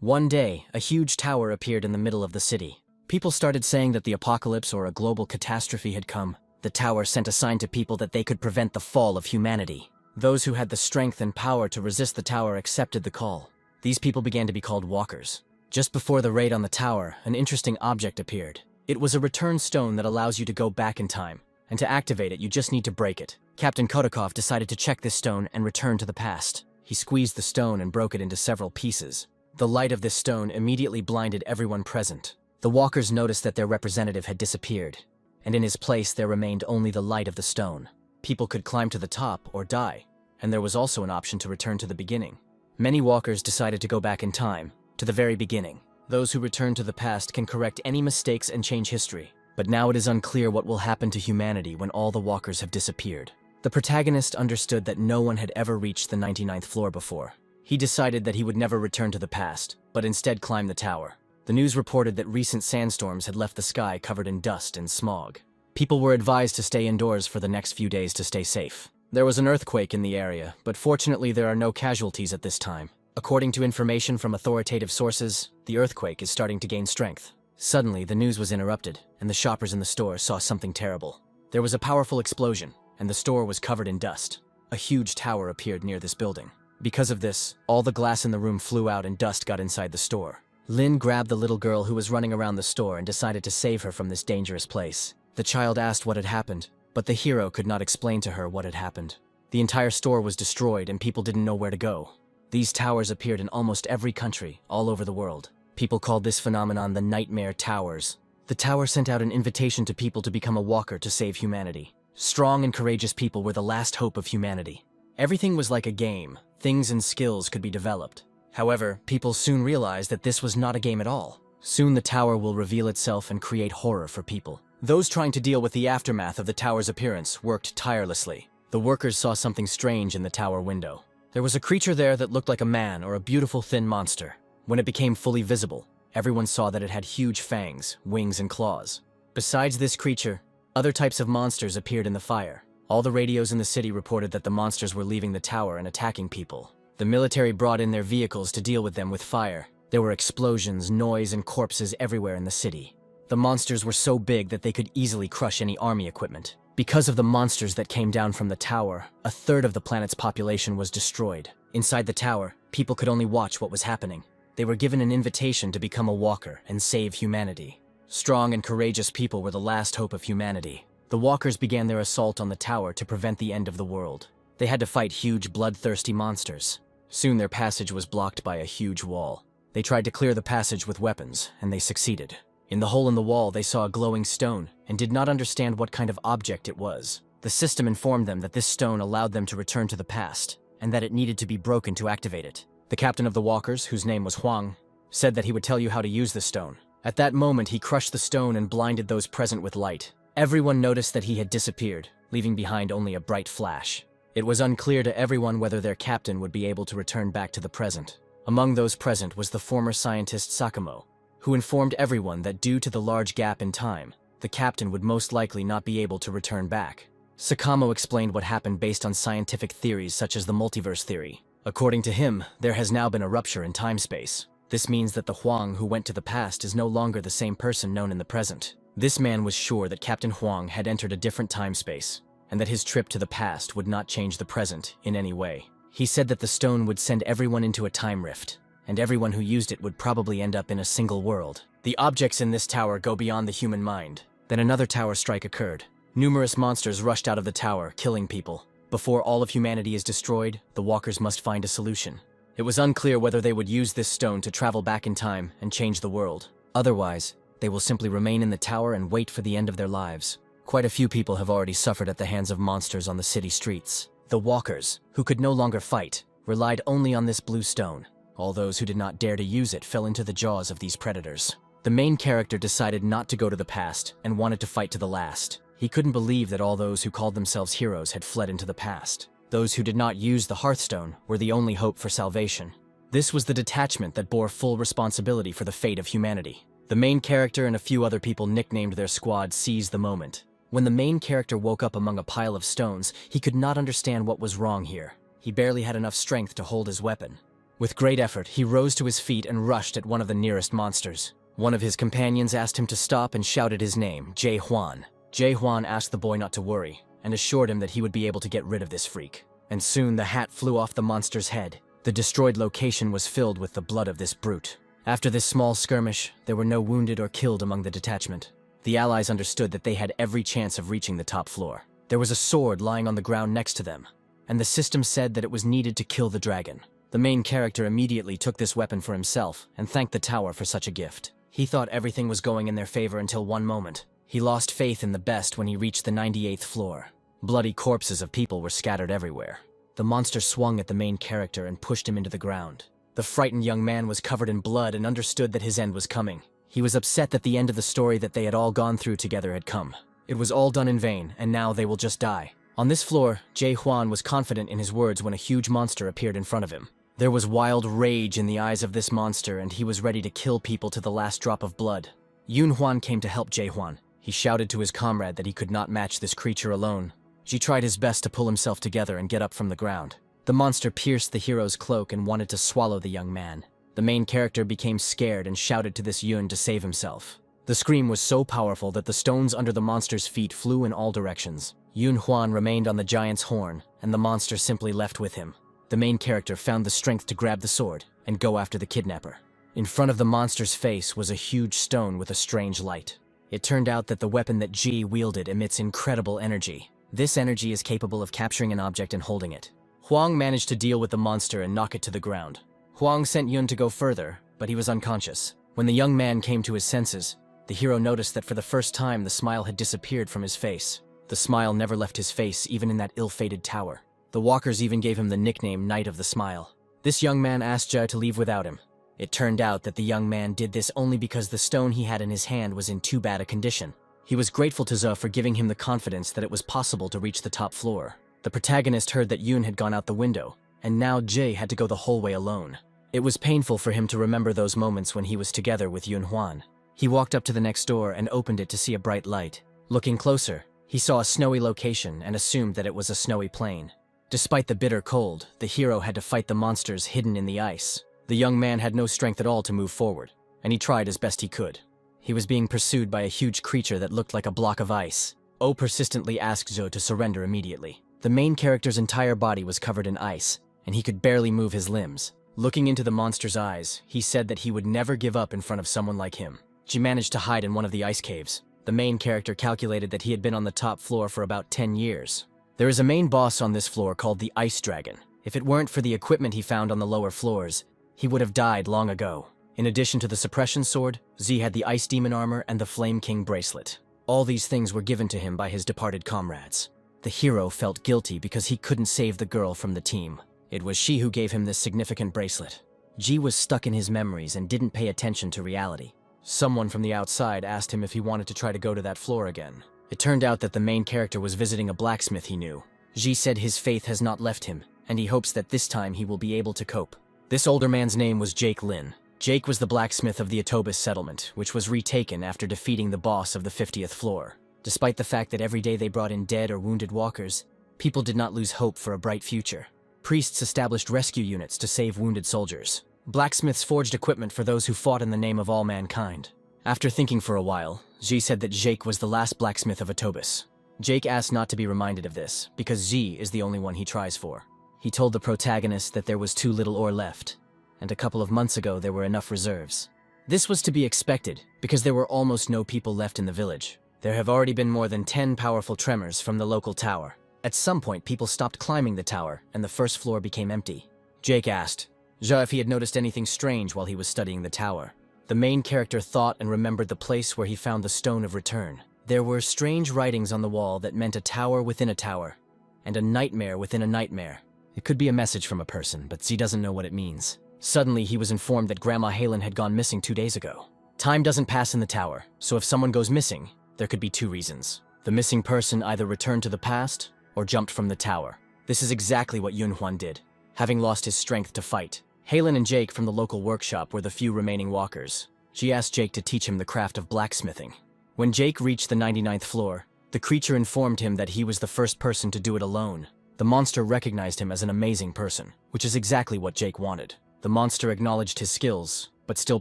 One day, a huge tower appeared in the middle of the city. People started saying that the apocalypse or a global catastrophe had come. The tower sent a sign to people that they could prevent the fall of humanity. Those who had the strength and power to resist the tower accepted the call. These people began to be called walkers. Just before the raid on the tower, an interesting object appeared. It was a return stone that allows you to go back in time. And to activate it, you just need to break it. Captain Kotakov decided to check this stone and return to the past. He squeezed the stone and broke it into several pieces. The light of this stone immediately blinded everyone present. The walkers noticed that their representative had disappeared, and in his place there remained only the light of the stone. People could climb to the top or die, and there was also an option to return to the beginning. Many walkers decided to go back in time, to the very beginning. Those who return to the past can correct any mistakes and change history. But now it is unclear what will happen to humanity when all the walkers have disappeared. The protagonist understood that no one had ever reached the 99th floor before. He decided that he would never return to the past, but instead climb the tower. The news reported that recent sandstorms had left the sky covered in dust and smog. People were advised to stay indoors for the next few days to stay safe. There was an earthquake in the area, but fortunately there are no casualties at this time. According to information from authoritative sources, the earthquake is starting to gain strength. Suddenly, the news was interrupted, and the shoppers in the store saw something terrible. There was a powerful explosion, and the store was covered in dust. A huge tower appeared near this building. Because of this, all the glass in the room flew out and dust got inside the store. Lin grabbed the little girl who was running around the store and decided to save her from this dangerous place. The child asked what had happened, but the hero could not explain to her what had happened. The entire store was destroyed and people didn't know where to go. These towers appeared in almost every country, all over the world. People called this phenomenon the Nightmare Towers. The tower sent out an invitation to people to become a walker to save humanity. Strong and courageous people were the last hope of humanity. Everything was like a game. Things and skills could be developed. However, people soon realized that this was not a game at all. Soon the tower will reveal itself and create horror for people. Those trying to deal with the aftermath of the tower's appearance worked tirelessly. The workers saw something strange in the tower window. There was a creature there that looked like a man or a beautiful thin monster. When it became fully visible, everyone saw that it had huge fangs, wings, and claws. Besides this creature, other types of monsters appeared in the fire. All the radios in the city reported that the monsters were leaving the tower and attacking people. The military brought in their vehicles to deal with them with fire. There were explosions, noise, and corpses everywhere in the city. The monsters were so big that they could easily crush any army equipment. Because of the monsters that came down from the tower, a third of the planet's population was destroyed. Inside the tower, people could only watch what was happening. They were given an invitation to become a walker and save humanity. Strong and courageous people were the last hope of humanity. The walkers began their assault on the tower to prevent the end of the world. They had to fight huge, bloodthirsty monsters. Soon their passage was blocked by a huge wall. They tried to clear the passage with weapons, and they succeeded. In the hole in the wall, they saw a glowing stone and did not understand what kind of object it was. The system informed them that this stone allowed them to return to the past, and that it needed to be broken to activate it. The captain of the walkers, whose name was Huang, said that he would tell you how to use the stone. At that moment, he crushed the stone and blinded those present with light. Everyone noticed that he had disappeared, leaving behind only a bright flash. It was unclear to everyone whether their captain would be able to return back to the present. Among those present was the former scientist Sakamo, who informed everyone that due to the large gap in time, the captain would most likely not be able to return back. Sakamo explained what happened based on scientific theories such as the multiverse theory. According to him, there has now been a rupture in time-space. This means that the Huang who went to the past is no longer the same person known in the present. This man was sure that Captain Huang had entered a different time-space, and that his trip to the past would not change the present in any way. He said that the stone would send everyone into a time rift, and everyone who used it would probably end up in a single world. The objects in this tower go beyond the human mind. Then another tower strike occurred. Numerous monsters rushed out of the tower, killing people. Before all of humanity is destroyed, the walkers must find a solution. It was unclear whether they would use this stone to travel back in time and change the world. Otherwise, they will simply remain in the tower and wait for the end of their lives. Quite a few people have already suffered at the hands of monsters on the city streets. The walkers, who could no longer fight, relied only on this blue stone. All those who did not dare to use it fell into the jaws of these predators. The main character decided not to go to the past and wanted to fight to the last. He couldn't believe that all those who called themselves heroes had fled into the past. Those who did not use the Hearthstone were the only hope for salvation. This was the detachment that bore full responsibility for the fate of humanity. The main character and a few other people nicknamed their squad seized the moment. When the main character woke up among a pile of stones, he could not understand what was wrong here. He barely had enough strength to hold his weapon. With great effort, he rose to his feet and rushed at one of the nearest monsters. One of his companions asked him to stop and shouted his name, Jae Hwan. Jae Hwan asked the boy not to worry, and assured him that he would be able to get rid of this freak. And soon the hat flew off the monster's head. The destroyed location was filled with the blood of this brute. After this small skirmish, there were no wounded or killed among the detachment. The allies understood that they had every chance of reaching the top floor. There was a sword lying on the ground next to them, and the system said that it was needed to kill the dragon. The main character immediately took this weapon for himself and thanked the tower for such a gift. He thought everything was going in their favor until one moment. He lost faith in the best when he reached the 98th floor. Bloody corpses of people were scattered everywhere. The monster swung at the main character and pushed him into the ground. The frightened young man was covered in blood and understood that his end was coming. He was upset that the end of the story that they had all gone through together had come. It was all done in vain, and now they will just die. On this floor, Jae Hwan was confident in his words when a huge monster appeared in front of him. There was wild rage in the eyes of this monster, and he was ready to kill people to the last drop of blood. Yoon Hwan came to help Jae Hwan. He shouted to his comrade that he could not match this creature alone. Ji tried his best to pull himself together and get up from the ground. The monster pierced the hero's cloak and wanted to swallow the young man. The main character became scared and shouted to this Yoon to save himself. The scream was so powerful that the stones under the monster's feet flew in all directions. Yoon Hwan remained on the giant's horn, and the monster simply left with him. The main character found the strength to grab the sword and go after the kidnapper. In front of the monster's face was a huge stone with a strange light. It turned out that the weapon that Ji wielded emits incredible energy. This energy is capable of capturing an object and holding it. Huang managed to deal with the monster and knock it to the ground. Huang sent Yun to go further, but he was unconscious. When the young man came to his senses, the hero noticed that for the first time the smile had disappeared from his face. The smile never left his face, even in that ill-fated tower. The walkers even gave him the nickname Knight of the Smile. This young man asked Ja to leave without him. It turned out that the young man did this only because the stone he had in his hand was in too bad a condition. He was grateful to Za for giving him the confidence that it was possible to reach the top floor. The protagonist heard that Yoon had gone out the window, and now Jae had to go the whole way alone. It was painful for him to remember those moments when he was together with Yoon Hwan. He walked up to the next door and opened it to see a bright light. Looking closer, he saw a snowy location and assumed that it was a snowy plain. Despite the bitter cold, the hero had to fight the monsters hidden in the ice. The young man had no strength at all to move forward, and he tried as best he could. He was being pursued by a huge creature that looked like a block of ice. Oh persistently asked Zo to surrender immediately. The main character's entire body was covered in ice, and he could barely move his limbs. Looking into the monster's eyes, he said that he would never give up in front of someone like him. She managed to hide in one of the ice caves. The main character calculated that he had been on the top floor for about 10 years. There is a main boss on this floor called the Ice Dragon. If it weren't for the equipment he found on the lower floors, he would have died long ago. In addition to the suppression sword, Z had the Ice Demon armor and the Flame King bracelet. All these things were given to him by his departed comrades. The hero felt guilty because he couldn't save the girl from the team. It was she who gave him this significant bracelet. Ji was stuck in his memories and didn't pay attention to reality. Someone from the outside asked him if he wanted to try to go to that floor again. It turned out that the main character was visiting a blacksmith he knew. Ji said his faith has not left him, and he hopes that this time he will be able to cope. This older man's name was Jake Lin. Jake was the blacksmith of the Atobis settlement, which was retaken after defeating the boss of the 50th floor. Despite the fact that every day they brought in dead or wounded walkers, people did not lose hope for a bright future. Priests established rescue units to save wounded soldiers. Blacksmiths forged equipment for those who fought in the name of all mankind. After thinking for a while, Ji said that Jake was the last blacksmith of Atobis. Jake asked not to be reminded of this, because Z is the only one he tries for. He told the protagonist that there was too little ore left, and a couple of months ago there were enough reserves. This was to be expected, because there were almost no people left in the village. There have already been more than 10 powerful tremors from the local tower. At some point, people stopped climbing the tower, and the first floor became empty. Jake asked Ja if he had noticed anything strange while he was studying the tower. The main character thought and remembered the place where he found the Stone of Return. There were strange writings on the wall that meant a tower within a tower, and a nightmare within a nightmare. It could be a message from a person, but Z doesn't know what it means. Suddenly, he was informed that Grandma Halen had gone missing 2 days ago. Time doesn't pass in the tower, so if someone goes missing, there could be 2 reasons. The missing person either returned to the past or jumped from the tower. This is exactly what Yun Hwan did, having lost his strength to fight. Halen and Jake from the local workshop were the few remaining walkers. She asked Jake to teach him the craft of blacksmithing. When Jake reached the 99th floor, the creature informed him that he was the first person to do it alone. The monster recognized him as an amazing person, which is exactly what Jake wanted. The monster acknowledged his skills, but still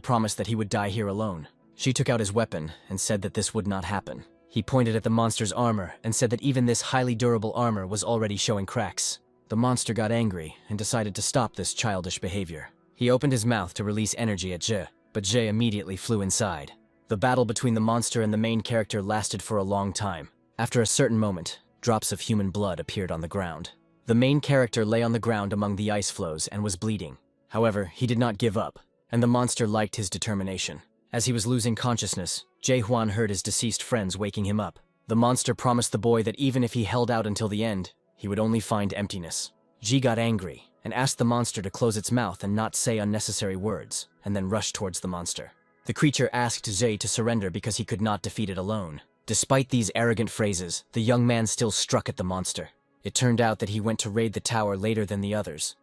promised that he would die here alone. Ji took out his weapon and said that this would not happen. He pointed at the monster's armor and said that even this highly durable armor was already showing cracks. The monster got angry and decided to stop this childish behavior. He opened his mouth to release energy at Ji, but Ji immediately flew inside. The battle between the monster and the main character lasted for a long time. After a certain moment, drops of human blood appeared on the ground. The main character lay on the ground among the ice floes and was bleeding. However, he did not give up, and the monster liked his determination. As he was losing consciousness, Jae-hwan heard his deceased friends waking him up. The monster promised the boy that even if he held out until the end, he would only find emptiness. Ji got angry and asked the monster to close its mouth and not say unnecessary words, and then rushed towards the monster. The creature asked Jae to surrender because he could not defeat it alone. Despite these arrogant phrases, the young man still struck at the monster. It turned out that he went to raid the tower later than the others,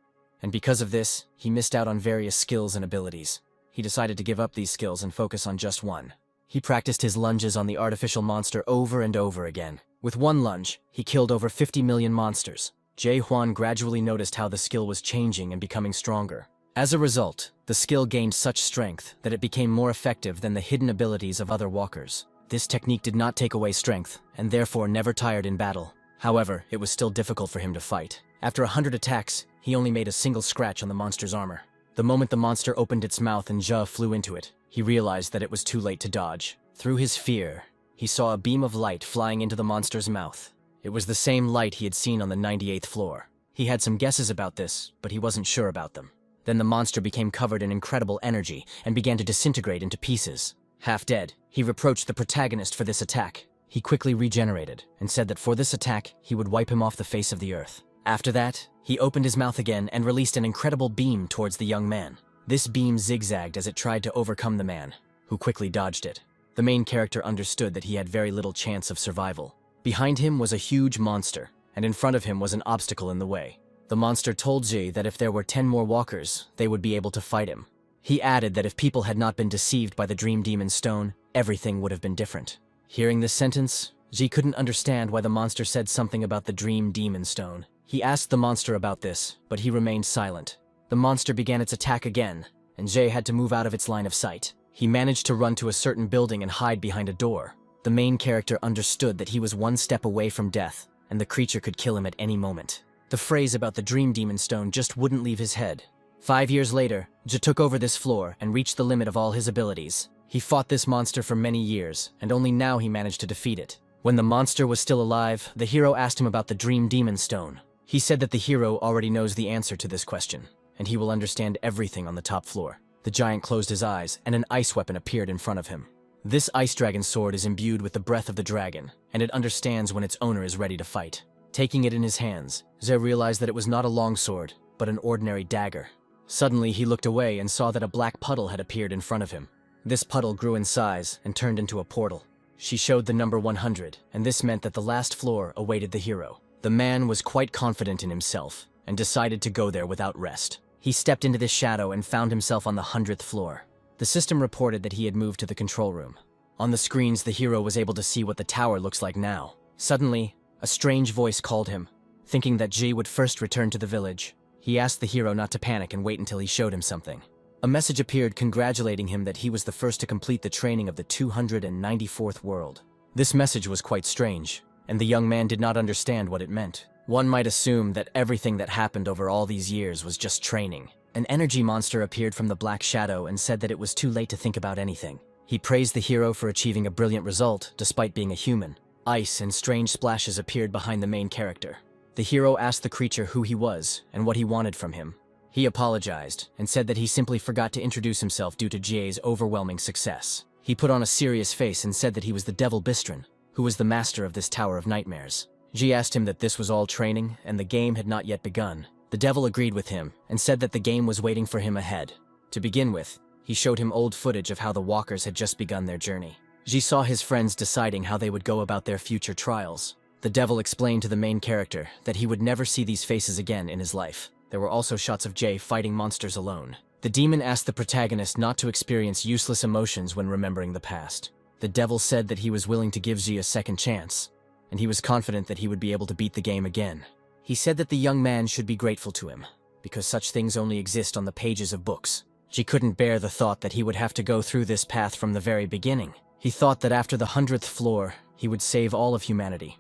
and because of this, he missed out on various skills and abilities. He decided to give up these skills and focus on just one. He practiced his lunges on the artificial monster over and over again. With one lunge, he killed over 50 million monsters. Jae-hwan gradually noticed how the skill was changing and becoming stronger. As a result, the skill gained such strength that it became more effective than the hidden abilities of other walkers. This technique did not take away strength, and therefore never tired in battle. However, it was still difficult for him to fight. After 100 attacks, he only made a single scratch on the monster's armor. The moment the monster opened its mouth and Ja flew into it, he realized that it was too late to dodge. Through his fear, he saw a beam of light flying into the monster's mouth. It was the same light he had seen on the 98th floor. He had some guesses about this, but he wasn't sure about them. Then the monster became covered in incredible energy and began to disintegrate into pieces. Half dead, he reproached the protagonist for this attack. He quickly regenerated and said that for this attack, he would wipe him off the face of the earth. After that, he opened his mouth again and released an incredible beam towards the young man. This beam zigzagged as it tried to overcome the man, who quickly dodged it. The main character understood that he had very little chance of survival. Behind him was a huge monster, and in front of him was an obstacle in the way. The monster told Ji that if there were 10 more walkers, they would be able to fight him. He added that if people had not been deceived by the Dream Demon Stone, everything would have been different. Hearing this sentence, Ji couldn't understand why the monster said something about the Dream Demon Stone. He asked the monster about this, but he remained silent. The monster began its attack again, and Jae had to move out of its line of sight. He managed to run to a certain building and hide behind a door. The main character understood that he was one step away from death, and the creature could kill him at any moment. The phrase about the Dream Demon Stone just wouldn't leave his head. 5 years later, Jae took over this floor and reached the limit of all his abilities. He fought this monster for many years, and only now he managed to defeat it. When the monster was still alive, the hero asked him about the Dream Demon Stone. He said that the hero already knows the answer to this question, and he will understand everything on the top floor. The giant closed his eyes, and an ice weapon appeared in front of him. This ice dragon sword is imbued with the breath of the dragon, and it understands when its owner is ready to fight. Taking it in his hands, Jae realized that it was not a long sword, but an ordinary dagger. Suddenly, he looked away and saw that a black puddle had appeared in front of him. This puddle grew in size and turned into a portal. She showed the number 100, and this meant that the last floor awaited the hero. The man was quite confident in himself, and decided to go there without rest. He stepped into this shadow and found himself on the 100th floor. The system reported that he had moved to the control room. On the screens, the hero was able to see what the tower looks like now. Suddenly, a strange voice called him. Thinking that Ji would first return to the village, he asked the hero not to panic and wait until he showed him something. A message appeared congratulating him that he was the first to complete the training of the 294th world. This message was quite strange, and the young man did not understand what it meant. One might assume that everything that happened over all these years was just training. An energy monster appeared from the black shadow and said that it was too late to think about anything. He praised the hero for achieving a brilliant result despite being a human. Ice and strange splashes appeared behind the main character. The hero asked the creature who he was and what he wanted from him. He apologized and said that he simply forgot to introduce himself due to Jae's overwhelming success. He put on a serious face and said that he was the Devil Bistron, who was the master of this Tower of Nightmares. Ji asked him that this was all training and the game had not yet begun. The devil agreed with him and said that the game was waiting for him ahead. To begin with, he showed him old footage of how the walkers had just begun their journey. Ji saw his friends deciding how they would go about their future trials. The devil explained to the main character that he would never see these faces again in his life. There were also shots of Jae fighting monsters alone. The demon asked the protagonist not to experience useless emotions when remembering the past. The devil said that he was willing to give Ji a second chance, and he was confident that he would be able to beat the game again. He said that the young man should be grateful to him. because such things only exist on the pages of books. She couldn't bear the thought that he would have to go through this path from the very beginning. He thought that after the 100th floor, he would save all of humanity.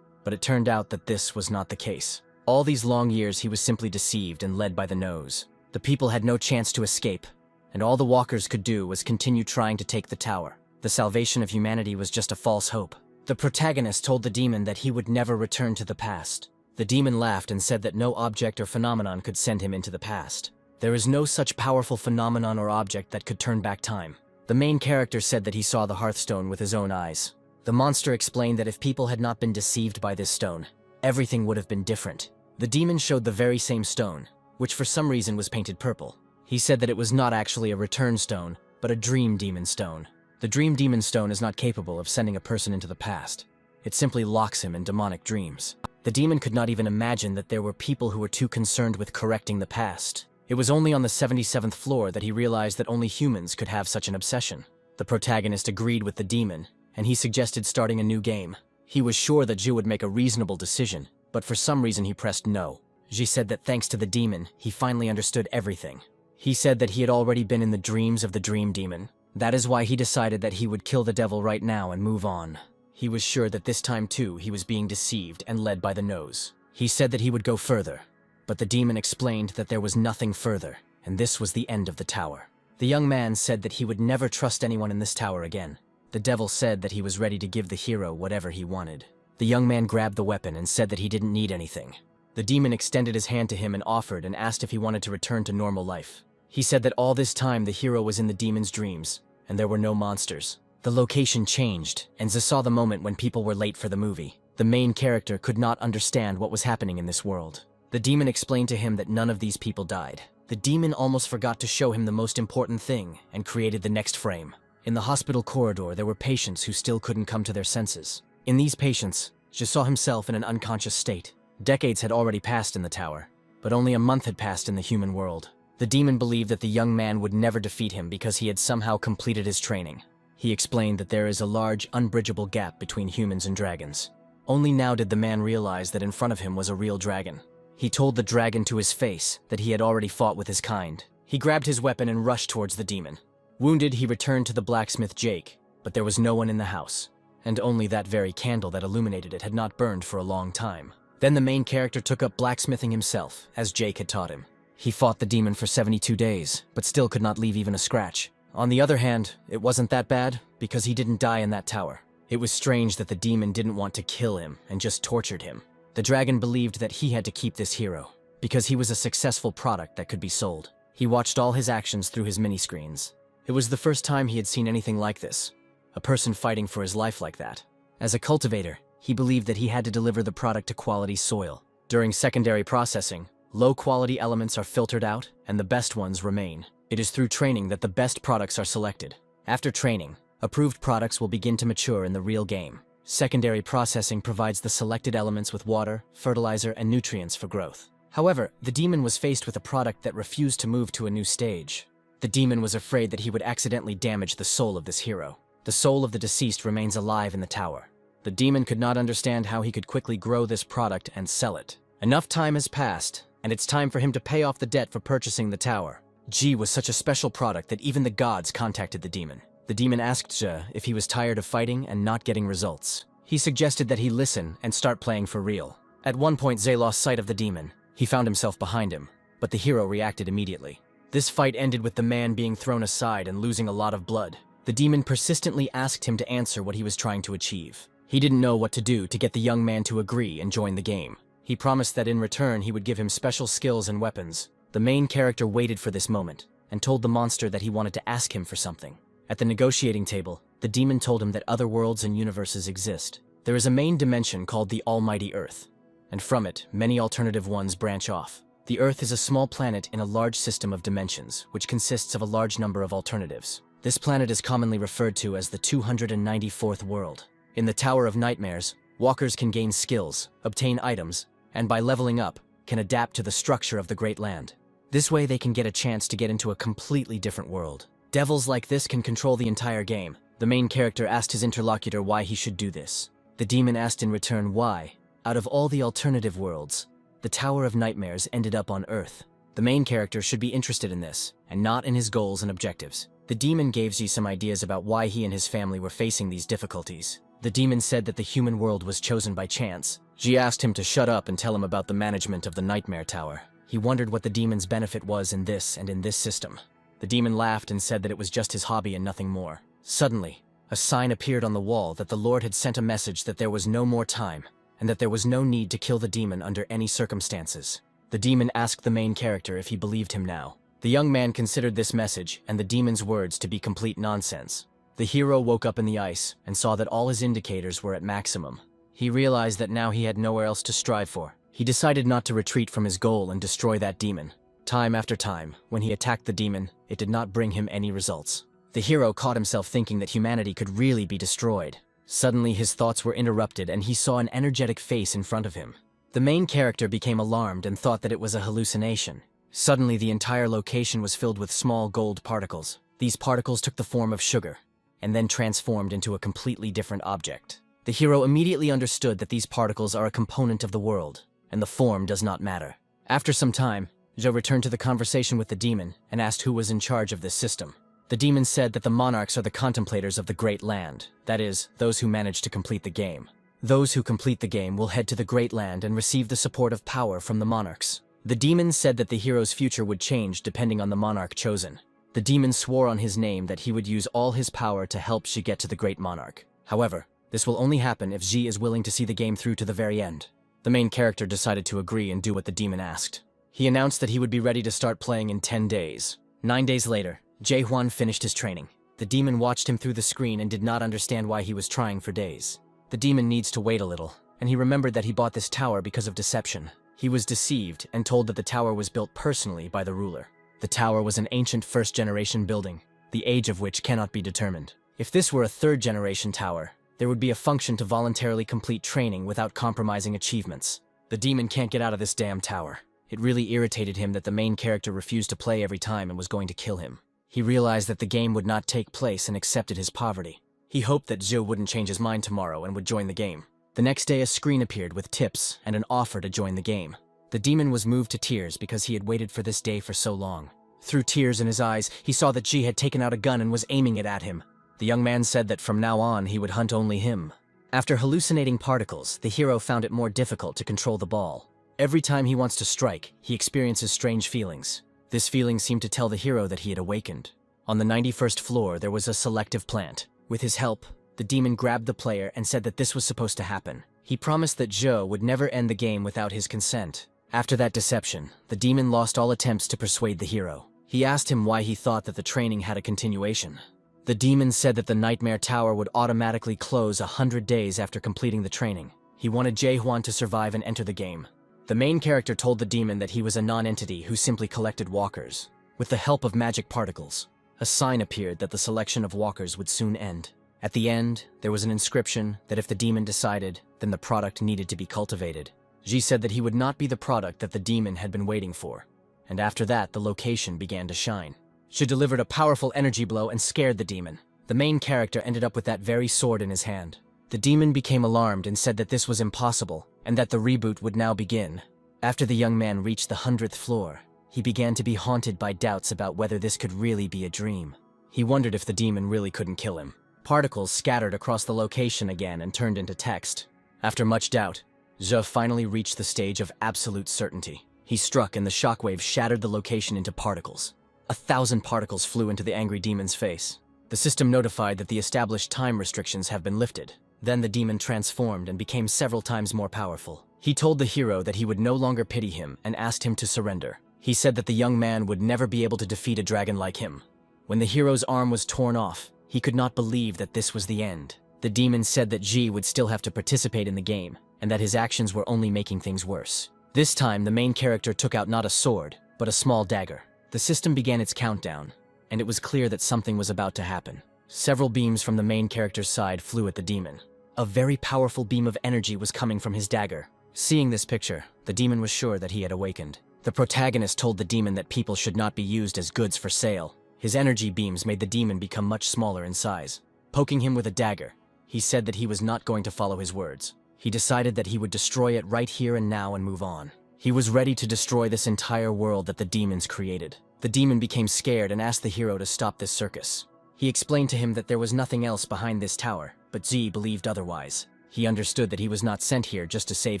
But it turned out that this was not the case. All these long years he was simply deceived and led by the nose. The people had no chance to escape, and all the walkers could do was continue trying to take the tower. The salvation of humanity was just a false hope. The protagonist told the demon that he would never return to the past. The demon laughed and said that no object or phenomenon could send him into the past. There is no such powerful phenomenon or object that could turn back time. The main character said that he saw the Hearthstone with his own eyes. The monster explained that if people had not been deceived by this stone, everything would have been different. The demon showed the very same stone, which for some reason was painted purple. He said that it was not actually a return stone, but a dream demon stone. The dream demon stone is not capable of sending a person into the past. It simply locks him in demonic dreams. The demon could not even imagine that there were people who were too concerned with correcting the past. It was only on the 77th floor that he realized that only humans could have such an obsession. The protagonist agreed with the demon, and he suggested starting a new game. He was sure that Zhu would make a reasonable decision, but for some reason he pressed no. Zhi said that thanks to the demon, he finally understood everything. He said that he had already been in the dreams of the dream demon. That is why he decided that he would kill the devil right now and move on. He was sure that this time too he was being deceived and led by the nose. He said that he would go further, but the demon explained that there was nothing further, and this was the end of the tower. The young man said that he would never trust anyone in this tower again. The devil said that he was ready to give the hero whatever he wanted. The young man grabbed the weapon and said that he didn't need anything. The demon extended his hand to him and offered and asked if he wanted to return to normal life. He said that all this time the hero was in the demon's dreams, and there were no monsters. The location changed, and Zhi saw the moment when people were late for the movie. The main character could not understand what was happening in this world. The demon explained to him that none of these people died. The demon almost forgot to show him the most important thing and created the next frame. In the hospital corridor, there were patients who still couldn't come to their senses. In these patients, Zhi saw himself in an unconscious state. Decades had already passed in the tower, but only a month had passed in the human world. The demon believed that the young man would never defeat him because he had somehow completed his training. He explained that there is a large, unbridgeable gap between humans and dragons. Only now did the man realize that in front of him was a real dragon. He told the dragon to his face that he had already fought with his kind. He grabbed his weapon and rushed towards the demon. Wounded, he returned to the blacksmith Jake, but there was no one in the house, and only that very candle that illuminated it had not burned for a long time. Then the main character took up blacksmithing himself, as Jake had taught him. He fought the demon for 72 days, but still could not leave even a scratch. On the other hand, it wasn't that bad, because he didn't die in that tower. It was strange that the demon didn't want to kill him and just tortured him. The dragon believed that he had to keep this hero, because he was a successful product that could be sold. He watched all his actions through his mini-screens. It was the first time he had seen anything like this, a person fighting for his life like that. As a cultivator, he believed that he had to deliver the product to quality soil. During secondary processing, low-quality elements are filtered out and the best ones remain. It is through training that the best products are selected. After training, approved products will begin to mature in the real game. Secondary processing provides the selected elements with water, fertilizer, and nutrients for growth. However, the demon was faced with a product that refused to move to a new stage. The demon was afraid that he would accidentally damage the soul of this hero. The soul of the deceased remains alive in the tower. The demon could not understand how he could quickly grow this product and sell it. Enough time has passed, and it's time for him to pay off the debt for purchasing the tower. Ji was such a special product that even the gods contacted the demon. The demon asked Zhe if he was tired of fighting and not getting results. He suggested that he listen and start playing for real. At one point, Zhe lost sight of the demon. He found himself behind him, but the hero reacted immediately. This fight ended with the man being thrown aside and losing a lot of blood. The demon persistently asked him to answer what he was trying to achieve. He didn't know what to do to get the young man to agree and join the game. He promised that in return he would give him special skills and weapons. The main character waited for this moment and told the monster that he wanted to ask him for something. At the negotiating table, the demon told him that other worlds and universes exist. There is a main dimension called the Almighty Earth, and from it, many alternative ones branch off. The Earth is a small planet in a large system of dimensions, which consists of a large number of alternatives. This planet is commonly referred to as the 294th world. In the Tower of Nightmares, walkers can gain skills, obtain items, and by leveling up, can adapt to the structure of the Great Land. This way they can get a chance to get into a completely different world. Devils like this can control the entire game. The main character asked his interlocutor why he should do this. The demon asked in return why, out of all the alternative worlds, the Tower of Nightmares ended up on Earth. The main character should be interested in this, and not in his goals and objectives. The demon gave Xi some ideas about why he and his family were facing these difficulties. The demon said that the human world was chosen by chance. Xi asked him to shut up and tell him about the management of the Nightmare Tower. He wondered what the demon's benefit was in this and in this system. The demon laughed and said that it was just his hobby and nothing more. Suddenly, a sign appeared on the wall that the Lord had sent a message that there was no more time, and that there was no need to kill the demon under any circumstances. The demon asked the main character if he believed him now. The young man considered this message and the demon's words to be complete nonsense. The hero woke up in the ice and saw that all his indicators were at maximum. He realized that now he had nowhere else to strive for. He decided not to retreat from his goal and destroy that demon. Time after time, when he attacked the demon, it did not bring him any results. The hero caught himself thinking that humanity could really be destroyed. Suddenly his thoughts were interrupted and he saw an energetic face in front of him. The main character became alarmed and thought that it was a hallucination. Suddenly the entire location was filled with small gold particles. These particles took the form of sugar, and then transformed into a completely different object. The hero immediately understood that these particles are a component of the world, and the form does not matter. After some time, Zhou returned to the conversation with the demon and asked who was in charge of this system. The demon said that the monarchs are the contemplators of the Great Land, that is, those who manage to complete the game. Those who complete the game will head to the Great Land and receive the support of power from the monarchs. The demon said that the hero's future would change depending on the monarch chosen. The demon swore on his name that he would use all his power to help Xi get to the Great Monarch. However, this will only happen if Xi is willing to see the game through to the very end. The main character decided to agree and do what the demon asked. He announced that he would be ready to start playing in 10 days. 9 days later, Jae-hwan finished his training. The demon watched him through the screen and did not understand why he was trying for days. The demon needs to wait a little, and he remembered that he bought this tower because of deception. He was deceived and told that the tower was built personally by the ruler. The tower was an ancient first-generation building, the age of which cannot be determined. If this were a third-generation tower, there would be a function to voluntarily complete training without compromising achievements. The demon can't get out of this damn tower. It really irritated him that the main character refused to play every time and was going to kill him. He realized that the game would not take place and accepted his poverty. He hoped that Zhou wouldn't change his mind tomorrow and would join the game. The next day a screen appeared with tips and an offer to join the game. The demon was moved to tears because he had waited for this day for so long. Through tears in his eyes, he saw that Xi had taken out a gun and was aiming it at him. The young man said that from now on he would hunt only him. After hallucinating particles, the hero found it more difficult to control the ball. Every time he wants to strike, he experiences strange feelings. This feeling seemed to tell the hero that he had awakened. On the 91st floor, there was a selective plant. With his help, the demon grabbed the player and said that this was supposed to happen. He promised that Zhou would never end the game without his consent. After that deception, the demon lost all attempts to persuade the hero. He asked him why he thought that the training had a continuation. The demon said that the Nightmare Tower would automatically close 100 days after completing the training. He wanted Jae-hwan to survive and enter the game. The main character told the demon that he was a non-entity who simply collected walkers. With the help of magic particles, a sign appeared that the selection of walkers would soon end. At the end, there was an inscription that if the demon decided, then the product needed to be cultivated. Xi said that he would not be the product that the demon had been waiting for. And after that, the location began to shine. Xi delivered a powerful energy blow and scared the demon. The main character ended up with that very sword in his hand. The demon became alarmed and said that this was impossible, and that the reboot would now begin. After the young man reached the 100th floor, he began to be haunted by doubts about whether this could really be a dream. He wondered if the demon really couldn't kill him. Particles scattered across the location again and turned into text. After much doubt, Zhe finally reached the stage of absolute certainty. He struck and the shockwave shattered the location into particles. 1,000 particles flew into the angry demon's face. The system notified that the established time restrictions have been lifted. Then the demon transformed and became several times more powerful. He told the hero that he would no longer pity him and asked him to surrender. He said that the young man would never be able to defeat a dragon like him. When the hero's arm was torn off, he could not believe that this was the end. The demon said that Ji would still have to participate in the game, and that his actions were only making things worse. This time, the main character took out not a sword, but a small dagger. The system began its countdown, and it was clear that something was about to happen. Several beams from the main character's side flew at the demon. A very powerful beam of energy was coming from his dagger. Seeing this picture, the demon was sure that he had awakened. The protagonist told the demon that people should not be used as goods for sale. His energy beams made the demon become much smaller in size. Poking him with a dagger, he said that he was not going to follow his words. He decided that he would destroy it right here and now and move on. He was ready to destroy this entire world that the demons created. The demon became scared and asked the hero to stop this circus. He explained to him that there was nothing else behind this tower, but Z believed otherwise. He understood that he was not sent here just to save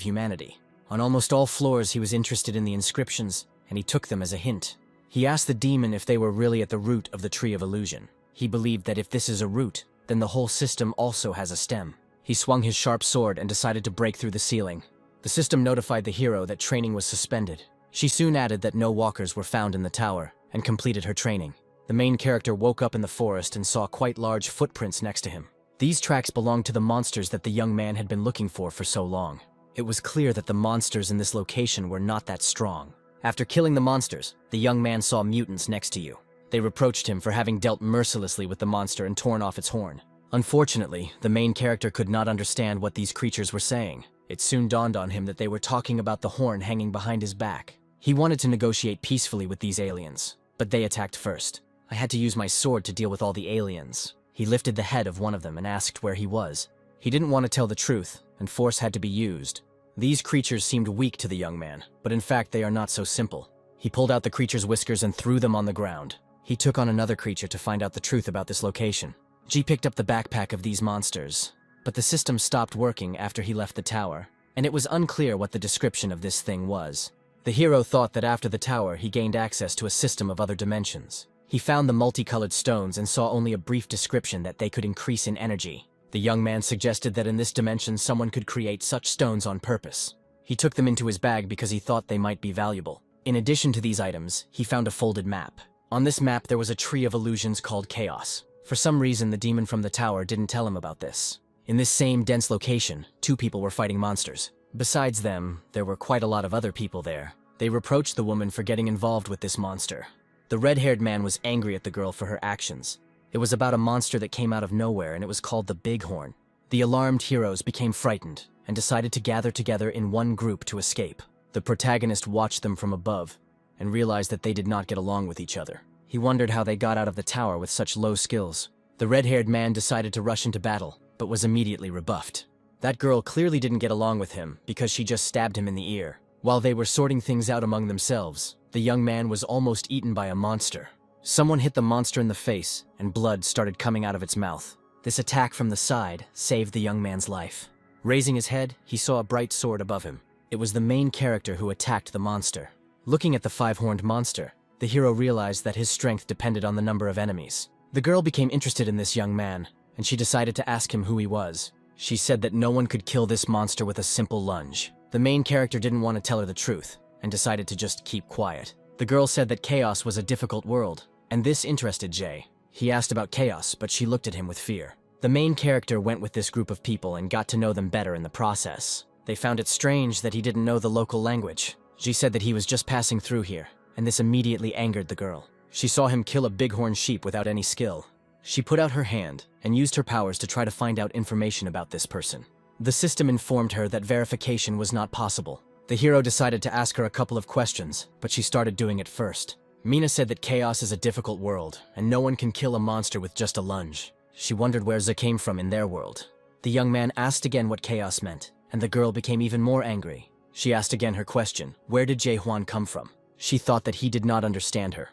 humanity. On almost all floors he was interested in the inscriptions, and he took them as a hint. He asked the demon if they were really at the root of the Tree of Illusion. He believed that if this is a root, then the whole system also has a stem. He swung his sharp sword and decided to break through the ceiling. The system notified the hero that training was suspended. She soon added that no walkers were found in the tower, and completed her training. The main character woke up in the forest and saw quite large footprints next to him. These tracks belonged to the monsters that the young man had been looking for so long. It was clear that the monsters in this location were not that strong. After killing the monsters, the young man saw mutants next to you. They reproached him for having dealt mercilessly with the monster and torn off its horn. Unfortunately, the main character could not understand what these creatures were saying. It soon dawned on him that they were talking about the horn hanging behind his back. He wanted to negotiate peacefully with these aliens, but they attacked first. I had to use my sword to deal with all the aliens. He lifted the head of one of them and asked where he was. He didn't want to tell the truth, and force had to be used. These creatures seemed weak to the young man, but in fact they are not so simple. He pulled out the creature's whiskers and threw them on the ground. He took on another creature to find out the truth about this location. G picked up the backpack of these monsters, but the system stopped working after he left the tower, and it was unclear what the description of this thing was. The hero thought that after the tower he gained access to a system of other dimensions. He found the multicolored stones and saw only a brief description that they could increase in energy. The young man suggested that in this dimension someone could create such stones on purpose. He took them into his bag because he thought they might be valuable. In addition to these items, he found a folded map. On this map there was a tree of illusions called Chaos. For some reason the demon from the tower didn't tell him about this. In this same dense location, 2 people were fighting monsters. Besides them, there were quite a lot of other people there. They reproached the woman for getting involved with this monster. The red-haired man was angry at the girl for her actions. It was about a monster that came out of nowhere, and it was called the Bighorn. The alarmed heroes became frightened and decided to gather together in one group to escape. The protagonist watched them from above and realized that they did not get along with each other. He wondered how they got out of the tower with such low skills. The red-haired man decided to rush into battle, but was immediately rebuffed. That girl clearly didn't get along with him because she just stabbed him in the ear. While they were sorting things out among themselves, the young man was almost eaten by a monster. Someone hit the monster in the face, and blood started coming out of its mouth. This attack from the side saved the young man's life. Raising his head, he saw a bright sword above him. It was the main character who attacked the monster. Looking at the 5-horned monster, the hero realized that his strength depended on the number of enemies. The girl became interested in this young man, and she decided to ask him who he was. She said that no one could kill this monster with a simple lunge. The main character didn't want to tell her the truth, and decided to just keep quiet. The girl said that Chaos was a difficult world, and this interested Jay. He asked about Chaos, but she looked at him with fear. The main character went with this group of people and got to know them better in the process. They found it strange that he didn't know the local language. She said that he was just passing through here, and this immediately angered the girl. She saw him kill a bighorn sheep without any skill. She put out her hand and used her powers to try to find out information about this person. The system informed her that verification was not possible. The hero decided to ask her a couple of questions, but she started doing it first. Mina said that Chaos is a difficult world, and no one can kill a monster with just a lunge. She wondered where Ze came from in their world. The young man asked again what Chaos meant, and the girl became even more angry. She asked again her question, where did Jae Hwan come from? She thought that he did not understand her,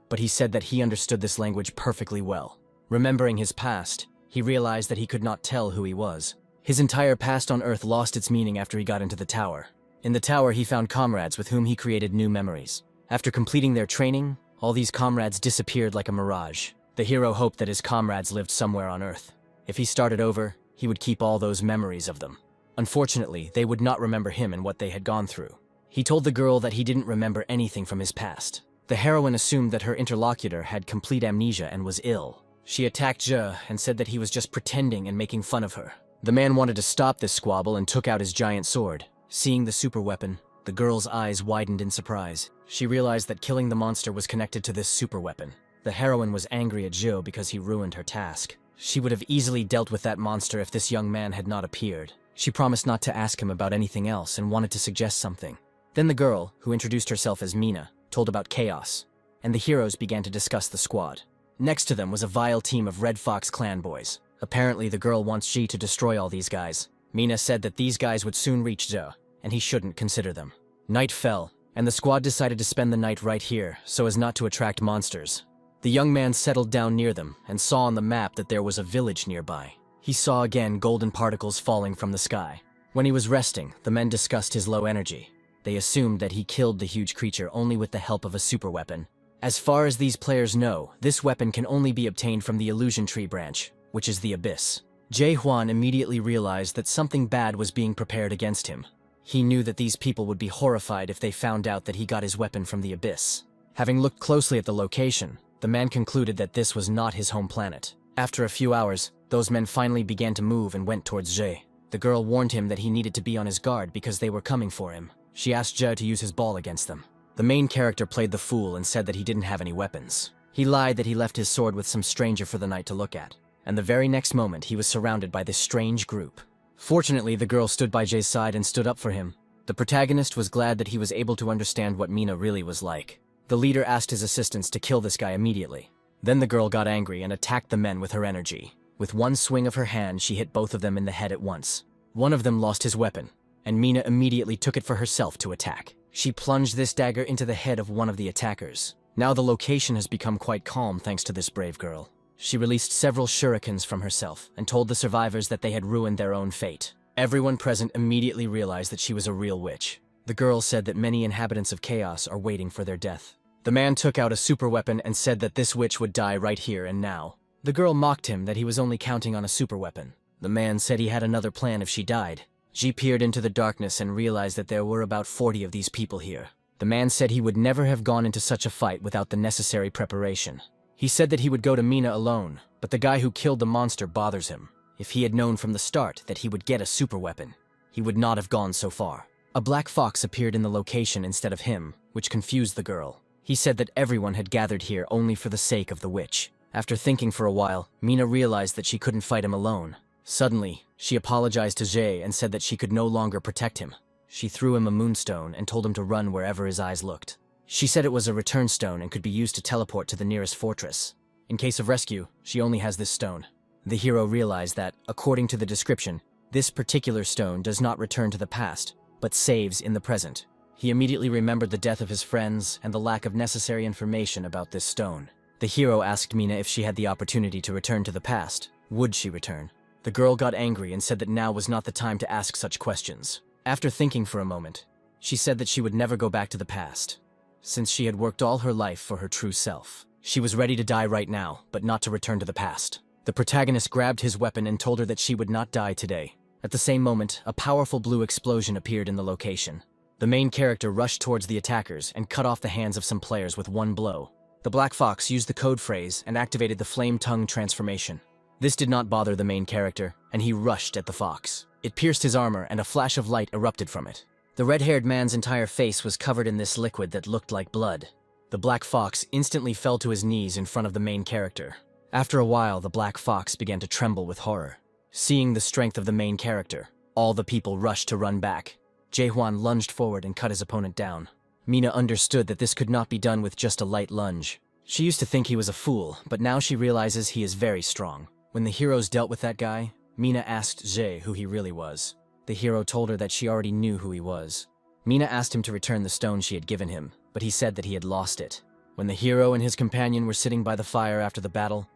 but he said that he understood this language perfectly well. Remembering his past, he realized that he could not tell who he was. His entire past on Earth lost its meaning after he got into the tower. In the tower, he found comrades with whom he created new memories. After completing their training, all these comrades disappeared like a mirage. The hero hoped that his comrades lived somewhere on Earth. If he started over, he would keep all those memories of them. Unfortunately, they would not remember him and what they had gone through. He told the girl that he didn't remember anything from his past. The heroine assumed that her interlocutor had complete amnesia and was ill. She attacked Je and said that he was just pretending and making fun of her. The man wanted to stop this squabble and took out his giant sword. Seeing the super weapon, the girl's eyes widened in surprise. She realized that killing the monster was connected to this super weapon. The heroine was angry at Jo because he ruined her task. She would have easily dealt with that monster if this young man had not appeared. She promised not to ask him about anything else and wanted to suggest something. Then the girl, who introduced herself as Mina, told about Chaos, and the heroes began to discuss the squad. Next to them was a vile team of Red Fox clan boys. Apparently the girl wants Ji to destroy all these guys. Mina said that these guys would soon reach Ze, and he shouldn't consider them. Night fell, and the squad decided to spend the night right here so as not to attract monsters. The young man settled down near them and saw on the map that there was a village nearby. He saw again golden particles falling from the sky. When he was resting, the men discussed his low energy. They assumed that he killed the huge creature only with the help of a super weapon. As far as these players know, this weapon can only be obtained from the illusion tree branch, which is the Abyss. Jae-hwan immediately realized that something bad was being prepared against him. He knew that these people would be horrified if they found out that he got his weapon from the Abyss. Having looked closely at the location, the man concluded that this was not his home planet. After a few hours, those men finally began to move and went towards Jae. The girl warned him that he needed to be on his guard because they were coming for him. She asked Jae to use his ball against them. The main character played the fool and said that he didn't have any weapons. He lied that he left his sword with some stranger for the night to look at. And the very next moment, he was surrounded by this strange group. Fortunately, the girl stood by Jae's side and stood up for him. The protagonist was glad that he was able to understand what Mina really was like. The leader asked his assistants to kill this guy immediately. Then the girl got angry and attacked the men with her energy. With one swing of her hand, she hit both of them in the head at once. One of them lost his weapon, and Mina immediately took it for herself to attack. She plunged this dagger into the head of one of the attackers. Now the location has become quite calm thanks to this brave girl. She released several shurikens from herself and told the survivors that they had ruined their own fate. Everyone present immediately realized that she was a real witch. The girl said that many inhabitants of Chaos are waiting for their death. The man took out a super weapon and said that this witch would die right here and now. The girl mocked him that he was only counting on a super weapon. The man said he had another plan if she died. She peered into the darkness and realized that there were about 40 of these people here. The man said he would never have gone into such a fight without the necessary preparation. He said that he would go to Mina alone, but the guy who killed the monster bothers him. If he had known from the start that he would get a super weapon, he would not have gone so far. A black fox appeared in the location instead of him, which confused the girl. He said that everyone had gathered here only for the sake of the witch. After thinking for a while, Mina realized that she couldn't fight him alone. Suddenly, she apologized to Jae and said that she could no longer protect him. She threw him a moonstone and told him to run wherever his eyes looked. She said it was a return stone and could be used to teleport to the nearest fortress. In case of rescue, she only has this stone. The hero realized that, according to the description, this particular stone does not return to the past, but saves in the present. He immediately remembered the death of his friends and the lack of necessary information about this stone. The hero asked Mina if she had the opportunity to return to the past. Would she return? The girl got angry and said that now was not the time to ask such questions. After thinking for a moment, she said that she would never go back to the past, since she had worked all her life for her true self. She was ready to die right now, but not to return to the past. The protagonist grabbed his weapon and told her that she would not die today. At the same moment, a powerful blue explosion appeared in the location. The main character rushed towards the attackers and cut off the hands of some players with one blow. The Black Fox used the code phrase and activated the Flame Tongue transformation. This did not bother the main character, and he rushed at the fox. It pierced his armor and a flash of light erupted from it. The red-haired man's entire face was covered in this liquid that looked like blood. The Black Fox instantly fell to his knees in front of the main character. After a while, the Black Fox began to tremble with horror. Seeing the strength of the main character, all the people rushed to run back. Jae-hwan lunged forward and cut his opponent down. Mina understood that this could not be done with just a light lunge. She used to think he was a fool, but now she realizes he is very strong. When the heroes dealt with that guy, Mina asked Jae who he really was. The hero told her that she already knew who he was. Mina asked him to return the stone she had given him, but he said that he had lost it. When the hero and his companion were sitting by the fire after the battle,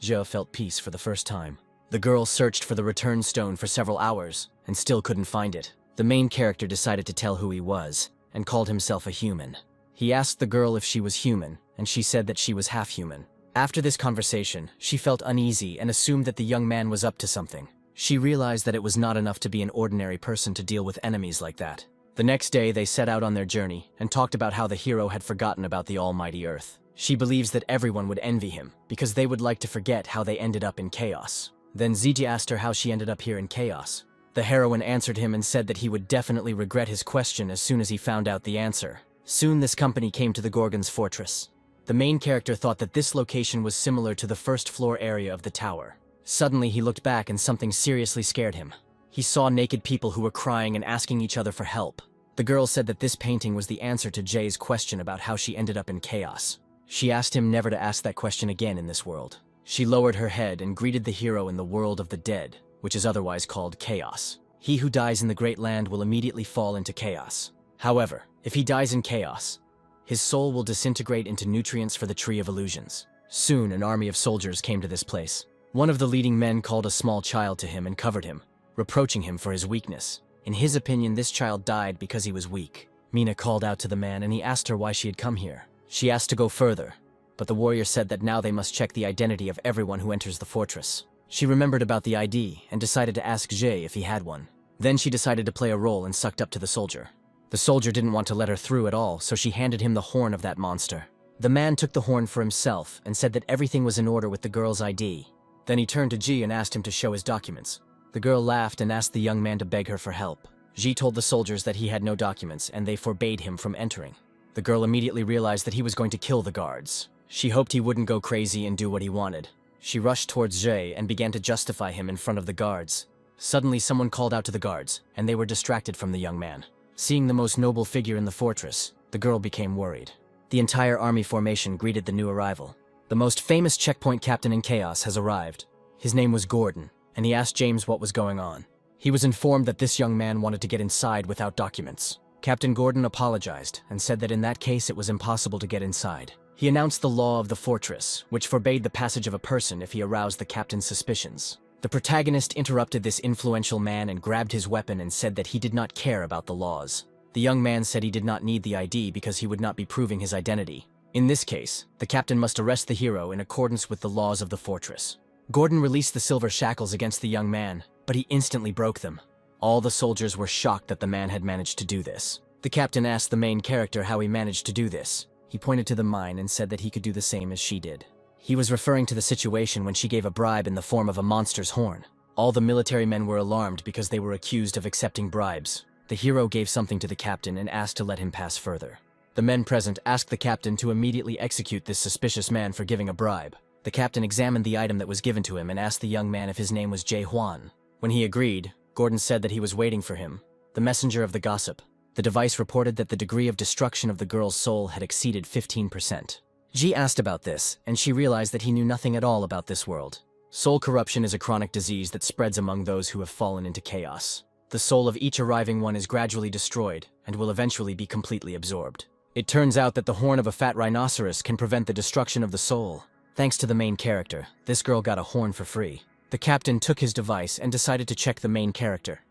Jae felt peace for the first time. The girl searched for the return stone for several hours and still couldn't find it. The main character decided to tell who he was and called himself a human. He asked the girl if she was human, and she said that she was half human. After this conversation, she felt uneasy and assumed that the young man was up to something. She realized that it was not enough to be an ordinary person to deal with enemies like that. The next day, they set out on their journey and talked about how the hero had forgotten about the almighty Earth. She believes that everyone would envy him because they would like to forget how they ended up in chaos. Then Ziji asked her how she ended up here in chaos. The heroine answered him and said that he would definitely regret his question as soon as he found out the answer. Soon this company came to the Gorgon Fortress. The main character thought that this location was similar to the first floor area of the tower. Suddenly he looked back and something seriously scared him. He saw naked people who were crying and asking each other for help. The girl said that this painting was the answer to Jae's question about how she ended up in chaos. She asked him never to ask that question again in this world. She lowered her head and greeted the hero in the world of the dead, which is otherwise called chaos. He who dies in the Great Land will immediately fall into chaos. However, if he dies in chaos, his soul will disintegrate into nutrients for the Tree of Illusions. Soon, an army of soldiers came to this place. One of the leading men called a small child to him and covered him, reproaching him for his weakness. In his opinion, this child died because he was weak. Mina called out to the man and he asked her why she had come here. She asked to go further, but the warrior said that now they must check the identity of everyone who enters the fortress. She remembered about the ID and decided to ask Jay if he had one. Then she decided to play a role and sucked up to the soldier. The soldier didn't want to let her through at all, so she handed him the horn of that monster. The man took the horn for himself and said that everything was in order with the girl's ID. Then he turned to Ji and asked him to show his documents. The girl laughed and asked the young man to beg her for help. Ji told the soldiers that he had no documents and they forbade him from entering. The girl immediately realized that he was going to kill the guards. She hoped he wouldn't go crazy and do what he wanted. She rushed towards Jay and began to justify him in front of the guards. Suddenly someone called out to the guards, and they were distracted from the young man. Seeing the most noble figure in the fortress, the girl became worried. The entire army formation greeted the new arrival. The most famous checkpoint captain in Chaos has arrived. His name was Gordon, and he asked James what was going on. He was informed that this young man wanted to get inside without documents. Captain Gordon apologized and said that in that case it was impossible to get inside. He announced the law of the fortress, which forbade the passage of a person if he aroused the captain's suspicions. The protagonist interrupted this influential man and grabbed his weapon and said that he did not care about the laws. The young man said he did not need the ID because he would not be proving his identity. In this case, the captain must arrest the hero in accordance with the laws of the fortress. Gordon released the silver shackles against the young man, but he instantly broke them. All the soldiers were shocked that the man had managed to do this. The captain asked the main character how he managed to do this. He pointed to the mine and said that he could do the same as she did. He was referring to the situation when she gave a bribe in the form of a monster's horn. All the military men were alarmed because they were accused of accepting bribes. The hero gave something to the captain and asked to let him pass further. The men present asked the captain to immediately execute this suspicious man for giving a bribe. The captain examined the item that was given to him and asked the young man if his name was Jae Hwan. When he agreed, Gordon said that he was waiting for him, the messenger of the gossip. The device reported that the degree of destruction of the girl's soul had exceeded 15%. Ji asked about this, and she realized that he knew nothing at all about this world. Soul corruption is a chronic disease that spreads among those who have fallen into chaos. The soul of each arriving one is gradually destroyed, and will eventually be completely absorbed. It turns out that the horn of a fat rhinoceros can prevent the destruction of the soul. Thanks to the main character, this girl got a horn for free. The captain took his device and decided to check the main character.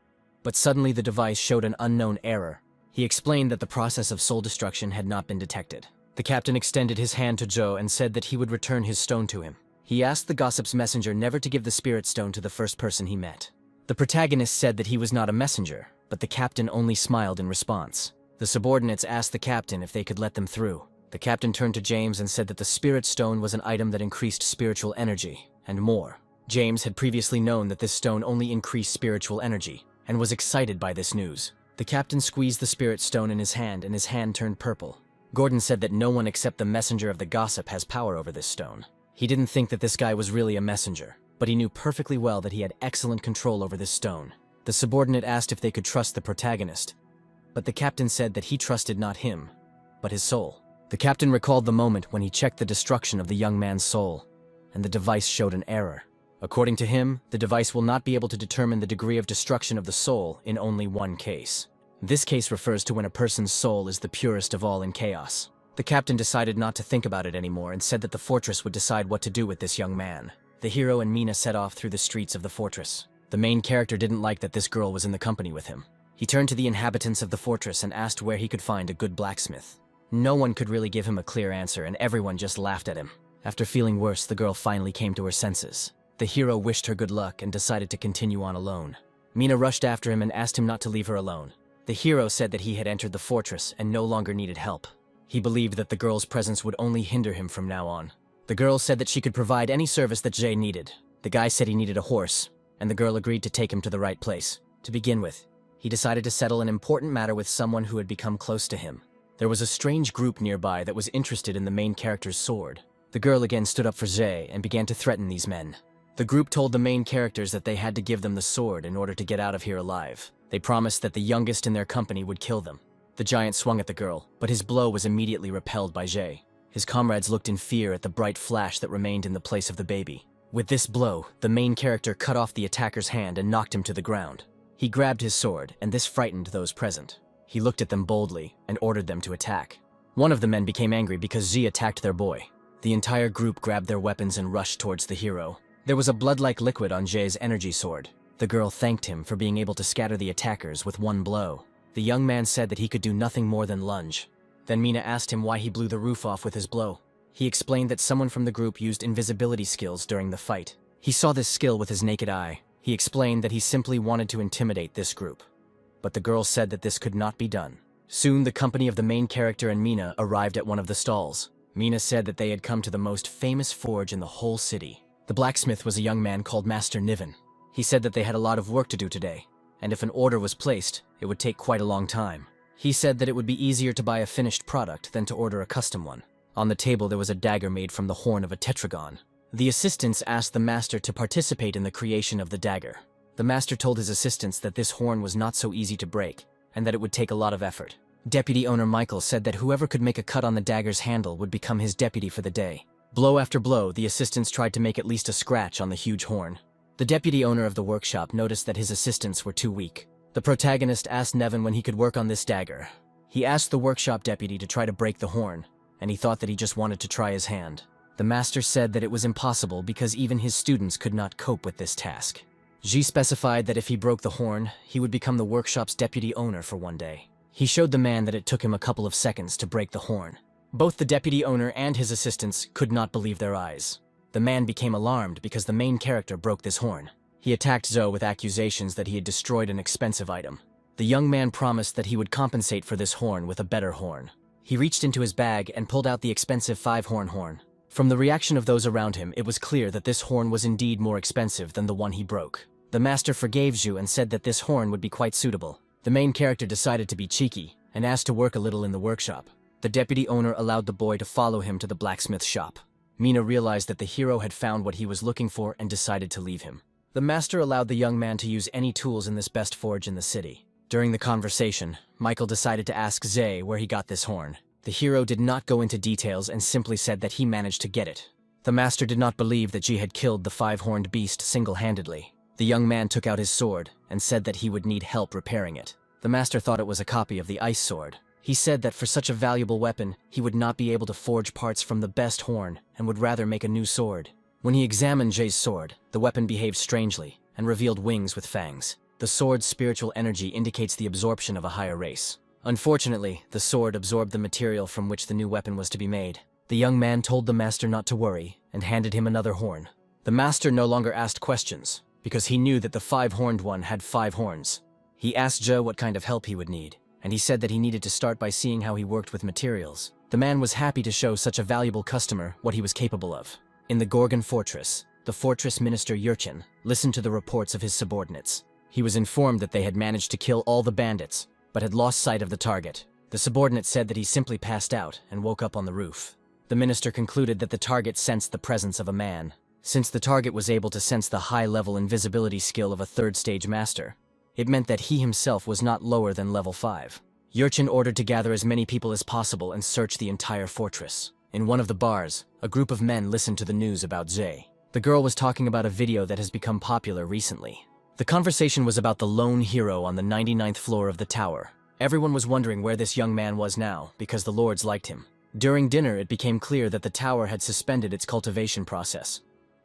But suddenly the device showed an unknown error. He explained that the process of soul destruction had not been detected. The captain extended his hand to Joe and said that he would return his stone to him. He asked the gossip's messenger never to give the spirit stone to the first person he met. The protagonist said that he was not a messenger, but the captain only smiled in response. The subordinates asked the captain if they could let them through. The captain turned to James and said that the spirit stone was an item that increased spiritual energy, and more. James had previously known that this stone only increased spiritual energy, and was excited by this news. The captain squeezed the spirit stone in his hand and his hand turned purple. Gordon said that no one except the messenger of the gossip has power over this stone. He didn't think that this guy was really a messenger, but he knew perfectly well that he had excellent control over this stone. The subordinate asked if they could trust the protagonist, but the captain said that he trusted not him, but his soul. The captain recalled the moment when he checked the destruction of the young man's soul, and the device showed an error. According to him, the device will not be able to determine the degree of destruction of the soul in only one case. This case refers to when a person's soul is the purest of all in chaos. The captain decided not to think about it anymore and said that the fortress would decide what to do with this young man. The hero and Mina set off through the streets of the fortress. The main character didn't like that this girl was in the company with him. He turned to the inhabitants of the fortress and asked where he could find a good blacksmith. No one could really give him a clear answer and everyone just laughed at him. After feeling worse, the girl finally came to her senses. The hero wished her good luck and decided to continue on alone. Mina rushed after him and asked him not to leave her alone. The hero said that he had entered the fortress and no longer needed help. He believed that the girl's presence would only hinder him from now on. The girl said that she could provide any service that Jay needed. The guy said he needed a horse, and the girl agreed to take him to the right place. To begin with, he decided to settle an important matter with someone who had become close to him. There was a strange group nearby that was interested in the main character's sword. The girl again stood up for Jay and began to threaten these men. The group told the main characters that they had to give them the sword in order to get out of here alive. They promised that the youngest in their company would kill them. The giant swung at the girl, but his blow was immediately repelled by Jay. His comrades looked in fear at the bright flash that remained in the place of the baby. With this blow, the main character cut off the attacker's hand and knocked him to the ground. He grabbed his sword, and this frightened those present. He looked at them boldly and ordered them to attack. One of the men became angry because Ji attacked their boy. The entire group grabbed their weapons and rushed towards the hero. There was a blood-like liquid on Jay's energy sword. The girl thanked him for being able to scatter the attackers with one blow. The young man said that he could do nothing more than lunge. Then Mina asked him why he blew the roof off with his blow. He explained that someone from the group used invisibility skills during the fight. He saw this skill with his naked eye. He explained that he simply wanted to intimidate this group. But the girl said that this could not be done. Soon, the company of the main character and Mina arrived at one of the stalls. Mina said that they had come to the most famous forge in the whole city. The blacksmith was a young man called Master Niven. He said that they had a lot of work to do today, and if an order was placed, it would take quite a long time. He said that it would be easier to buy a finished product than to order a custom one. On the table there was a dagger made from the horn of a tetragon. The assistants asked the master to participate in the creation of the dagger. The master told his assistants that this horn was not so easy to break, and that it would take a lot of effort. Deputy owner Michael said that whoever could make a cut on the dagger's handle would become his deputy for the day. Blow after blow, the assistants tried to make at least a scratch on the huge horn. The deputy owner of the workshop noticed that his assistants were too weak. The protagonist asked Nevin when he could work on this dagger. He asked the workshop deputy to try to break the horn, and he thought that he just wanted to try his hand. The master said that it was impossible because even his students could not cope with this task. Ji specified that if he broke the horn, he would become the workshop's deputy owner for one day. He showed the man that it took him a couple of seconds to break the horn. Both the deputy owner and his assistants could not believe their eyes. The man became alarmed because the main character broke this horn. He attacked Zoe with accusations that he had destroyed an expensive item. The young man promised that he would compensate for this horn with a better horn. He reached into his bag and pulled out the expensive 5-horn horn. From the reaction of those around him, it was clear that this horn was indeed more expensive than the one he broke. The master forgave Zhu and said that this horn would be quite suitable. The main character decided to be cheeky and asked to work a little in the workshop. The deputy owner allowed the boy to follow him to the blacksmith shop. Mina realized that the hero had found what he was looking for and decided to leave him. The master allowed the young man to use any tools in this best forge in the city. During the conversation, Michael decided to ask Zay where he got this horn. The hero did not go into details and simply said that he managed to get it. The master did not believe that Ji had killed the 5-horned beast single-handedly. The young man took out his sword and said that he would need help repairing it. The master thought it was a copy of the ice sword. He said that for such a valuable weapon, he would not be able to forge parts from the best horn and would rather make a new sword. When he examined Jay's sword, the weapon behaved strangely and revealed wings with fangs. The sword's spiritual energy indicates the absorption of a higher race. Unfortunately, the sword absorbed the material from which the new weapon was to be made. The young man told the master not to worry and handed him another horn. The master no longer asked questions because he knew that the 5-horned one had 5 horns. He asked Joe what kind of help he would need, and he said that he needed to start by seeing how he worked with materials. The man was happy to show such a valuable customer what he was capable of. In the Gorgon Fortress, the fortress minister Yurchin listened to the reports of his subordinates. He was informed that they had managed to kill all the bandits, but had lost sight of the target. The subordinate said that he simply passed out and woke up on the roof. The minister concluded that the target sensed the presence of a man. Since the target was able to sense the high-level invisibility skill of a third-stage master, it meant that he himself was not lower than level 5. Yurchin ordered to gather as many people as possible and search the entire fortress. In one of the bars, a group of men listened to the news about Zay. The girl was talking about a video that has become popular recently. The conversation was about the lone hero on the 99th floor of the tower. Everyone was wondering where this young man was now, because the lords liked him. During dinner, it became clear that the tower had suspended its cultivation process.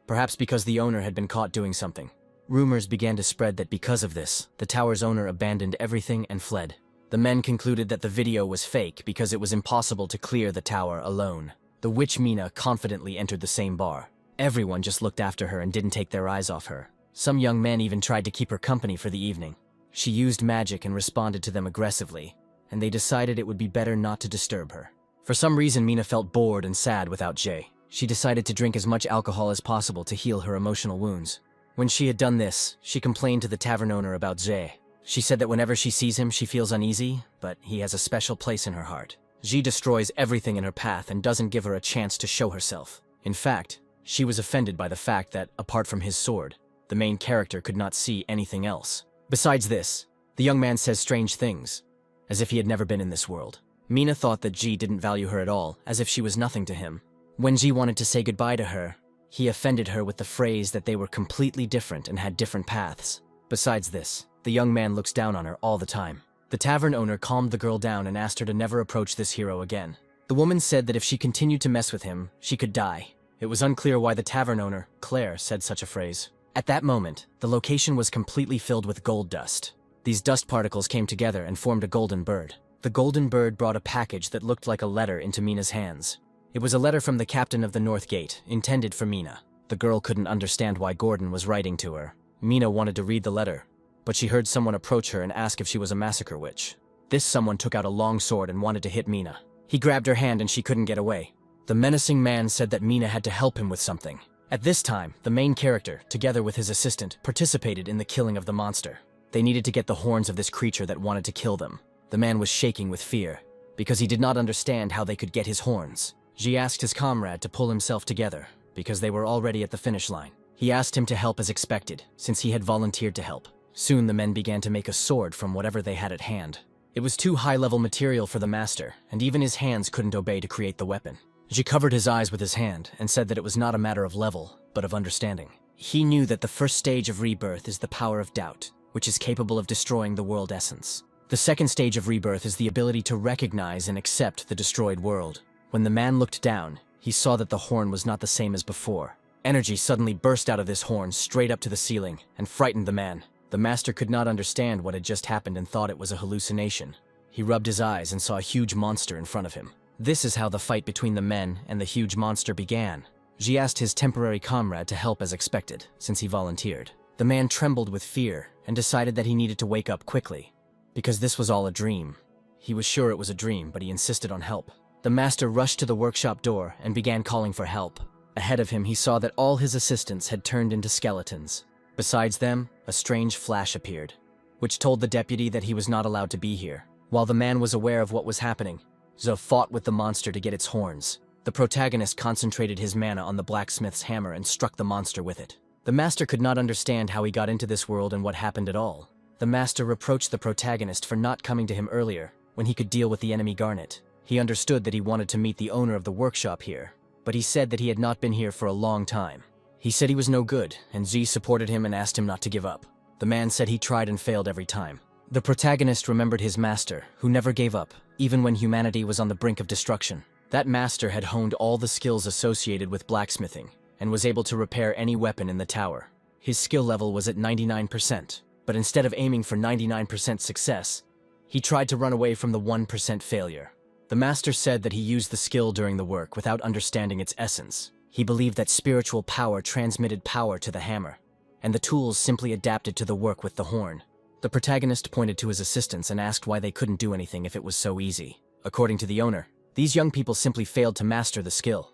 Perhaps because the owner had been caught doing something. Rumors began to spread that because of this, the tower's owner abandoned everything and fled. The men concluded that the video was fake because it was impossible to clear the tower alone. The witch Mina confidently entered the same bar. Everyone just looked after her and didn't take their eyes off her. Some young men even tried to keep her company for the evening. She used magic and responded to them aggressively, and they decided it would be better not to disturb her. For some reason, Mina felt bored and sad without Jay. She decided to drink as much alcohol as possible to heal her emotional wounds. When she had done this, she complained to the tavern owner about Jay. She said that whenever she sees him, she feels uneasy, but he has a special place in her heart. Ji destroys everything in her path and doesn't give her a chance to show herself. In fact, she was offended by the fact that, apart from his sword, the main character could not see anything else. Besides this, the young man says strange things, as if he had never been in this world. Mina thought that Ji didn't value her at all, as if she was nothing to him. When Ji wanted to say goodbye to her, he offended her with the phrase that they were completely different and had different paths. Besides this, the young man looks down on her all the time. The tavern owner calmed the girl down and asked her to never approach this hero again. The woman said that if she continued to mess with him, she could die. It was unclear why the tavern owner, Claire, said such a phrase. At that moment, the location was completely filled with gold dust. These dust particles came together and formed a golden bird. The golden bird brought a package that looked like a letter into Mina's hands. It was a letter from the captain of the North Gate, intended for Mina. The girl couldn't understand why Gordon was writing to her. Mina wanted to read the letter, but she heard someone approach her and ask if she was a massacre witch. This someone took out a long sword and wanted to hit Mina. He grabbed her hand and she couldn't get away. The menacing man said that Mina had to help him with something. At this time, the main character, together with his assistant, participated in the killing of the monster. They needed to get the horns of this creature that wanted to kill them. The man was shaking with fear, because he did not understand how they could get his horns. He asked his comrade to pull himself together, because they were already at the finish line. He asked him to help as expected, since he had volunteered to help. Soon the men began to make a sword from whatever they had at hand. It was too high-level material for the master, and even his hands couldn't obey to create the weapon. He covered his eyes with his hand and said that it was not a matter of level, but of understanding. He knew that the first stage of rebirth is the power of doubt, which is capable of destroying the world essence. The second stage of rebirth is the ability to recognize and accept the destroyed world. When the man looked down, he saw that the horn was not the same as before. Energy suddenly burst out of this horn straight up to the ceiling and frightened the man. The master could not understand what had just happened and thought it was a hallucination. He rubbed his eyes and saw a huge monster in front of him. This is how the fight between the men and the huge monster began. He asked his temporary comrade to help as expected, since he volunteered. The man trembled with fear and decided that he needed to wake up quickly, because this was all a dream. He was sure it was a dream, but he insisted on help. The master rushed to the workshop door and began calling for help. Ahead of him, he saw that all his assistants had turned into skeletons. Besides them, a strange flash appeared, which told the deputy that he was not allowed to be here. While the man was aware of what was happening, Zo fought with the monster to get its horns. The protagonist concentrated his mana on the blacksmith's hammer and struck the monster with it. The master could not understand how he got into this world and what happened at all. The master reproached the protagonist for not coming to him earlier, when he could deal with the enemy Garnet. He understood that he wanted to meet the owner of the workshop here, but he said that he had not been here for a long time. He said he was no good, and Z supported him and asked him not to give up. The man said he tried and failed every time. The protagonist remembered his master, who never gave up, even when humanity was on the brink of destruction. That master had honed all the skills associated with blacksmithing, and was able to repair any weapon in the tower. His skill level was at 99%, but instead of aiming for 99% success, he tried to run away from the 1% failure. The master said that he used the skill during the work without understanding its essence. He believed that spiritual power transmitted power to the hammer, and the tools simply adapted to the work with the horn. The protagonist pointed to his assistants and asked why they couldn't do anything if it was so easy. According to the owner, these young people simply failed to master the skill,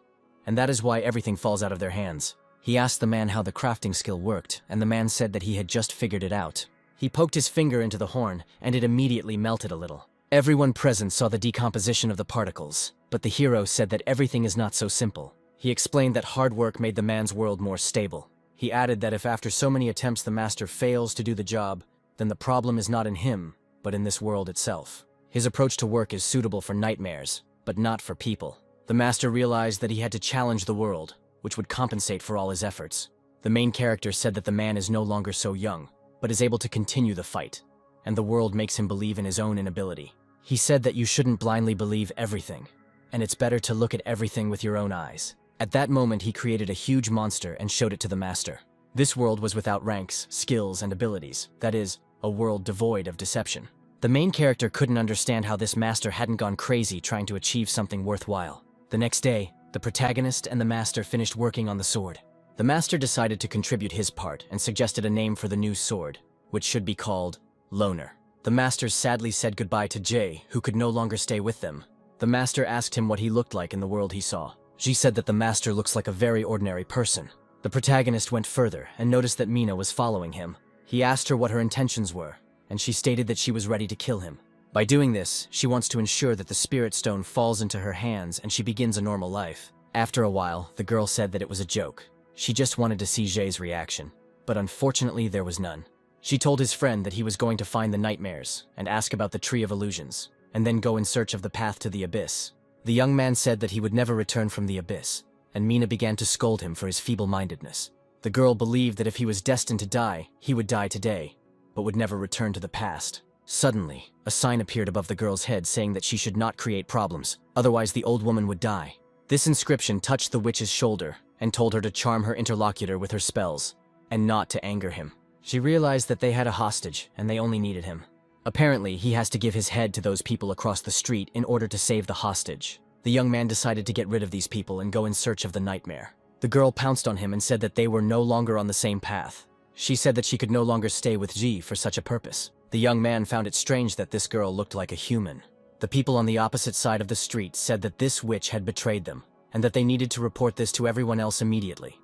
and that is why everything falls out of their hands. He asked the man how the crafting skill worked, and the man said that he had just figured it out. He poked his finger into the horn, and it immediately melted a little. Everyone present saw the decomposition of the particles, but the hero said that everything is not so simple. He explained that hard work made the man's world more stable. He added that if after so many attempts the master fails to do the job, then the problem is not in him, but in this world itself. His approach to work is suitable for nightmares, but not for people. The master realized that he had to challenge the world, which would compensate for all his efforts. The main character said that the man is no longer so young, but is able to continue the fight, and the world makes him believe in his own inability. He said that you shouldn't blindly believe everything, and it's better to look at everything with your own eyes. At that moment, he created a huge monster and showed it to the master. This world was without ranks, skills, and abilities. That is, a world devoid of deception. The main character couldn't understand how this master hadn't gone crazy trying to achieve something worthwhile. The next day, the protagonist and the master finished working on the sword. The master decided to contribute his part and suggested a name for the new sword, which should be called Loner. The master sadly said goodbye to Jay, who could no longer stay with them. The master asked him what he looked like in the world he saw. She said that the master looks like a very ordinary person. The protagonist went further and noticed that Mina was following him. He asked her what her intentions were, and she stated that she was ready to kill him. By doing this, she wants to ensure that the spirit stone falls into her hands and she begins a normal life. After a while, the girl said that it was a joke. She just wanted to see Jay's reaction, but unfortunately there was none. She told his friend that he was going to find the nightmares and ask about the Tree of Illusions, and then go in search of the path to the abyss. The young man said that he would never return from the abyss, and Mina began to scold him for his feeble-mindedness. The girl believed that if he was destined to die, he would die today, but would never return to the past. Suddenly, a sign appeared above the girl's head saying that she should not create problems, otherwise the old woman would die. This inscription touched the witch's shoulder and told her to charm her interlocutor with her spells, and not to anger him. She realized that they had a hostage and they only needed him. Apparently, he has to give his head to those people across the street in order to save the hostage. The young man decided to get rid of these people and go in search of the nightmare. The girl pounced on him and said that they were no longer on the same path. She said that she could no longer stay with Ji for such a purpose. The young man found it strange that this girl looked like a human. The people on the opposite side of the street said that this witch had betrayed them, and that they needed to report this to everyone else immediately,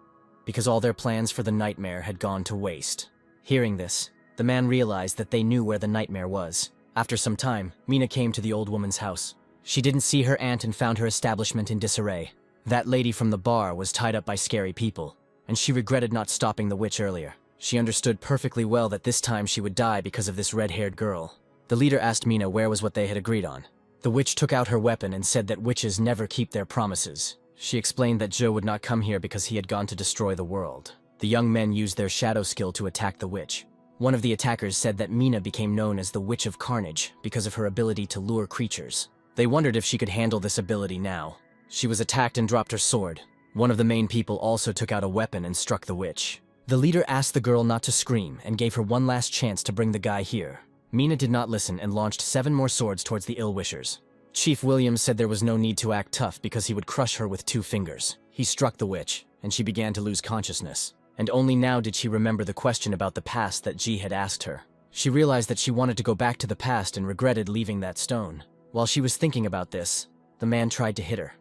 because all their plans for the nightmare had gone to waste. Hearing this, the man realized that they knew where the nightmare was. After some time, Mina came to the old woman's house. She didn't see her aunt and found her establishment in disarray. That lady from the bar was tied up by scary people, and she regretted not stopping the witch earlier. She understood perfectly well that this time she would die because of this red-haired girl. The leader asked Mina where was what they had agreed on. The witch took out her weapon and said that witches never keep their promises. She explained that Joe would not come here because he had gone to destroy the world. The young men used their shadow skill to attack the witch. One of the attackers said that Mina became known as the Witch of Carnage because of her ability to lure creatures. They wondered if she could handle this ability now. She was attacked and dropped her sword. One of the main people also took out a weapon and struck the witch. The leader asked the girl not to scream and gave her one last chance to bring the guy here. Mina did not listen and launched 7 more swords towards the ill-wishers. Chief Williams said there was no need to act tough because he would crush her with 2 fingers. He struck the witch, and she began to lose consciousness. And only now did she remember the question about the past that Ji had asked her. She realized that she wanted to go back to the past and regretted leaving that stone. While she was thinking about this, the man tried to hit her,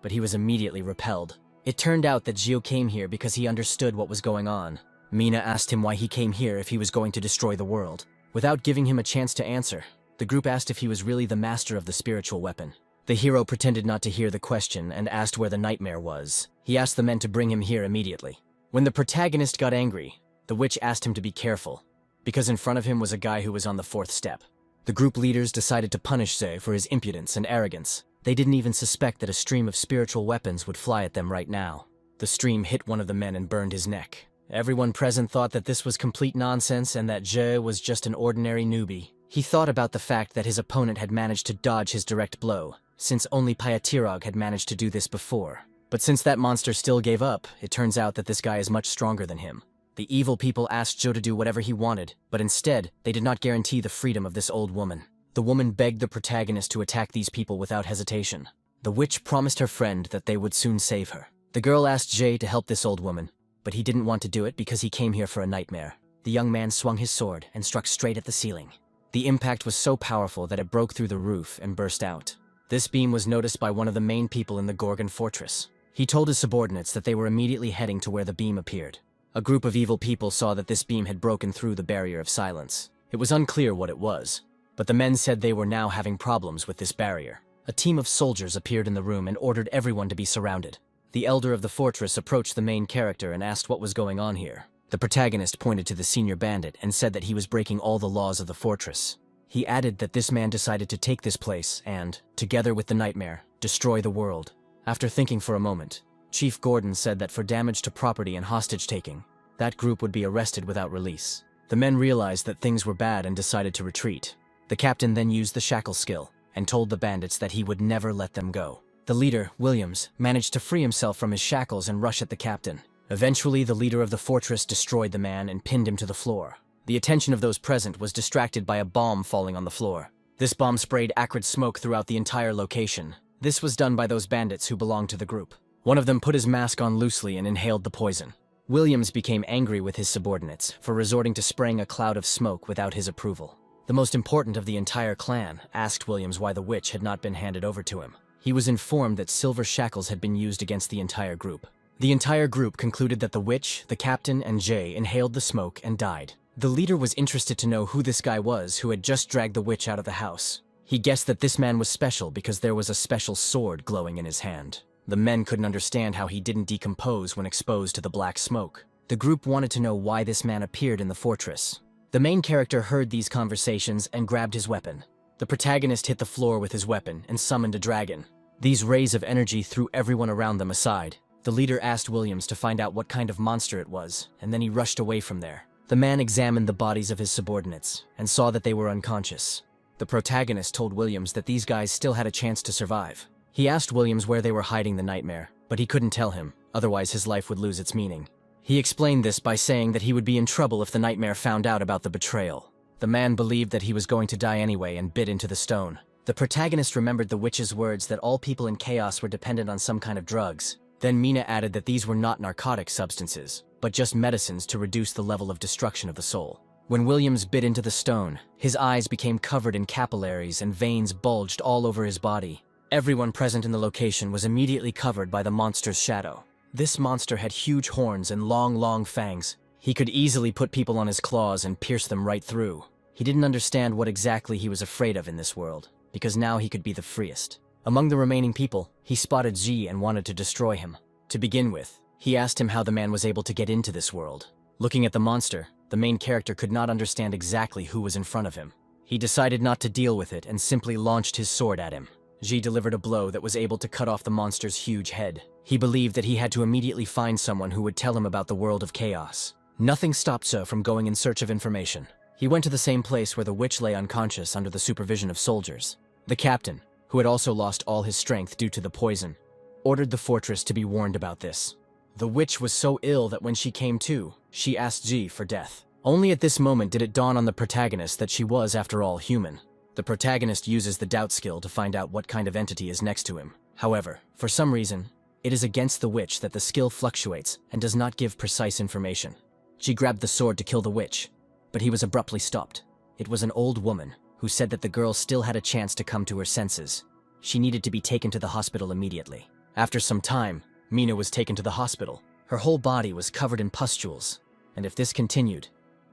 but he was immediately repelled. It turned out that Gio came here because he understood what was going on. Mina asked him why he came here if he was going to destroy the world. Without giving him a chance to answer, the group asked if he was really the master of the spiritual weapon. The hero pretended not to hear the question and asked where the nightmare was. He asked the men to bring him here immediately. When the protagonist got angry, the witch asked him to be careful, because in front of him was a guy who was on the 4th step. The group leaders decided to punish Zhe for his impudence and arrogance. They didn't even suspect that a stream of spiritual weapons would fly at them right now. The stream hit one of the men and burned his neck. Everyone present thought that this was complete nonsense and that Zhe was just an ordinary newbie. He thought about the fact that his opponent had managed to dodge his direct blow, since only Payatirog had managed to do this before. But since that monster still gave up, it turns out that this guy is much stronger than him. The evil people asked Zhe to do whatever he wanted, but instead, they did not guarantee the freedom of this old woman. The woman begged the protagonist to attack these people without hesitation. The witch promised her friend that they would soon save her. The girl asked Zhe to help this old woman, but he didn't want to do it because he came here for a nightmare. The young man swung his sword and struck straight at the ceiling. The impact was so powerful that it broke through the roof and burst out. This beam was noticed by one of the main people in the Gorgon Fortress. He told his subordinates that they were immediately heading to where the beam appeared. A group of evil people saw that this beam had broken through the barrier of silence. It was unclear what it was, but the men said they were now having problems with this barrier. A team of soldiers appeared in the room and ordered everyone to be surrounded. The elder of the fortress approached the main character and asked what was going on here. The protagonist pointed to the senior bandit and said that he was breaking all the laws of the fortress. He added that this man decided to take this place and, together with the nightmare, destroy the world. After thinking for a moment, Chief Gordon said that for damage to property and hostage-taking, that group would be arrested without release. The men realized that things were bad and decided to retreat. The captain then used the shackle skill and told the bandits that he would never let them go. The leader, Williams, managed to free himself from his shackles and rush at the captain. Eventually, the leader of the fortress destroyed the man and pinned him to the floor. The attention of those present was distracted by a bomb falling on the floor. This bomb sprayed acrid smoke throughout the entire location. This was done by those bandits who belonged to the group. One of them put his mask on loosely and inhaled the poison. Williams became angry with his subordinates for resorting to spraying a cloud of smoke without his approval. The most important of the entire clan asked Williams why the witch had not been handed over to him. He was informed that silver shackles had been used against the entire group. The entire group concluded that the witch, the captain, and Jay inhaled the smoke and died. The leader was interested to know who this guy was who had just dragged the witch out of the house. He guessed that this man was special because there was a special sword glowing in his hand. The men couldn't understand how he didn't decompose when exposed to the black smoke. The group wanted to know why this man appeared in the fortress. The main character heard these conversations and grabbed his weapon. The protagonist hit the floor with his weapon and summoned a dragon. These rays of energy threw everyone around them aside. The leader asked Williams to find out what kind of monster it was, and then he rushed away from there. The man examined the bodies of his subordinates and saw that they were unconscious. The protagonist told Williams that these guys still had a chance to survive. He asked Williams where they were hiding the nightmare, but he couldn't tell him, otherwise his life would lose its meaning. He explained this by saying that he would be in trouble if the nightmare found out about the betrayal. The man believed that he was going to die anyway and bit into the stone. The protagonist remembered the witch's words that all people in chaos were dependent on some kind of drugs. Then Mina added that these were not narcotic substances, but just medicines to reduce the level of destruction of the soul. When Williams bit into the stone, his eyes became covered in capillaries and veins bulged all over his body. Everyone present in the location was immediately covered by the monster's shadow. This monster had huge horns and long fangs. He could easily put people on his claws and pierce them right through. He didn't understand what exactly he was afraid of in this world, because now he could be the freest. Among the remaining people, he spotted Ji and wanted to destroy him. To begin with, he asked him how the man was able to get into this world. Looking at the monster, the main character could not understand exactly who was in front of him. He decided not to deal with it and simply launched his sword at him. Ji delivered a blow that was able to cut off the monster's huge head. He believed that he had to immediately find someone who would tell him about the world of chaos. Nothing stopped Zhe from going in search of information. He went to the same place where the witch lay unconscious under the supervision of soldiers. The captain, who had also lost all his strength due to the poison, ordered the fortress to be warned about this. The witch was so ill that when she came to, she asked Ji for death. Only at this moment did it dawn on the protagonist that she was, after all, human. The protagonist uses the doubt skill to find out what kind of entity is next to him. However, for some reason, it is against the witch that the skill fluctuates and does not give precise information. Ji grabbed the sword to kill the witch, but he was abruptly stopped. It was an old woman who said that the girl still had a chance to come to her senses. She needed to be taken to the hospital immediately. After some time, Mina was taken to the hospital. Her whole body was covered in pustules, and if this continued,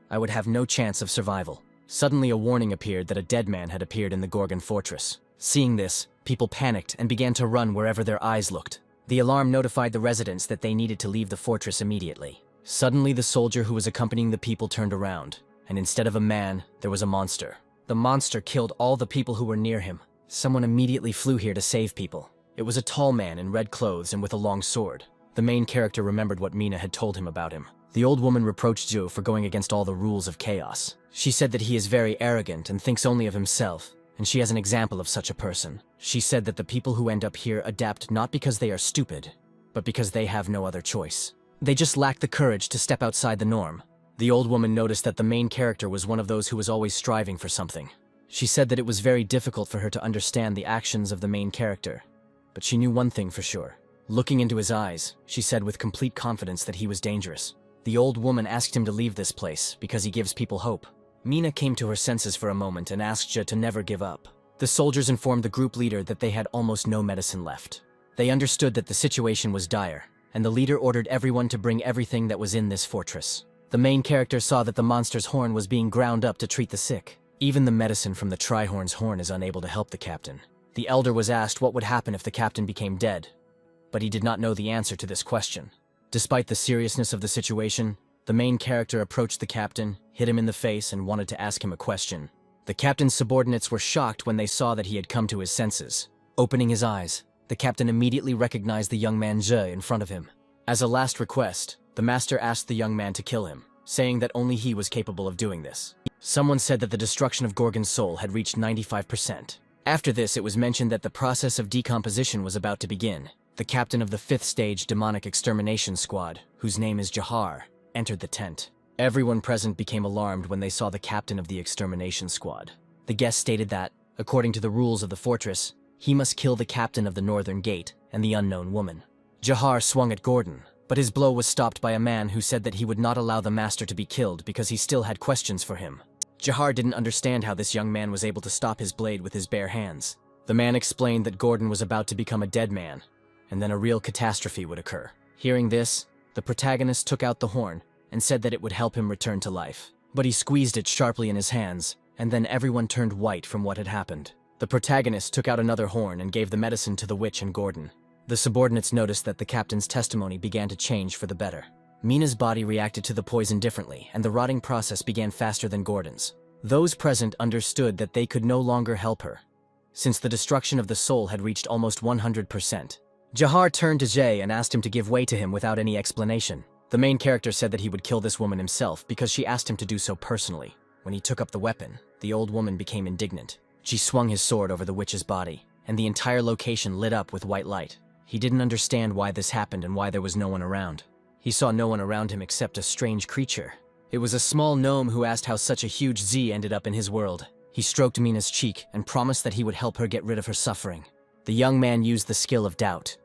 I would have no chance of survival. Suddenly a warning appeared that a dead man had appeared in the Gorgon Fortress. Seeing this, people panicked and began to run wherever their eyes looked. The alarm notified the residents that they needed to leave the fortress immediately. Suddenly the soldier who was accompanying the people turned around, and instead of a man, there was a monster. The monster killed all the people who were near him. Someone immediately flew here to save people. It was a tall man in red clothes and with a long sword. The main character remembered what Mina had told him about him. The old woman reproached Zhu for going against all the rules of chaos. She said that he is very arrogant and thinks only of himself, and she has an example of such a person. She said that the people who end up here adapt not because they are stupid, but because they have no other choice. They just lack the courage to step outside the norm. The old woman noticed that the main character was one of those who was always striving for something. She said that it was very difficult for her to understand the actions of the main character, but she knew one thing for sure. Looking into his eyes, she said with complete confidence that he was dangerous. The old woman asked him to leave this place because he gives people hope. Mina came to her senses for a moment and asked Zhe to never give up. The soldiers informed the group leader that they had almost no medicine left. They understood that the situation was dire, and the leader ordered everyone to bring everything that was in this fortress. The main character saw that the monster's horn was being ground up to treat the sick. Even the medicine from the Trihorn's horn is unable to help the captain. The elder was asked what would happen if the captain became dead, but he did not know the answer to this question. Despite the seriousness of the situation, the main character approached the captain, hit him in the face, and wanted to ask him a question. The captain's subordinates were shocked when they saw that he had come to his senses. Opening his eyes, the captain immediately recognized the young man Zhe in front of him. As a last request, the master asked the young man to kill him, saying that only he was capable of doing this. Someone said that the destruction of Gorgon's soul had reached 95%. After this, it was mentioned that the process of decomposition was about to begin. The captain of the 5th stage demonic extermination squad, whose name is Jahar, entered the tent. Everyone present became alarmed when they saw the captain of the extermination squad. The guest stated that, according to the rules of the fortress, he must kill the captain of the northern gate and the unknown woman. Jahar swung at Gordon, but his blow was stopped by a man who said that he would not allow the master to be killed because he still had questions for him. Jahar didn't understand how this young man was able to stop his blade with his bare hands. The man explained that Gordon was about to become a dead man, and then a real catastrophe would occur. Hearing this, the protagonist took out the horn and said that it would help him return to life. But he squeezed it sharply in his hands, and then everyone turned white from what had happened. The protagonist took out another horn and gave the medicine to the witch and Gordon. The subordinates noticed that the captain's testimony began to change for the better. Mina's body reacted to the poison differently, and the rotting process began faster than Gordon's. Those present understood that they could no longer help her, since the destruction of the soul had reached almost 100%. Jahar turned to Jay and asked him to give way to him without any explanation. The main character said that he would kill this woman himself because she asked him to do so personally. When he took up the weapon, the old woman became indignant. She swung his sword over the witch's body, and the entire location lit up with white light. He didn't understand why this happened and why there was no one around. He saw no one around him except a strange creature. It was a small gnome who asked how such a huge Z ended up in his world. He stroked Mina's cheek and promised that he would help her get rid of her suffering. The young man used the skill of doubt,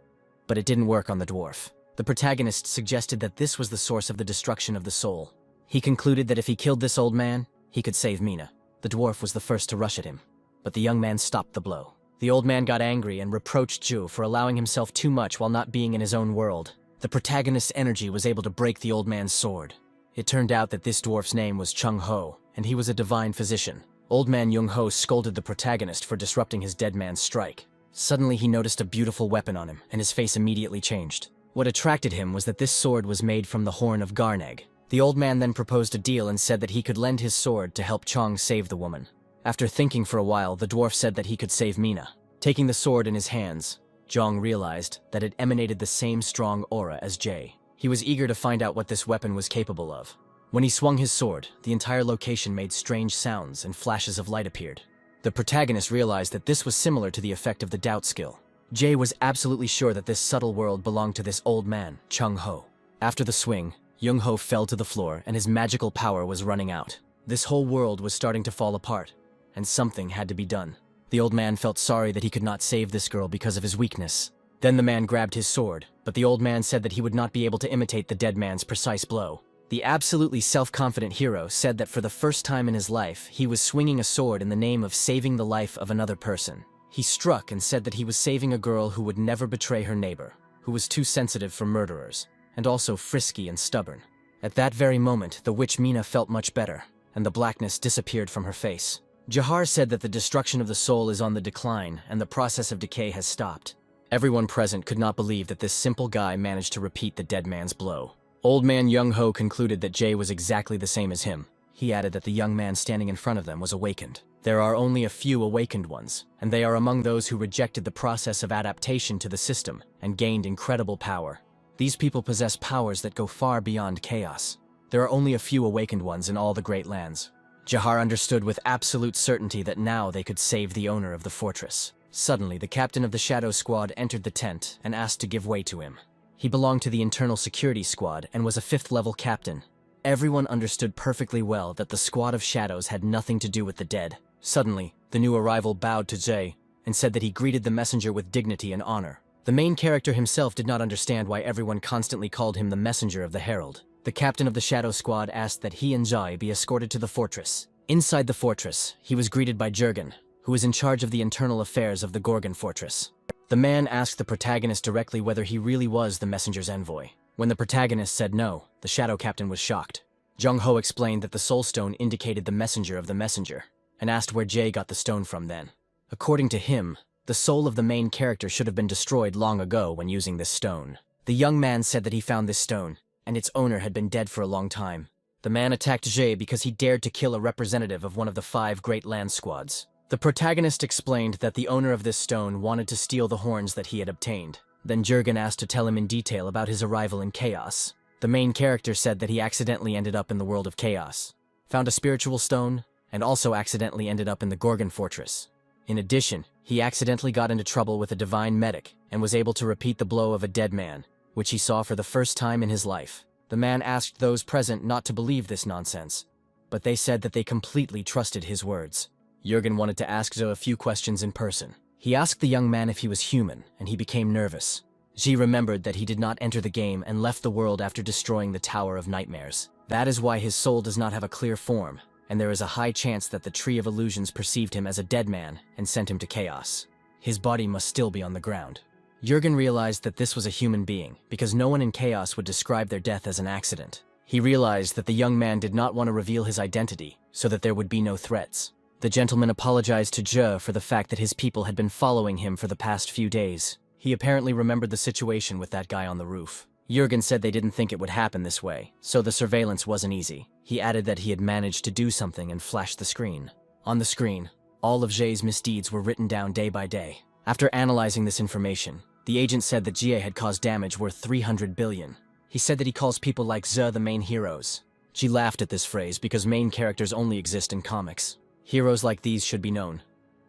but it didn't work on the dwarf. The protagonist suggested that this was the source of the destruction of the soul. He concluded that if he killed this old man, he could save Mina. The dwarf was the first to rush at him, but the young man stopped the blow. The old man got angry and reproached Ju for allowing himself too much while not being in his own world. The protagonist's energy was able to break the old man's sword. It turned out that this dwarf's name was Chung Ho, and he was a divine physician. Old man Jung Ho scolded the protagonist for disrupting his dead man's strike. Suddenly he noticed a beautiful weapon on him, and his face immediately changed. What attracted him was that this sword was made from the horn of Garneg. The old man then proposed a deal and said that he could lend his sword to help Chong save the woman. After thinking for a while, the dwarf said that he could save Mina. Taking the sword in his hands, Zhang realized that it emanated the same strong aura as Jay. He was eager to find out what this weapon was capable of. When he swung his sword, the entire location made strange sounds and flashes of light appeared. The protagonist realized that this was similar to the effect of the doubt skill. Jay was absolutely sure that this subtle world belonged to this old man, Chung Ho. After the swing, Jung Ho fell to the floor and his magical power was running out. This whole world was starting to fall apart, and something had to be done. The old man felt sorry that he could not save this girl because of his weakness. Then the man grabbed his sword, but the old man said that he would not be able to imitate the dead man's precise blow. The absolutely self-confident hero said that for the first time in his life, he was swinging a sword in the name of saving the life of another person. He struck and said that he was saving a girl who would never betray her neighbor, who was too sensitive for murderers, and also frisky and stubborn. At that very moment, the witch Mina felt much better, and the blackness disappeared from her face. Jahar said that the destruction of the soul is on the decline, and the process of decay has stopped. Everyone present could not believe that this simple guy managed to repeat the dead man's blow. Old man Jung Ho concluded that Jay was exactly the same as him. He added that the young man standing in front of them was awakened. There are only a few awakened ones, and they are among those who rejected the process of adaptation to the system and gained incredible power. These people possess powers that go far beyond chaos. There are only a few awakened ones in all the Great Lands. Jahar understood with absolute certainty that now they could save the owner of the fortress. Suddenly, the captain of the Shadow Squad entered the tent and asked to give way to him. He belonged to the Internal Security Squad and was a 5th-level captain. Everyone understood perfectly well that the Squad of Shadows had nothing to do with the dead. Suddenly, the new arrival bowed to Jay and said that he greeted the messenger with dignity and honor. The main character himself did not understand why everyone constantly called him the messenger of the herald. The captain of the Shadow Squad asked that he and Jai be escorted to the fortress. Inside the fortress, he was greeted by Jurgen, who was in charge of the internal affairs of the Gorgon Fortress. The man asked the protagonist directly whether he really was the messenger's envoy. When the protagonist said no, the Shadow Captain was shocked. Jung Ho explained that the Soul Stone indicated the messenger of the messenger, and asked where Jay got the stone from then. According to him, the soul of the main character should have been destroyed long ago when using this stone. The young man said that he found this stone, and its owner had been dead for a long time. The man attacked Jay because he dared to kill a representative of one of the 5 Great Land Squads. The protagonist explained that the owner of this stone wanted to steal the horns that he had obtained. Then Jurgen asked to tell him in detail about his arrival in Chaos. The main character said that he accidentally ended up in the world of Chaos, found a spiritual stone, and also accidentally ended up in the Gorgon Fortress. In addition, he accidentally got into trouble with a divine medic and was able to repeat the blow of a dead man, which he saw for the first time in his life. The man asked those present not to believe this nonsense, but they said that they completely trusted his words. Jurgen wanted to ask Zhou a few questions in person. He asked the young man if he was human, and he became nervous. Ji remembered that he did not enter the game and left the world after destroying the Tower of Nightmares. That is why his soul does not have a clear form, and there is a high chance that the Tree of Illusions perceived him as a dead man and sent him to chaos. His body must still be on the ground. Jurgen realized that this was a human being, because no one in Chaos would describe their death as an accident. He realized that the young man did not want to reveal his identity, so that there would be no threats. The gentleman apologized to Zhe for the fact that his people had been following him for the past few days. He apparently remembered the situation with that guy on the roof. Jurgen said they didn't think it would happen this way, so the surveillance wasn't easy. He added that he had managed to do something and flashed the screen. On the screen, all of Zhe's misdeeds were written down day by day. After analyzing this information, the agent said that Jie had caused damage worth 300 billion. He said that he calls people like Ze the main heroes. She laughed at this phrase because main characters only exist in comics. Heroes like these should be known.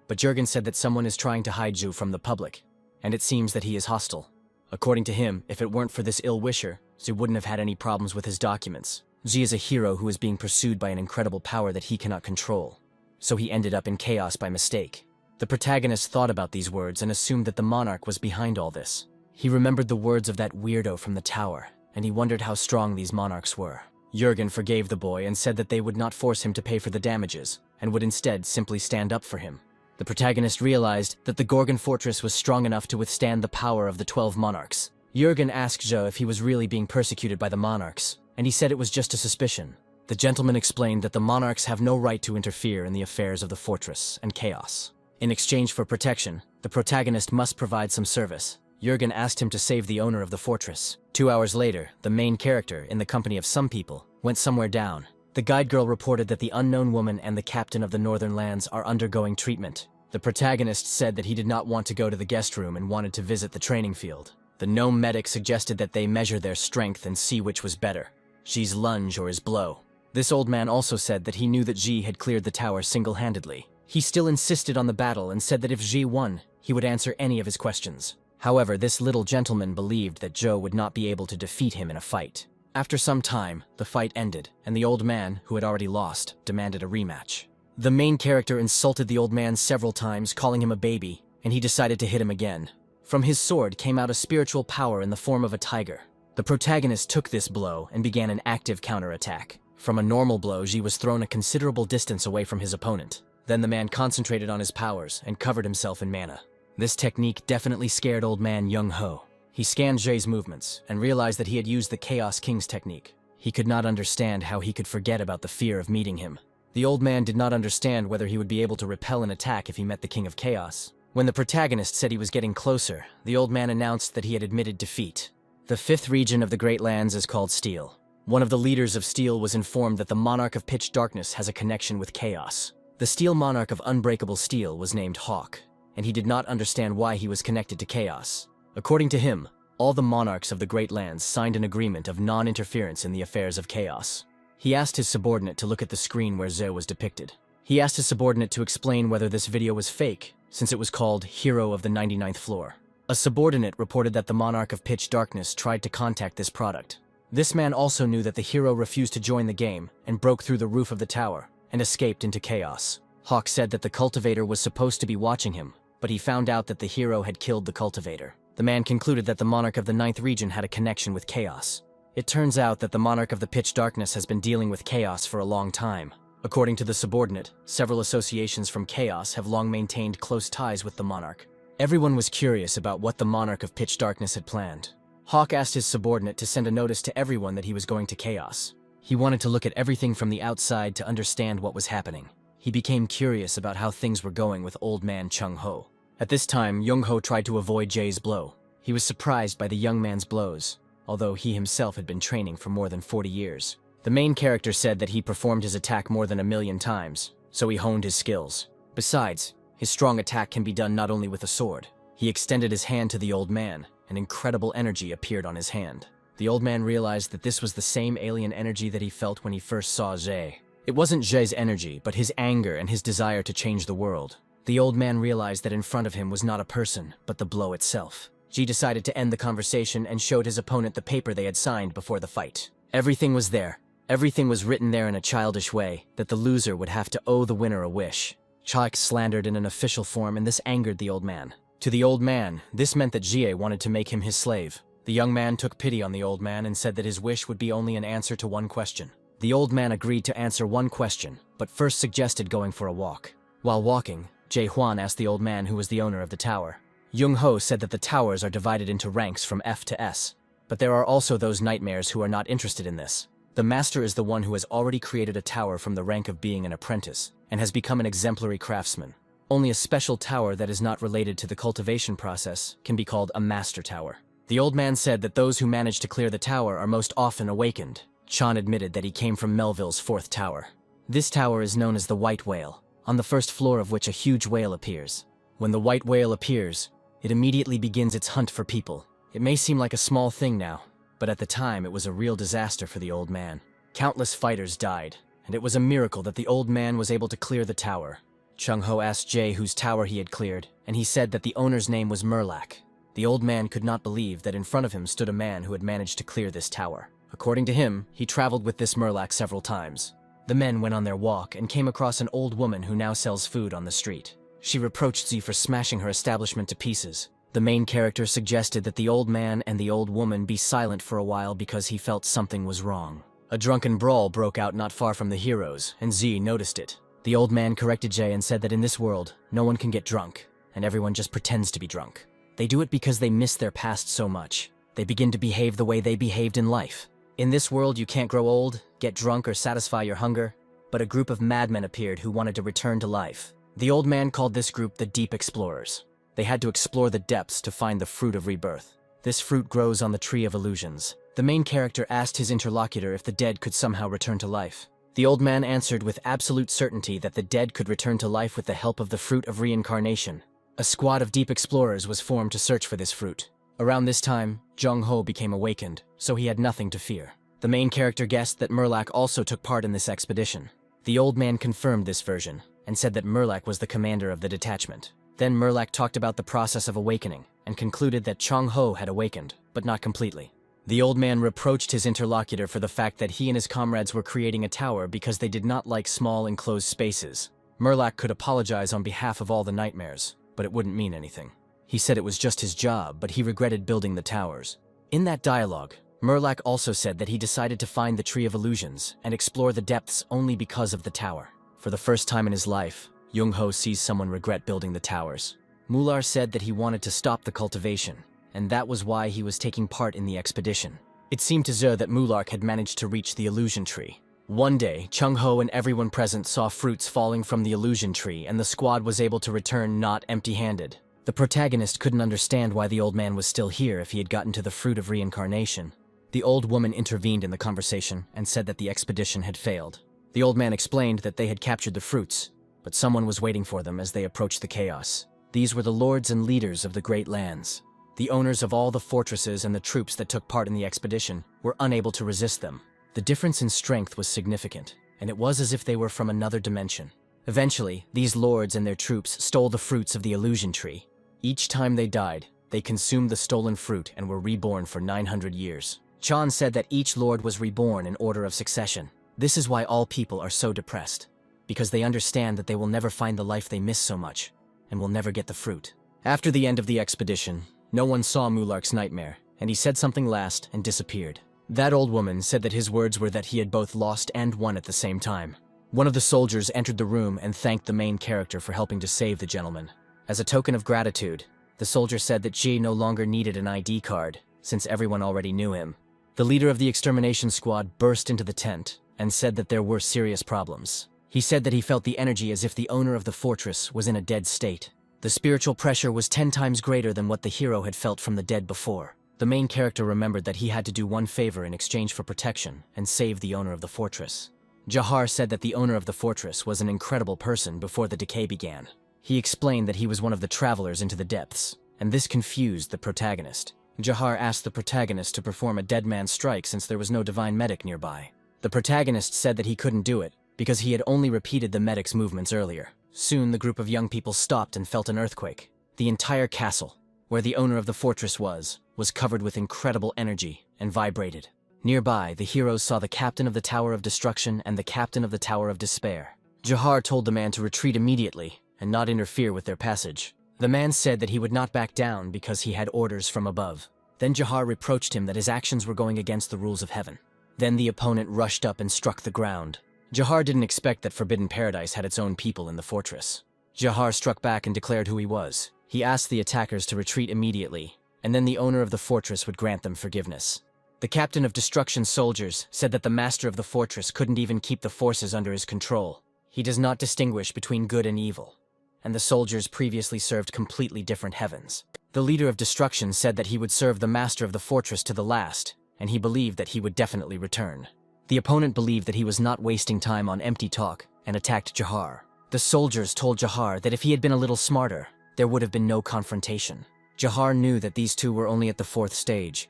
But Jurgen said that someone is trying to hide Zhu from the public, and it seems that he is hostile. According to him, if it weren't for this ill-wisher, Zhu wouldn't have had any problems with his documents. Zhi is a hero who is being pursued by an incredible power that he cannot control, so he ended up in chaos by mistake. The protagonist thought about these words and assumed that the monarch was behind all this. He remembered the words of that weirdo from the tower, and he wondered how strong these monarchs were. Jurgen forgave the boy and said that they would not force him to pay for the damages, and would instead simply stand up for him. The protagonist realized that the Gorgon Fortress was strong enough to withstand the power of the 12 monarchs. Jurgen asked Zhou if he was really being persecuted by the monarchs, and he said it was just a suspicion. The gentleman explained that the monarchs have no right to interfere in the affairs of the fortress and chaos. In exchange for protection, the protagonist must provide some service. Jurgen asked him to save the owner of the fortress. 2 hours later, the main character, in the company of some people, went somewhere down. The guide girl reported that the unknown woman and the captain of the Northern Lands are undergoing treatment. The protagonist said that he did not want to go to the guest room and wanted to visit the training field. The gnome medic suggested that they measure their strength and see which was better, Xi's lunge or his blow. This old man also said that he knew that Xi had cleared the tower single-handedly. He still insisted on the battle and said that if Xi won, he would answer any of his questions. However, this little gentleman believed that Zhou would not be able to defeat him in a fight. After some time, the fight ended, and the old man, who had already lost, demanded a rematch. The main character insulted the old man several times, calling him a baby, and he decided to hit him again. From his sword came out a spiritual power in the form of a tiger. The protagonist took this blow and began an active counterattack. From a normal blow, Xi was thrown a considerable distance away from his opponent. Then the man concentrated on his powers and covered himself in mana. This technique definitely scared old man Young Ho. He scanned Xi's movements and realized that he had used the Chaos King's technique. He could not understand how he could forget about the fear of meeting him. The old man did not understand whether he would be able to repel an attack if he met the King of Chaos. When the protagonist said he was getting closer, the old man announced that he had admitted defeat. The 5th region of the Great Lands is called Steel. One of the leaders of Steel was informed that the Monarch of Pitch Darkness has a connection with Chaos. The Steel Monarch of Unbreakable Steel was named Hawk, and he did not understand why he was connected to Chaos. According to him, all the monarchs of the Great Lands signed an agreement of non-interference in the affairs of Chaos. He asked his subordinate to look at the screen where Zhou was depicted. He asked his subordinate to explain whether this video was fake, since it was called Hero of the 99th Floor. A subordinate reported that the Monarch of Pitch Darkness tried to contact this product. This man also knew that the hero refused to join the game and broke through the roof of the tower and escaped into Chaos. Hawk said that the cultivator was supposed to be watching him, but he found out that the hero had killed the cultivator. The man concluded that the Monarch of the 9th region had a connection with Chaos. It turns out that the Monarch of the Pitch Darkness has been dealing with Chaos for a long time. According to the subordinate, several associations from Chaos have long maintained close ties with the Monarch. Everyone was curious about what the Monarch of Pitch Darkness had planned. Hawk asked his subordinate to send a notice to everyone that he was going to Chaos. He wanted to look at everything from the outside to understand what was happening. He became curious about how things were going with old man Chung Ho. At this time, Young Ho tried to avoid Jay's blow. He was surprised by the young man's blows, although he himself had been training for more than 40 years. The main character said that he performed his attack more than 1,000,000 times, so he honed his skills. Besides, his strong attack can be done not only with a sword. He extended his hand to the old man, and incredible energy appeared on his hand. The old man realized that this was the same alien energy that he felt when he first saw Jay. It wasn't Jay's energy, but his anger and his desire to change the world. The old man realized that in front of him was not a person, but the blow itself. Ji decided to end the conversation and showed his opponent the paper they had signed before the fight. Everything was there. Everything was written there in a childish way, that the loser would have to owe the winner a wish. Chak slandered in an official form, and this angered the old man. To the old man, this meant that Jie wanted to make him his slave. The young man took pity on the old man and said that his wish would be only an answer to one question. The old man agreed to answer one question, but first suggested going for a walk. While walking, Jie Huan asked the old man who was the owner of the tower. Young Ho said that the towers are divided into ranks from F to S, but there are also those nightmares who are not interested in this. The master is the one who has already created a tower from the rank of being an apprentice, and has become an exemplary craftsman. Only a special tower that is not related to the cultivation process can be called a master tower. The old man said that those who manage to clear the tower are most often awakened. Chan admitted that he came from Melville's 4th tower. This tower is known as the White Whale, on the first floor of which a huge whale appears. When the white whale appears, it immediately begins its hunt for people. It may seem like a small thing now, But at the time, it was a real disaster for the old man. Countless fighters died, and it was a miracle that the old man was able to clear the tower. Chung-ho asked Jae whose tower he had cleared, and he said that the owner's name was Murlak. The old man could not believe that in front of him stood a man who had managed to clear this tower. According to him, he traveled with this Murlak several times. The men went on their walk and came across an old woman who now sells food on the street. She reproached Z for smashing her establishment to pieces. The main character suggested that the old man and the old woman be silent for a while because he felt something was wrong. A drunken brawl broke out not far from the heroes, and Z noticed it. The old man corrected Jae and said that in this world, no one can get drunk, and everyone just pretends to be drunk. They do it because they miss their past so much. They begin to behave the way they behaved in life. In this world, you can't grow old, get drunk, or satisfy your hunger, but a group of madmen appeared who wanted to return to life. The old man called this group the Deep Explorers. They had to explore the depths to find the fruit of rebirth. This fruit grows on the Tree of Illusions. The main character asked his interlocutor if the dead could somehow return to life. The old man answered with absolute certainty that the dead could return to life with the help of the fruit of reincarnation. A squad of deep explorers was formed to search for this fruit. Around this time, Jung-ho became awakened, so he had nothing to fear. The main character guessed that Murlak also took part in this expedition. The old man confirmed this version, and said that Murlak was the commander of the detachment. Then Murlak talked about the process of awakening, and concluded that Chung-ho had awakened, but not completely. The old man reproached his interlocutor for the fact that he and his comrades were creating a tower because they did not like small enclosed spaces. Murlak could apologize on behalf of all the nightmares, but it wouldn't mean anything. He said it was just his job, but he regretted building the towers. In that dialogue, Murlak also said that he decided to find the Tree of Illusions and explore the depths only because of the tower. For the first time in his life, Jung-ho sees someone regret building the towers. Mular said that he wanted to stop the cultivation, and that was why he was taking part in the expedition. It seemed to Ze that Mulark had managed to reach the illusion tree. One day, Chung-ho and everyone present saw fruits falling from the illusion tree, and the squad was able to return not empty-handed. The protagonist couldn't understand why the old man was still here if he had gotten to the fruit of reincarnation. The old woman intervened in the conversation and said that the expedition had failed. The old man explained that they had captured the fruits, but someone was waiting for them as they approached the chaos. These were the lords and leaders of the great lands. The owners of all the fortresses and the troops that took part in the expedition were unable to resist them. The difference in strength was significant, and it was as if they were from another dimension. Eventually, these lords and their troops stole the fruits of the illusion tree. Each time they died, they consumed the stolen fruit and were reborn for 900 years. Chan said that each lord was reborn in order of succession. This is why all people are so depressed, because they understand that they will never find the life they miss so much, and will never get the fruit. After the end of the expedition, no one saw Mulark's nightmare, and he said something last and disappeared. That old woman said that his words were that he had both lost and won at the same time. One of the soldiers entered the room and thanked the main character for helping to save the gentleman. As a token of gratitude, the soldier said that Ji no longer needed an ID card, since everyone already knew him. The leader of the extermination squad burst into the tent and said that there were serious problems. He said that he felt the energy as if the owner of the fortress was in a dead state. The spiritual pressure was 10 times greater than what the hero had felt from the dead before. The main character remembered that he had to do one favor in exchange for protection and save the owner of the fortress. Jahar said that the owner of the fortress was an incredible person before the decay began. He explained that he was one of the travelers into the depths, and this confused the protagonist. Jahar asked the protagonist to perform a dead man's strike since there was no divine medic nearby. The protagonist said that he couldn't do it because he had only repeated the medic's movements earlier. Soon the group of young people stopped and felt an earthquake. The entire castle, where the owner of the fortress was covered with incredible energy and vibrated. Nearby, the heroes saw the captain of the Tower of Destruction and the captain of the Tower of Despair. Jahar told the man to retreat immediately and not interfere with their passage. The man said that he would not back down because he had orders from above. Then Jahar reproached him that his actions were going against the rules of heaven. Then the opponent rushed up and struck the ground. Jahar didn't expect that Forbidden Paradise had its own people in the fortress. Jahar struck back and declared who he was. He asked the attackers to retreat immediately, and then the owner of the fortress would grant them forgiveness. The captain of Destruction's soldiers said that the master of the fortress couldn't even keep the forces under his control. He does not distinguish between good and evil, and the soldiers previously served completely different heavens. The leader of Destruction said that he would serve the master of the fortress to the last, and he believed that he would definitely return. The opponent believed that he was not wasting time on empty talk and attacked Jahar. The soldiers told Jahar that if he had been a little smarter, there would have been no confrontation. Jahar knew that these two were only at the 4th stage,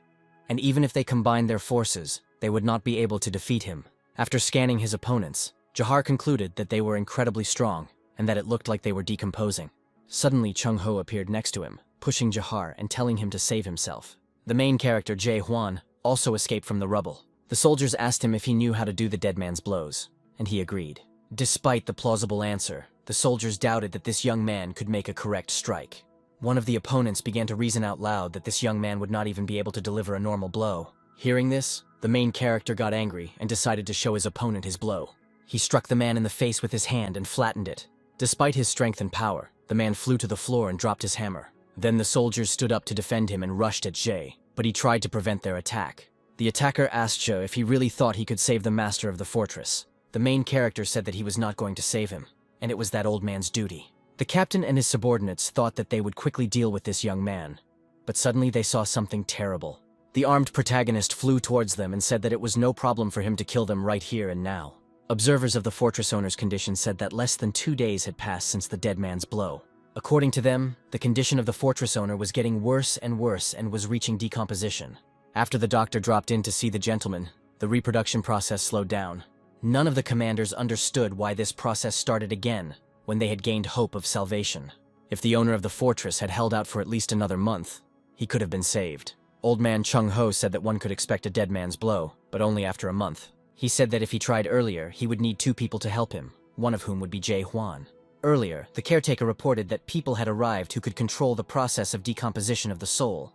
and even if they combined their forces, they would not be able to defeat him. After scanning his opponents, Jahar concluded that they were incredibly strong, and that it looked like they were decomposing. Suddenly Chung-ho appeared next to him, pushing Jahar and telling him to save himself. The main character, Jae-hwan, also escaped from the rubble. The soldiers asked him if he knew how to do the dead man's blows, and he agreed. Despite the plausible answer, the soldiers doubted that this young man could make a correct strike. One of the opponents began to reason out loud that this young man would not even be able to deliver a normal blow. Hearing this, the main character got angry and decided to show his opponent his blow. He struck the man in the face with his hand and flattened it. Despite his strength and power, the man flew to the floor and dropped his hammer. Then the soldiers stood up to defend him and rushed at Jae, but he tried to prevent their attack. The attacker asked Jae if he really thought he could save the master of the fortress. The main character said that he was not going to save him, and it was that old man's duty. The captain and his subordinates thought that they would quickly deal with this young man, but suddenly they saw something terrible. The armed protagonist flew towards them and said that it was no problem for him to kill them right here and now. Observers of the fortress owner's condition said that less than 2 days had passed since the dead man's blow. According to them, the condition of the fortress owner was getting worse and was reaching decomposition. After the doctor dropped in to see the gentleman, the reproduction process slowed down. None of the commanders understood why this process started again when they had gained hope of salvation. If the owner of the fortress had held out for at least another month, he could have been saved. Old man Chung-ho said that one could expect a dead man's blow, but only after a month. He said that if he tried earlier, he would need 2 people to help him, one of whom would be Jae-hwan. Earlier, the caretaker reported that people had arrived who could control the process of decomposition of the soul,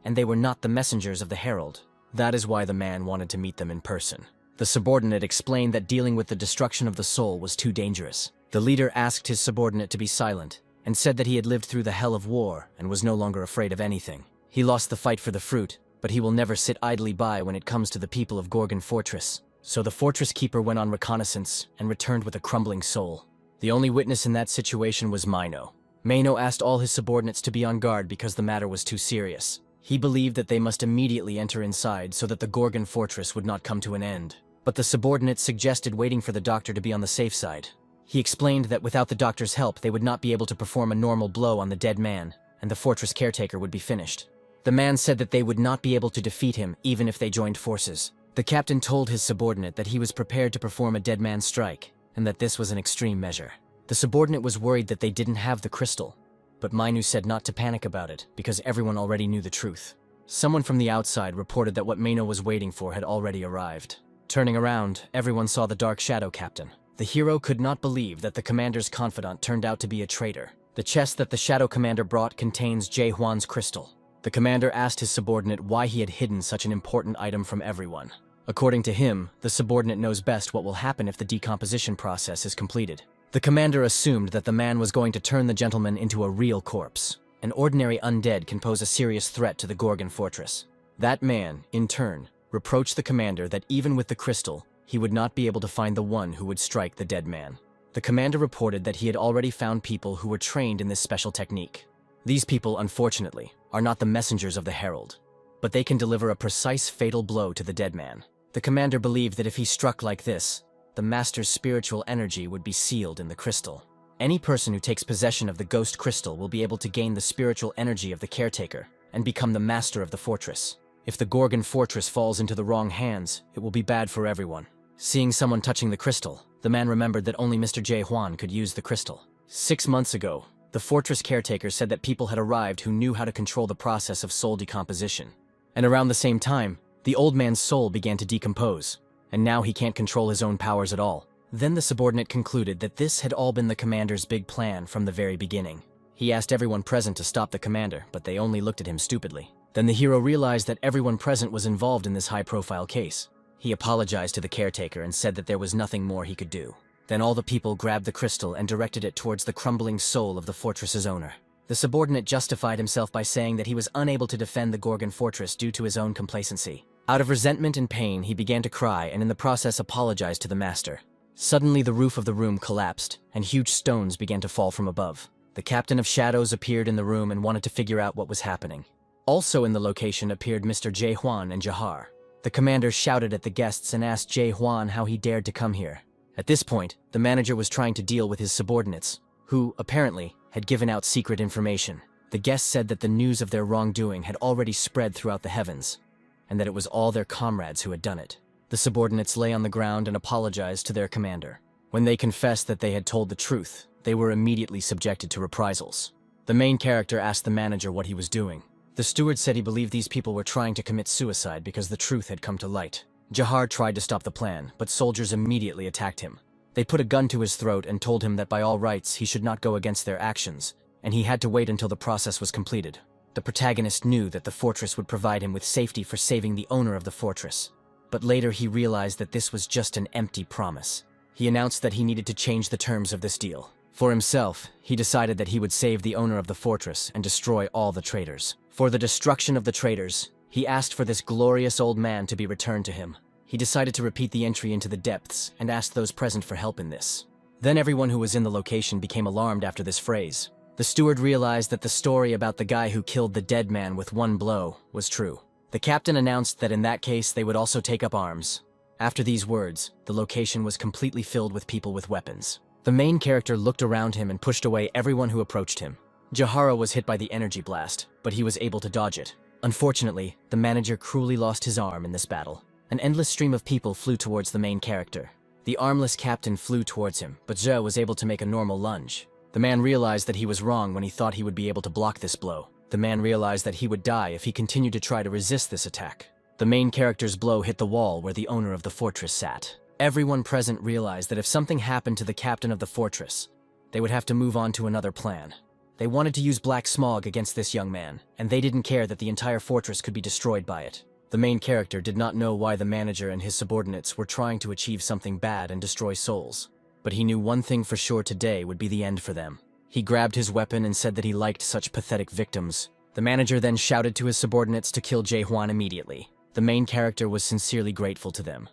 and they were not the messengers of the herald. That is why the man wanted to meet them in person. The subordinate explained that dealing with the destruction of the soul was too dangerous. The leader asked his subordinate to be silent, and said that he had lived through the hell of war and was no longer afraid of anything. He lost the fight for the fruit, but he will never sit idly by when it comes to the people of Gorgon Fortress. So the fortress keeper went on reconnaissance and returned with a crumbling soul. The only witness in that situation was Mino. Mino asked all his subordinates to be on guard because the matter was too serious. He believed that they must immediately enter inside so that the Gorgon Fortress would not come to an end. But the subordinates suggested waiting for the doctor to be on the safe side. He explained that without the doctor's help, they would not be able to perform a normal blow on the dead man, and the fortress caretaker would be finished. The man said that they would not be able to defeat him even if they joined forces. The captain told his subordinate that he was prepared to perform a dead man's strike, and that this was an extreme measure. The subordinate was worried that they didn't have the crystal, but Minu said not to panic about it because everyone already knew the truth. Someone from the outside reported that what Mino was waiting for had already arrived. Turning around, everyone saw the Dark Shadow captain. The hero could not believe that the commander's confidant turned out to be a traitor. The chest that the Shadow Commander brought contains Jae-hwan's crystal. The commander asked his subordinate why he had hidden such an important item from everyone. According to him, the subordinate knows best what will happen if the decomposition process is completed. The commander assumed that the man was going to turn the gentleman into a real corpse. An ordinary undead can pose a serious threat to the Gorgon Fortress. That man, in turn, reproached the commander that even with the crystal, he would not be able to find the one who would strike the dead man. The commander reported that he had already found people who were trained in this special technique. These people, unfortunately, are not the messengers of the herald, but they can deliver a precise fatal blow to the dead man. The commander believed that if he struck like this, the master's spiritual energy would be sealed in the crystal. Any person who takes possession of the ghost crystal will be able to gain the spiritual energy of the caretaker and become the master of the fortress. If the Gorgon Fortress falls into the wrong hands, it will be bad for everyone. Seeing someone touching the crystal, the man remembered that only Mr. Jae-hwan could use the crystal. 6 months ago, the fortress caretaker said that people had arrived who knew how to control the process of soul decomposition. And around the same time, the old man's soul began to decompose, and now he can't control his own powers at all. Then the subordinate concluded that this had all been the commander's big plan from the very beginning. He asked everyone present to stop the commander, but they only looked at him stupidly. Then the hero realized that everyone present was involved in this high-profile case. He apologized to the caretaker and said that there was nothing more he could do. Then all the people grabbed the crystal and directed it towards the crumbling soul of the fortress's owner. The subordinate justified himself by saying that he was unable to defend the Gorgon Fortress due to his own complacency. Out of resentment and pain, he began to cry and in the process apologized to the master. Suddenly the roof of the room collapsed, and huge stones began to fall from above. The captain of shadows appeared in the room and wanted to figure out what was happening. Also in the location appeared Mr. Jae-hwan and Jahar. The commander shouted at the guests and asked Jae-hwan how he dared to come here. At this point, the manager was trying to deal with his subordinates, who, apparently, had given out secret information. The guests said that the news of their wrongdoing had already spread throughout the heavens, and that it was all their comrades who had done it. The subordinates lay on the ground and apologized to their commander. When they confessed that they had told the truth, they were immediately subjected to reprisals. The main character asked the manager what he was doing. The steward said he believed these people were trying to commit suicide because the truth had come to light. Jahar tried to stop the plan, but soldiers immediately attacked him. They put a gun to his throat and told him that by all rights he should not go against their actions, and he had to wait until the process was completed. The protagonist knew that the fortress would provide him with safety for saving the owner of the fortress. But later he realized that this was just an empty promise. He announced that he needed to change the terms of this deal. For himself, he decided that he would save the owner of the fortress and destroy all the traitors. For the destruction of the traitors, he asked for this glorious old man to be returned to him. He decided to repeat the entry into the depths and asked those present for help in this. Then everyone who was in the location became alarmed after this phrase. The steward realized that the story about the guy who killed the dead man with one blow was true. The captain announced that in that case they would also take up arms. After these words, the location was completely filled with people with weapons. The main character looked around him and pushed away everyone who approached him. Jahara was hit by the energy blast, but he was able to dodge it. Unfortunately, the manager cruelly lost his arm in this battle. An endless stream of people flew towards the main character. The armless captain flew towards him, but Zhe was able to make a normal lunge. The man realized that he was wrong when he thought he would be able to block this blow. The man realized that he would die if he continued to try to resist this attack. The main character's blow hit the wall where the owner of the fortress sat. Everyone present realized that if something happened to the captain of the fortress, they would have to move on to another plan. They wanted to use black smog against this young man, and they didn't care that the entire fortress could be destroyed by it. The main character did not know why the manager and his subordinates were trying to achieve something bad and destroy souls. But he knew one thing for sure: today would be the end for them. He grabbed his weapon and said that he liked such pathetic victims. The manager then shouted to his subordinates to kill Jae-hwan immediately. The main character was sincerely grateful to them,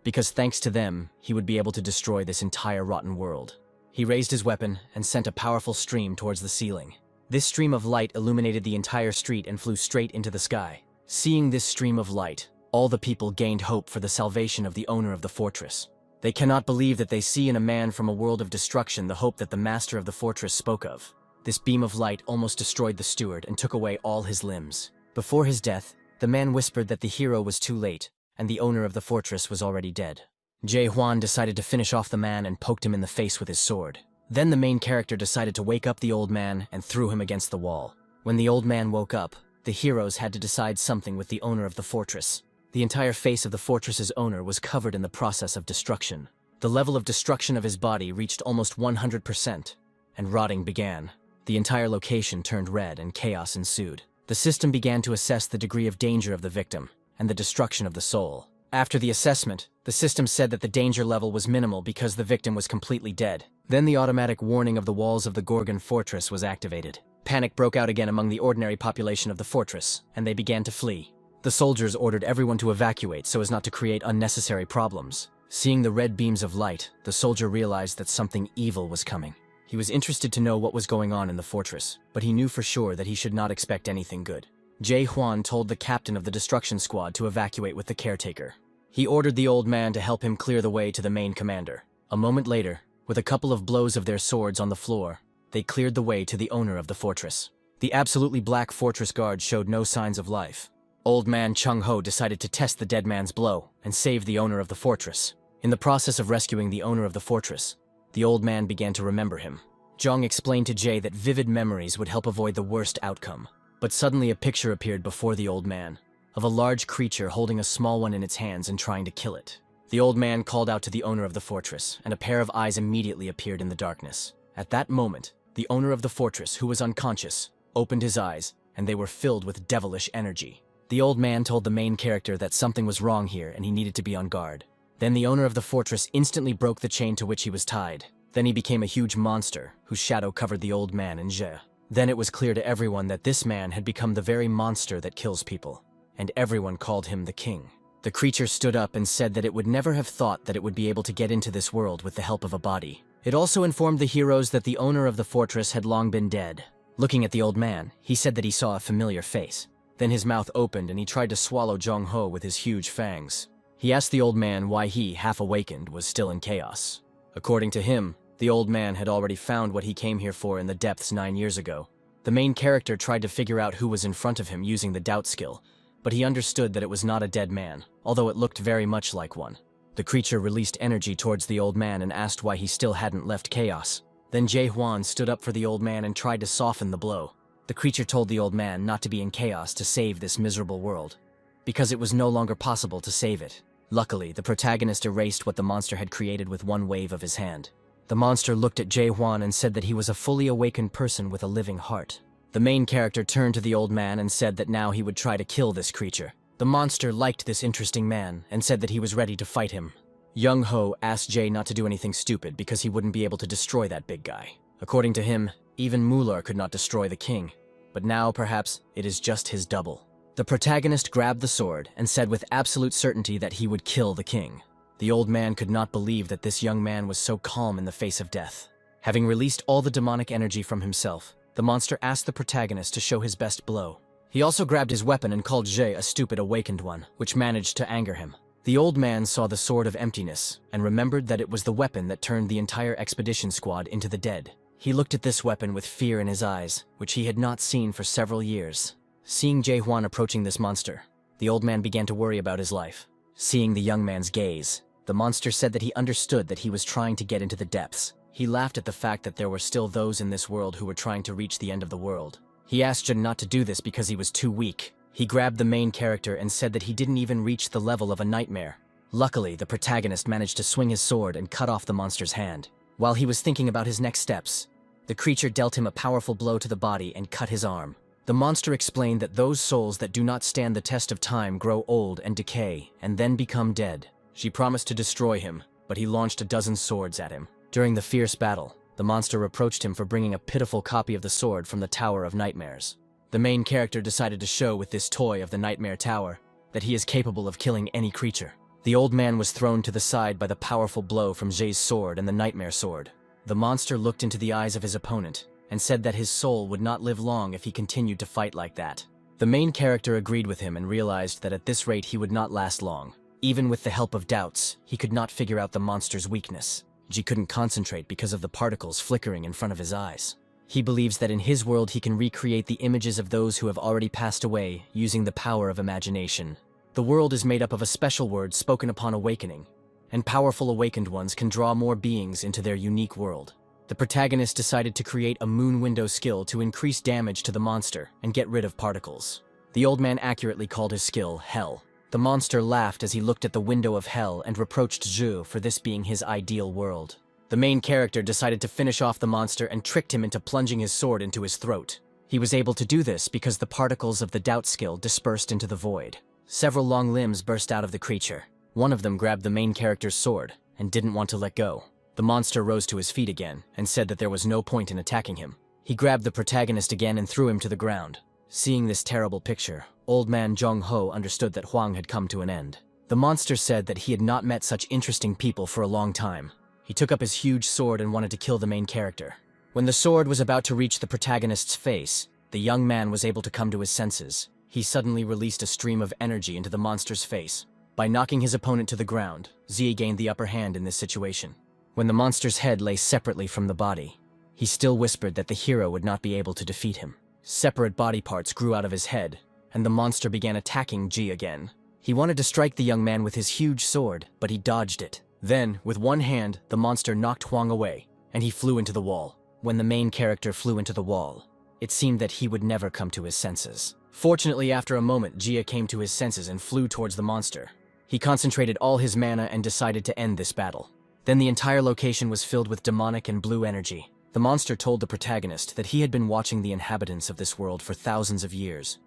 because thanks to them, he would be able to destroy this entire rotten world. He raised his weapon and sent a powerful stream towards the ceiling. This stream of light illuminated the entire street and flew straight into the sky. Seeing this stream of light, all the people gained hope for the salvation of the owner of the fortress. They cannot believe that they see in a man from a world of destruction the hope that the master of the fortress spoke of. This beam of light almost destroyed the steward and took away all his limbs. Before his death, the man whispered that the hero was too late, and the owner of the fortress was already dead. Jae-hwan decided to finish off the man and poked him in the face with his sword. Then the main character decided to wake up the old man and threw him against the wall. When the old man woke up, the heroes had to decide something with the owner of the fortress. The entire face of the fortress's owner was covered in the process of destruction. The level of destruction of his body reached almost 100%, and rotting began. The entire location turned red and chaos ensued. The system began to assess the degree of danger of the victim and the destruction of the soul. After the assessment, the system said that the danger level was minimal because the victim was completely dead. Then the automatic warning of the walls of the Gorgon Fortress was activated. Panic broke out again among the ordinary population of the fortress, and they began to flee. The soldiers ordered everyone to evacuate so as not to create unnecessary problems. Seeing the red beams of light, the soldier realized that something evil was coming. He was interested to know what was going on in the fortress, but he knew for sure that he should not expect anything good. Jae-hwan told the captain of the destruction squad to evacuate with the caretaker. He ordered the old man to help him clear the way to the main commander. A moment later, with a couple of blows of their swords on the floor, they cleared the way to the owner of the fortress. The absolutely black fortress guard showed no signs of life. Old man Chung-ho decided to test the dead man's blow and save the owner of the fortress. In the process of rescuing the owner of the fortress, the old man began to remember him. Jong explained to Jae that vivid memories would help avoid the worst outcome. But suddenly a picture appeared before the old man, of a large creature holding a small one in its hands and trying to kill it. The old man called out to the owner of the fortress, and a pair of eyes immediately appeared in the darkness. At that moment, the owner of the fortress, who was unconscious, opened his eyes, and they were filled with devilish energy. The old man told the main character that something was wrong here and he needed to be on guard. Then the owner of the fortress instantly broke the chain to which he was tied. Then he became a huge monster, whose shadow covered the old man and Jae. Then it was clear to everyone that this man had become the very monster that kills people, and everyone called him the king. The creature stood up and said that it would never have thought that it would be able to get into this world with the help of a body. It also informed the heroes that the owner of the fortress had long been dead. Looking at the old man, he said that he saw a familiar face. Then his mouth opened and he tried to swallow Jong-ho with his huge fangs. He asked the old man why he, half awakened, was still in chaos. According to him, the old man had already found what he came here for in the depths 9 years ago. The main character tried to figure out who was in front of him using the doubt skill, but he understood that it was not a dead man, although it looked very much like one. The creature released energy towards the old man and asked why he still hadn't left chaos. Then Jae-hwan stood up for the old man and tried to soften the blow. The creature told the old man not to be in chaos to save this miserable world, because it was no longer possible to save it. Luckily, the protagonist erased what the monster had created with one wave of his hand. The monster looked at Jae-hwan and said that he was a fully awakened person with a living heart. The main character turned to the old man and said that now he would try to kill this creature. The monster liked this interesting man and said that he was ready to fight him. Young-ho asked Jae not to do anything stupid because he wouldn't be able to destroy that big guy. According to him, even Mular could not destroy the king, but now perhaps it is just his double. The protagonist grabbed the sword and said with absolute certainty that he would kill the king. The old man could not believe that this young man was so calm in the face of death. Having released all the demonic energy from himself, the monster asked the protagonist to show his best blow. He also grabbed his weapon and called Jae a stupid awakened one, which managed to anger him. The old man saw the sword of emptiness and remembered that it was the weapon that turned the entire expedition squad into the dead. He looked at this weapon with fear in his eyes, which he had not seen for several years. Seeing Jae-hwan approaching this monster, the old man began to worry about his life. Seeing the young man's gaze, the monster said that he understood that he was trying to get into the depths. He laughed at the fact that there were still those in this world who were trying to reach the end of the world. He asked Jin not to do this because he was too weak. He grabbed the main character and said that he didn't even reach the level of a nightmare. Luckily, the protagonist managed to swing his sword and cut off the monster's hand. While he was thinking about his next steps, the creature dealt him a powerful blow to the body and cut his arm. The monster explained that those souls that do not stand the test of time grow old and decay, and then become dead. She promised to destroy him, but he launched a dozen swords at him. During the fierce battle, the monster reproached him for bringing a pitiful copy of the sword from the Tower of Nightmares. The main character decided to show with this toy of the Nightmare Tower that he is capable of killing any creature. The old man was thrown to the side by the powerful blow from Jae's sword and the Nightmare Sword. The monster looked into the eyes of his opponent and said that his soul would not live long if he continued to fight like that. The main character agreed with him and realized that at this rate he would not last long. Even with the help of doubts, he could not figure out the monster's weakness. Ji couldn't concentrate because of the particles flickering in front of his eyes. He believes that in his world he can recreate the images of those who have already passed away using the power of imagination. The world is made up of a special word spoken upon awakening, and powerful awakened ones can draw more beings into their unique world. The protagonist decided to create a moon window skill to increase damage to the monster and get rid of particles. The old man accurately called his skill Hell. The monster laughed as he looked at the window of hell and reproached Zhu for this being his ideal world. The main character decided to finish off the monster and tricked him into plunging his sword into his throat. He was able to do this because the particles of the doubt skill dispersed into the void. Several long limbs burst out of the creature. One of them grabbed the main character's sword and didn't want to let go. The monster rose to his feet again and said that there was no point in attacking him. He grabbed the protagonist again and threw him to the ground. Seeing this terrible picture, old man Jong-ho understood that Hwang had come to an end. The monster said that he had not met such interesting people for a long time. He took up his huge sword and wanted to kill the main character. When the sword was about to reach the protagonist's face, the young man was able to come to his senses. He suddenly released a stream of energy into the monster's face. By knocking his opponent to the ground, Zia gained the upper hand in this situation. When the monster's head lay separately from the body, he still whispered that the hero would not be able to defeat him. Separate body parts grew out of his head, and the monster began attacking Ji again. He wanted to strike the young man with his huge sword, but he dodged it. Then, with one hand, the monster knocked Hwang away, and he flew into the wall. When the main character flew into the wall, it seemed that he would never come to his senses. Fortunately, after a moment, Jia came to his senses and flew towards the monster. He concentrated all his mana and decided to end this battle. Then the entire location was filled with demonic and blue energy. The monster told the protagonist that he had been watching the inhabitants of this world for thousands of years,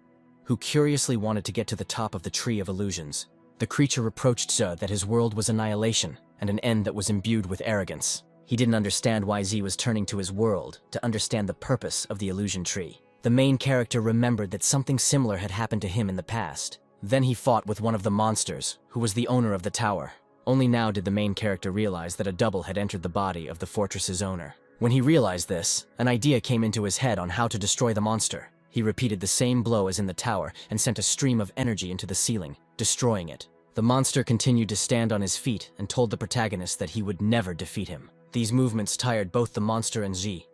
who curiously wanted to get to the top of the Tree of Illusions. The creature reproached Zhe that his world was annihilation and an end that was imbued with arrogance. He didn't understand why Z was turning to his world to understand the purpose of the illusion tree. The main character remembered that something similar had happened to him in the past. Then he fought with one of the monsters, who was the owner of the tower. Only now did the main character realize that a double had entered the body of the fortress's owner. When he realized this, an idea came into his head on how to destroy the monster. He repeated the same blow as in the tower and sent a stream of energy into the ceiling, destroying it. The monster continued to stand on his feet and told the protagonist that he would never defeat him. These movements tired both the monster and Ji,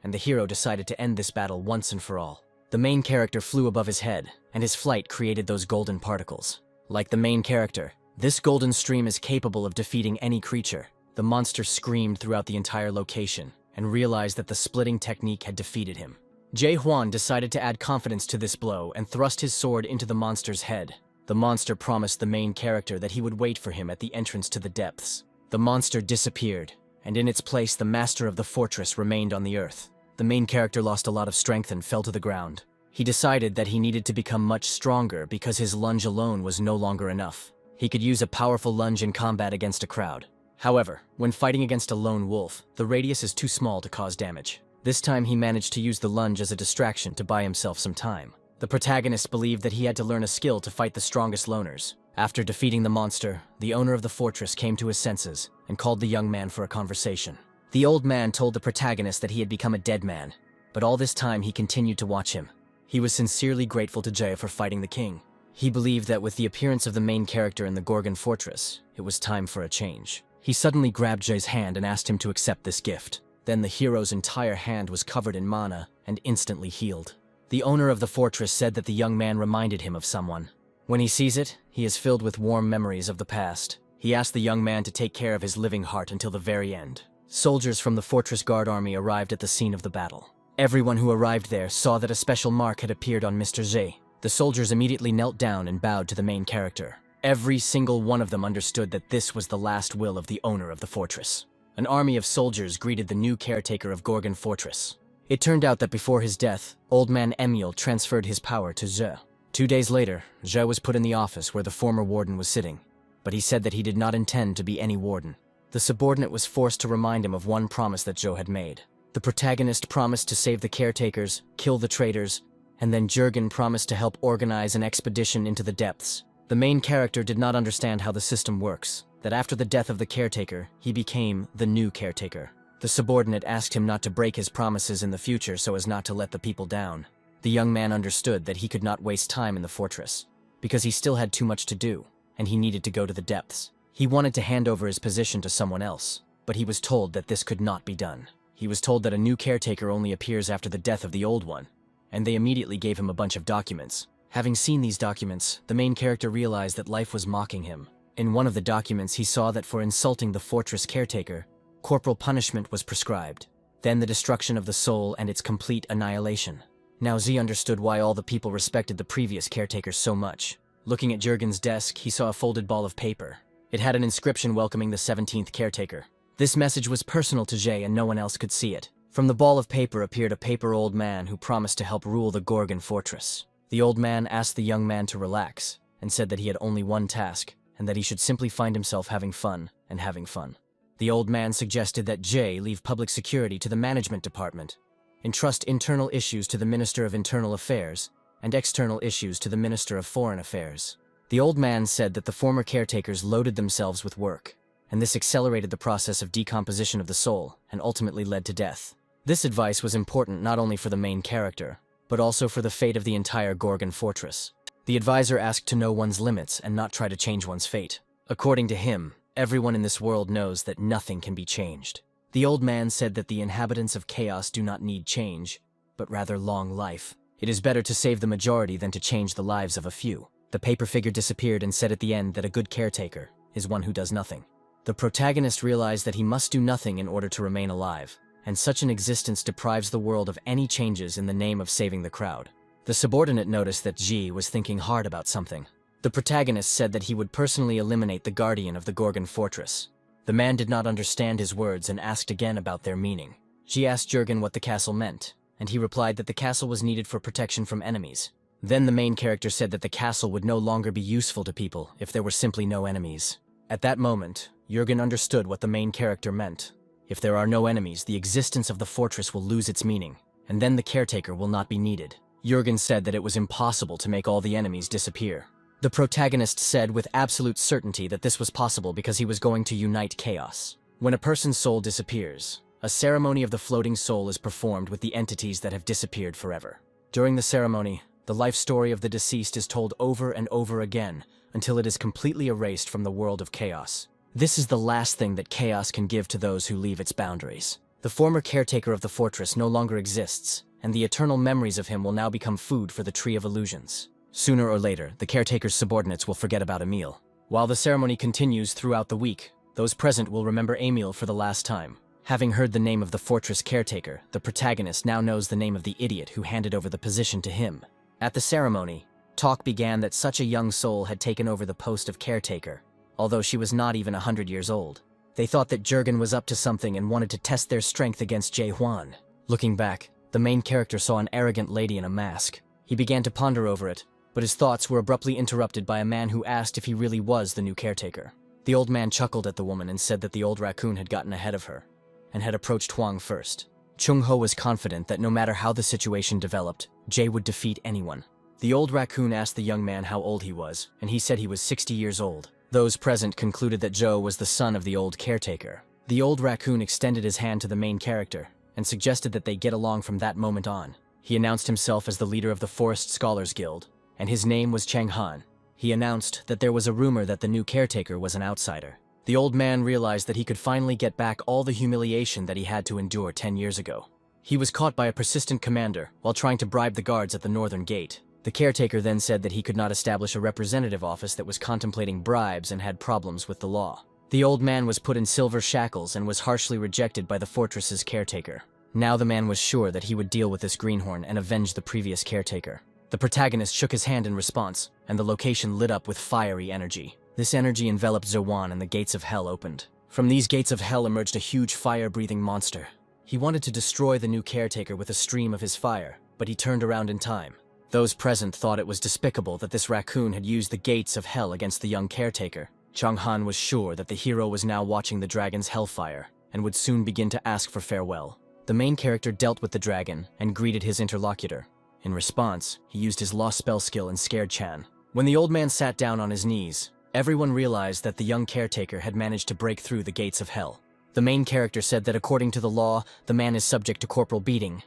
and the hero decided to end this battle once and for all. The main character flew above his head, and his flight created those golden particles. Like the main character, this golden stream is capable of defeating any creature. The monster screamed throughout the entire location and realized that the splitting technique had defeated him. Jae Hwan decided to add confidence to this blow and thrust his sword into the monster's head. The monster promised the main character that he would wait for him at the entrance to the depths. The monster disappeared, and in its place the master of the fortress remained on the earth. The main character lost a lot of strength and fell to the ground. He decided that he needed to become much stronger because his lunge alone was no longer enough. He could use a powerful lunge in combat against a crowd. However, when fighting against a lone wolf, the radius is too small to cause damage. This time he managed to use the lunge as a distraction to buy himself some time. The protagonist believed that he had to learn a skill to fight the strongest loners. After defeating the monster, the owner of the fortress came to his senses and called the young man for a conversation. The old man told the protagonist that he had become a dead man, but all this time he continued to watch him. He was sincerely grateful to Jae for fighting the king. He believed that with the appearance of the main character in the Gorgon Fortress, it was time for a change. He suddenly grabbed Jae's hand and asked him to accept this gift. Then the hero's entire hand was covered in mana and instantly healed. The owner of the fortress said that the young man reminded him of someone. When he sees it, he is filled with warm memories of the past. He asked the young man to take care of his living heart until the very end. Soldiers from the fortress guard army arrived at the scene of the battle. Everyone who arrived there saw that a special mark had appeared on Mr. Jae. The soldiers immediately knelt down and bowed to the main character. Every single one of them understood that this was the last will of the owner of the fortress. An army of soldiers greeted the new caretaker of Gorgon Fortress. It turned out that before his death, Old Man Emil transferred his power to Jae. 2 days later, Jae was put in the office where the former warden was sitting, but he said that he did not intend to be any warden. The subordinate was forced to remind him of one promise that Jae had made. The protagonist promised to save the caretakers, kill the traitors, and then Jurgen promised to help organize an expedition into the depths. The main character did not understand how the system works, that after the death of the caretaker, he became the new caretaker. The subordinate asked him not to break his promises in the future so as not to let the people down. The young man understood that he could not waste time in the fortress, because he still had too much to do, and he needed to go to the depths. He wanted to hand over his position to someone else, but he was told that this could not be done. He was told that a new caretaker only appears after the death of the old one, and they immediately gave him a bunch of documents. Having seen these documents, the main character realized that life was mocking him. In one of the documents, he saw that for insulting the fortress caretaker, corporal punishment was prescribed, then the destruction of the soul and its complete annihilation. Now Z understood why all the people respected the previous caretaker so much. Looking at Jurgen's desk, he saw a folded ball of paper. It had an inscription welcoming the 17th caretaker. This message was personal to Jae and no one else could see it. From the ball of paper appeared a paper old man who promised to help rule the Gorgon Fortress. The old man asked the young man to relax and said that he had only one task and that he should simply find himself having fun and having fun. The old man suggested that Jae leave public security to the management department, entrust internal issues to the Minister of Internal Affairs, and external issues to the Minister of Foreign Affairs. The old man said that the former caretakers loaded themselves with work, and this accelerated the process of decomposition of the soul and ultimately led to death. This advice was important not only for the main character, but also for the fate of the entire Gorgon Fortress. The advisor asked to know one's limits and not try to change one's fate. According to him, everyone in this world knows that nothing can be changed. The old man said that the inhabitants of chaos do not need change, but rather long life. It is better to save the majority than to change the lives of a few. The paper figure disappeared and said at the end that a good caretaker is one who does nothing. The protagonist realized that he must do nothing in order to remain alive, and such an existence deprives the world of any changes in the name of saving the crowd. The subordinate noticed that Ji was thinking hard about something. The protagonist said that he would personally eliminate the guardian of the Gorgon Fortress. The man did not understand his words and asked again about their meaning. Ji asked Jurgen what the castle meant, and he replied that the castle was needed for protection from enemies. Then the main character said that the castle would no longer be useful to people if there were simply no enemies. At that moment, Jurgen understood what the main character meant. If there are no enemies, the existence of the fortress will lose its meaning, and then the caretaker will not be needed. Jurgen said that it was impossible to make all the enemies disappear. The protagonist said with absolute certainty that this was possible because he was going to unite chaos. When a person's soul disappears, a ceremony of the floating soul is performed with the entities that have disappeared forever. During the ceremony, the life story of the deceased is told over and over again until it is completely erased from the world of chaos. This is the last thing that chaos can give to those who leave its boundaries. The former caretaker of the fortress no longer exists, and the eternal memories of him will now become food for the Tree of Illusions. Sooner or later, the caretaker's subordinates will forget about Emil. While the ceremony continues throughout the week, those present will remember Emil for the last time. Having heard the name of the fortress caretaker, the protagonist now knows the name of the idiot who handed over the position to him. At the ceremony, talk began that such a young soul had taken over the post of caretaker, although she was not even 100 years old. They thought that Jurgen was up to something and wanted to test their strength against Jae-hwan. Looking back, the main character saw an arrogant lady in a mask. He began to ponder over it, but his thoughts were abruptly interrupted by a man who asked if he really was the new caretaker. The old man chuckled at the woman and said that the old raccoon had gotten ahead of her, and had approached Hwang first. Chung-ho was confident that no matter how the situation developed, Jae would defeat anyone. The old raccoon asked the young man how old he was, and he said he was 60 years old. Those present concluded that Joe was the son of the old caretaker. The old raccoon extended his hand to the main character, and suggested that they get along from that moment on. He announced himself as the leader of the Forest Scholars Guild, and his name was Chang Han. He announced that there was a rumor that the new caretaker was an outsider. The old man realized that he could finally get back all the humiliation that he had to endure 10 years ago. He was caught by a persistent commander while trying to bribe the guards at the northern gate. The caretaker then said that he could not establish a representative office that was contemplating bribes and had problems with the law. The old man was put in silver shackles and was harshly rejected by the fortress's caretaker. Now the man was sure that he would deal with this greenhorn and avenge the previous caretaker. The protagonist shook his hand in response, and the location lit up with fiery energy. This energy enveloped Zowan and the gates of hell opened. From these gates of hell emerged a huge fire-breathing monster. He wanted to destroy the new caretaker with a stream of his fire, but he turned around in time. Those present thought it was despicable that this raccoon had used the gates of hell against the young caretaker. Chang Han was sure that the hero was now watching the dragon's hellfire, and would soon begin to ask for farewell. The main character dealt with the dragon and greeted his interlocutor. In response, he used his lost spell skill and scared Chan. When the old man sat down on his knees, everyone realized that the young caretaker had managed to break through the gates of hell. The main character said that according to the law, the man is subject to corporal beating,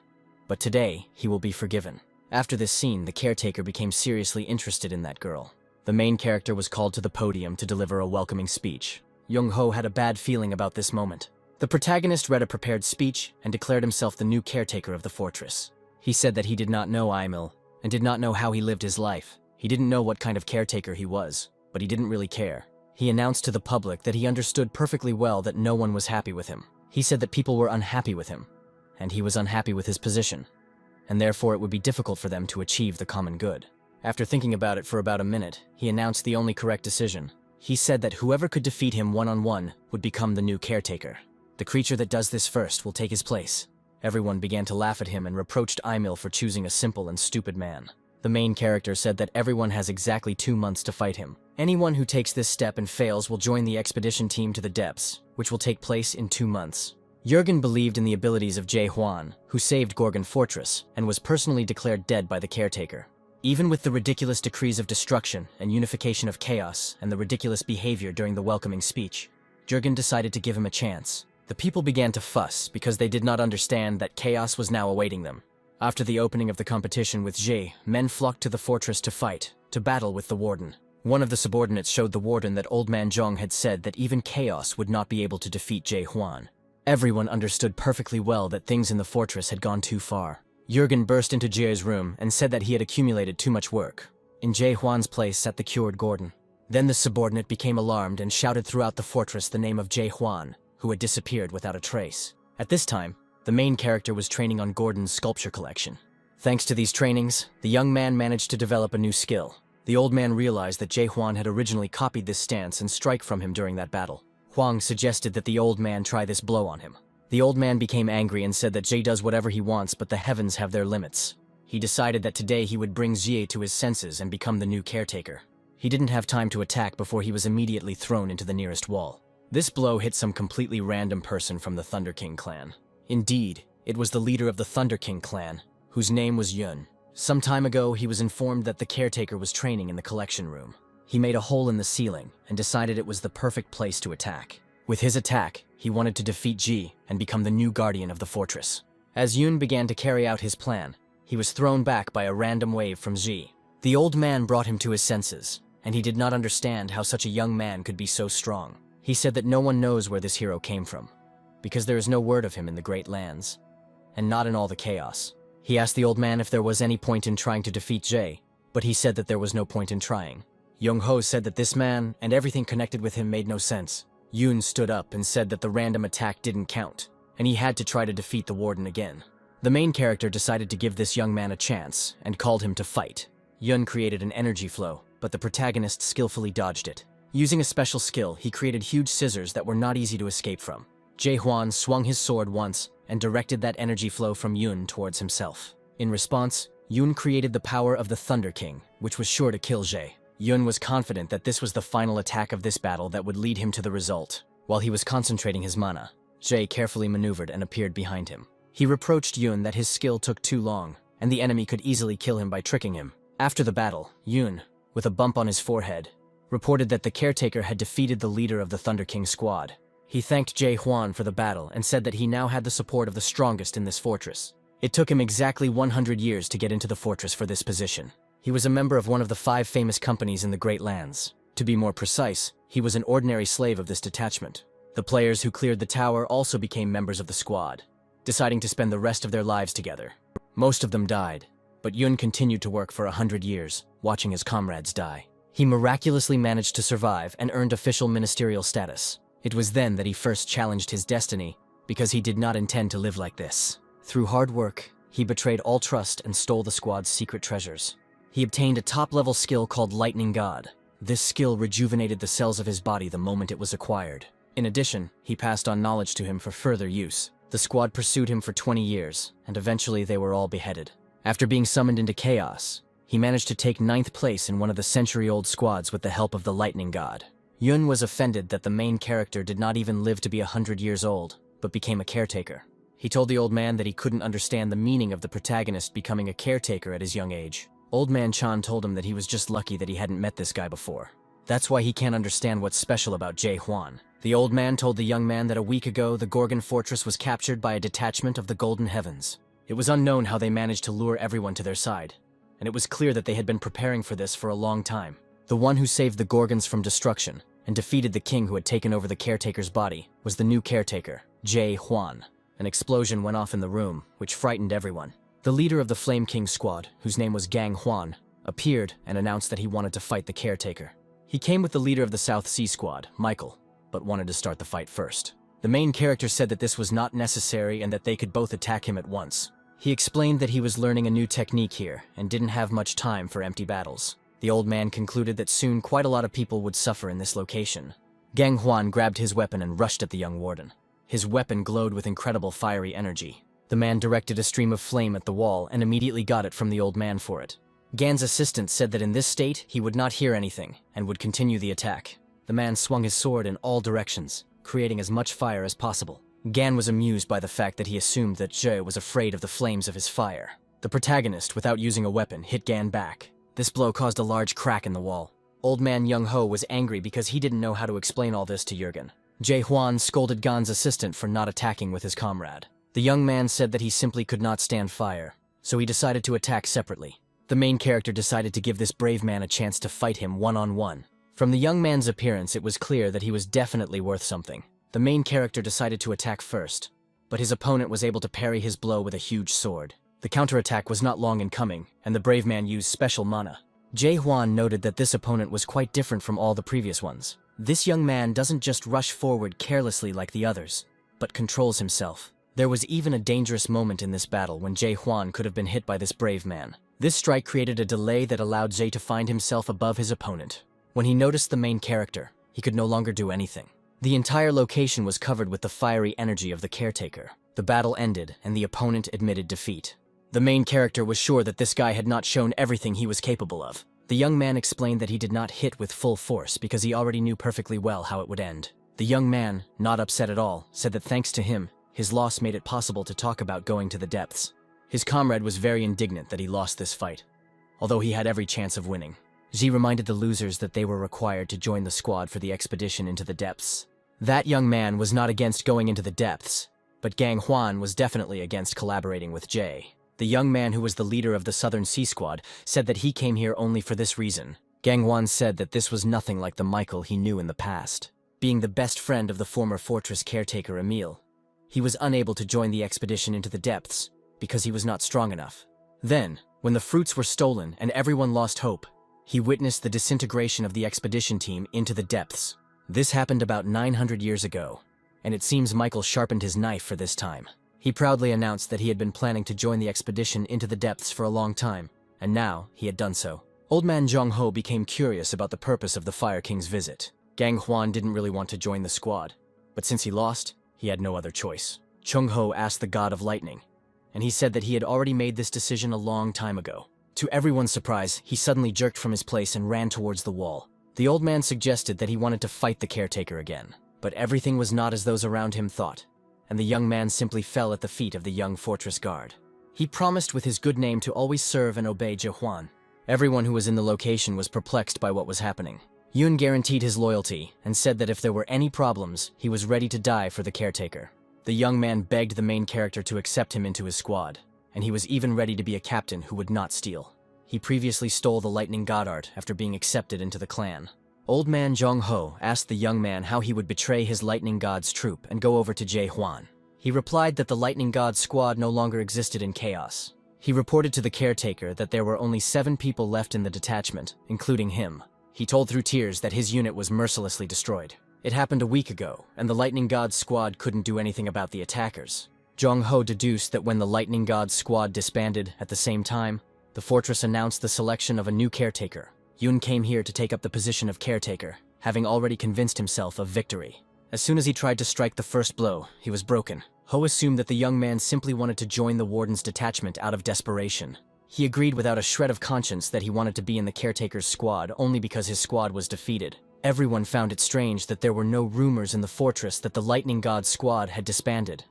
but today he will be forgiven. After this scene, the caretaker became seriously interested in that girl. The main character was called to the podium to deliver a welcoming speech. Young-ho had a bad feeling about this moment. The protagonist read a prepared speech and declared himself the new caretaker of the fortress. He said that he did not know Aimil, and did not know how he lived his life. He didn't know what kind of caretaker he was, but he didn't really care. He announced to the public that he understood perfectly well that no one was happy with him. He said that people were unhappy with him, and he was unhappy with his position, and therefore it would be difficult for them to achieve the common good. After thinking about it for about a minute, he announced the only correct decision. He said that whoever could defeat him one-on-one would become the new caretaker. The creature that does this first will take his place. Everyone began to laugh at him and reproached Aimil for choosing a simple and stupid man. The main character said that everyone has exactly 2 months to fight him. Anyone who takes this step and fails will join the expedition team to the depths, which will take place in 2 months. Jurgen believed in the abilities of Jae-hwan, who saved Gorgon Fortress, and was personally declared dead by the caretaker. Even with the ridiculous decrees of destruction and unification of chaos and the ridiculous behavior during the welcoming speech, Jurgen decided to give him a chance. The people began to fuss because they did not understand that chaos was now awaiting them. After the opening of the competition with Jae, men flocked to the fortress to fight, to battle with the warden. One of the subordinates showed the warden that Old Man Jong had said that even chaos would not be able to defeat Jae-hwan. Everyone understood perfectly well that things in the fortress had gone too far. Jurgen burst into Jae's room and said that he had accumulated too much work. In Jae-hwan's place sat the cured Gordon. Then the subordinate became alarmed and shouted throughout the fortress the name of Jae-hwan, who had disappeared without a trace. At this time, the main character was training on Gordon's sculpture collection. Thanks to these trainings, the young man managed to develop a new skill. The old man realized that Jae-hwan had originally copied this stance and strike from him during that battle. Hwang suggested that the old man try this blow on him. The old man became angry and said that Jae does whatever he wants, but the heavens have their limits. He decided that today he would bring Jae to his senses and become the new caretaker. He didn't have time to attack before he was immediately thrown into the nearest wall. This blow hit some completely random person from the Thunder King clan. Indeed, it was the leader of the Thunder King clan, whose name was Yun. Some time ago, he was informed that the caretaker was training in the collection room. He made a hole in the ceiling and decided it was the perfect place to attack. With his attack, he wanted to defeat Ji and become the new guardian of the fortress. As Yun began to carry out his plan, he was thrown back by a random wave from Ji. The old man brought him to his senses, and he did not understand how such a young man could be so strong. He said that no one knows where this hero came from, because there is no word of him in the Great Lands, and not in all the chaos. He asked the old man if there was any point in trying to defeat Jay, but he said that there was no point in trying. Young-ho said that this man and everything connected with him made no sense. Yoon stood up and said that the random attack didn't count, and he had to try to defeat the warden again. The main character decided to give this young man a chance and called him to fight. Yoon created an energy flow, but the protagonist skillfully dodged it. Using a special skill, he created huge scissors that were not easy to escape from. Jae Hwan swung his sword once and directed that energy flow from Yoon towards himself. In response, Yoon created the power of the Thunder King, which was sure to kill Jae. Yoon was confident that this was the final attack of this battle that would lead him to the result. While he was concentrating his mana, Jae carefully maneuvered and appeared behind him. He reproached Yoon that his skill took too long, and the enemy could easily kill him by tricking him. After the battle, Yoon, with a bump on his forehead, reported that the caretaker had defeated the leader of the Thunder King squad. He thanked Jae Hwan for the battle and said that he now had the support of the strongest in this fortress. It took him exactly 100 years to get into the fortress for this position. He was a member of one of the 5 famous companies in the Great Lands. To be more precise, he was an ordinary slave of this detachment. The players who cleared the tower also became members of the squad, deciding to spend the rest of their lives together. Most of them died, but Yoon continued to work for 100 years, watching his comrades die. He miraculously managed to survive and earned official ministerial status. It was then that he first challenged his destiny, because he did not intend to live like this. Through hard work, he betrayed all trust and stole the squad's secret treasures. He obtained a top-level skill called Lightning God. This skill rejuvenated the cells of his body the moment it was acquired. In addition, he passed on knowledge to him for further use. The squad pursued him for 20 years, and eventually they were all beheaded. After being summoned into chaos, he managed to take 9th place in one of the century-old squads with the help of the Lightning God. Yoon was offended that the main character did not even live to be 100 years old, but became a caretaker. He told the old man that he couldn't understand the meaning of the protagonist becoming a caretaker at his young age. Old man Chan told him that he was just lucky that he hadn't met this guy before. That's why he can't understand what's special about Jae Hwan. The old man told the young man that a week ago the Gorgon Fortress was captured by a detachment of the Golden Heavens. It was unknown how they managed to lure everyone to their side, and it was clear that they had been preparing for this for a long time. The one who saved the Gorgons from destruction and defeated the king who had taken over the caretaker's body was the new caretaker, Jae Hwan. An explosion went off in the room, which frightened everyone. The leader of the Flame King squad, whose name was Gang Hwan, appeared and announced that he wanted to fight the caretaker. He came with the leader of the South Sea squad, Michael, but wanted to start the fight first. The main character said that this was not necessary and that they could both attack him at once. He explained that he was learning a new technique here and didn't have much time for empty battles. The old man concluded that soon quite a lot of people would suffer in this location. Gang Hwan grabbed his weapon and rushed at the young warden. His weapon glowed with incredible fiery energy. The man directed a stream of flame at the wall and immediately got it from the old man for it. Gan's assistant said that in this state, he would not hear anything and would continue the attack. The man swung his sword in all directions, creating as much fire as possible. Gan was amused by the fact that he assumed that Jae was afraid of the flames of his fire. The protagonist, without using a weapon, hit Gan back. This blow caused a large crack in the wall. Old man Young-ho was angry because he didn't know how to explain all this to Jurgen. Jae Hwan scolded Gan's assistant for not attacking with his comrade. The young man said that he simply could not stand fire, so he decided to attack separately. The main character decided to give this brave man a chance to fight him one-on-one. From the young man's appearance, it was clear that he was definitely worth something. The main character decided to attack first, but his opponent was able to parry his blow with a huge sword. The counterattack was not long in coming, and the brave man used special mana. Jae Hwan noted that this opponent was quite different from all the previous ones. This young man doesn't just rush forward carelessly like the others, but controls himself. There was even a dangerous moment in this battle when Jae Hwan could have been hit by this brave man. This strike created a delay that allowed Jae to find himself above his opponent. When he noticed the main character, he could no longer do anything. The entire location was covered with the fiery energy of the caretaker. The battle ended, and the opponent admitted defeat. The main character was sure that this guy had not shown everything he was capable of. The young man explained that he did not hit with full force because he already knew perfectly well how it would end. The young man, not upset at all, said that thanks to him, his loss made it possible to talk about going to the depths. His comrade was very indignant that he lost this fight, although he had every chance of winning. Ji reminded the losers that they were required to join the squad for the expedition into the depths. That young man was not against going into the depths, but Gang Hwan was definitely against collaborating with Jae. The young man who was the leader of the Southern Sea Squad said that he came here only for this reason. Gang Hwan said that this was nothing like the Michael he knew in the past. Being the best friend of the former fortress caretaker Emil, he was unable to join the expedition into the depths, because he was not strong enough. Then, when the fruits were stolen and everyone lost hope, he witnessed the disintegration of the expedition team into the depths. This happened about 900 years ago, and it seems Michael sharpened his knife for this time. He proudly announced that he had been planning to join the expedition into the depths for a long time, and now he had done so. Old man Zhang Ho became curious about the purpose of the Fire King's visit. Gang Huan didn't really want to join the squad, but since he lost, he had no other choice. Chung Ho asked the god of lightning, and he said that he had already made this decision a long time ago. To everyone's surprise, he suddenly jerked from his place and ran towards the wall. The old man suggested that he wanted to fight the caretaker again, but everything was not as those around him thought, and the young man simply fell at the feet of the young fortress guard. He promised with his good name to always serve and obey Jihuan. Everyone who was in the location was perplexed by what was happening. Yun guaranteed his loyalty and said that if there were any problems, he was ready to die for the caretaker. The young man begged the main character to accept him into his squad, and he was even ready to be a captain who would not steal. He previously stole the lightning god art after being accepted into the clan. Old man Zhang Ho asked the young man how he would betray his lightning god's troop and go over to Jie Huan. He replied that the lightning god's squad no longer existed in chaos. He reported to the caretaker that there were only 7 people left in the detachment, including him. He told through tears that his unit was mercilessly destroyed. It happened a week ago, and the lightning god's squad couldn't do anything about the attackers. Zhang Ho deduced that when the lightning god's squad disbanded at the same time, the fortress announced the selection of a new caretaker. Yun came here to take up the position of caretaker, having already convinced himself of victory. As soon as he tried to strike the first blow, he was broken. Ho assumed that the young man simply wanted to join the warden's detachment out of desperation. He agreed without a shred of conscience that he wanted to be in the caretaker's squad only because his squad was defeated. Everyone found it strange that there were no rumors in the fortress that the lightning god's squad had disbanded.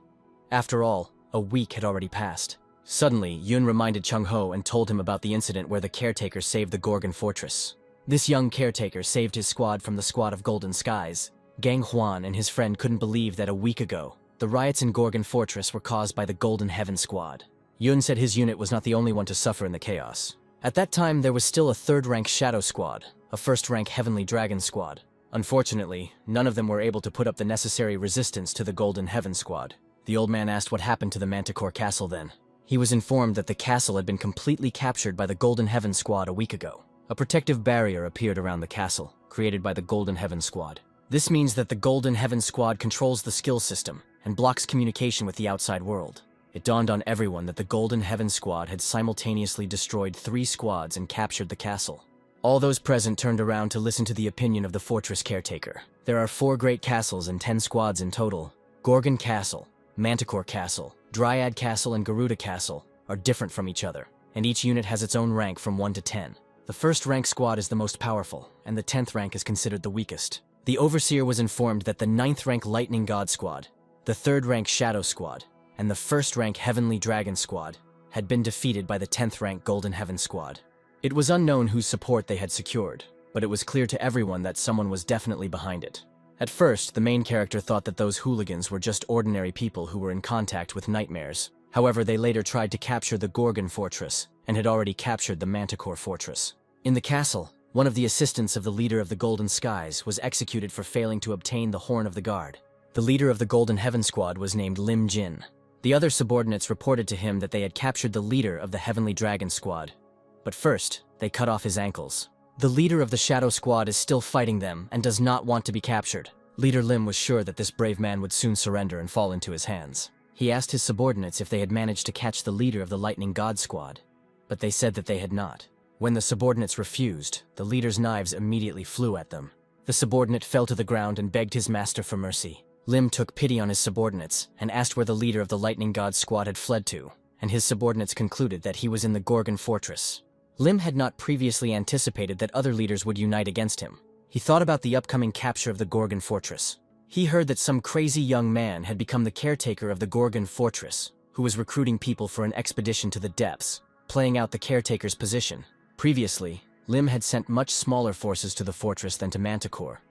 After all, a week had already passed. Suddenly, Yun reminded Chung Ho and told him about the incident where the caretaker saved the Gorgon Fortress. This young caretaker saved his squad from the squad of Golden Skies. Gang Huan and his friend couldn't believe that a week ago, the riots in Gorgon Fortress were caused by the Golden Heaven Squad. Yun said his unit was not the only one to suffer in the chaos. At that time, there was still a 3rd-rank Shadow Squad, a 1st-rank Heavenly Dragon Squad. Unfortunately, none of them were able to put up the necessary resistance to the Golden Heaven Squad. The old man asked what happened to the Manticore Castle then. He was informed that the castle had been completely captured by the Golden Heaven Squad a week ago. A protective barrier appeared around the castle, created by the Golden Heaven Squad. This means that the Golden Heaven Squad controls the skill system and blocks communication with the outside world. It dawned on everyone that the Golden Heaven Squad had simultaneously destroyed 3 squads and captured the castle. All those present turned around to listen to the opinion of the fortress caretaker. There are 4 great castles and 10 squads in total. Gorgon Castle, Manticore Castle, Dryad Castle, and Garuda Castle are different from each other, and each unit has its own rank from 1 to 10. The 1st rank squad is the most powerful, and the 10th rank is considered the weakest. The overseer was informed that the 9th rank Lightning God Squad, the 3rd rank Shadow Squad, and the 1st rank Heavenly Dragon Squad had been defeated by the 10th rank Golden Heaven Squad. It was unknown whose support they had secured, but it was clear to everyone that someone was definitely behind it. At first, the main character thought that those hooligans were just ordinary people who were in contact with nightmares. However, they later tried to capture the Gorgon Fortress and had already captured the Manticore Fortress. In the castle, one of the assistants of the leader of the Golden Skies was executed for failing to obtain the Horn of the Guard. The leader of the Golden Heaven Squad was named Lim Jin. The other subordinates reported to him that they had captured the leader of the Heavenly Dragon Squad. But first, they cut off his ankles. The leader of the Shadow Squad is still fighting them and does not want to be captured. Leader Lim was sure that this brave man would soon surrender and fall into his hands. He asked his subordinates if they had managed to catch the leader of the Lightning God Squad, but they said that they had not. When the subordinates refused, the leader's knives immediately flew at them. The subordinate fell to the ground and begged his master for mercy. Lim took pity on his subordinates and asked where the leader of the Lightning God Squad had fled to, and his subordinates concluded that he was in the Gorgon Fortress. Lim had not previously anticipated that other leaders would unite against him. He thought about the upcoming capture of the Gorgon Fortress. He heard that some crazy young man had become the caretaker of the Gorgon Fortress, who was recruiting people for an expedition to the depths, playing out the caretaker's position. Previously, Lim had sent much smaller forces to the fortress than to Manticore,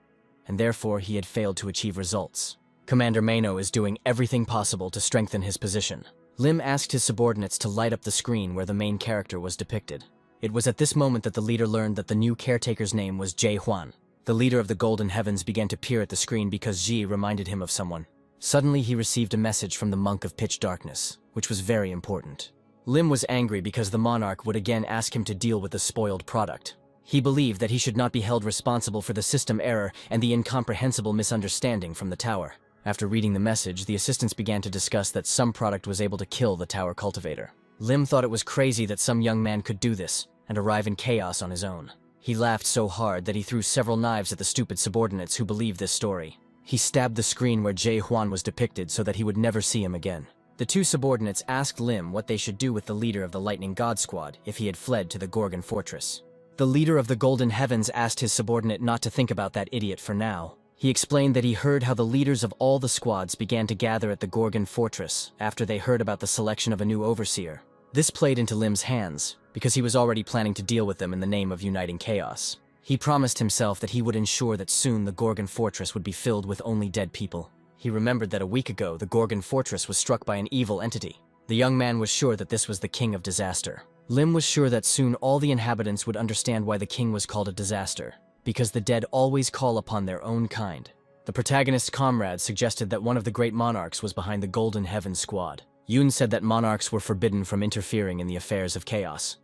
and therefore he had failed to achieve results. Commander Mano is doing everything possible to strengthen his position. Lim asked his subordinates to light up the screen where the main character was depicted. It was at this moment that the leader learned that the new caretaker's name was Jie Huan. The leader of the Golden Heavens began to peer at the screen because Ji reminded him of someone. Suddenly he received a message from the Monk of Pitch Darkness. which was very important. Lim was angry because the monarch would again ask him to deal with the spoiled product. He believed that he should not be held responsible for the system error and the incomprehensible misunderstanding from the tower. After reading the message, the assistants began to discuss that some product was able to kill the tower cultivator. Lim thought it was crazy that some young man could do this and arrive in chaos on his own. He laughed so hard that he threw several knives at the stupid subordinates who believed this story. He stabbed the screen where Jae Hwan was depicted so that he would never see him again. The two subordinates asked Lim what they should do with the leader of the Lightning God Squad if he had fled to the Gorgon Fortress. The leader of the Golden Heavens asked his subordinate not to think about that idiot for now. He explained that he heard how the leaders of all the squads began to gather at the Gorgon Fortress after they heard about the selection of a new overseer. This played into Lim's hands, because he was already planning to deal with them in the name of uniting chaos. He promised himself that he would ensure that soon the Gorgon Fortress would be filled with only dead people. He remembered that a week ago the Gorgon Fortress was struck by an evil entity. The young man was sure that this was the King of Disaster. Lim was sure that soon all the inhabitants would understand why the king was called a disaster, because the dead always call upon their own kind. The protagonist's comrades suggested that one of the great monarchs was behind the Golden Heaven Squad. Yoon said that monarchs were forbidden from interfering in the affairs of chaos,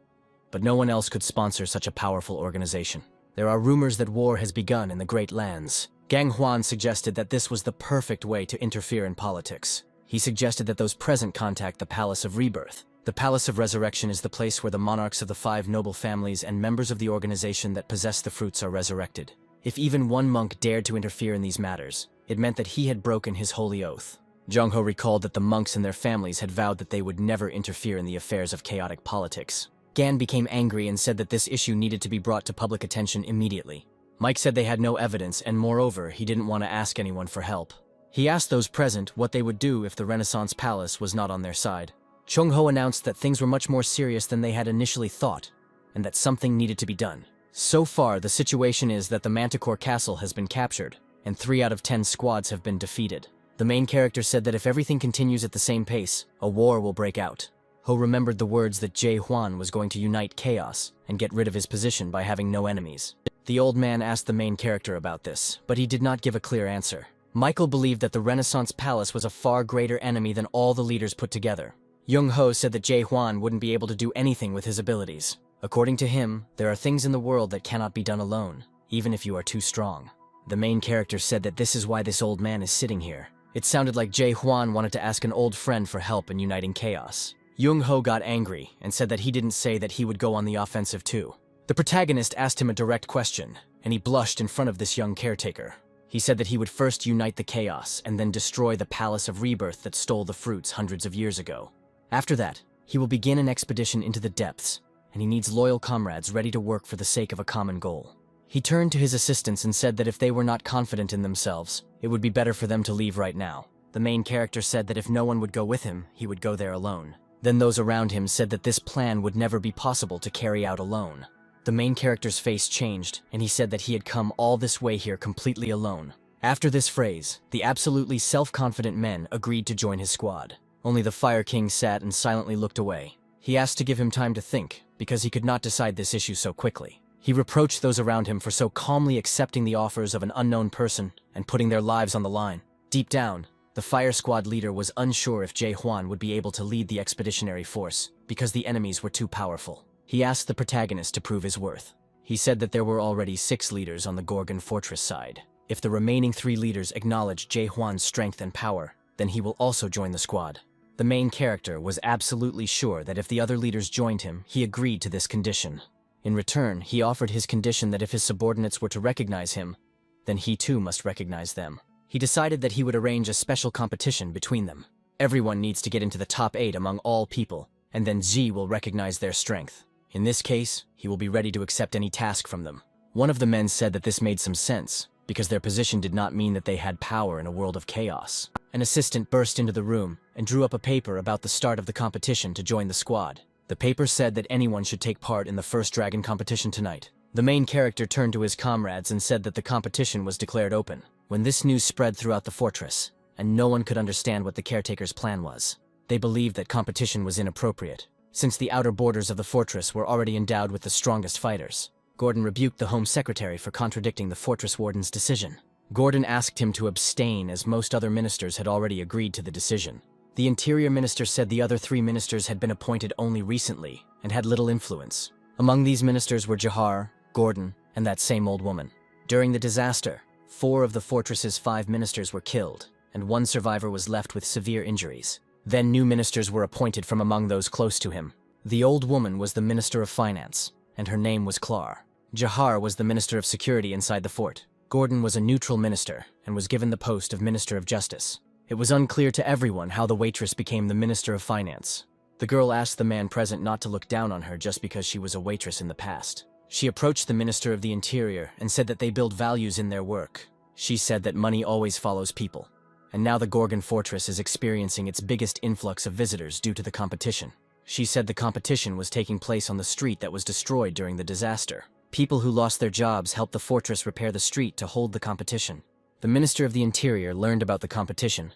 but no one else could sponsor such a powerful organization. There are rumors that war has begun in the Great Lands. Gang Hwan suggested that this was the perfect way to interfere in politics. He suggested that those present contact the Palace of Rebirth. The Palace of Resurrection is the place where the monarchs of the 5 noble families and members of the organization that possess the fruits are resurrected. If even one monk dared to interfere in these matters, it meant that he had broken his holy oath. Jongho recalled that the monks and their families had vowed that they would never interfere in the affairs of chaotic politics. Gan became angry and said that this issue needed to be brought to public attention immediately. Mike said they had no evidence, and moreover, he didn't want to ask anyone for help. He asked those present what they would do if the Renaissance Palace was not on their side. Chungho announced that things were much more serious than they had initially thought, and that something needed to be done. So far, the situation is that the Manticore Castle has been captured, and 3 out of 10 squads have been defeated. The main character said that if everything continues at the same pace, a war will break out. Ho remembered the words that Jae Hwan was going to unite chaos and get rid of his position by having no enemies. The old man asked the main character about this, but he did not give a clear answer. Michael believed that the Renaissance Palace was a far greater enemy than all the leaders put together. Young Ho said that Jae Hwan wouldn't be able to do anything with his abilities. According to him, there are things in the world that cannot be done alone, even if you are too strong. The main character said that this is why this old man is sitting here. It sounded like Jae Hwan wanted to ask an old friend for help in uniting chaos. Young Ho got angry and said that he didn't say that he would go on the offensive too. The protagonist asked him a direct question, and he blushed in front of this young caretaker. He said that he would first unite the chaos and then destroy the Palace of Rebirth that stole the fruits hundreds of years ago. After that, he will begin an expedition into the depths, and he needs loyal comrades ready to work for the sake of a common goal. He turned to his assistants and said that if they were not confident in themselves, it would be better for them to leave right now. The main character said that if no one would go with him, he would go there alone. Then those around him said that this plan would never be possible to carry out alone. The main character's face changed, and he said that he had come all this way here completely alone. After this phrase, the absolutely self-confident men agreed to join his squad. Only the Fire King sat and silently looked away. He asked to give him time to think, because he could not decide this issue so quickly. He reproached those around him for so calmly accepting the offers of an unknown person and putting their lives on the line. Deep down, the Fire Squad leader was unsure if Jae Hwan would be able to lead the expeditionary force, because the enemies were too powerful. He asked the protagonist to prove his worth. He said that there were already 6 leaders on the Gorgon Fortress side. If the remaining 3 leaders acknowledge Jae Hwan's strength and power, then he will also join the squad. The main character was absolutely sure that if the other leaders joined him, he agreed to this condition. In return, he offered his condition that if his subordinates were to recognize him, then he too must recognize them. He decided that he would arrange a special competition between them. Everyone needs to get into the top 8 among all people, and then Z will recognize their strength. In this case, he will be ready to accept any task from them. One of the men said that this made some sense, because their position did not mean that they had power in a world of chaos. An assistant burst into the room and drew up a paper about the start of the competition to join the squad. The paper said that anyone should take part in the first dragon competition tonight. The main character turned to his comrades and said that the competition was declared open. When this news spread throughout the fortress, and no one could understand what the caretaker's plan was, they believed that competition was inappropriate, since the outer borders of the fortress were already endowed with the strongest fighters. Gordon rebuked the Home Secretary for contradicting the fortress warden's decision. Gordon asked him to abstain as most other ministers had already agreed to the decision. The interior minister said the other 3 ministers had been appointed only recently and had little influence. Among these ministers were Jahar, Gordon, and that same old woman. During the disaster, 4 of the fortress's 5 ministers were killed, and 1 survivor was left with severe injuries. Then new ministers were appointed from among those close to him. The old woman was the Minister of Finance, and her name was Clar. Jahar was the Minister of Security inside the fort. Gordon was a neutral minister and was given the post of Minister of Justice. It was unclear to everyone how the waitress became the Minister of Finance. The girl asked the man present not to look down on her just because she was a waitress in the past. She approached the Minister of the Interior and said that they build values in their work. She said that money always follows people. And now the Gorgon Fortress is experiencing its biggest influx of visitors due to the competition. She said the competition was taking place on the street that was destroyed during the disaster. People who lost their jobs helped the fortress repair the street to hold the competition. The Minister of the Interior learned about the competition,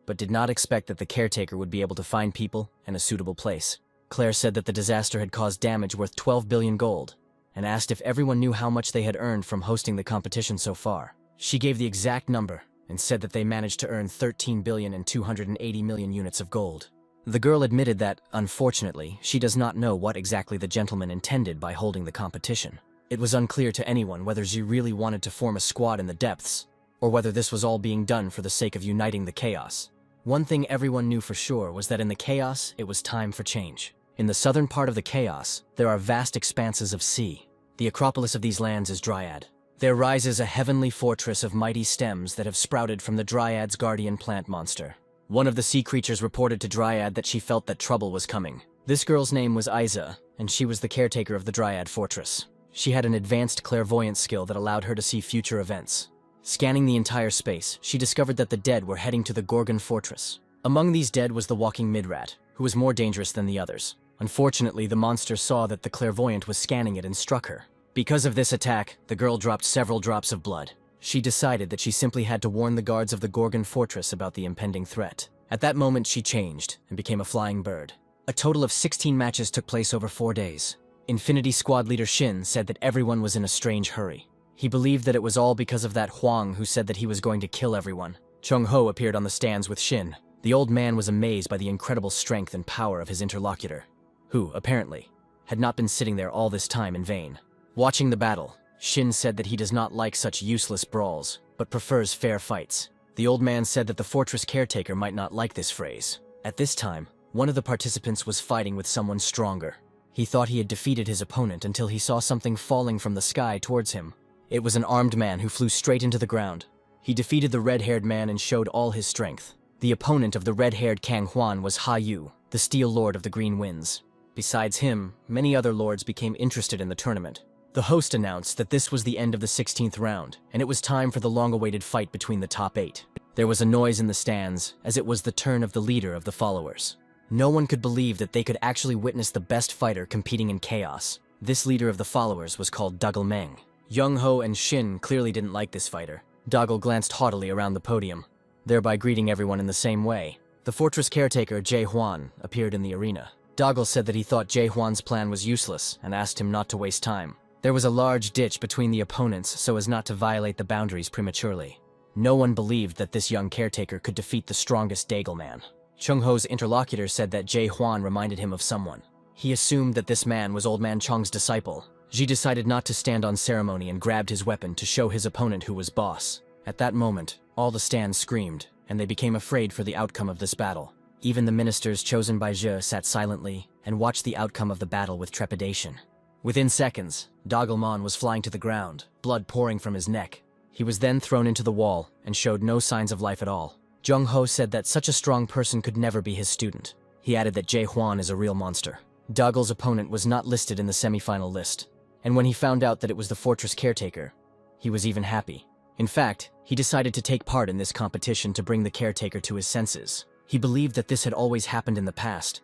but did not expect that the caretaker would be able to find people and a suitable place. Claire said that the disaster had caused damage worth 12 billion gold, and asked if everyone knew how much they had earned from hosting the competition so far. She gave the exact number, and said that they managed to earn 13 billion and 280 million units of gold. The girl admitted that, unfortunately, she does not know what exactly the gentleman intended by holding the competition. It was unclear to anyone whether Xi really wanted to form a squad in the depths, or whether this was all being done for the sake of uniting the chaos. One thing everyone knew for sure was that in the chaos, it was time for change. In the southern part of the chaos, there are vast expanses of sea. The acropolis of these lands is Dryad. There rises a heavenly fortress of mighty stems that have sprouted from the Dryad's guardian plant monster. One of the sea creatures reported to Dryad that she felt that trouble was coming. This girl's name was Isa, and she was the caretaker of the Dryad fortress. She had an advanced clairvoyance skill that allowed her to see future events. Scanning the entire space, she discovered that the dead were heading to the Gorgon Fortress. Among these dead was the walking midrat, who was more dangerous than the others. Unfortunately, the monster saw that the clairvoyant was scanning it and struck her. Because of this attack, the girl dropped several drops of blood. She decided that she simply had to warn the guards of the Gorgon Fortress about the impending threat. At that moment, she changed and became a flying bird. A total of 16 matches took place over 4 days. Infinity Squad leader Shin said that everyone was in a strange hurry. He believed that it was all because of that Huang who said that he was going to kill everyone. Chung Ho appeared on the stands with Shin. The old man was amazed by the incredible strength and power of his interlocutor, who, apparently, had not been sitting there all this time in vain. Watching the battle, Shin said that he does not like such useless brawls, but prefers fair fights. The old man said that the fortress caretaker might not like this phrase. At this time, one of the participants was fighting with someone stronger. He thought he had defeated his opponent until he saw something falling from the sky towards him. It was an armed man who flew straight into the ground. He defeated the red-haired man and showed all his strength. The opponent of the red-haired Kang Huan was Ha Yu, the Steel Lord of the Green Winds. Besides him, many other lords became interested in the tournament. The host announced that this was the end of the 16th round, and it was time for the long-awaited fight between the top 8. There was a noise in the stands, as it was the turn of the leader of the followers. No one could believe that they could actually witness the best fighter competing in chaos. This leader of the followers was called Doggle Meng. Young Ho and Shin clearly didn't like this fighter. Doggle glanced haughtily around the podium, thereby greeting everyone in the same way. The fortress caretaker, Jie Huan, appeared in the arena. Doggle said that he thought Jie Huan's plan was useless and asked him not to waste time. There was a large ditch between the opponents so as not to violate the boundaries prematurely. No one believed that this young caretaker could defeat the strongest Daigle man. Chung Ho's interlocutor said that Jie Huan reminded him of someone. He assumed that this man was Old Man Chong's disciple. Ji decided not to stand on ceremony and grabbed his weapon to show his opponent who was boss. At that moment, all the stands screamed, and they became afraid for the outcome of this battle. Even the ministers chosen by Zhe sat silently and watched the outcome of the battle with trepidation. Within seconds, Doggelman was flying to the ground, blood pouring from his neck. He was then thrown into the wall and showed no signs of life at all. Jung Ho said that such a strong person could never be his student. He added that Jie Huan is a real monster. Doggle's opponent was not listed in the semi-final list, and when he found out that it was the fortress caretaker, he was even happy. In fact, he decided to take part in this competition to bring the caretaker to his senses. He believed that this had always happened in the past,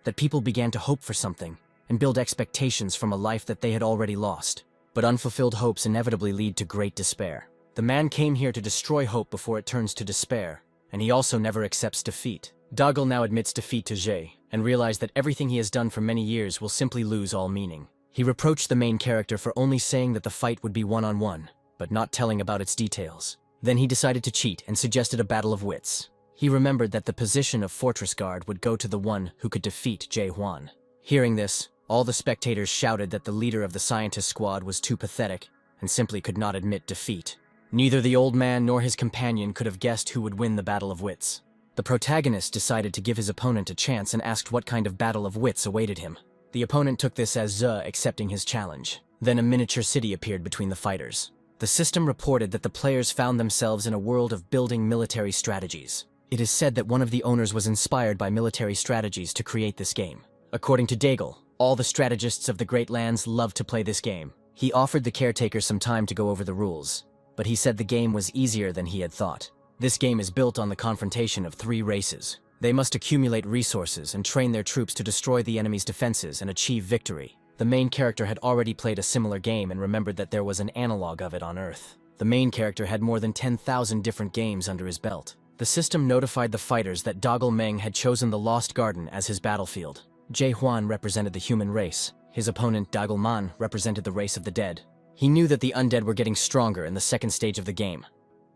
that people began to hope for something and build expectations from a life that they had already lost. But unfulfilled hopes inevitably lead to great despair. The man came here to destroy hope before it turns to despair, and he also never accepts defeat. Doggle now admits defeat to Jie, and realized that everything he has done for many years will simply lose all meaning. He reproached the main character for only saying that the fight would be one-on-one, but not telling about its details. Then he decided to cheat and suggested a battle of wits. He remembered that the position of fortress guard would go to the one who could defeat Jae Hwan. Hearing this, all the spectators shouted that the leader of the scientist squad was too pathetic and simply could not admit defeat. Neither the old man nor his companion could have guessed who would win the battle of wits. The protagonist decided to give his opponent a chance and asked what kind of battle of wits awaited him. The opponent took this as accepting his challenge. Then a miniature city appeared between the fighters. The system reported that the players found themselves in a world of building military strategies. It is said that one of the owners was inspired by military strategies to create this game. According to Daigle, all the strategists of the Great Lands loved to play this game. He offered the caretaker some time to go over the rules, but he said the game was easier than he had thought. This game is built on the confrontation of 3 races. They must accumulate resources and train their troops to destroy the enemy's defenses and achieve victory. The main character had already played a similar game and remembered that there was an analog of it on Earth. The main character had more than 10,000 different games under his belt. The system notified the fighters that Doggle Meng had chosen the Lost Garden as his battlefield. Jae Hwan represented the human race. His opponent, Doggle Man, represented the race of the dead. He knew that the undead were getting stronger in the second stage of the game,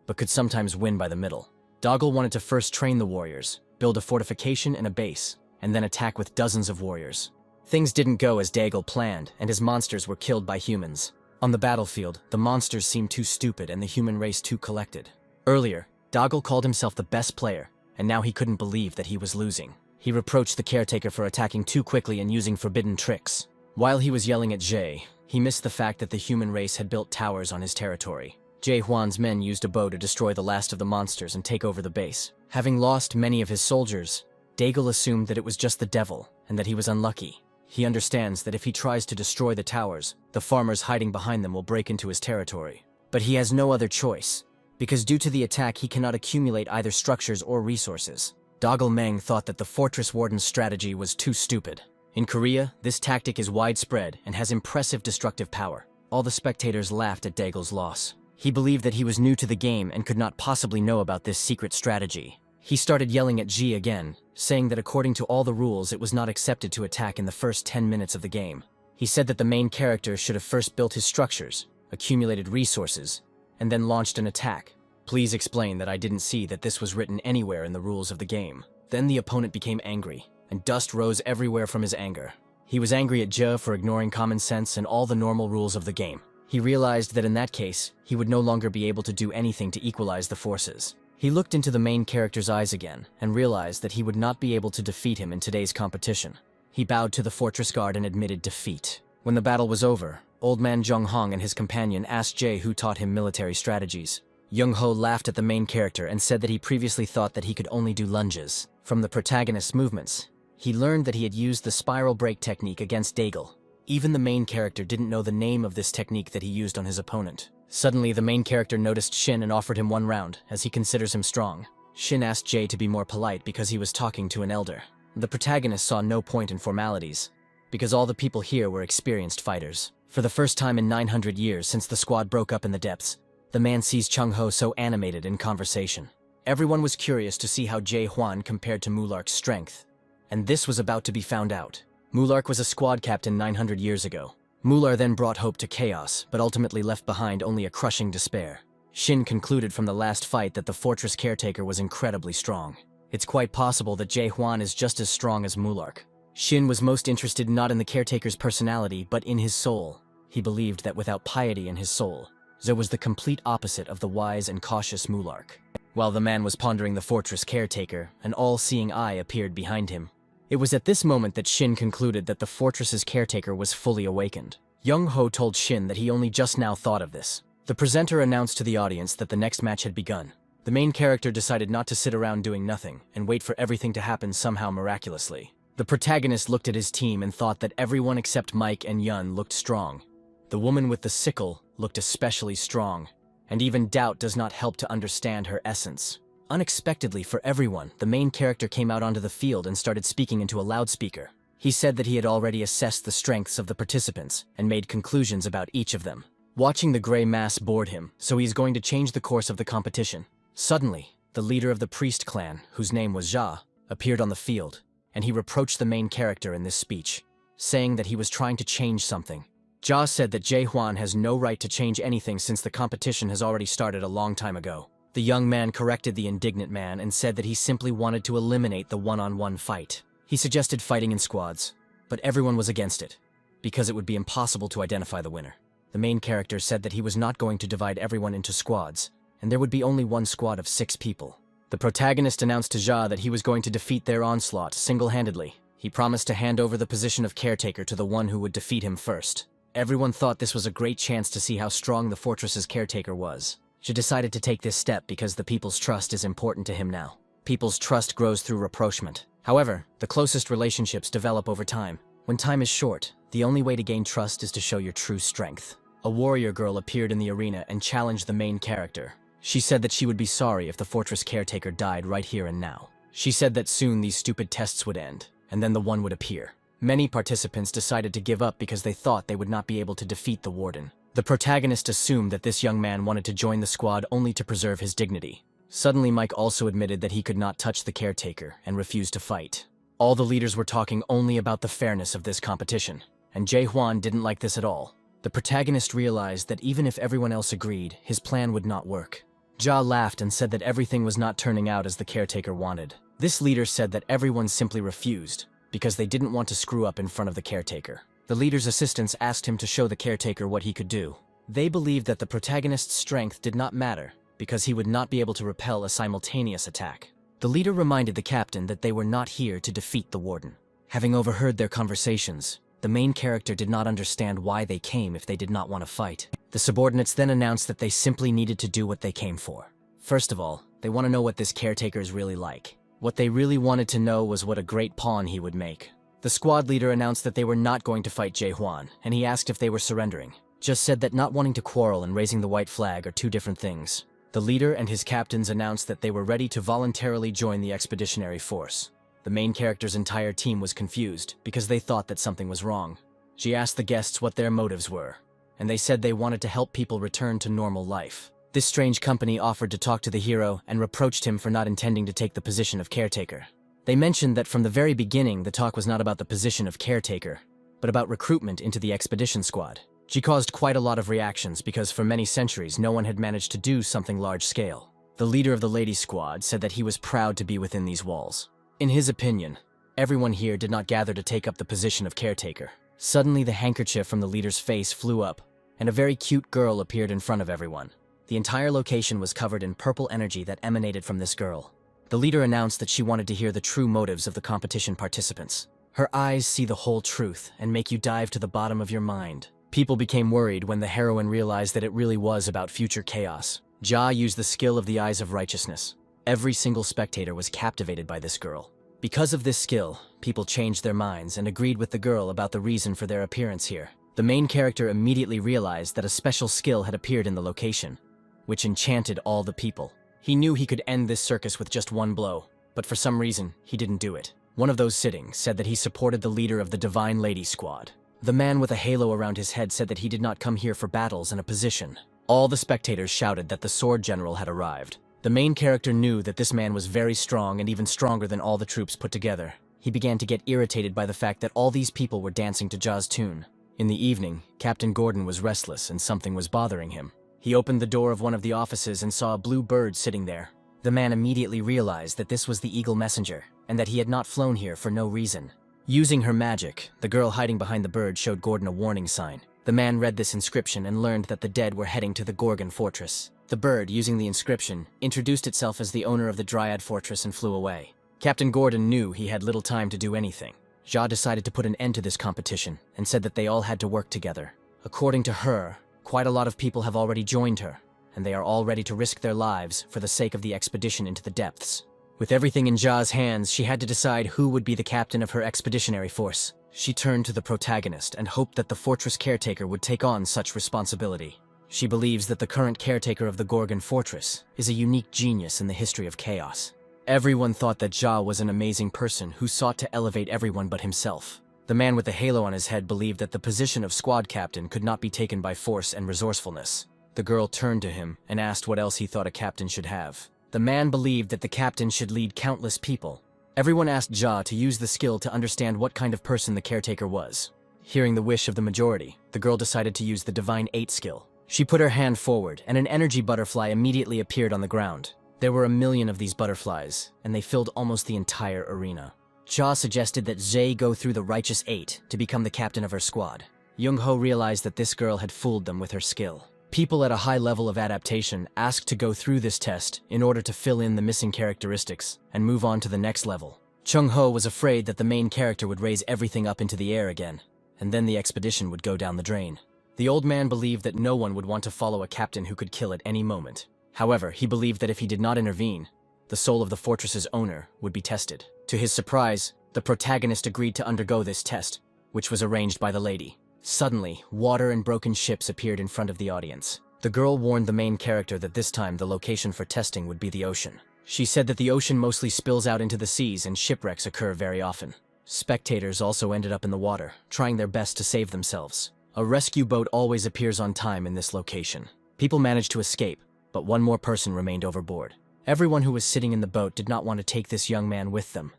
but could sometimes win by the middle. Doggle wanted to first train the warriors, build a fortification and a base, and then attack with dozens of warriors. Things didn't go as Daigle planned, and his monsters were killed by humans. On the battlefield, the monsters seemed too stupid and the human race too collected. Earlier, Doggle called himself the best player, and now he couldn't believe that he was losing. He reproached the caretaker for attacking too quickly and using forbidden tricks. While he was yelling at Jae, he missed the fact that the human race had built towers on his territory. Jae Hwan's men used a bow to destroy the last of the monsters and take over the base. Having lost many of his soldiers, Daigle assumed that it was just the devil and that he was unlucky. He understands that if he tries to destroy the towers, the farmers hiding behind them will break into his territory. But he has no other choice, because due to the attack he cannot accumulate either structures or resources. Doggle Meng thought that the Fortress Warden's strategy was too stupid. In Korea, this tactic is widespread and has impressive destructive power. All the spectators laughed at Daigle's loss. He believed that he was new to the game and could not possibly know about this secret strategy. He started yelling at Ji again, saying that according to all the rules it was not accepted to attack in the first 10 minutes of the game. He said that the main character should have first built his structures, accumulated resources, and then launched an attack. Please explain that I didn't see that this was written anywhere in the rules of the game. Then the opponent became angry, and dust rose everywhere from his anger. He was angry at Je for ignoring common sense and all the normal rules of the game. He realized that in that case, he would no longer be able to do anything to equalize the forces. He looked into the main character's eyes again and realized that he would not be able to defeat him in today's competition. He bowed to the fortress guard and admitted defeat. When the battle was over, Old Man Jung Hong and his companion asked Jae who taught him military strategies. Young Ho laughed at the main character and said that he previously thought that he could only do lunges. From the protagonist's movements, he learned that he had used the spiral break technique against Daigle. Even the main character didn't know the name of this technique that he used on his opponent. Suddenly, the main character noticed Shin and offered him 1 round, as he considers him strong. Shin asked Jae to be more polite because he was talking to an elder. The protagonist saw no point in formalities, because all the people here were experienced fighters. For the first time in 900 years since the squad broke up in the depths, the man sees Chung Ho so animated in conversation. Everyone was curious to see how Jae Hwan compared to Mulark's strength, and this was about to be found out. Mulark was a squad captain 900 years ago. Mular then brought hope to chaos, but ultimately left behind only a crushing despair. Shin concluded from the last fight that the fortress caretaker was incredibly strong. It's quite possible that Jae Hwan is just as strong as Mulark. Shin was most interested not in the caretaker's personality, but in his soul. He believed that without piety in his soul, Zo was the complete opposite of the wise and cautious Mulark. While the man was pondering the fortress caretaker, an all-seeing eye appeared behind him. It was at this moment that Shin concluded that the fortress's caretaker was fully awakened. Young Ho told Shin that he only just now thought of this. The presenter announced to the audience that the next match had begun. The main character decided not to sit around doing nothing and wait for everything to happen somehow miraculously. The protagonist looked at his team and thought that everyone except Mike and Yun looked strong. The woman with the sickle looked especially strong, and even doubt does not help to understand her essence. Unexpectedly for everyone, the main character came out onto the field and started speaking into a loudspeaker. He said that he had already assessed the strengths of the participants and made conclusions about each of them. Watching the gray mass bored him, so he's going to change the course of the competition. Suddenly, the leader of the priest clan, whose name was Ja, appeared on the field, and he reproached the main character in this speech, saying that he was trying to change something. Ja said that Jae Hwan has no right to change anything since the competition has already started a long time ago. The young man corrected the indignant man and said that he simply wanted to eliminate the one-on-one fight. He suggested fighting in squads, but everyone was against it, because it would be impossible to identify the winner. The main character said that he was not going to divide everyone into squads, and there would be only one squad of 6 people. The protagonist announced to Ja that he was going to defeat their onslaught single-handedly. He promised to hand over the position of caretaker to the one who would defeat him first. Everyone thought this was a great chance to see how strong the fortress's caretaker was. Ja decided to take this step because the people's trust is important to him now. People's trust grows through rapprochement. However, the closest relationships develop over time. When time is short, the only way to gain trust is to show your true strength. A warrior girl appeared in the arena and challenged the main character. She said that she would be sorry if the fortress caretaker died right here and now. She said that soon these stupid tests would end, and then the one would appear. Many participants decided to give up because they thought they would not be able to defeat the warden. The protagonist assumed that this young man wanted to join the squad only to preserve his dignity. Suddenly, Mike also admitted that he could not touch the caretaker and refused to fight. All the leaders were talking only about the fairness of this competition, and Jae-hwan didn't like this at all. The protagonist realized that even if everyone else agreed, his plan would not work. Ja laughed and said that everything was not turning out as the caretaker wanted. This leader said that everyone simply refused, because they didn't want to screw up in front of the caretaker. The leader's assistants asked him to show the caretaker what he could do. They believed that the protagonist's strength did not matter, because he would not be able to repel a simultaneous attack. The leader reminded the captain that they were not here to defeat the warden. Having overheard their conversations, the main character did not understand why they came if they did not want to fight. The subordinates then announced that they simply needed to do what they came for. First of all, they want to know what this caretaker is really like. What they really wanted to know was what a great pawn he would make. The squad leader announced that they were not going to fight Jae-hwan, and he asked if they were surrendering. Just said that not wanting to quarrel and raising the white flag are two different things. The leader and his captains announced that they were ready to voluntarily join the expeditionary force. The main character's entire team was confused because they thought that something was wrong. She asked the guests what their motives were, and they said they wanted to help people return to normal life. This strange company offered to talk to the hero and reproached him for not intending to take the position of caretaker. They mentioned that from the very beginning the talk was not about the position of caretaker, but about recruitment into the expedition squad. She caused quite a lot of reactions because for many centuries no one had managed to do something large-scale. The leader of the ladies' squad said that he was proud to be within these walls. In his opinion, everyone here did not gather to take up the position of caretaker. Suddenly the handkerchief from the leader's face flew up, and a very cute girl appeared in front of everyone. The entire location was covered in purple energy that emanated from this girl. The leader announced that she wanted to hear the true motives of the competition participants. Her eyes see the whole truth and make you dive to the bottom of your mind. People became worried when the heroine realized that it really was about future chaos. Ja used the skill of the eyes of righteousness. Every single spectator was captivated by this girl. Because of this skill, people changed their minds and agreed with the girl about the reason for their appearance here. The main character immediately realized that a special skill had appeared in the location, which enchanted all the people. He knew he could end this circus with just one blow, but for some reason, he didn't do it. One of those sitting said that he supported the leader of the Divine Lady Squad. The man with a halo around his head said that he did not come here for battles and a position. All the spectators shouted that the sword general had arrived. The main character knew that this man was very strong and even stronger than all the troops put together. He began to get irritated by the fact that all these people were dancing to Ja's tune. In the evening, Captain Gordon was restless and something was bothering him. He opened the door of one of the offices and saw a blue bird sitting there. The man immediately realized that this was the Eagle Messenger, and that he had not flown here for no reason. Using her magic, the girl hiding behind the bird showed Gordon a warning sign. The man read this inscription and learned that the dead were heading to the Gorgon Fortress. The bird, using the inscription, introduced itself as the owner of the Dryad Fortress and flew away. Captain Gordon knew he had little time to do anything. Ja decided to put an end to this competition and said that they all had to work together. According to her, quite a lot of people have already joined her, and they are all ready to risk their lives for the sake of the expedition into the depths. With everything in Ja's hands, she had to decide who would be the captain of her expeditionary force. She turned to the protagonist and hoped that the fortress caretaker would take on such responsibility. She believes that the current caretaker of the Gorgon Fortress is a unique genius in the history of chaos. Everyone thought that Ja was an amazing person who sought to elevate everyone but himself. The man with the halo on his head believed that the position of squad captain could not be taken by force and resourcefulness. The girl turned to him and asked what else he thought a captain should have. The man believed that the captain should lead countless people. Everyone asked Ja to use the skill to understand what kind of person the caretaker was. Hearing the wish of the majority, the girl decided to use the Divine 8 skill. She put her hand forward, and an energy butterfly immediately appeared on the ground. There were 1,000,000 of these butterflies, and they filled almost the entire arena. Cha suggested that Zhe go through the Righteous Eight to become the captain of her squad. Young-ho realized that this girl had fooled them with her skill. People at a high level of adaptation asked to go through this test in order to fill in the missing characteristics and move on to the next level. Chung-ho was afraid that the main character would raise everything up into the air again, and then the expedition would go down the drain. The old man believed that no one would want to follow a captain who could kill at any moment. However, he believed that if he did not intervene, the soul of the fortress's owner would be tested. To his surprise, the protagonist agreed to undergo this test, which was arranged by the lady. Suddenly, water and broken ships appeared in front of the audience. The girl warned the main character that this time the location for testing would be the ocean. She said that the ocean mostly spills out into the seas and shipwrecks occur very often. Spectators also ended up in the water, trying their best to save themselves. A rescue boat always appears on time in this location. People managed to escape, but one more person remained overboard. Everyone who was sitting in the boat did not want to take this young man with them,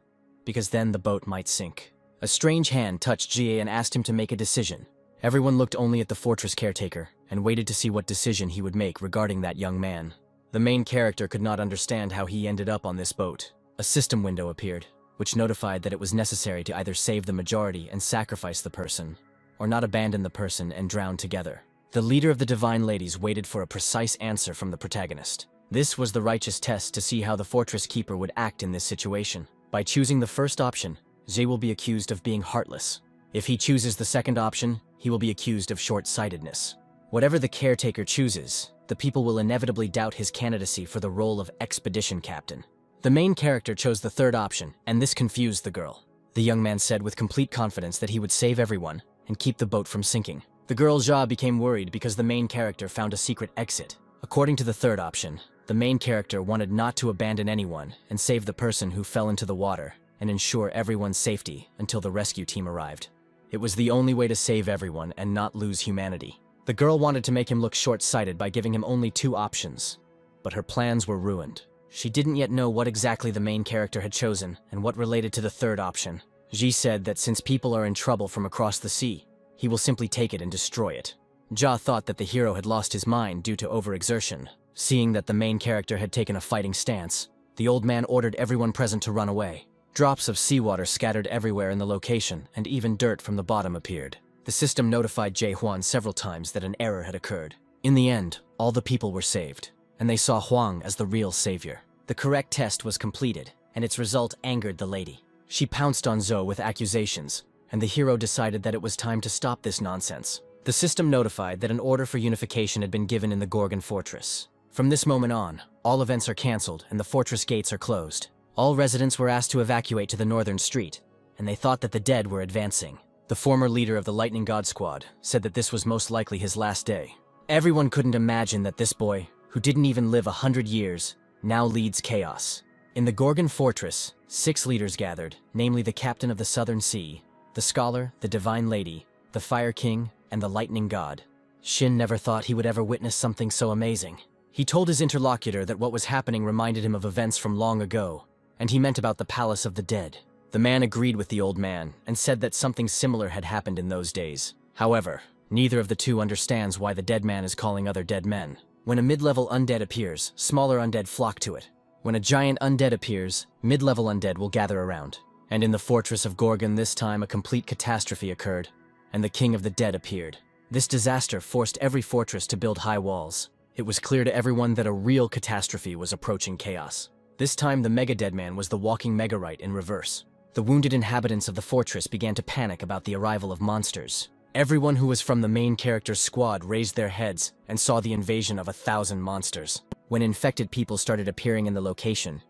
because then the boat might sink. A strange hand touched Jie and asked him to make a decision. Everyone looked only at the fortress caretaker and waited to see what decision he would make regarding that young man. The main character could not understand how he ended up on this boat. A system window appeared, which notified that it was necessary to either save the majority and sacrifice the person, or not abandon the person and drown together. The leader of the Divine Ladies waited for a precise answer from the protagonist. This was the righteous test to see how the fortress keeper would act in this situation. By choosing the first option, Zhe will be accused of being heartless. If he chooses the second option, he will be accused of short-sightedness. Whatever the caretaker chooses, the people will inevitably doubt his candidacy for the role of expedition captain. The main character chose the third option, and this confused the girl. The young man said with complete confidence that he would save everyone and keep the boat from sinking. The girl Jia became worried because the main character found a secret exit. According to the third option, the main character wanted not to abandon anyone and save the person who fell into the water and ensure everyone's safety until the rescue team arrived. It was the only way to save everyone and not lose humanity. The girl wanted to make him look short-sighted by giving him only 2 options, but her plans were ruined. She didn't yet know what exactly the main character had chosen and what related to the third option. Ji said that since people are in trouble from across the sea, he will simply take it and destroy it. Jia thought that the hero had lost his mind due to overexertion. Seeing that the main character had taken a fighting stance, the old man ordered everyone present to run away. Drops of seawater scattered everywhere in the location, and even dirt from the bottom appeared. The system notified Jie Huan several times that an error had occurred. In the end, all the people were saved, and they saw Huang as the real savior. The correct test was completed, and its result angered the lady. She pounced on Zhou with accusations, and the hero decided that it was time to stop this nonsense. The system notified that an order for unification had been given in the Gorgon Fortress. From this moment on, all events are cancelled and the fortress gates are closed. All residents were asked to evacuate to the northern street, and they thought that the dead were advancing. The former leader of the Lightning God Squad said that this was most likely his last day. Everyone couldn't imagine that this boy, who didn't even live 100 years, now leads chaos. In the Gorgon Fortress, 6 leaders gathered, namely the captain of the Southern Sea, the scholar, the Divine Lady, the Fire King, and the Lightning God. Shin never thought he would ever witness something so amazing. He told his interlocutor that what was happening reminded him of events from long ago, and he meant about the Palace of the Dead. The man agreed with the old man and said that something similar had happened in those days. However, neither of the two understands why the dead man is calling other dead men. When a mid-level undead appears, smaller undead flock to it. When a giant undead appears, mid-level undead will gather around. And in the fortress of Gorgon this time a complete catastrophe occurred, and the king of the dead appeared. This disaster forced every fortress to build high walls. It was clear to everyone that a real catastrophe was approaching chaos. This time the Mega Deadman was the walking Megarite in reverse. The wounded inhabitants of the fortress began to panic about the arrival of monsters. Everyone who was from the main character's squad raised their heads and saw the invasion of 1,000 monsters. When infected people started appearing in the location,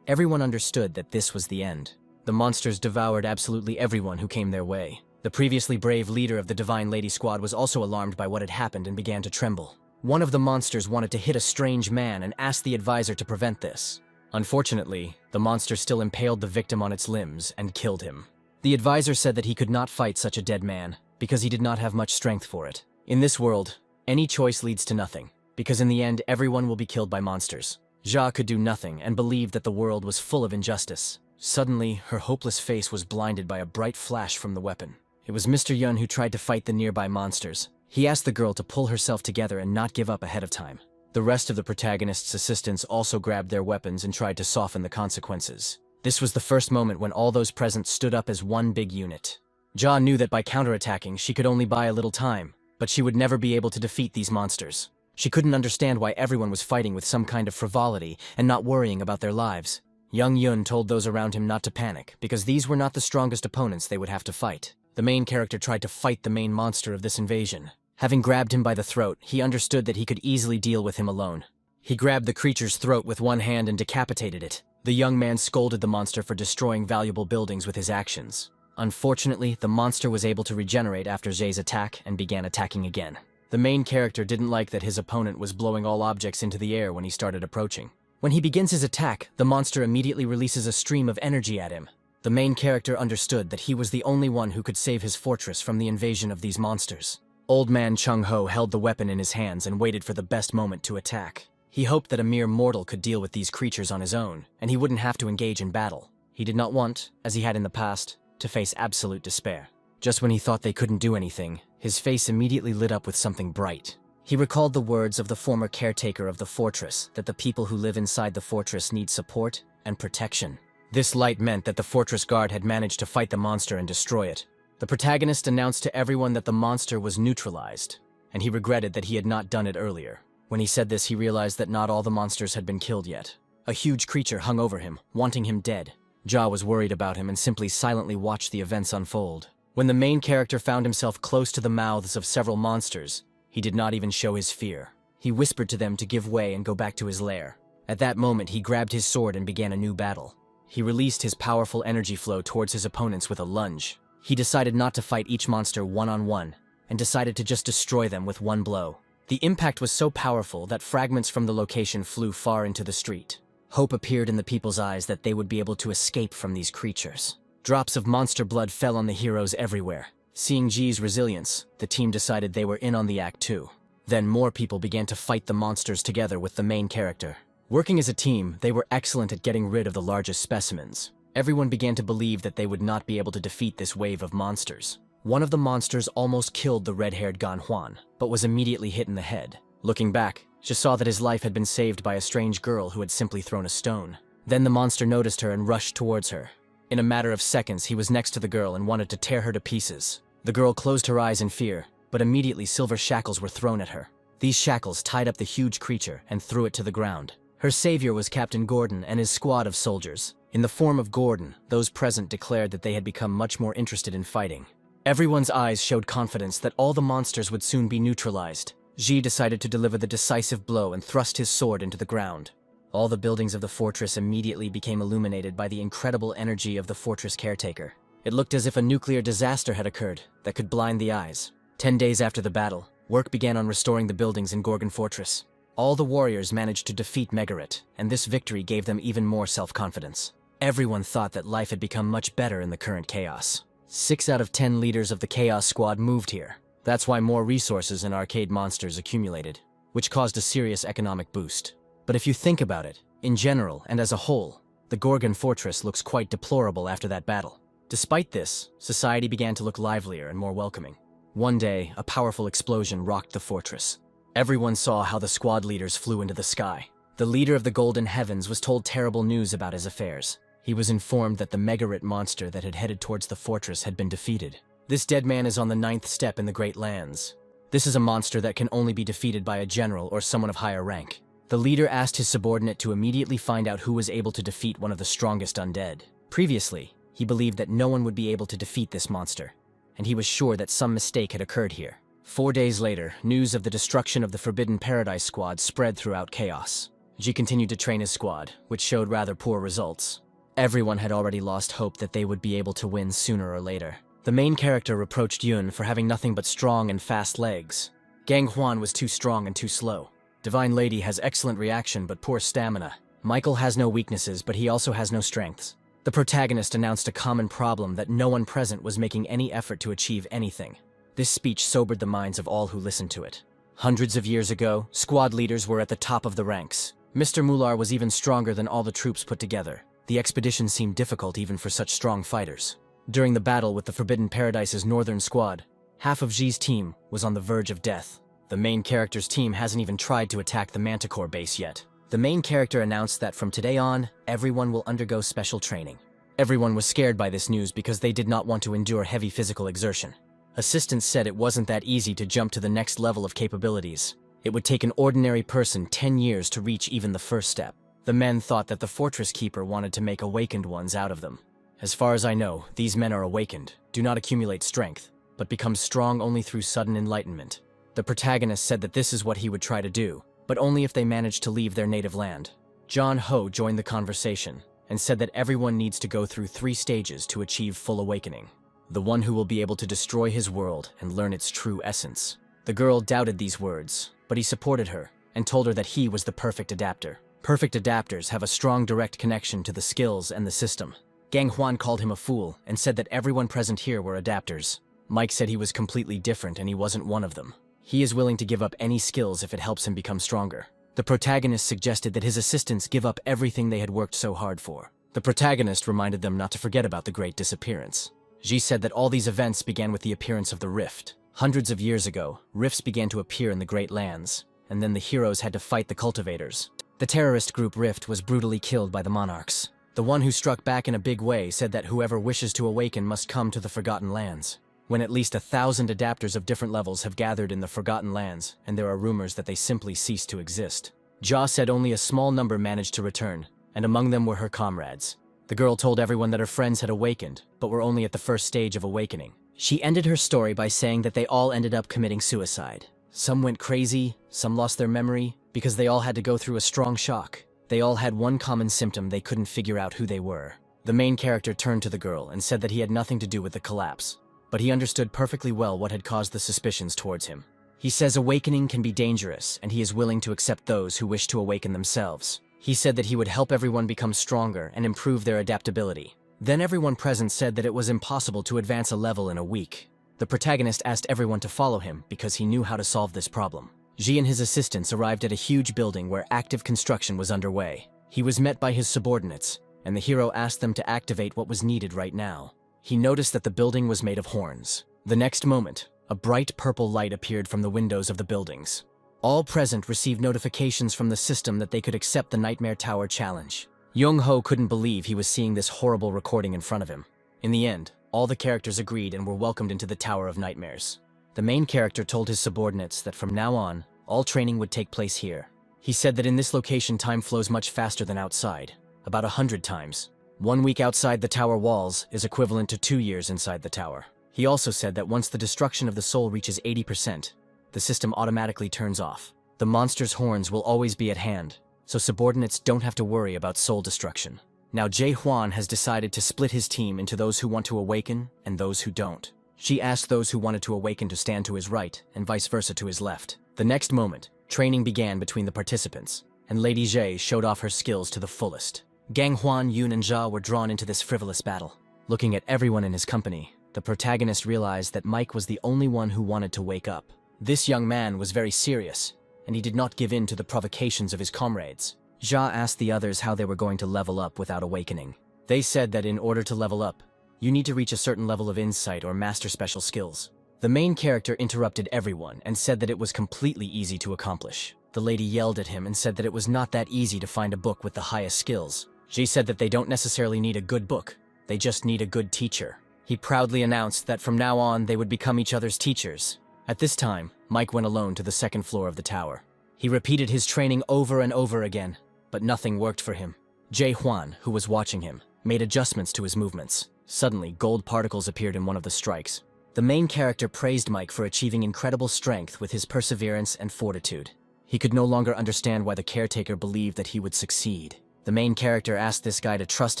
everyone understood that this was the end. The monsters devoured absolutely everyone who came their way. The previously brave leader of the Divine Lady Squad was also alarmed by what had happened and began to tremble. One of the monsters wanted to hit a strange man and asked the advisor to prevent this. Unfortunately, the monster still impaled the victim on its limbs and killed him. The advisor said that he could not fight such a dead man because he did not have much strength for it. In this world, any choice leads to nothing, because in the end everyone will be killed by monsters. Jia could do nothing and believed that the world was full of injustice. Suddenly, her hopeless face was blinded by a bright flash from the weapon. It was Mr. Yun who tried to fight the nearby monsters, He asked the girl to pull herself together and not give up ahead of time. The rest of the protagonist's assistants also grabbed their weapons and tried to soften the consequences. This was the first moment when all those present stood up as one big unit. Ja knew that by counterattacking, she could only buy a little time, but she would never be able to defeat these monsters. She couldn't understand why everyone was fighting with some kind of frivolity and not worrying about their lives. Young Yun told those around him not to panic, because these were not the strongest opponents they would have to fight. The main character tried to fight the main monster of this invasion. Having grabbed him by the throat, he understood that he could easily deal with him alone. He grabbed the creature's throat with one hand and decapitated it. The young man scolded the monster for destroying valuable buildings with his actions. Unfortunately, the monster was able to regenerate after Zhe's attack and began attacking again. The main character didn't like that his opponent was blowing all objects into the air when he started approaching. When he begins his attack, the monster immediately releases a stream of energy at him. The main character understood that he was the only one who could save his fortress from the invasion of these monsters. Old man Chung Ho held the weapon in his hands and waited for the best moment to attack. He hoped that a mere mortal could deal with these creatures on his own, and he wouldn't have to engage in battle. He did not want, as he had in the past, to face absolute despair. Just when he thought they couldn't do anything, his face immediately lit up with something bright. He recalled the words of the former caretaker of the fortress, that the people who live inside the fortress need support and protection. This light meant that the fortress guard had managed to fight the monster and destroy it. The protagonist announced to everyone that the monster was neutralized, and he regretted that he had not done it earlier. When he said this, he realized that not all the monsters had been killed yet. A huge creature hung over him, wanting him dead. Ja was worried about him and simply silently watched the events unfold. When the main character found himself close to the mouths of several monsters, he did not even show his fear. He whispered to them to give way and go back to his lair. At that moment, he grabbed his sword and began a new battle. He released his powerful energy flow towards his opponents with a lunge. He decided not to fight each monster one-on-one, and decided to just destroy them with one blow. The impact was so powerful that fragments from the location flew far into the street. Hope appeared in the people's eyes that they would be able to escape from these creatures. Drops of monster blood fell on the heroes everywhere. Seeing Ji's resilience, the team decided they were in on the act too. Then more people began to fight the monsters together with the main character. Working as a team, they were excellent at getting rid of the largest specimens. Everyone began to believe that they would not be able to defeat this wave of monsters. One of the monsters almost killed the red-haired Gan Huan, but was immediately hit in the head. Looking back, she saw that his life had been saved by a strange girl who had simply thrown a stone. Then the monster noticed her and rushed towards her. In a matter of seconds, he was next to the girl and wanted to tear her to pieces. The girl closed her eyes in fear, but immediately silver shackles were thrown at her. These shackles tied up the huge creature and threw it to the ground. Her savior was Captain Gordon and his squad of soldiers. In the form of Gordon, those present declared that they had become much more interested in fighting. Everyone's eyes showed confidence that all the monsters would soon be neutralized. Ji decided to deliver the decisive blow and thrust his sword into the ground. All the buildings of the fortress immediately became illuminated by the incredible energy of the fortress caretaker. It looked as if a nuclear disaster had occurred that could blind the eyes. 10 days after the battle, work began on restoring the buildings in Gorgon Fortress. All the warriors managed to defeat Megarit, and this victory gave them even more self-confidence. Everyone thought that life had become much better in the current chaos. 6 out of 10 leaders of the Chaos Squad moved here. That's why more resources and arcade monsters accumulated, which caused a serious economic boost. But if you think about it, in general and as a whole, the Gorgon Fortress looks quite deplorable after that battle. Despite this, society began to look livelier and more welcoming. One day, a powerful explosion rocked the fortress. Everyone saw how the squad leaders flew into the sky. The leader of the Golden Heavens was told terrible news about his affairs. He was informed that the Megarit monster that had headed towards the fortress had been defeated. This dead man is on the 9th step in the Great Lands. This is a monster that can only be defeated by a general or someone of higher rank. The leader asked his subordinate to immediately find out who was able to defeat one of the strongest undead. Previously, he believed that no one would be able to defeat this monster, and he was sure that some mistake had occurred here. 4 days later, news of the destruction of the Forbidden Paradise squad spread throughout Chaos. Ji continued to train his squad, which showed rather poor results. Everyone had already lost hope that they would be able to win sooner or later. The main character reproached Yun for having nothing but strong and fast legs. Gang Huan was too strong and too slow. Divine Lady has excellent reaction but poor stamina. Michael has no weaknesses, but he also has no strengths. The protagonist announced a common problem that no one present was making any effort to achieve anything. This speech sobered the minds of all who listened to it. Hundreds of years ago, squad leaders were at the top of the ranks. Mr. Mular was even stronger than all the troops put together. The expedition seemed difficult even for such strong fighters. During the battle with the Forbidden Paradise's northern squad, Half of Ji's team was on the verge of death. The main character's team hasn't even tried to attack the Manticore base yet. The main character announced that from today on, everyone will undergo special training. Everyone was scared by this news because they did not want to endure heavy physical exertion. Assistants said it wasn't that easy to jump to the next level of capabilities. It would take an ordinary person 10 years to reach even the first step. The men thought that the fortress keeper wanted to make awakened ones out of them. As far as I know, these men are awakened, do not accumulate strength, but become strong only through sudden enlightenment. The protagonist said that this is what he would try to do, but only if they managed to leave their native land. John Ho joined the conversation and said that everyone needs to go through 3 stages to achieve full awakening. The one who will be able to destroy his world and learn its true essence. The girl doubted these words, but he supported her and told her that he was the perfect adapter. Perfect adapters have a strong direct connection to the skills and the system. Gang Huan called him a fool and said that everyone present here were adapters. Mike said he was completely different and he wasn't one of them. He is willing to give up any skills if it helps him become stronger. The protagonist suggested that his assistants give up everything they had worked so hard for. The protagonist reminded them not to forget about the Great Disappearance. Ji said that all these events began with the appearance of the rift. Hundreds of years ago, rifts began to appear in the Great Lands, and then the heroes had to fight the cultivators. The terrorist group Rift was brutally killed by the monarchs. The one who struck back in a big way said that whoever wishes to awaken must come to the Forgotten Lands. When at least 1,000 adapters of different levels have gathered in the Forgotten Lands, and there are rumors that they simply cease to exist. Ja said only a small number managed to return, and among them were her comrades. The girl told everyone that her friends had awakened, but were only at the first stage of awakening. She ended her story by saying that they all ended up committing suicide. Some went crazy, some lost their memory, because they all had to go through a strong shock. They all had one common symptom: they couldn't figure out who they were. The main character turned to the girl and said that he had nothing to do with the collapse, but he understood perfectly well what had caused the suspicions towards him. He says awakening can be dangerous, and he is willing to accept those who wish to awaken themselves. He said that he would help everyone become stronger and improve their adaptability. Then everyone present said that it was impossible to advance a level in a week. The protagonist asked everyone to follow him because he knew how to solve this problem. Ji and his assistants arrived at a huge building where active construction was underway. He was met by his subordinates, and the hero asked them to activate what was needed right now. He noticed that the building was made of horns. The next moment, a bright purple light appeared from the windows of the buildings. All present received notifications from the system that they could accept the Nightmare Tower challenge. Young-ho couldn't believe he was seeing this horrible recording in front of him. In the end, all the characters agreed and were welcomed into the Tower of Nightmares. The main character told his subordinates that from now on, all training would take place here. He said that in this location time flows much faster than outside, about 100 times. 1 week outside the tower walls is equivalent to 2 years inside the tower. He also said that once the destruction of the soul reaches 80%, the system automatically turns off. The monster's horns will always be at hand, so subordinates don't have to worry about soul destruction. Now Jae Hwan has decided to split his team into those who want to awaken and those who don't. She asked those who wanted to awaken to stand to his right and vice versa to his left. The next moment, training began between the participants, and Lady Jae showed off her skills to the fullest. Gang Hwan, Yoon, and Ja were drawn into this frivolous battle. Looking at everyone in his company, the protagonist realized that Mike was the only one who wanted to wake up. This young man was very serious, and he did not give in to the provocations of his comrades. Ja asked the others how they were going to level up without awakening. They said that in order to level up, you need to reach a certain level of insight or master special skills. The main character interrupted everyone and said that it was completely easy to accomplish. The lady yelled at him and said that it was not that easy to find a book with the highest skills. She said that they don't necessarily need a good book, they just need a good teacher. He proudly announced that from now on they would become each other's teachers. At this time, Mike went alone to the second floor of the tower. He repeated his training over and over again, but nothing worked for him. Jae Hwan, who was watching him, made adjustments to his movements. Suddenly, gold particles appeared in one of the strikes. The main character praised Mike for achieving incredible strength with his perseverance and fortitude. He could no longer understand why the caretaker believed that he would succeed. The main character asked this guy to trust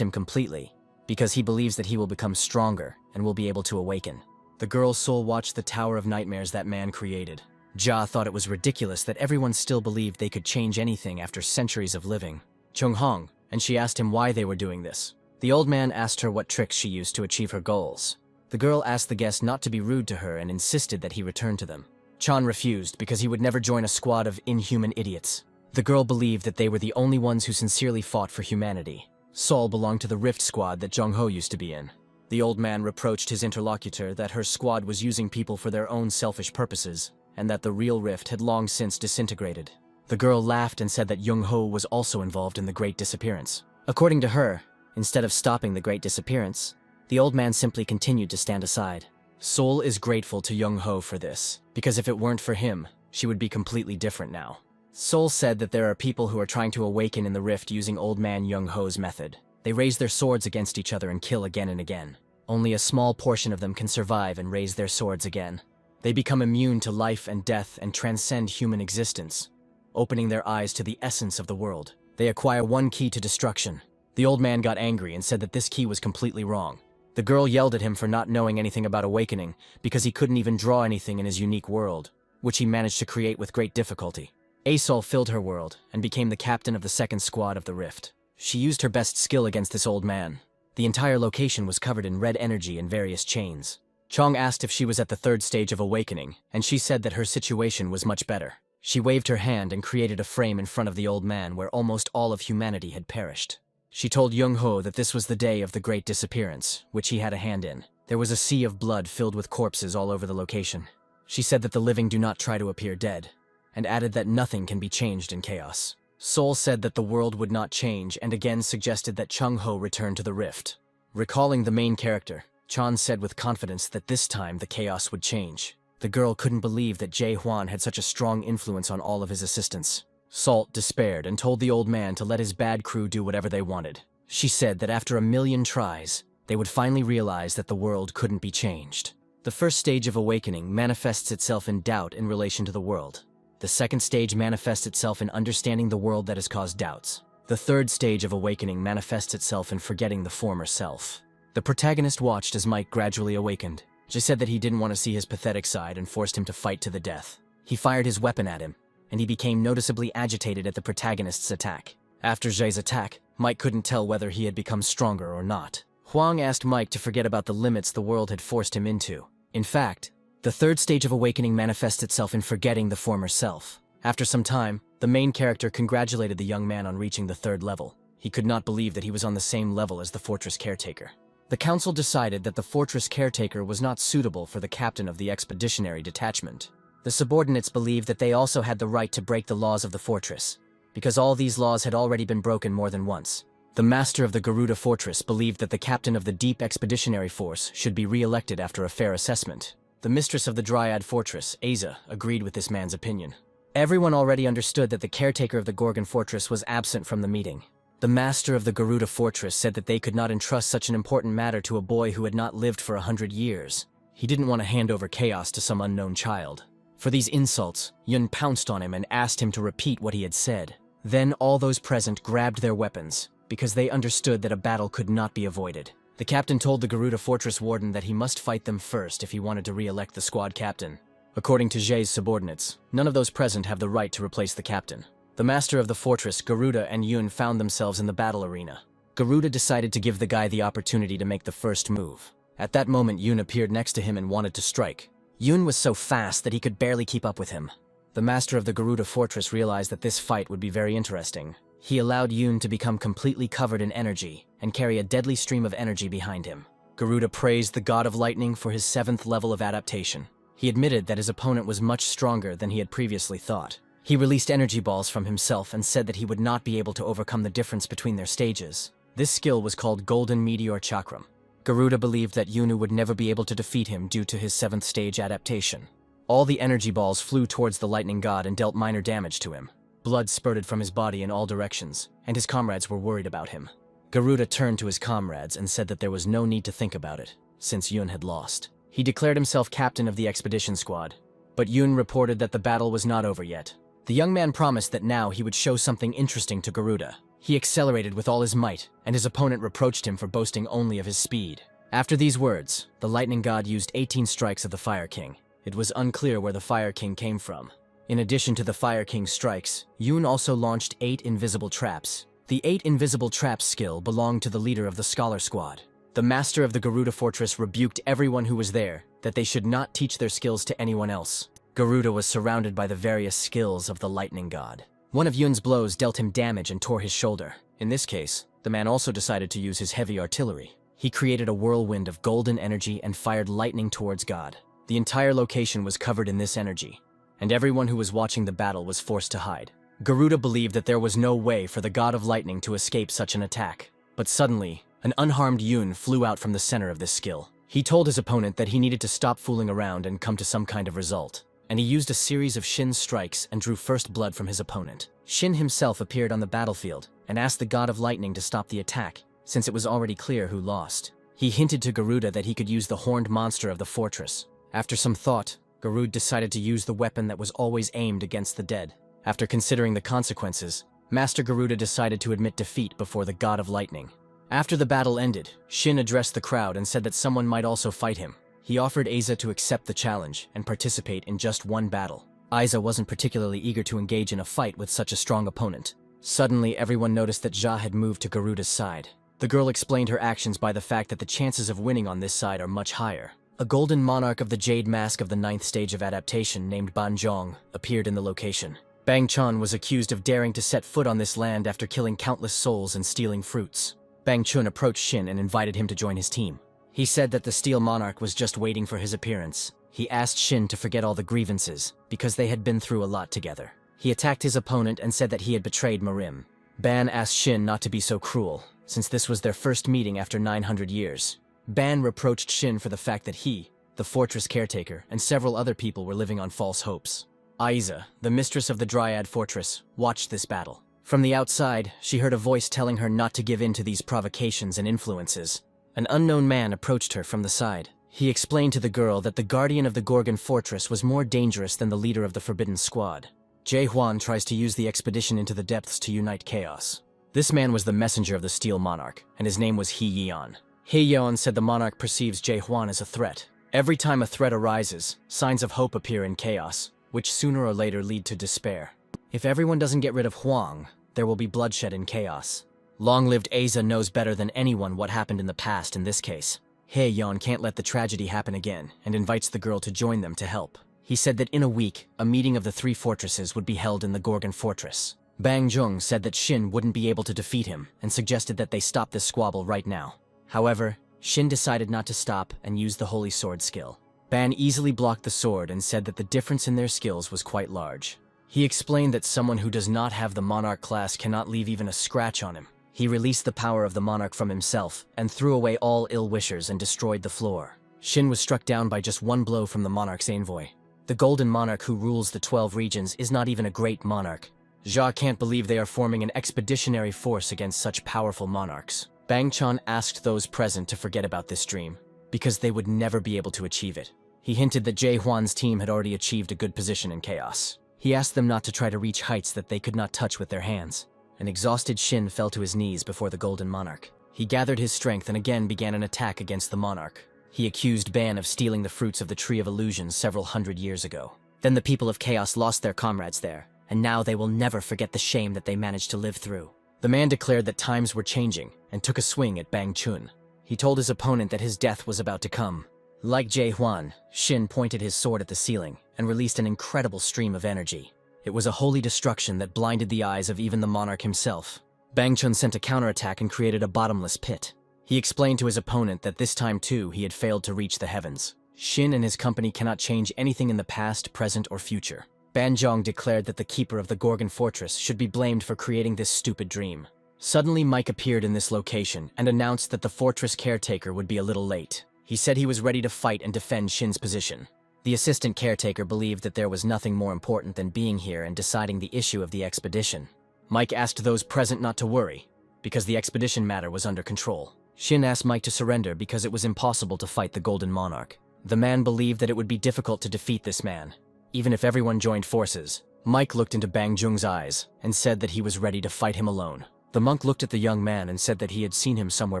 him completely, because he believes that he will become stronger and will be able to awaken. The girl's soul watched the Tower of Nightmares that man created. Ja thought it was ridiculous that everyone still believed they could change anything after centuries of living. Chung Hong, and she asked him why they were doing this. The old man asked her what tricks she used to achieve her goals. The girl asked the guest not to be rude to her and insisted that he return to them. Chan refused because he would never join a squad of inhuman idiots. The girl believed that they were the only ones who sincerely fought for humanity. Sol belonged to the Rift squad that Jong Ho used to be in. The old man reproached his interlocutor that her squad was using people for their own selfish purposes, and that the real rift had long since disintegrated. The girl laughed and said that Young-ho was also involved in the Great Disappearance. According to her, instead of stopping the Great Disappearance, the old man simply continued to stand aside. Seoul is grateful to Young-ho for this, because if it weren't for him, she would be completely different now. Seoul said that there are people who are trying to awaken in the rift using old man Young-ho's method. They raise their swords against each other and kill again and again. Only a small portion of them can survive and raise their swords again. They become immune to life and death and transcend human existence, opening their eyes to the essence of the world. They acquire one key to destruction. The old man got angry and said that this key was completely wrong. The girl yelled at him for not knowing anything about awakening because he couldn't even draw anything in his unique world, which he managed to create with great difficulty. Asol filled her world and became the captain of the second squad of the rift. She used her best skill against this old man. The entire location was covered in red energy and various chains. Chong asked if she was at the third stage of awakening, and she said that her situation was much better. She waved her hand and created a frame in front of the old man where almost all of humanity had perished. She told Young-ho that this was the day of the Great Disappearance, which he had a hand in. There was a sea of blood filled with corpses all over the location. She said that the living do not try to appear dead, and added that nothing can be changed in chaos. Seoul said that the world would not change and again suggested that Chung-ho return to the rift. Recalling the main character, Chan said with confidence that this time the chaos would change. The girl couldn't believe that Jae Hwan had such a strong influence on all of his assistants. Salt despaired and told the old man to let his bad crew do whatever they wanted. She said that after a million tries, they would finally realize that the world couldn't be changed. The first stage of awakening manifests itself in doubt in relation to the world. The second stage manifests itself in understanding the world that has caused doubts. The third stage of awakening manifests itself in forgetting the former self. The protagonist watched as Mike gradually awakened. She said that he didn't want to see his pathetic side and forced him to fight to the death. He fired his weapon at him, and he became noticeably agitated at the protagonist's attack. After Jae's attack, Mike couldn't tell whether he had become stronger or not. Huang asked Mike to forget about the limits the world had forced him into. In fact, the third stage of awakening manifests itself in forgetting the former self. After some time, the main character congratulated the young man on reaching the third level. He could not believe that he was on the same level as the fortress caretaker. The council decided that the fortress caretaker was not suitable for the captain of the expeditionary detachment. The subordinates believed that they also had the right to break the laws of the fortress, because all these laws had already been broken more than once. The master of the Gorgon Fortress believed that the captain of the Deep Expeditionary Force should be re-elected after a fair assessment. The mistress of the Dryad Fortress, Asa, agreed with this man's opinion. Everyone already understood that the caretaker of the Gorgon Fortress was absent from the meeting. The master of the Garuda Fortress said that they could not entrust such an important matter to a boy who had not lived for 100 years. He didn't want to hand over chaos to some unknown child. For these insults, Yun pounced on him and asked him to repeat what he had said. Then all those present grabbed their weapons, because they understood that a battle could not be avoided. The captain told the Garuda Fortress warden that he must fight them first if he wanted to re-elect the squad captain. According to Jae's subordinates, none of those present have the right to replace the captain. The master of the fortress, Garuda, and Yun found themselves in the battle arena. Garuda decided to give the guy the opportunity to make the first move. At that moment, Yun appeared next to him and wanted to strike. Yun was so fast that he could barely keep up with him. The master of the Garuda Fortress realized that this fight would be very interesting. He allowed Yun to become completely covered in energy and carry a deadly stream of energy behind him. Garuda praised the god of lightning for his 7th level of adaptation. He admitted that his opponent was much stronger than he had previously thought. He released energy balls from himself and said that he would not be able to overcome the difference between their stages. This skill was called Golden Meteor Chakram. Garuda believed that Yunu would never be able to defeat him due to his 7th stage adaptation. All the energy balls flew towards the lightning god and dealt minor damage to him. Blood spurted from his body in all directions, and his comrades were worried about him. Garuda turned to his comrades and said that there was no need to think about it, since Yun had lost. He declared himself captain of the expedition squad, but Yun reported that the battle was not over yet. The young man promised that now he would show something interesting to Garuda. He accelerated with all his might, and his opponent reproached him for boasting only of his speed. After these words, the lightning god used 18 strikes of the Fire King. It was unclear where the Fire King came from. In addition to the Fire King's strikes, Yun also launched 8 invisible traps. The 8 invisible traps skill belonged to the leader of the Scholar Squad. The master of the Garuda Fortress rebuked everyone who was there that they should not teach their skills to anyone else. Garuda was surrounded by the various skills of the lightning god. One of Yun's blows dealt him damage and tore his shoulder. In this case, the man also decided to use his heavy artillery. He created a whirlwind of golden energy and fired lightning towards God. The entire location was covered in this energy, and everyone who was watching the battle was forced to hide. Garuda believed that there was no way for the god of lightning to escape such an attack. But suddenly, an unharmed Yun flew out from the center of this skill. He told his opponent that he needed to stop fooling around and come to some kind of result, and he used a series of Shin's strikes and drew first blood from his opponent. Shin himself appeared on the battlefield and asked the god of lightning to stop the attack, since it was already clear who lost. He hinted to Garuda that he could use the horned monster of the fortress. After some thought, Garuda decided to use the weapon that was always aimed against the dead. After considering the consequences, Master Garuda decided to admit defeat before the god of lightning. After the battle ended, Shin addressed the crowd and said that someone might also fight him. He offered Aiza to accept the challenge and participate in just one battle. Aiza wasn't particularly eager to engage in a fight with such a strong opponent. Suddenly, everyone noticed that Ja had moved to Garuda's side. The girl explained her actions by the fact that the chances of winning on this side are much higher. A golden monarch of the Jade Mask of the 9th stage of adaptation named Banjong appeared in the location. Bang Chun was accused of daring to set foot on this land after killing countless souls and stealing fruits. Bang Chun approached Shin and invited him to join his team. He said that the Steel Monarch was just waiting for his appearance. He asked Shin to forget all the grievances, because they had been through a lot together. He attacked his opponent and said that he had betrayed Marim. Ban asked Shin not to be so cruel, since this was their first meeting after 900 years. Ban reproached Shin for the fact that he, the fortress caretaker, and several other people were living on false hopes. Aiza, the mistress of the Dryad Fortress, watched this battle. From the outside, she heard a voice telling her not to give in to these provocations and influences. An unknown man approached her from the side. He explained to the girl that the guardian of the Gorgon Fortress was more dangerous than the leader of the Forbidden Squad. Jae Hwan tries to use the expedition into the depths to unite chaos. This man was the messenger of the Steel Monarch, and his name was He Yeon. He Yeon said the monarch perceives Jae Hwan as a threat. Every time a threat arises, signs of hope appear in chaos, which sooner or later lead to despair. If everyone doesn't get rid of Huang, there will be bloodshed and chaos. Long-lived Aiza knows better than anyone what happened in the past in this case. He Yeon can't let the tragedy happen again and invites the girl to join them to help. He said that in a week, a meeting of the 3 fortresses would be held in the Gorgon Fortress. Bang Jung said that Shin wouldn't be able to defeat him and suggested that they stop this squabble right now. However, Shin decided not to stop and used the Holy Sword skill. Ban easily blocked the sword and said that the difference in their skills was quite large. He explained that someone who does not have the Monarch class cannot leave even a scratch on him. He released the power of the Monarch from himself and threw away all ill-wishers and destroyed the floor. Shin was struck down by just one blow from the Monarch's envoy. The Golden Monarch who rules the 12 regions is not even a great monarch. Ja can't believe they are forming an expeditionary force against such powerful monarchs. Bang Chan asked those present to forget about this dream, because they would never be able to achieve it. He hinted that Jae Hwan's team had already achieved a good position in chaos. He asked them not to try to reach heights that they could not touch with their hands. An exhausted Shin fell to his knees before the Golden Monarch. He gathered his strength and again began an attack against the monarch. He accused Ban of stealing the fruits of the Tree of Illusions several hundred years ago. Then the people of Chaos lost their comrades there, and now they will never forget the shame that they managed to live through. The man declared that times were changing and took a swing at Bang Chun. He told his opponent that his death was about to come. Like Jae Hwan, Shin pointed his sword at the ceiling and released an incredible stream of energy. It was a holy destruction that blinded the eyes of even the monarch himself. Bang Chun sent a counterattack and created a bottomless pit. He explained to his opponent that this time too he had failed to reach the heavens. Shin and his company cannot change anything in the past, present, or future. Banjong declared that the keeper of the Gorgon Fortress should be blamed for creating this stupid dream. Suddenly Mike appeared in this location and announced that the fortress caretaker would be a little late. He said he was ready to fight and defend Shin's position. The assistant caretaker believed that there was nothing more important than being here and deciding the issue of the expedition. Mike asked those present not to worry, because the expedition matter was under control. Shin asked Mike to surrender because it was impossible to fight the Golden Monarch. The man believed that it would be difficult to defeat this man, even if everyone joined forces. Mike looked into Bang Jung's eyes and said that he was ready to fight him alone. The monk looked at the young man and said that he had seen him somewhere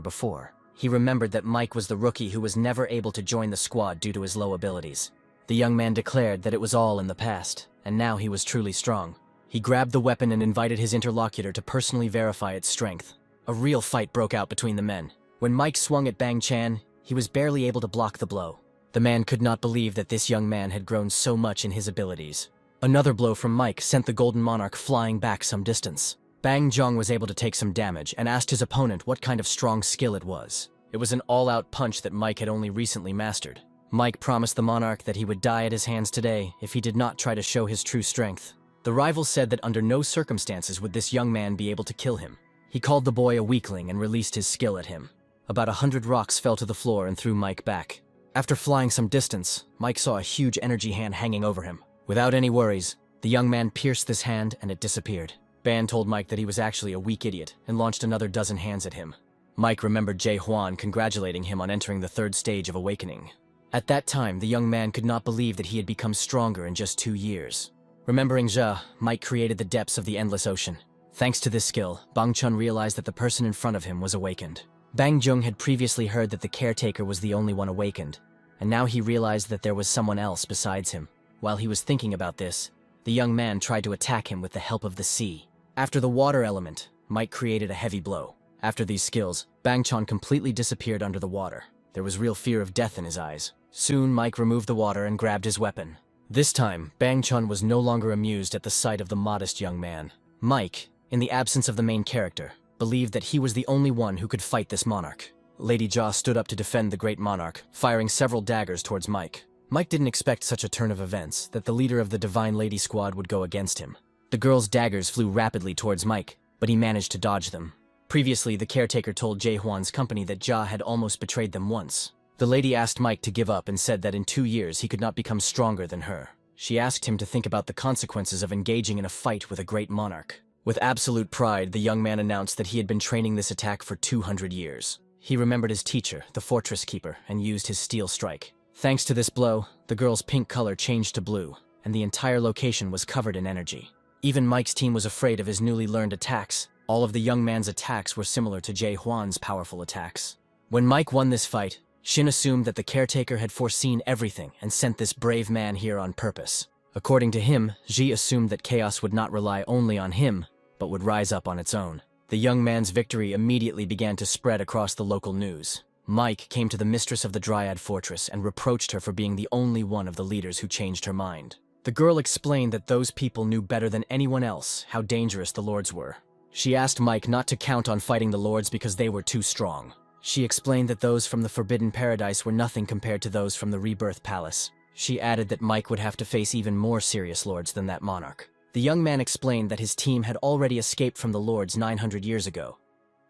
before. He remembered that Mike was the rookie who was never able to join the squad due to his low abilities. The young man declared that it was all in the past, and now he was truly strong. He grabbed the weapon and invited his interlocutor to personally verify its strength. A real fight broke out between the men. When Mike swung at Bang Chan, he was barely able to block the blow. The man could not believe that this young man had grown so much in his abilities. Another blow from Mike sent the Golden Monarch flying back some distance. Bang Jong was able to take some damage and asked his opponent what kind of strong skill it was. It was an all-out punch that Mike had only recently mastered. Mike promised the monarch that he would die at his hands today if he did not try to show his true strength. The rival said that under no circumstances would this young man be able to kill him. He called the boy a weakling and released his skill at him. About 100 rocks fell to the floor and threw Mike back. After flying some distance, Mike saw a huge energy hand hanging over him. Without any worries, the young man pierced this hand and it disappeared. Ban told Mike that he was actually a weak idiot and launched another dozen hands at him. Mike remembered Jae Hwan congratulating him on entering the third stage of awakening. At that time, the young man could not believe that he had become stronger in just 2 years. Remembering Ja, Mike created the depths of the endless ocean. Thanks to this skill, Bang Chun realized that the person in front of him was awakened. Bang Jung had previously heard that the caretaker was the only one awakened, and now he realized that there was someone else besides him. While he was thinking about this, the young man tried to attack him with the help of the sea. After the water element, Mike created a heavy blow. After these skills, Bang Chun completely disappeared under the water. There was real fear of death in his eyes. Soon, Mike removed the water and grabbed his weapon. This time, Bang Chun was no longer amused at the sight of the modest young man. Mike, in the absence of the main character, believed that he was the only one who could fight this monarch. Lady Ja stood up to defend the great monarch, firing several daggers towards Mike. Mike didn't expect such a turn of events, that the leader of the Divine Lady Squad would go against him. The girl's daggers flew rapidly towards Mike, but he managed to dodge them. Previously, the caretaker told Jae Hwan's company that Ja had almost betrayed them once. The lady asked Mike to give up and said that in 2 years he could not become stronger than her. She asked him to think about the consequences of engaging in a fight with a great monarch. With absolute pride, the young man announced that he had been training this attack for 200 years. He remembered his teacher, the fortress keeper, and used his steel strike. Thanks to this blow, the girl's pink color changed to blue, and the entire location was covered in energy. Even Mike's team was afraid of his newly learned attacks. All of the young man's attacks were similar to Jae Hwan's powerful attacks. When Mike won this fight, Shin assumed that the caretaker had foreseen everything and sent this brave man here on purpose. According to him, Ji assumed that chaos would not rely only on him, but would rise up on its own. The young man's victory immediately began to spread across the local news. Mike came to the mistress of the Dryad Fortress and reproached her for being the only one of the leaders who changed her mind. The girl explained that those people knew better than anyone else how dangerous the lords were. She asked Mike not to count on fighting the lords because they were too strong. She explained that those from the Forbidden Paradise were nothing compared to those from the Rebirth Palace. She added that Mike would have to face even more serious lords than that monarch. The young man explained that his team had already escaped from the lords 900 years ago,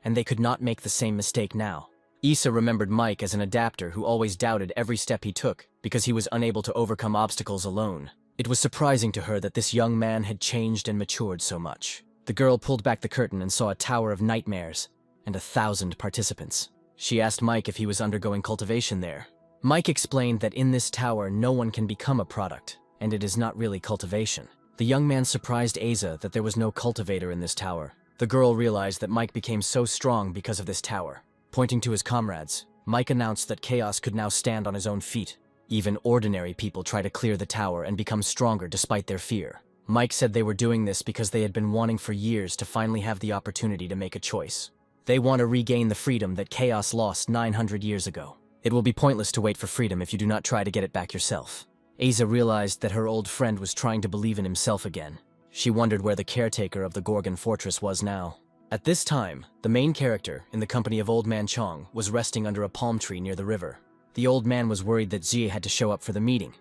and they could not make the same mistake now. Issa remembered Mike as an adapter who always doubted every step he took because he was unable to overcome obstacles alone. It was surprising to her that this young man had changed and matured so much. The girl pulled back the curtain and saw a tower of nightmares and 1,000 participants. She asked Mike if he was undergoing cultivation there. Mike explained that in this tower no one can become a product, and it is not really cultivation. The young man surprised Asa that there was no cultivator in this tower. The girl realized that Mike became so strong because of this tower. Pointing to his comrades, Mike announced that Chaos could now stand on his own feet. Even ordinary people try to clear the tower and become stronger despite their fear. Mike said they were doing this because they had been wanting for years to finally have the opportunity to make a choice. They want to regain the freedom that Chaos lost 900 years ago. It will be pointless to wait for freedom if you do not try to get it back yourself. Asa realized that her old friend was trying to believe in himself again. She wondered where the caretaker of the Gorgon Fortress was now. At this time, the main character, in the company of Old Man Chong, was resting under a palm tree near the river. The old man was worried that Jie had to show up for the meeting,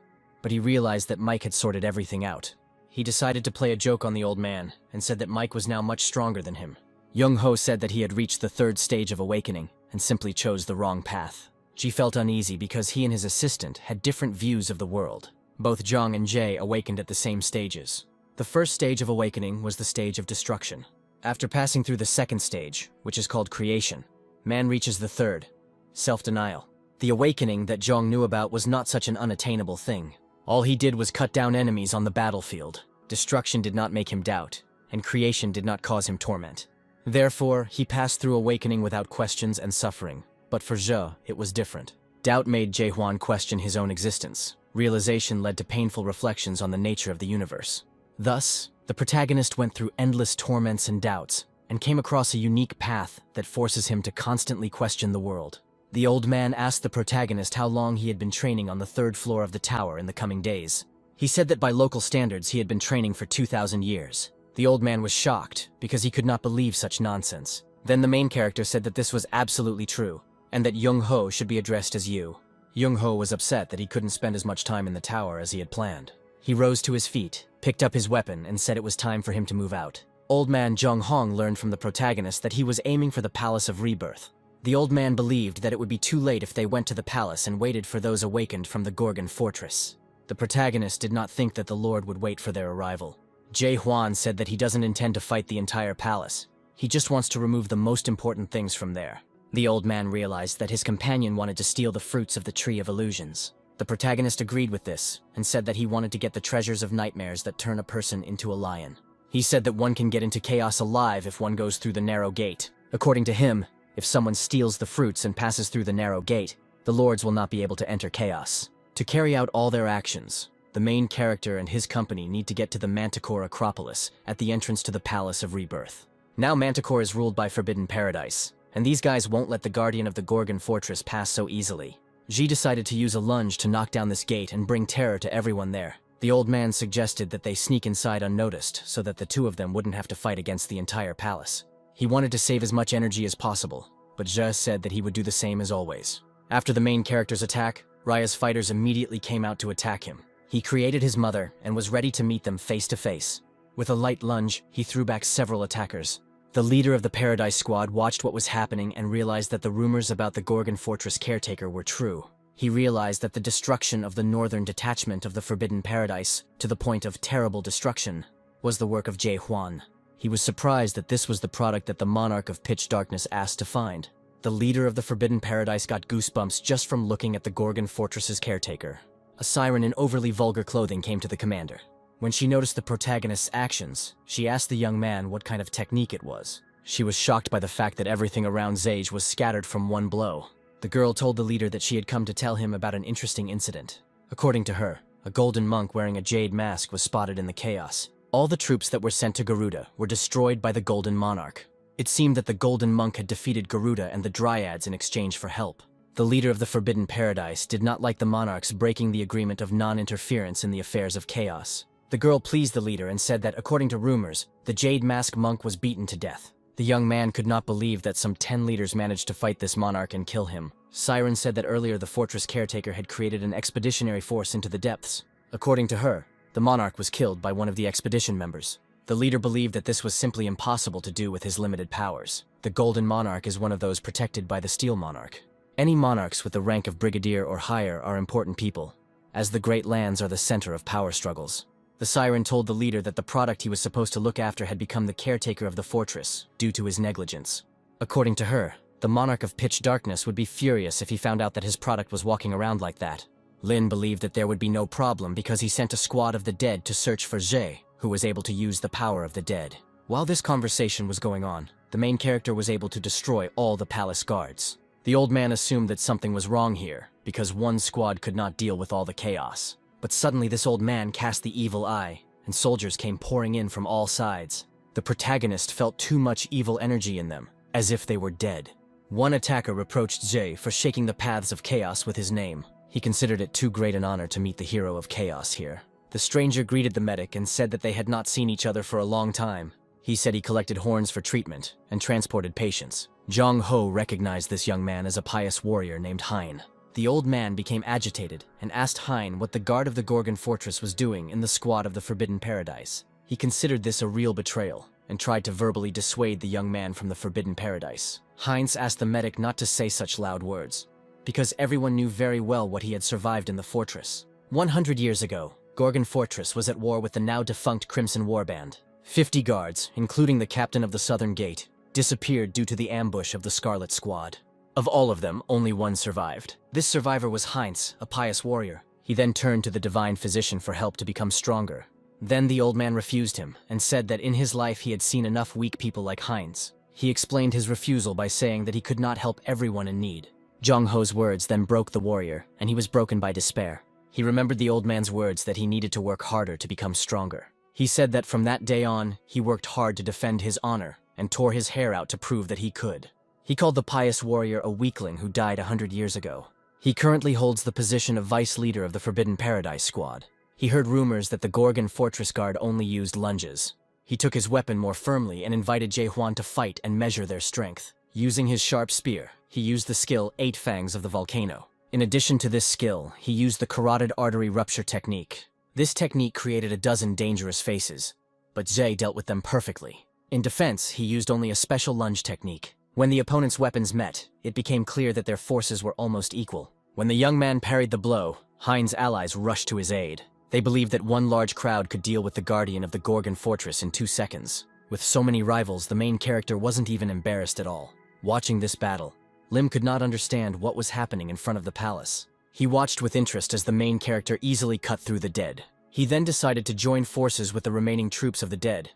but he realized that Mike had sorted everything out. He decided to play a joke on the old man and said that Mike was now much stronger than him. Young Ho said that he had reached the third stage of awakening and simply chose the wrong path. Ji felt uneasy because he and his assistant had different views of the world. Both Zhang and Jie awakened at the same stages. The first stage of awakening was the stage of destruction. After passing through the second stage, which is called creation, man reaches the third, self-denial. The awakening that Zhang knew about was not such an unattainable thing. All he did was cut down enemies on the battlefield. Destruction did not make him doubt, and creation did not cause him torment. Therefore, he passed through awakening without questions and suffering. But for Zhe, it was different. Doubt made Jae Hwan question his own existence. Realization led to painful reflections on the nature of the universe. Thus, the protagonist went through endless torments and doubts, and came across a unique path that forces him to constantly question the world. The old man asked the protagonist how long he had been training on the third floor of the tower in the coming days. He said that by local standards he had been training for 2,000 years. The old man was shocked, because he could not believe such nonsense. Then the main character said that this was absolutely true, and that Young-ho should be addressed as you. Young-ho was upset that he couldn't spend as much time in the tower as he had planned. He rose to his feet, picked up his weapon, and said it was time for him to move out. Old man Jung-hong learned from the protagonist that he was aiming for the Palace of Rebirth. The old man believed that it would be too late if they went to the palace and waited for those awakened from the Gorgon Fortress. The protagonist did not think that the Lord would wait for their arrival. Jae-hwan said that he doesn't intend to fight the entire palace. He just wants to remove the most important things from there. The old man realized that his companion wanted to steal the fruits of the Tree of Illusions. The protagonist agreed with this, and said that he wanted to get the treasures of nightmares that turn a person into a lion. He said that one can get into chaos alive if one goes through the narrow gate. According to him, if someone steals the fruits and passes through the narrow gate, the lords will not be able to enter chaos. To carry out all their actions, the main character and his company need to get to the Manticore Acropolis at the entrance to the Palace of Rebirth. Now Manticore is ruled by Forbidden Paradise, and these guys won't let the guardian of the Gorgon Fortress pass so easily. Ji decided to use a lunge to knock down this gate and bring terror to everyone there. The old man suggested that they sneak inside unnoticed so that the two of them wouldn't have to fight against the entire palace. He wanted to save as much energy as possible, but Zhe said that he would do the same as always. After the main character's attack, Raya's fighters immediately came out to attack him. He created his mother and was ready to meet them face to face. With a light lunge, he threw back several attackers. The leader of the Paradise Squad watched what was happening and realized that the rumors about the Gorgon Fortress caretaker were true. He realized that the destruction of the northern detachment of the Forbidden Paradise, to the point of terrible destruction, was the work of Jae-hwan. He was surprised that this was the product that the monarch of pitch darkness asked to find. The leader of the Forbidden Paradise got goosebumps just from looking at the Gorgon Fortress's caretaker. A siren in overly vulgar clothing came to the commander. When she noticed the protagonist's actions, she asked the young man what kind of technique it was. She was shocked by the fact that everything around Zage was scattered from one blow. The girl told the leader that she had come to tell him about an interesting incident. According to her, a golden monk wearing a jade mask was spotted in the chaos. All the troops that were sent to Garuda were destroyed by the Golden Monarch. It seemed that the Golden Monk had defeated Garuda and the Dryads in exchange for help. The leader of the Forbidden Paradise did not like the monarchs breaking the agreement of non-interference in the affairs of chaos. The girl pleased the leader and said that, according to rumors, the Jade Mask monk was beaten to death. The young man could not believe that some 10 leaders managed to fight this monarch and kill him. Siren said that earlier the fortress caretaker had created an expeditionary force into the depths. According to her, the monarch was killed by one of the expedition members. The leader believed that this was simply impossible to do with his limited powers. The Golden Monarch is one of those protected by the Steel Monarch. Any monarchs with the rank of brigadier or higher are important people, as the Great Lands are the center of power struggles. The Siren told the leader that the product he was supposed to look after had become the caretaker of the fortress, due to his negligence. According to her, the monarch of pitch darkness would be furious if he found out that his product was walking around like that. Lin believed that there would be no problem because he sent a squad of the dead to search for Zhe, who was able to use the power of the dead. While this conversation was going on, the main character was able to destroy all the palace guards. The old man assumed that something was wrong here, because one squad could not deal with all the chaos. But suddenly this old man cast the evil eye, and soldiers came pouring in from all sides. The protagonist felt too much evil energy in them, as if they were dead. One attacker reproached Zhe for shaking the paths of chaos with his name. He considered it too great an honor to meet the hero of chaos here. The stranger greeted the medic and said that they had not seen each other for a long time. He said he collected horns for treatment and transported patients. Jong Ho recognized this young man as a pious warrior named Hein. The old man became agitated and asked Hein what the guard of the Gorgon Fortress was doing in the squad of the Forbidden Paradise. He considered this a real betrayal and tried to verbally dissuade the young man from the Forbidden Paradise. Heinz asked the medic not to say such loud words, because everyone knew very well what he had survived in the fortress. 100 years ago, Gorgon Fortress was at war with the now-defunct Crimson Warband. 50 guards, including the captain of the Southern Gate, disappeared due to the ambush of the Scarlet Squad. Of all of them, only one survived. This survivor was Heinz, a pious warrior. He then turned to the divine physician for help to become stronger. Then the old man refused him and said that in his life he had seen enough weak people like Heinz. He explained his refusal by saying that he could not help everyone in need. Jong Ho's words then broke the warrior, and he was broken by despair. He remembered the old man's words that he needed to work harder to become stronger. He said that from that day on, he worked hard to defend his honor and tore his hair out to prove that he could. He called the pious warrior a weakling who died 100 years ago. He currently holds the position of vice leader of the Forbidden Paradise Squad. He heard rumors that the Gorgon Fortress guard only used lunges. He took his weapon more firmly and invited Jae-hwan to fight and measure their strength. Using his sharp spear, he used the skill 8 Fangs of the Volcano. In addition to this skill, he used the carotid artery rupture technique. This technique created a dozen dangerous faces, but Zhe dealt with them perfectly. In defense, he used only a special lunge technique. When the opponent's weapons met, it became clear that their forces were almost equal. When the young man parried the blow, Hein's allies rushed to his aid. They believed that one large crowd could deal with the guardian of the Gorgon Fortress in 2 seconds. With so many rivals, the main character wasn't even embarrassed at all. Watching this battle, Lim could not understand what was happening in front of the palace. He watched with interest as the main character easily cut through the dead. He then decided to join forces with the remaining troops of the dead,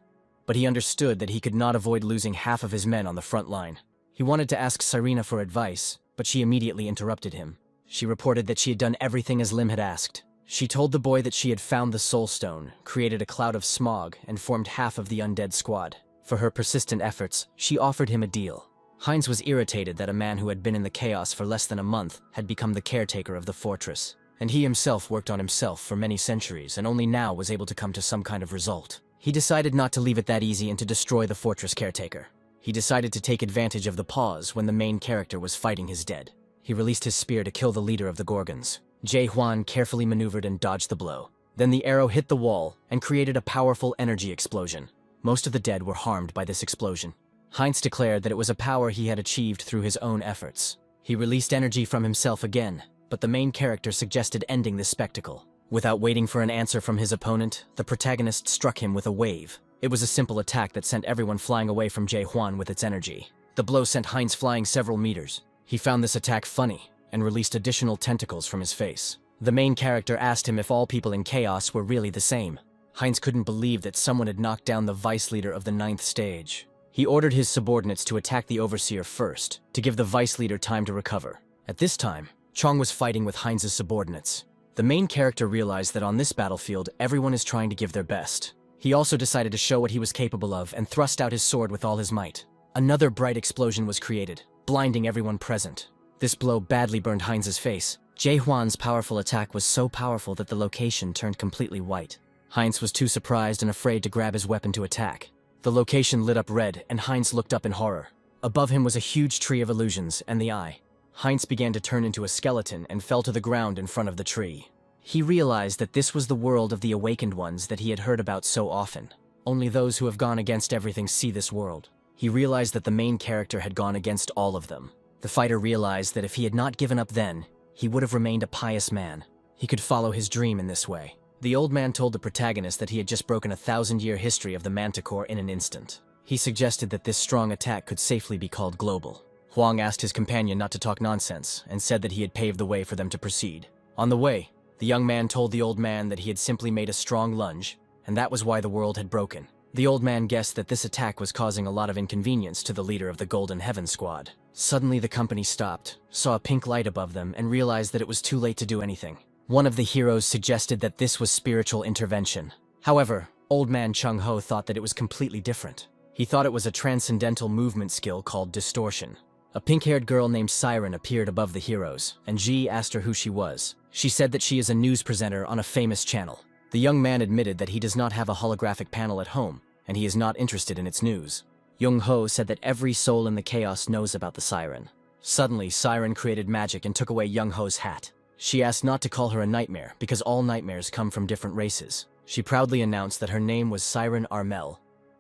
but he understood that he could not avoid losing half of his men on the front line. He wanted to ask Siren for advice, but she immediately interrupted him. She reported that she had done everything as Lim had asked. She told the boy that she had found the Soul Stone, created a cloud of smog, and formed half of the undead squad. For her persistent efforts, she offered him a deal. Heinz was irritated that a man who had been in the chaos for less than a month had become the caretaker of the fortress, and he himself worked on himself for many centuries and only now was able to come to some kind of result. He decided not to leave it that easy and to destroy the fortress caretaker. He decided to take advantage of the pause when the main character was fighting his dead. He released his spear to kill the leader of the Gorgons. Jae Hwan carefully maneuvered and dodged the blow. Then the arrow hit the wall and created a powerful energy explosion. Most of the dead were harmed by this explosion. Heinz declared that it was a power he had achieved through his own efforts. He released energy from himself again, but the main character suggested ending this spectacle. Without waiting for an answer from his opponent, the protagonist struck him with a wave. It was a simple attack that sent everyone flying away from Jae Hwan with its energy. The blow sent Heinz flying several meters. He found this attack funny and released additional tentacles from his face. The main character asked him if all people in chaos were really the same. Heinz couldn't believe that someone had knocked down the vice leader of the 9th stage. He ordered his subordinates to attack the overseer first, to give the vice leader time to recover. At this time, Chong was fighting with Heinz's subordinates. The main character realized that on this battlefield, everyone is trying to give their best. He also decided to show what he was capable of and thrust out his sword with all his might. Another bright explosion was created, blinding everyone present. This blow badly burned Heinz's face. Jae Hwan's powerful attack was so powerful that the location turned completely white. Heinz was too surprised and afraid to grab his weapon to attack. The location lit up red, and Heinz looked up in horror. Above him was a huge tree of illusions and the eye. Heinz began to turn into a skeleton and fell to the ground in front of the tree. He realized that this was the world of the awakened ones that he had heard about so often. Only those who have gone against everything see this world. He realized that the main character had gone against all of them. The fighter realized that if he had not given up then, he would have remained a pious man. He could follow his dream in this way. The old man told the protagonist that he had just broken a 1,000-year history of the Manticore in an instant. He suggested that this strong attack could safely be called global. Huang asked his companion not to talk nonsense and said that he had paved the way for them to proceed. On the way, the young man told the old man that he had simply made a strong lunge, and that was why the world had broken. The old man guessed that this attack was causing a lot of inconvenience to the leader of the Golden Heaven Squad. Suddenly the company stopped, saw a pink light above them, and realized that it was too late to do anything. One of the heroes suggested that this was spiritual intervention. However, Old Man Chung Ho thought that it was completely different. He thought it was a transcendental movement skill called distortion. A pink-haired girl named Siren appeared above the heroes, and Ji asked her who she was. She said that she is a news presenter on a famous channel. The young man admitted that he does not have a holographic panel at home, and he is not interested in its news. Young Ho said that every soul in the chaos knows about the Siren. Suddenly, Siren created magic and took away Young Ho's hat. She asked not to call her a nightmare because all nightmares come from different races. She proudly announced that her name was Siren Armel,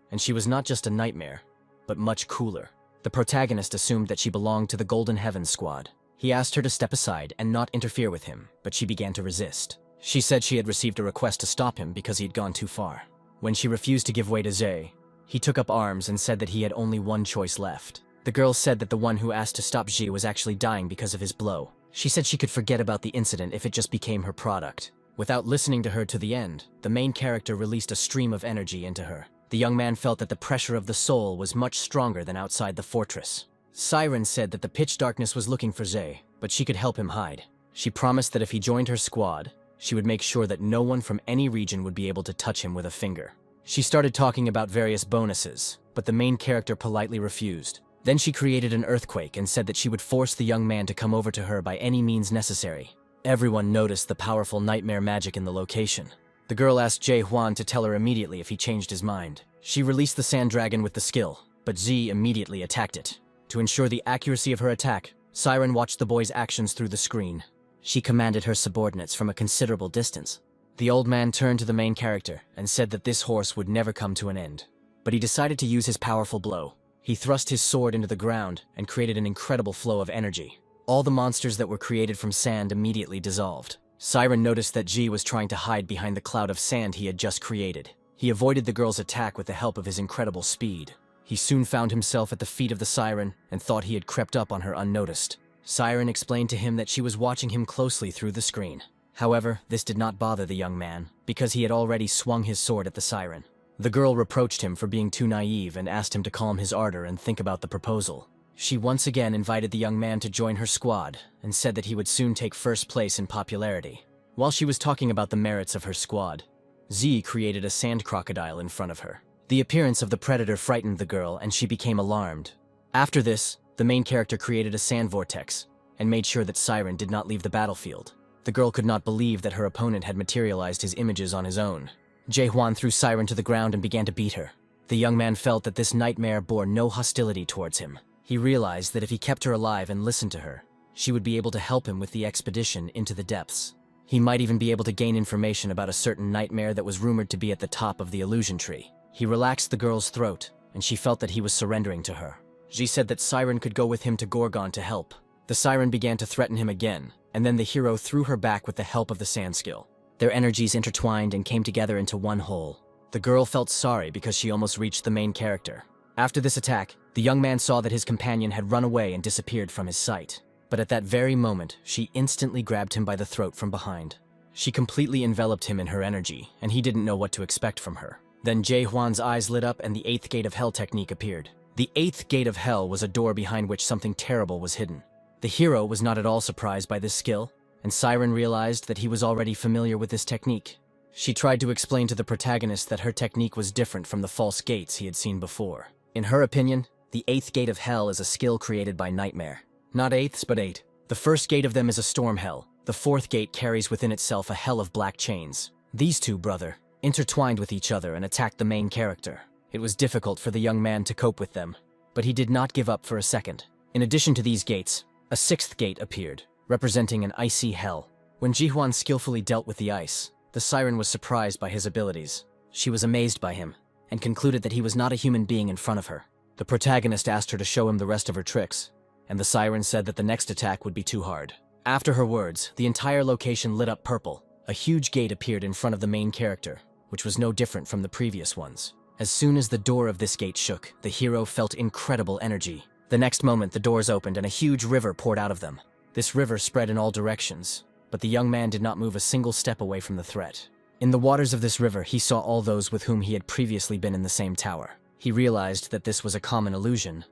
and she was not just a nightmare, but much cooler. The protagonist assumed that she belonged to the Golden Heaven Squad. He asked her to step aside and not interfere with him, but she began to resist. She said she had received a request to stop him because he had gone too far. When she refused to give way to Zhe, he took up arms and said that he had only one choice left. The girl said that the one who asked to stop Zhe was actually dying because of his blow. She said she could forget about the incident if it just became her product. Without listening to her to the end, the main character released a stream of energy into her. The young man felt that the pressure of the soul was much stronger than outside the fortress. Siren said that the pitch darkness was looking for Zhe, but she could help him hide. She promised that if he joined her squad, she would make sure that no one from any region would be able to touch him with a finger. She started talking about various bonuses, but the main character politely refused. Then she created an earthquake and said that she would force the young man to come over to her by any means necessary. Everyone noticed the powerful nightmare magic in the location. The girl asked Jae Hwan to tell her immediately if he changed his mind. She released the sand dragon with the skill, but Z immediately attacked it. To ensure the accuracy of her attack, Siren watched the boy's actions through the screen. She commanded her subordinates from a considerable distance. The old man turned to the main character and said that this horse would never come to an end. But he decided to use his powerful blow. He thrust his sword into the ground and created an incredible flow of energy. All the monsters that were created from sand immediately dissolved. Siren noticed that Ji was trying to hide behind the cloud of sand he had just created. He avoided the girl's attack with the help of his incredible speed. He soon found himself at the feet of the Siren and thought he had crept up on her unnoticed. Siren explained to him that she was watching him closely through the screen. However, this did not bother the young man, because he had already swung his sword at the Siren. The girl reproached him for being too naive and asked him to calm his ardor and think about the proposal. She once again invited the young man to join her squad and said that he would soon take first place in popularity. While she was talking about the merits of her squad, Z created a sand crocodile in front of her. The appearance of the predator frightened the girl and she became alarmed. After this, the main character created a sand vortex and made sure that Siren did not leave the battlefield. The girl could not believe that her opponent had materialized his images on his own. Jae-hwan threw Siren to the ground and began to beat her. The young man felt that this nightmare bore no hostility towards him. He realized that if he kept her alive and listened to her, she would be able to help him with the expedition into the depths. He might even be able to gain information about a certain nightmare that was rumored to be at the top of the illusion tree. He relaxed the girl's throat, and she felt that he was surrendering to her. She said that Siren could go with him to Gorgon to help. The Siren began to threaten him again, and then the hero threw her back with the help of the sand skill. Their energies intertwined and came together into one whole. The girl felt sorry because she almost reached the main character. After this attack, the young man saw that his companion had run away and disappeared from his sight. But at that very moment, she instantly grabbed him by the throat from behind. She completely enveloped him in her energy, and he didn't know what to expect from her. Then Jae-hwan's eyes lit up and the 8th Gate of Hell technique appeared. The 8th Gate of Hell was a door behind which something terrible was hidden. The hero was not at all surprised by this skill, and Siren realized that he was already familiar with this technique. She tried to explain to the protagonist that her technique was different from the false gates he had seen before. In her opinion, the 8th Gate of Hell is a skill created by Nightmare. Not eighths, but 8. The first gate of them is a storm hell. The 4th gate carries within itself a hell of black chains. These two, brother, intertwined with each other and attacked the main character. It was difficult for the young man to cope with them, but he did not give up for a second. In addition to these gates, a 6th gate appeared, representing an icy hell. When Ji-hwan skillfully dealt with the ice, the Siren was surprised by his abilities. She was amazed by him, and concluded that he was not a human being in front of her. The protagonist asked her to show him the rest of her tricks, and the Siren said that the next attack would be too hard. After her words, the entire location lit up purple. A huge gate appeared in front of the main character, which was no different from the previous ones. As soon as the door of this gate shook, the hero felt incredible energy. The next moment, the doors opened and a huge river poured out of them. This river spread in all directions, but the young man did not move a single step away from the threat. In the waters of this river, he saw all those with whom he had previously been in the same tower. He realized that this was a common illusion,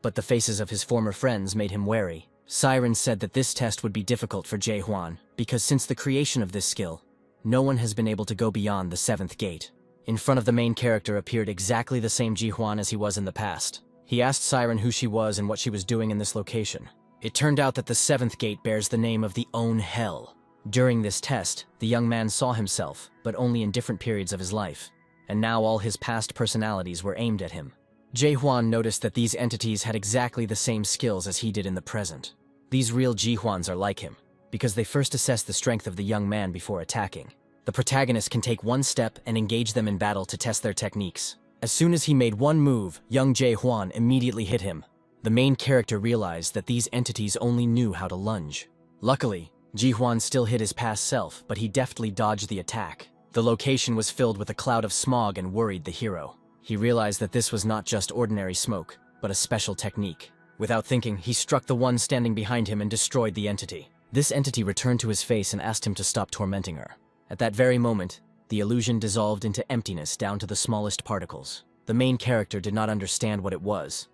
but the faces of his former friends made him wary. Siren said that this test would be difficult for Jae-hwan, because since the creation of this skill, no one has been able to go beyond the 7th gate. In front of the main character appeared exactly the same Ji-hwan as he was in the past. He asked Siren who she was and what she was doing in this location. It turned out that the 7th gate bears the name of the Own Hell. During this test, the young man saw himself, but only in different periods of his life, and now all his past personalities were aimed at him. Jae-hwan noticed that these entities had exactly the same skills as he did in the present. These real Ji-hwans are like him, because they first assess the strength of the young man before attacking. The protagonist can take one step and engage them in battle to test their techniques. As soon as he made one move, young Jae-hwan immediately hit him. The main character realized that these entities only knew how to lunge. Luckily, Ji-hwan still hid his past self, but he deftly dodged the attack. The location was filled with a cloud of smog and worried the hero. He realized that this was not just ordinary smoke, but a special technique. Without thinking, he struck the one standing behind him and destroyed the entity. This entity returned to his face and asked him to stop tormenting her. At that very moment, the illusion dissolved into emptiness down to the smallest particles. The main character did not understand what it was,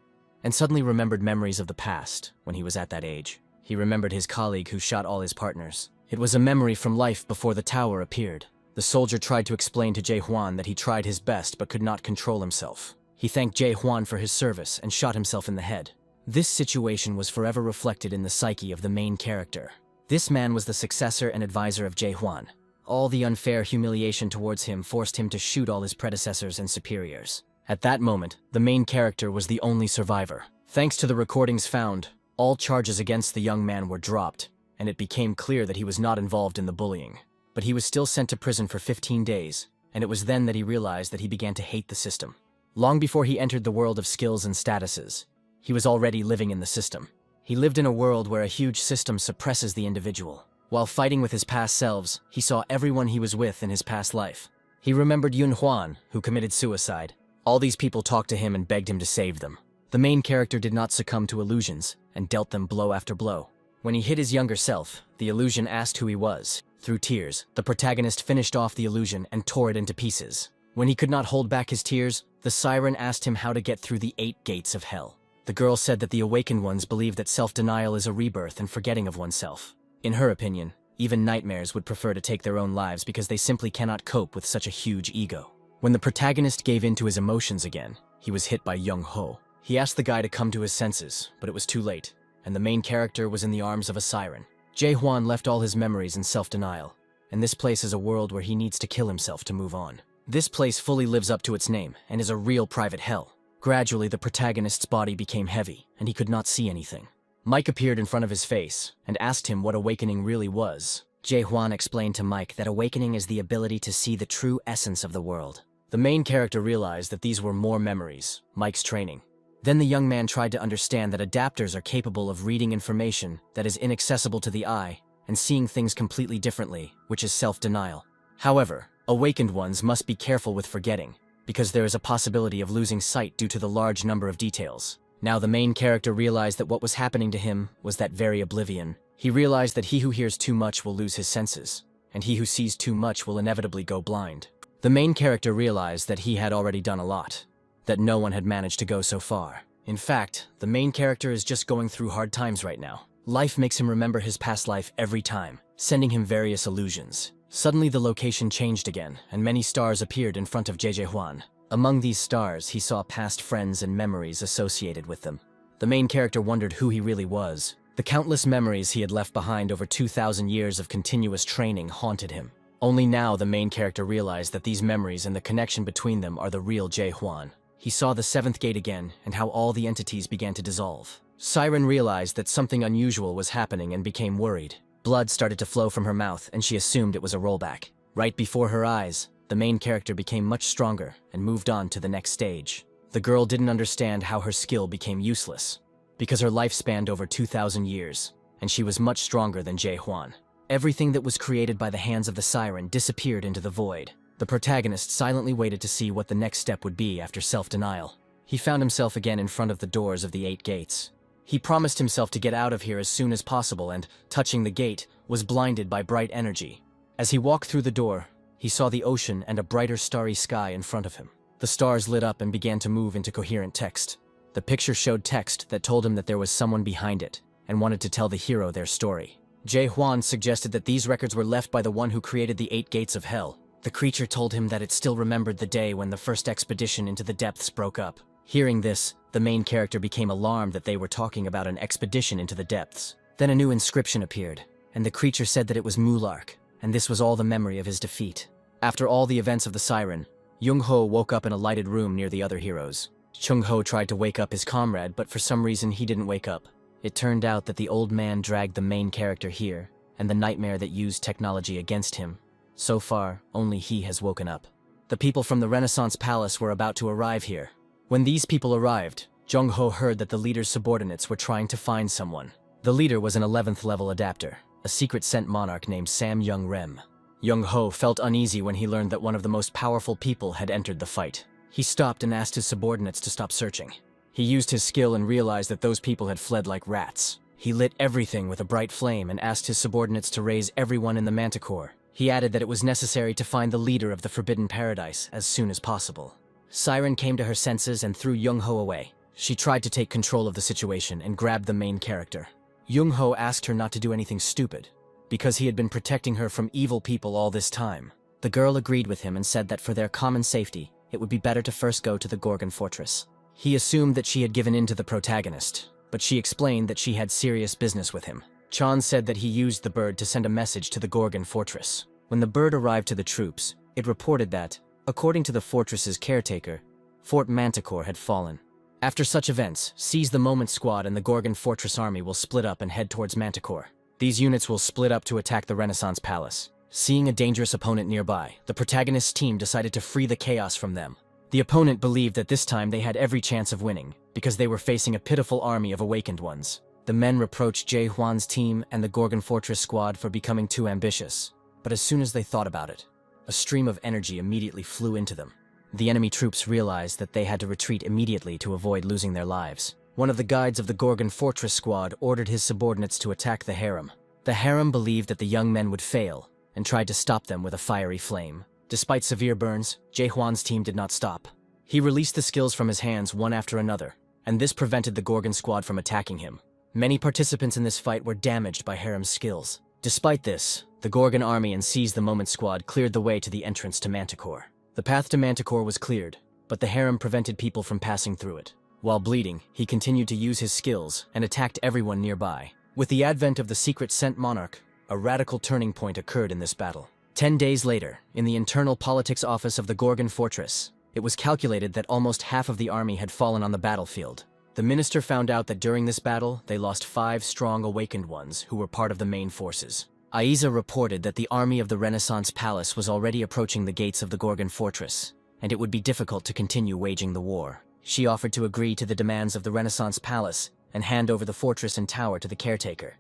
and suddenly remembered memories of the past when he was at that age. He remembered his colleague who shot all his partners. It was a memory from life before the tower appeared. The soldier tried to explain to Jae-hwan that he tried his best but could not control himself. He thanked Jae-hwan for his service and shot himself in the head. This situation was forever reflected in the psyche of the main character. This man was the successor and advisor of Jae-hwan. All the unfair humiliation towards him forced him to shoot all his predecessors and superiors. At that moment, the main character was the only survivor. Thanks to the recordings found, all charges against the young man were dropped, and it became clear that he was not involved in the bullying. But he was still sent to prison for 15 days, and it was then that he realized that he began to hate the system. Long before he entered the world of skills and statuses, he was already living in the system. He lived in a world where a huge system suppresses the individual. While fighting with his past selves, he saw everyone he was with in his past life. He remembered Yun Huan, who committed suicide. All these people talked to him and begged him to save them. The main character did not succumb to illusions, and dealt them blow after blow. When he hit his younger self, the illusion asked who he was. Through tears, the protagonist finished off the illusion and tore it into pieces. When he could not hold back his tears, the Siren asked him how to get through the 8 gates of hell. The girl said that the awakened ones believe that self-denial is a rebirth and forgetting of oneself. In her opinion, even nightmares would prefer to take their own lives because they simply cannot cope with such a huge ego. When the protagonist gave in to his emotions again, he was hit by Young Ho. He asked the guy to come to his senses, but it was too late, and the main character was in the arms of a siren. Jae Hwan left all his memories in self-denial, and this place is a world where he needs to kill himself to move on. This place fully lives up to its name, and is a real private hell. Gradually, the protagonist's body became heavy, and he could not see anything. Mike appeared in front of his face, and asked him what awakening really was. Jae Hwan explained to Mike that awakening is the ability to see the true essence of the world. The main character realized that these were more memories, Mike's training. Then the young man tried to understand that adapters are capable of reading information that is inaccessible to the eye and seeing things completely differently, which is self-denial. However, awakened ones must be careful with forgetting, because there is a possibility of losing sight due to the large number of details. Now the main character realized that what was happening to him was that very oblivion. He realized that he who hears too much will lose his senses, and he who sees too much will inevitably go blind. The main character realized that he had already done a lot, that no one had managed to go so far. In fact, the main character is just going through hard times right now. Life makes him remember his past life every time, sending him various illusions. Suddenly the location changed again, and many stars appeared in front of JJ Huan. Among these stars, he saw past friends and memories associated with them. The main character wondered who he really was. The countless memories he had left behind over 2,000 years of continuous training haunted him. Only now the main character realized that these memories and the connection between them are the real Jae Hwan. He saw the 7th gate again, and how all the entities began to dissolve. Siren realized that something unusual was happening and became worried. Blood started to flow from her mouth, and she assumed it was a rollback. Right before her eyes, the main character became much stronger and moved on to the next stage. The girl didn't understand how her skill became useless, because her life spanned over 2,000 years, and she was much stronger than Jae Hwan. Everything that was created by the hands of the Siren disappeared into the void. The protagonist silently waited to see what the next step would be after self-denial. He found himself again in front of the doors of the 8 gates. He promised himself to get out of here as soon as possible and, touching the gate, was blinded by bright energy. As he walked through the door, he saw the ocean and a brighter starry sky in front of him. The stars lit up and began to move into coherent text. The picture showed text that told him that there was someone behind it and wanted to tell the hero their story. Jae Hwan suggested that these records were left by the one who created the 8 gates of hell. The creature told him that it still remembered the day when the first expedition into the depths broke up. Hearing this, the main character became alarmed that they were talking about an expedition into the depths. Then a new inscription appeared, and the creature said that it was Monarch, and this was all the memory of his defeat. After all the events of the Siren, Jung Ho woke up in a lighted room near the other heroes. Chung Ho tried to wake up his comrade, but for some reason he didn't wake up. It turned out that the old man dragged the main character here, and the nightmare that used technology against him. So far, only he has woken up. The people from the Renaissance Palace were about to arrive here. When these people arrived, Jung Ho heard that the leader's subordinates were trying to find someone. The leader was an 11th level adapter, a secret sent monarch named Sam Young Rem. Jung Ho felt uneasy when he learned that one of the most powerful people had entered the fight. He stopped and asked his subordinates to stop searching. He used his skill and realized that those people had fled like rats. He lit everything with a bright flame and asked his subordinates to raise everyone in the manticore. He added that it was necessary to find the leader of the Forbidden Paradise as soon as possible. Siren came to her senses and threw Jung Ho away. She tried to take control of the situation and grabbed the main character. Jung Ho asked her not to do anything stupid, because he had been protecting her from evil people all this time. The girl agreed with him and said that for their common safety, it would be better to first go to the Gorgon Fortress. He assumed that she had given in to the protagonist, but she explained that she had serious business with him. Chan said that he used the bird to send a message to the Gorgon Fortress. When the bird arrived to the troops, it reported that, according to the fortress's caretaker, Fort Manticore had fallen, After such events, Seize the Moment Squad and the Gorgon Fortress army will split up and head towards Manticore. These units will split up to attack the Renaissance Palace. Seeing a dangerous opponent nearby, the protagonist's team decided to free the chaos from them. The opponent believed that this time they had every chance of winning, because they were facing a pitiful army of awakened ones. The men reproached Jae Hwan's team and the Gorgon Fortress squad for becoming too ambitious. But as soon as they thought about it, a stream of energy immediately flew into them. The enemy troops realized that they had to retreat immediately to avoid losing their lives. One of the guides of the Gorgon Fortress squad ordered his subordinates to attack the harem. The harem believed that the young men would fail, and tried to stop them with a fiery flame. Despite severe burns, Jae Hwan's team did not stop. He released the skills from his hands one after another, and this prevented the Gorgon squad from attacking him. Many participants in this fight were damaged by harem's skills. Despite this, the Gorgon army and Seize the Moment squad cleared the way to the entrance to Manticore. The path to Manticore was cleared, but the harem prevented people from passing through it. While bleeding, he continued to use his skills and attacked everyone nearby. With the advent of the secret scent monarch, a radical turning point occurred in this battle. 10 days later, in the internal politics office of the Gorgon Fortress, it was calculated that almost half of the army had fallen on the battlefield. The minister found out that during this battle, they lost 5 strong awakened ones who were part of the main forces. Aiza reported that the army of the Renaissance Palace was already approaching the gates of the Gorgon Fortress, and it would be difficult to continue waging the war. She offered to agree to the demands of the Renaissance Palace and hand over the fortress and tower to the caretaker,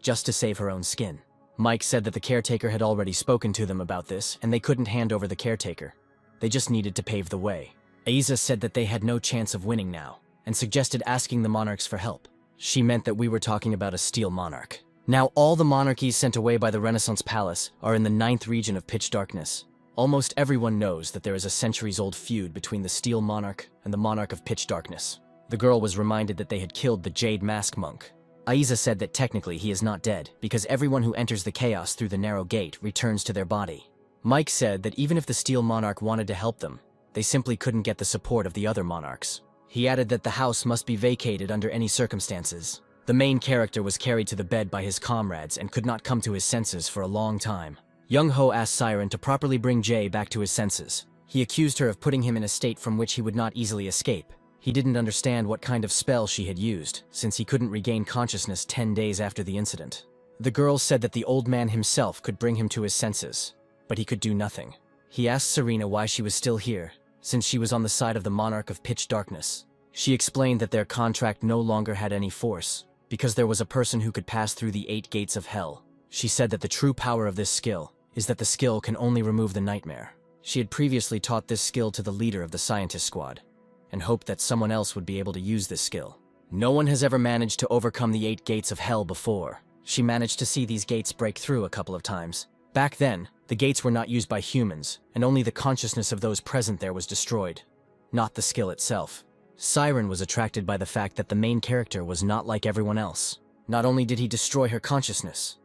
just to save her own skin. Mike said that the caretaker had already spoken to them about this, and they couldn't hand over the caretaker. They just needed to pave the way. Aiza said that they had no chance of winning now, and suggested asking the monarchs for help. She meant that we were talking about a steel monarch. Now all the monarchies sent away by the Renaissance Palace are in the 9th region of pitch darkness. Almost everyone knows that there is a centuries-old feud between the Steel Monarch and the Monarch of Pitch Darkness. The girl was reminded that they had killed the Jade Mask Monk. Aiza said that technically he is not dead, because everyone who enters the chaos through the narrow gate returns to their body. Mike said that even if the Steel Monarch wanted to help them, they simply couldn't get the support of the other monarchs. He added that the house must be vacated under any circumstances. The main character was carried to the bed by his comrades and could not come to his senses for a long time. Young-ho asked Siren to properly bring Jae back to his senses. He accused her of putting him in a state from which he would not easily escape. He didn't understand what kind of spell she had used, since he couldn't regain consciousness 10 days after the incident. The girl said that the old man himself could bring him to his senses, but he could do nothing. He asked Serena why she was still here, since she was on the side of the Monarch of Pitch Darkness. She explained that their contract no longer had any force, because there was a person who could pass through the 8 gates of hell. She said that the true power of this skill is that the skill can only remove the nightmare. She had previously taught this skill to the leader of the scientist squad, and hoped that someone else would be able to use this skill. No one has ever managed to overcome the 8 gates of hell before. She managed to see these gates break through a couple of times. Back then, the gates were not used by humans, and only the consciousness of those present there was destroyed, not the skill itself. Siren was attracted by the fact that the main character was not like everyone else. Not only did he destroy her consciousness,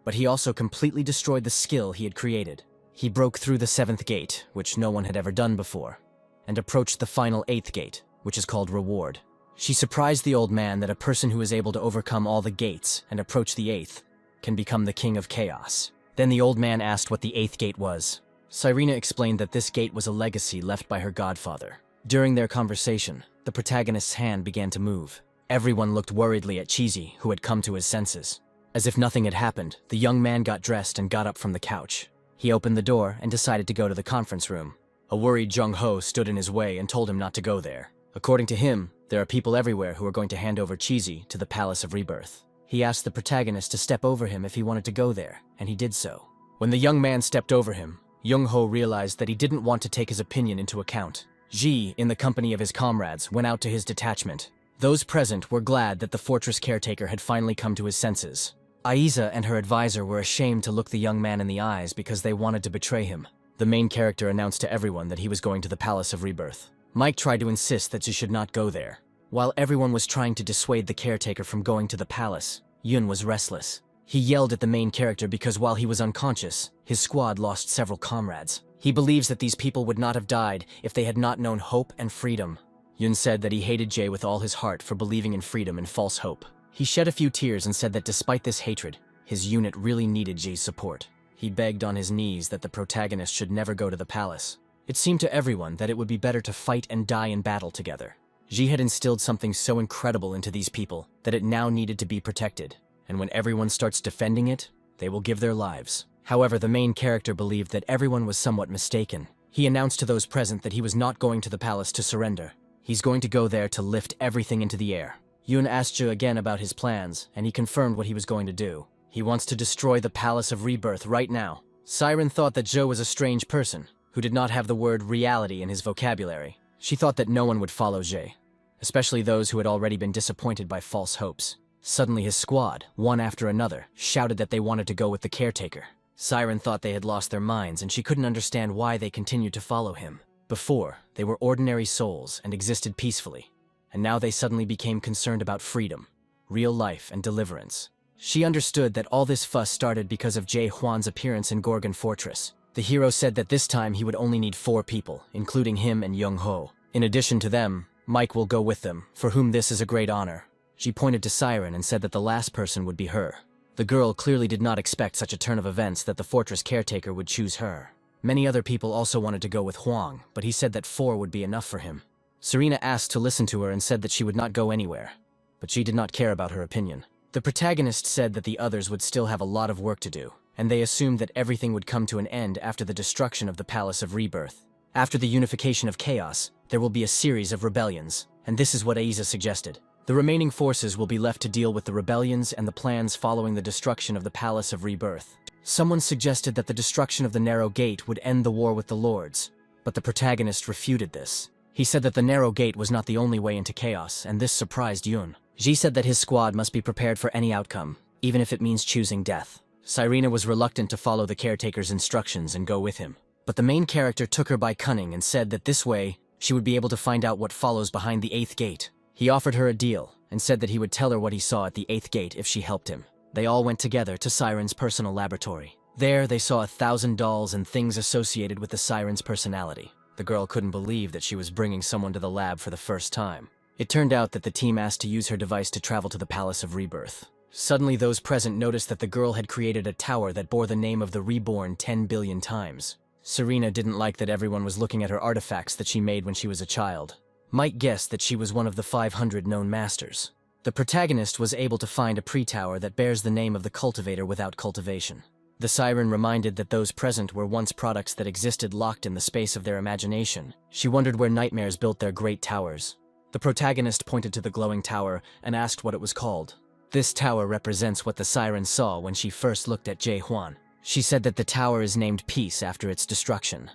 but he also completely destroyed the skill he had created. He broke through the 7th gate, which no one had ever done before, and approached the final 8th gate, which is called Reward. She surprised the old man that a person who is able to overcome all the gates and approach the 8th can become the King of Chaos. Then the old man asked what the 8th gate was. Serena explained that this gate was a legacy left by her godfather. During their conversation, the protagonist's hand began to move. Everyone looked worriedly at Cheesy, who had come to his senses. As if nothing had happened, the young man got dressed and got up from the couch. He opened the door and decided to go to the conference room. A worried Jung-ho stood in his way and told him not to go there. According to him, there are people everywhere who are going to hand over Cheesy to the Palace of Rebirth. He asked the protagonist to step over him if he wanted to go there, and he did so. When the young man stepped over him, Jung-ho realized that he didn't want to take his opinion into account. Ji, in the company of his comrades, went out to his detachment. Those present were glad that the fortress caretaker had finally come to his senses. Aiza and her advisor were ashamed to look the young man in the eyes because they wanted to betray him. The main character announced to everyone that he was going to the Palace of Rebirth. Mike tried to insist that she should not go there. While everyone was trying to dissuade the caretaker from going to the palace, Yun was restless. He yelled at the main character because while he was unconscious, his squad lost several comrades. He believes that these people would not have died if they had not known hope and freedom. Yun said that he hated Jae with all his heart for believing in freedom and false hope. He shed a few tears and said that despite this hatred, his unit really needed Jae's support. He begged on his knees that the protagonist should never go to the palace. It seemed to everyone that it would be better to fight and die in battle together. Ji had instilled something so incredible into these people that it now needed to be protected, and when everyone starts defending it, they will give their lives. However, the main character believed that everyone was somewhat mistaken. He announced to those present that he was not going to the palace to surrender. He's going to go there to lift everything into the air. Yun asked Zhe again about his plans, and he confirmed what he was going to do. He wants to destroy the Palace of Rebirth right now. Siren thought that Zhe was a strange person, who did not have the word reality in his vocabulary. She thought that no one would follow Zhe, especially those who had already been disappointed by false hopes. Suddenly his squad, one after another, shouted that they wanted to go with the caretaker. Siren thought they had lost their minds, and she couldn't understand why they continued to follow him. Before, they were ordinary souls and existed peacefully, and now they suddenly became concerned about freedom, real life, and deliverance. She understood that all this fuss started because of Jae Hwan's appearance in Gorgon Fortress. The hero said that this time he would only need 4 people, including him and Young Ho. In addition to them, Mike will go with them, for whom this is a great honor. She pointed to Siren and said that the last person would be her. The girl clearly did not expect such a turn of events that the fortress caretaker would choose her. Many other people also wanted to go with Huang, but he said that 4 would be enough for him. Serena asked to listen to her and said that she would not go anywhere, but she did not care about her opinion. The protagonist said that the others would still have a lot of work to do, and they assumed that everything would come to an end after the destruction of the Palace of Rebirth. After the unification of chaos, there will be a series of rebellions, and this is what Aiza suggested. The remaining forces will be left to deal with the rebellions and the plans following the destruction of the Palace of Rebirth. Someone suggested that the destruction of the Narrow Gate would end the war with the Lords, but the protagonist refuted this. He said that the Narrow Gate was not the only way into chaos, and this surprised Yun. Ji said that his squad must be prepared for any outcome, even if it means choosing death. Sirena was reluctant to follow the caretaker's instructions and go with him, but the main character took her by cunning and said that this way, she would be able to find out what follows behind the 8th gate. He offered her a deal, and said that he would tell her what he saw at the 8th gate if she helped him. They all went together to Siren's personal laboratory. There, they saw 1,000 dolls and things associated with the Siren's personality. The girl couldn't believe that she was bringing someone to the lab for the first time. It turned out that the team asked to use her device to travel to the Palace of Rebirth. Suddenly, those present noticed that the girl had created a tower that bore the name of the Reborn 10 billion times. Serena didn't like that everyone was looking at her artifacts that she made when she was a child. Mike guessed that she was one of the 500 known masters. The protagonist was able to find a pre-tower that bears the name of the cultivator without cultivation. The Siren reminded that those present were once products that existed locked in the space of their imagination. She wondered where nightmares built their great towers. The protagonist pointed to the glowing tower and asked what it was called. This tower represents what the Siren saw when she first looked at Jae Hwan. She said that the tower is named Peace after its destruction,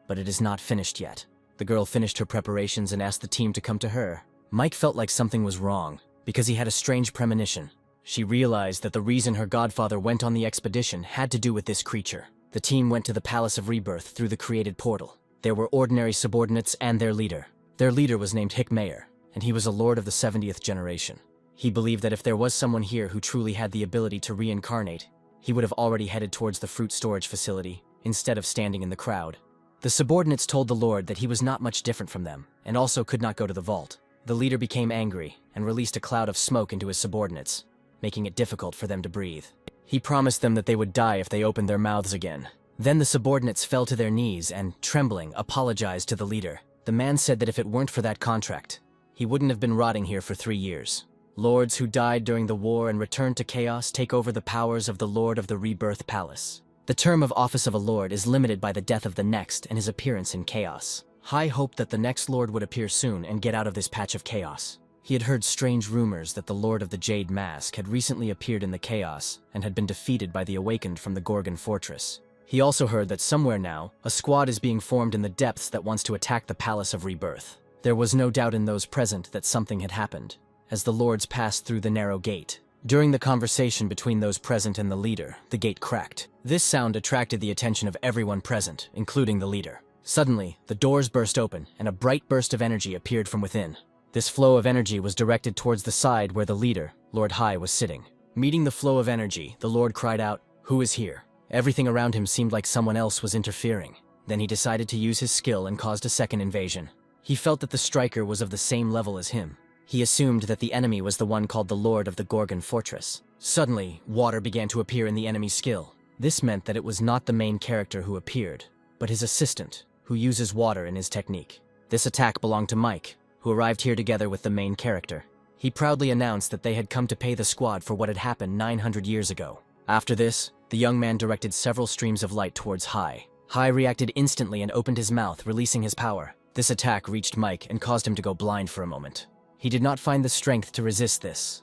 but it is not finished yet. The girl finished her preparations and asked the team to come to her. Mike felt like something was wrong, because he had a strange premonition. She realized that the reason her godfather went on the expedition had to do with this creature. The team went to the Palace of Rebirth through the created portal. There were ordinary subordinates and their leader. Their leader was named Hick Mayer, and he was a lord of the 70th generation. He believed that if there was someone here who truly had the ability to reincarnate, he would have already headed towards the fruit storage facility, instead of standing in the crowd. The subordinates told the lord that he was not much different from them, and also could not go to the vault. The leader became angry, and released a cloud of smoke into his subordinates, making it difficult for them to breathe. He promised them that they would die if they opened their mouths again. Then the subordinates fell to their knees and, trembling, apologized to the leader. The man said that if it weren't for that contract, he wouldn't have been rotting here for 3 years. Lords who died during the war and returned to chaos take over the powers of the Lord of the Rebirth Palace. The term of office of a lord is limited by the death of the next and his appearance in chaos. Hai hoped that the next lord would appear soon and get out of this patch of chaos. He had heard strange rumors that the Lord of the Jade Mask had recently appeared in the chaos and had been defeated by the Awakened from the Gorgon Fortress. He also heard that somewhere now, a squad is being formed in the depths that wants to attack the Palace of Rebirth. There was no doubt in those present that something had happened, as the lords passed through the narrow gate. During the conversation between those present and the leader, the gate cracked. This sound attracted the attention of everyone present, including the leader. Suddenly, the doors burst open, and a bright burst of energy appeared from within. This flow of energy was directed towards the side where the leader, Lord Hai, was sitting. Meeting the flow of energy, the Lord cried out, "Who is here?" Everything around him seemed like someone else was interfering. Then he decided to use his skill and caused a second invasion. He felt that the striker was of the same level as him. He assumed that the enemy was the one called the Lord of the Gorgon Fortress. Suddenly, water began to appear in the enemy's skill. This meant that it was not the main character who appeared, but his assistant, who uses water in his technique. This attack belonged to Mike, who arrived here together with the main character. He proudly announced that they had come to pay the squad for what had happened 900 years ago. After this, the young man directed several streams of light towards Hai. Hai reacted instantly and opened his mouth, releasing his power. This attack reached Mike and caused him to go blind for a moment. He did not find the strength to resist this,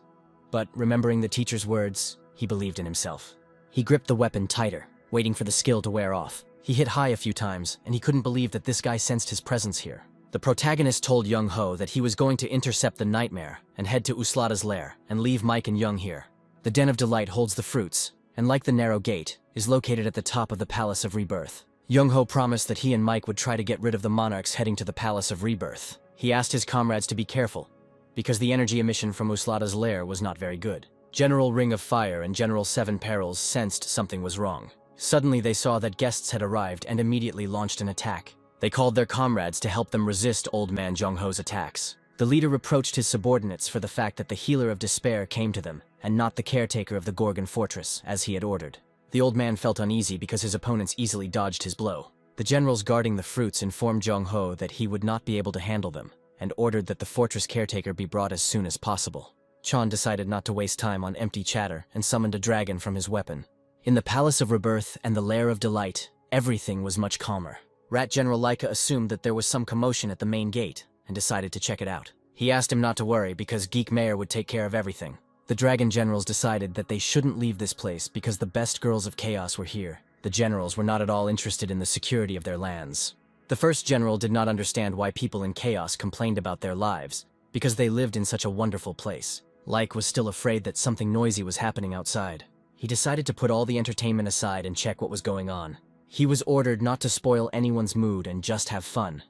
but remembering the teacher's words, he believed in himself. He gripped the weapon tighter, waiting for the skill to wear off. He hit Hai a few times, and he couldn't believe that this guy sensed his presence here. The protagonist told Young Ho that he was going to intercept the nightmare and head to Uslata's lair and leave Mike and Young here. The Den of Delight holds the fruits, and like the narrow gate, is located at the top of the Palace of Rebirth. Young Ho promised that he and Mike would try to get rid of the monarchs heading to the Palace of Rebirth. He asked his comrades to be careful, because the energy emission from Uslata's lair was not very good. General Ring of Fire and General Seven Perils sensed something was wrong. Suddenly they saw that guests had arrived and immediately launched an attack. They called their comrades to help them resist Old Man Jung Ho's attacks. The leader reproached his subordinates for the fact that the healer of despair came to them, and not the caretaker of the Gorgon Fortress, as he had ordered. The old man felt uneasy because his opponents easily dodged his blow. The generals guarding the fruits informed Jung Ho that he would not be able to handle them, and ordered that the fortress caretaker be brought as soon as possible. Chan decided not to waste time on empty chatter and summoned a dragon from his weapon. In the Palace of Rebirth and the Lair of Delight, everything was much calmer. Rat General Laika assumed that there was some commotion at the main gate and decided to check it out. He asked him not to worry because Geek Mayor would take care of everything. The dragon generals decided that they shouldn't leave this place because the best girls of chaos were here. The generals were not at all interested in the security of their lands. The first general did not understand why people in chaos complained about their lives, because they lived in such a wonderful place. Like was still afraid that something noisy was happening outside. He decided to put all the entertainment aside and check what was going on. He was ordered not to spoil anyone's mood and just have fun,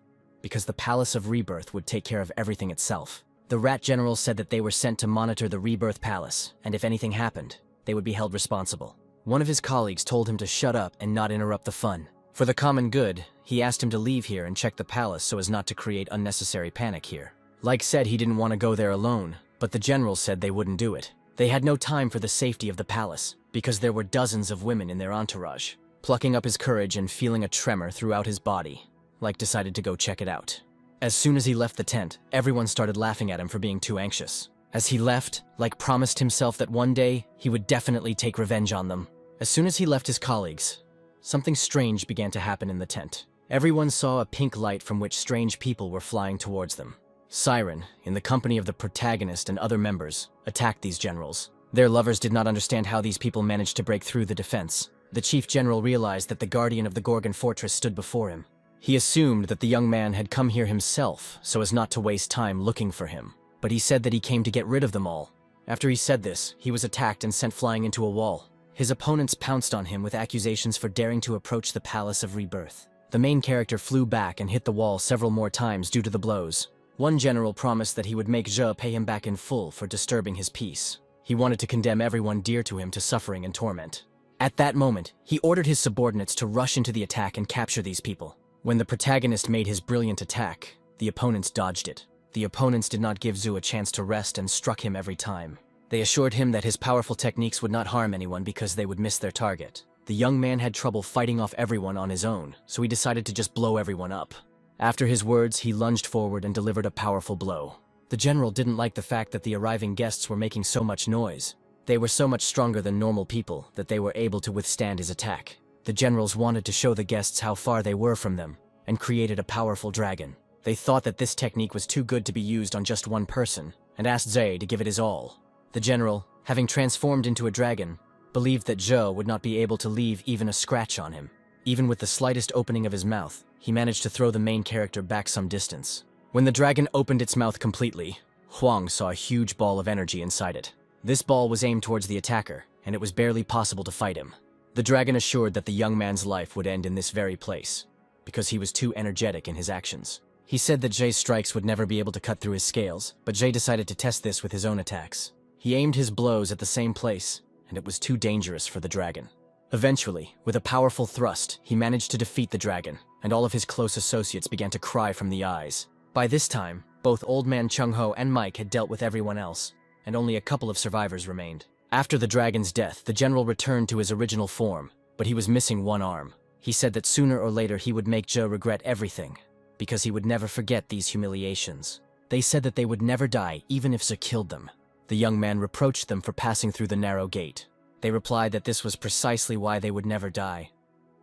because the Palace of Rebirth would take care of everything itself. The Rat General said that they were sent to monitor the Rebirth Palace, and if anything happened, they would be held responsible. One of his colleagues told him to shut up and not interrupt the fun. For the common good, he asked him to leave here and check the palace so as not to create unnecessary panic here. Like said he didn't want to go there alone, but the generals said they wouldn't do it. They had no time for the safety of the palace, because there were dozens of women in their entourage. Plucking up his courage and feeling a tremor throughout his body, Like decided to go check it out. As soon as he left the tent, everyone started laughing at him for being too anxious. As he left, Like promised himself that one day, he would definitely take revenge on them. As soon as he left his colleagues, something strange began to happen in the tent. Everyone saw a pink light from which strange people were flying towards them. Siren, in the company of the protagonist and other members, attacked these generals. Their lovers did not understand how these people managed to break through the defense. The chief general realized that the guardian of the Gorgon Fortress stood before him. He assumed that the young man had come here himself so as not to waste time looking for him. But he said that he came to get rid of them all. After he said this, he was attacked and sent flying into a wall. His opponents pounced on him with accusations for daring to approach the Palace of Rebirth. The main character flew back and hit the wall several more times due to the blows. One general promised that he would make Zhe pay him back in full for disturbing his peace. He wanted to condemn everyone dear to him to suffering and torment. At that moment, he ordered his subordinates to rush into the attack and capture these people. When the protagonist made his brilliant attack, the opponents dodged it. The opponents did not give Zhu a chance to rest and struck him every time. They assured him that his powerful techniques would not harm anyone because they would miss their target. The young man had trouble fighting off everyone on his own, so he decided to just blow everyone up. After his words, he lunged forward and delivered a powerful blow. The general didn't like the fact that the arriving guests were making so much noise. They were so much stronger than normal people that they were able to withstand his attack. The generals wanted to show the guests how far they were from them, and created a powerful dragon. They thought that this technique was too good to be used on just one person, and asked Zhe to give it his all. The general, having transformed into a dragon, believed that Zhe would not be able to leave even a scratch on him. Even with the slightest opening of his mouth, he managed to throw the main character back some distance. When the dragon opened its mouth completely, Huang saw a huge ball of energy inside it. This ball was aimed towards the attacker, and it was barely possible to fight him. The dragon assured that the young man's life would end in this very place, because he was too energetic in his actions. He said that Zhe's strikes would never be able to cut through his scales, but Zhe decided to test this with his own attacks. He aimed his blows at the same place, and it was too dangerous for the dragon. Eventually, with a powerful thrust, he managed to defeat the dragon, and all of his close associates began to cry from the eyes. By this time, both Old Man Chung Ho and Mike had dealt with everyone else, and only a couple of survivors remained. After the dragon's death, the general returned to his original form, but he was missing one arm. He said that sooner or later he would make Zhe regret everything, because he would never forget these humiliations. They said that they would never die even if Ze killed them. The young man reproached them for passing through the narrow gate. They replied that this was precisely why they would never die,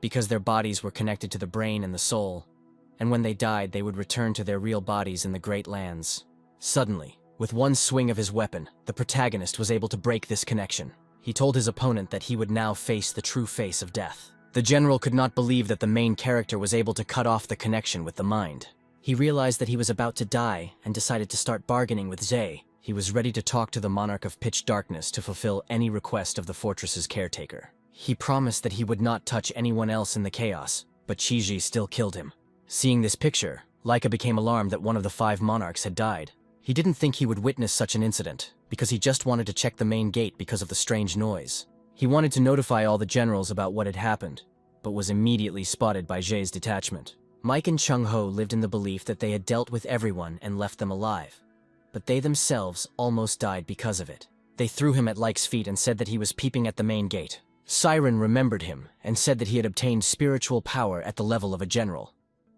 because their bodies were connected to the brain and the soul, and when they died they would return to their real bodies in the Great Lands. Suddenly, with one swing of his weapon, the protagonist was able to break this connection. He told his opponent that he would now face the true face of death. The general could not believe that the main character was able to cut off the connection with the mind. He realized that he was about to die and decided to start bargaining with Ze. He was ready to talk to the monarch of pitch darkness to fulfill any request of the fortress's caretaker. He promised that he would not touch anyone else in the chaos, but Chiji still killed him. Seeing this picture, Laika became alarmed that one of the 5 monarchs had died. He didn't think he would witness such an incident, because he just wanted to check the main gate because of the strange noise. He wanted to notify all the generals about what had happened, but was immediately spotted by Ze's detachment. Mike and Chung Ho lived in the belief that they had dealt with everyone and left them alive, but they themselves almost died because of it. They threw him at Like's feet and said that he was peeping at the main gate. Siren remembered him and said that he had obtained spiritual power at the level of a general,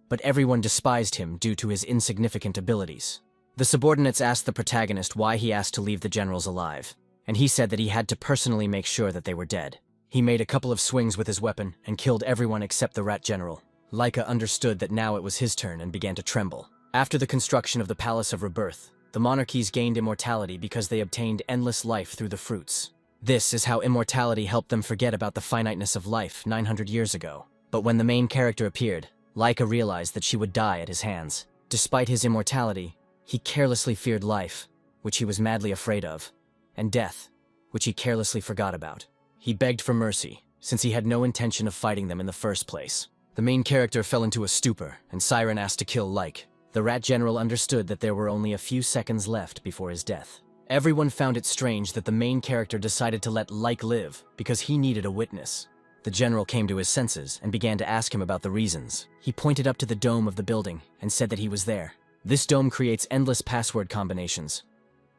but everyone despised him due to his insignificant abilities. The subordinates asked the protagonist why he asked to leave the generals alive, and he said that he had to personally make sure that they were dead. He made a couple of swings with his weapon and killed everyone except the rat general. Laika understood that now it was his turn and began to tremble. After the construction of the Palace of Rebirth, the monarchies gained immortality because they obtained endless life through the fruits. This is how immortality helped them forget about the finiteness of life 900 years ago. But when the main character appeared, Laika realized that she would die at his hands. Despite his immortality, he carelessly feared life, which he was madly afraid of, and death, which he carelessly forgot about. He begged for mercy, since he had no intention of fighting them in the first place. The main character fell into a stupor, and Siren asked to kill Like. The rat general understood that there were only a few seconds left before his death. Everyone found it strange that the main character decided to let Like live, because he needed a witness. The general came to his senses and began to ask him about the reasons. He pointed up to the dome of the building and said that he was there. This dome creates endless password combinations,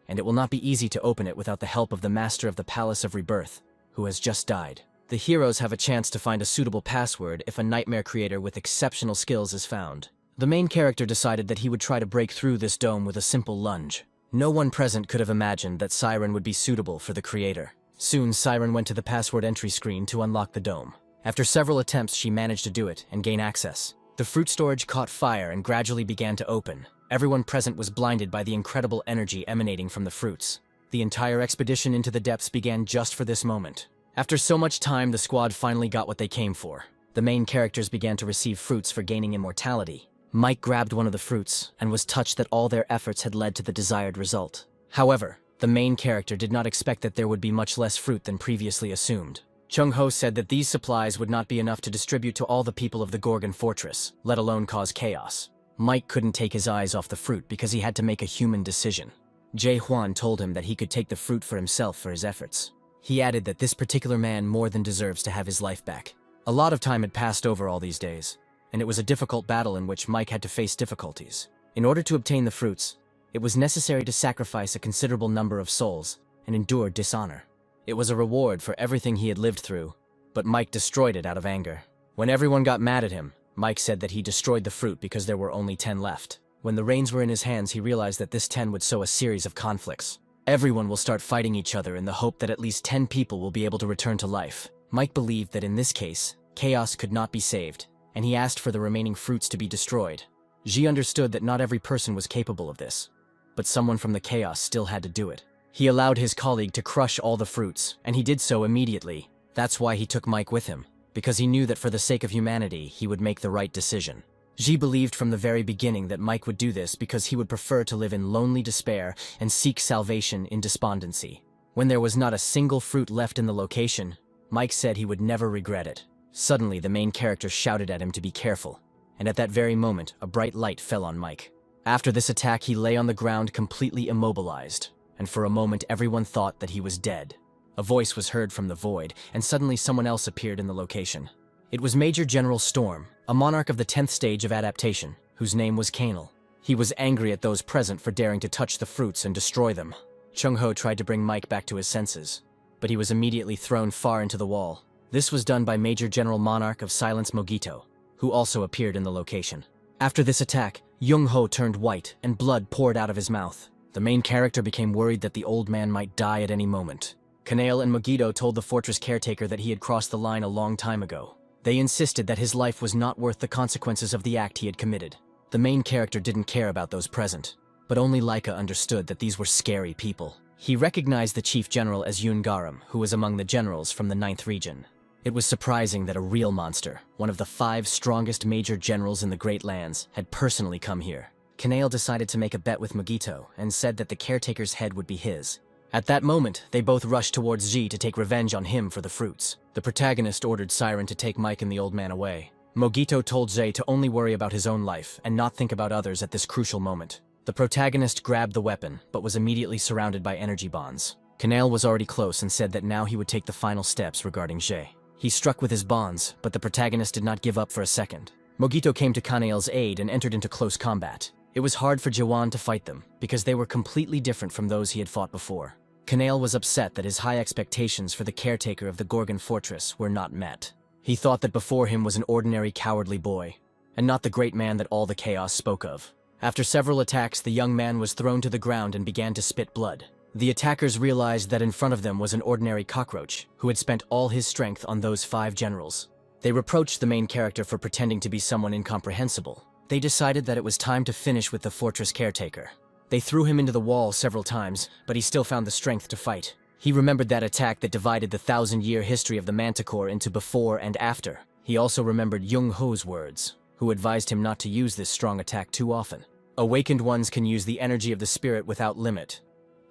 and it will not be easy to open it without the help of the master of the Palace of Rebirth, who has just died. The heroes have a chance to find a suitable password if a nightmare creator with exceptional skills is found. The main character decided that he would try to break through this dome with a simple lunge. No one present could have imagined that Siren would be suitable for the creator. Soon, Siren went to the password entry screen to unlock the dome. After several attempts, she managed to do it and gain access. The fruit storage caught fire and gradually began to open. Everyone present was blinded by the incredible energy emanating from the fruits. The entire expedition into the depths began just for this moment. After so much time, the squad finally got what they came for. The main characters began to receive fruits for gaining immortality. Mike grabbed one of the fruits and was touched that all their efforts had led to the desired result. However, the main character did not expect that there would be much less fruit than previously assumed. Chung Ho said that these supplies would not be enough to distribute to all the people of the Gorgon Fortress, let alone cause chaos. Mike couldn't take his eyes off the fruit because he had to make a human decision. Jae Hwan told him that he could take the fruit for himself for his efforts. He added that this particular man more than deserves to have his life back. A lot of time had passed over all these days, and it was a difficult battle in which Mike had to face difficulties. In order to obtain the fruits, it was necessary to sacrifice a considerable number of souls and endure dishonor. It was a reward for everything he had lived through, but Mike destroyed it out of anger. When everyone got mad at him, Mike said that he destroyed the fruit because there were only 10 left. When the reins were in his hands, he realized that this 10 would sow a series of conflicts. Everyone will start fighting each other in the hope that at least 10 people will be able to return to life. Mike believed that in this case, chaos could not be saved, and he asked for the remaining fruits to be destroyed. Ji understood that not every person was capable of this, but someone from the chaos still had to do it. He allowed his colleague to crush all the fruits, and he did so immediately. That's why he took Mike with him, because he knew that for the sake of humanity, he would make the right decision. Ji believed from the very beginning that Mike would do this because he would prefer to live in lonely despair and seek salvation in despondency. When there was not a single fruit left in the location, Mike said he would never regret it. Suddenly, the main character shouted at him to be careful, and at that very moment, a bright light fell on Mike. After this attack, he lay on the ground completely immobilized, and for a moment everyone thought that he was dead. A voice was heard from the void, and suddenly someone else appeared in the location. It was Major General Storm, a monarch of the 10th stage of adaptation, whose name was Kanal. He was angry at those present for daring to touch the fruits and destroy them. Chung Ho tried to bring Mike back to his senses, but he was immediately thrown far into the wall. This was done by Major General Monarch of Silence Mogito, who also appeared in the location. After this attack, Young-ho turned white, and blood poured out of his mouth. The main character became worried that the old man might die at any moment. Kanale and Megiddo told the fortress caretaker that he had crossed the line a long time ago. They insisted that his life was not worth the consequences of the act he had committed. The main character didn't care about those present, but only Laika understood that these were scary people. He recognized the chief general as Yoon-garam, who was among the generals from the 9th region. It was surprising that a real monster, one of the 5 strongest major generals in the Great Lands, had personally come here. Kanale decided to make a bet with Megiddo and said that the caretaker's head would be his. At that moment, they both rushed towards Ji to take revenge on him for the fruits. The protagonist ordered Siren to take Mike and the old man away. Mogito told Jay to only worry about his own life and not think about others at this crucial moment. The protagonist grabbed the weapon, but was immediately surrounded by energy bonds. Kanale was already close and said that now he would take the final steps regarding Jay. He struck with his bonds, but the protagonist did not give up for a second. Mogito came to Kanale's aid and entered into close combat. It was hard for Jawan to fight them, because they were completely different from those he had fought before. Kanale was upset that his high expectations for the caretaker of the Gorgon Fortress were not met. He thought that before him was an ordinary cowardly boy, and not the great man that all the chaos spoke of. After several attacks, the young man was thrown to the ground and began to spit blood. The attackers realized that in front of them was an ordinary cockroach, who had spent all his strength on those 5 generals. They reproached the main character for pretending to be someone incomprehensible. They decided that it was time to finish with the fortress caretaker. They threw him into the wall several times, but he still found the strength to fight. He remembered that attack that divided the 1,000-year history of the Manticore into before and after. He also remembered Young-ho's words, who advised him not to use this strong attack too often. Awakened ones can use the energy of the spirit without limit,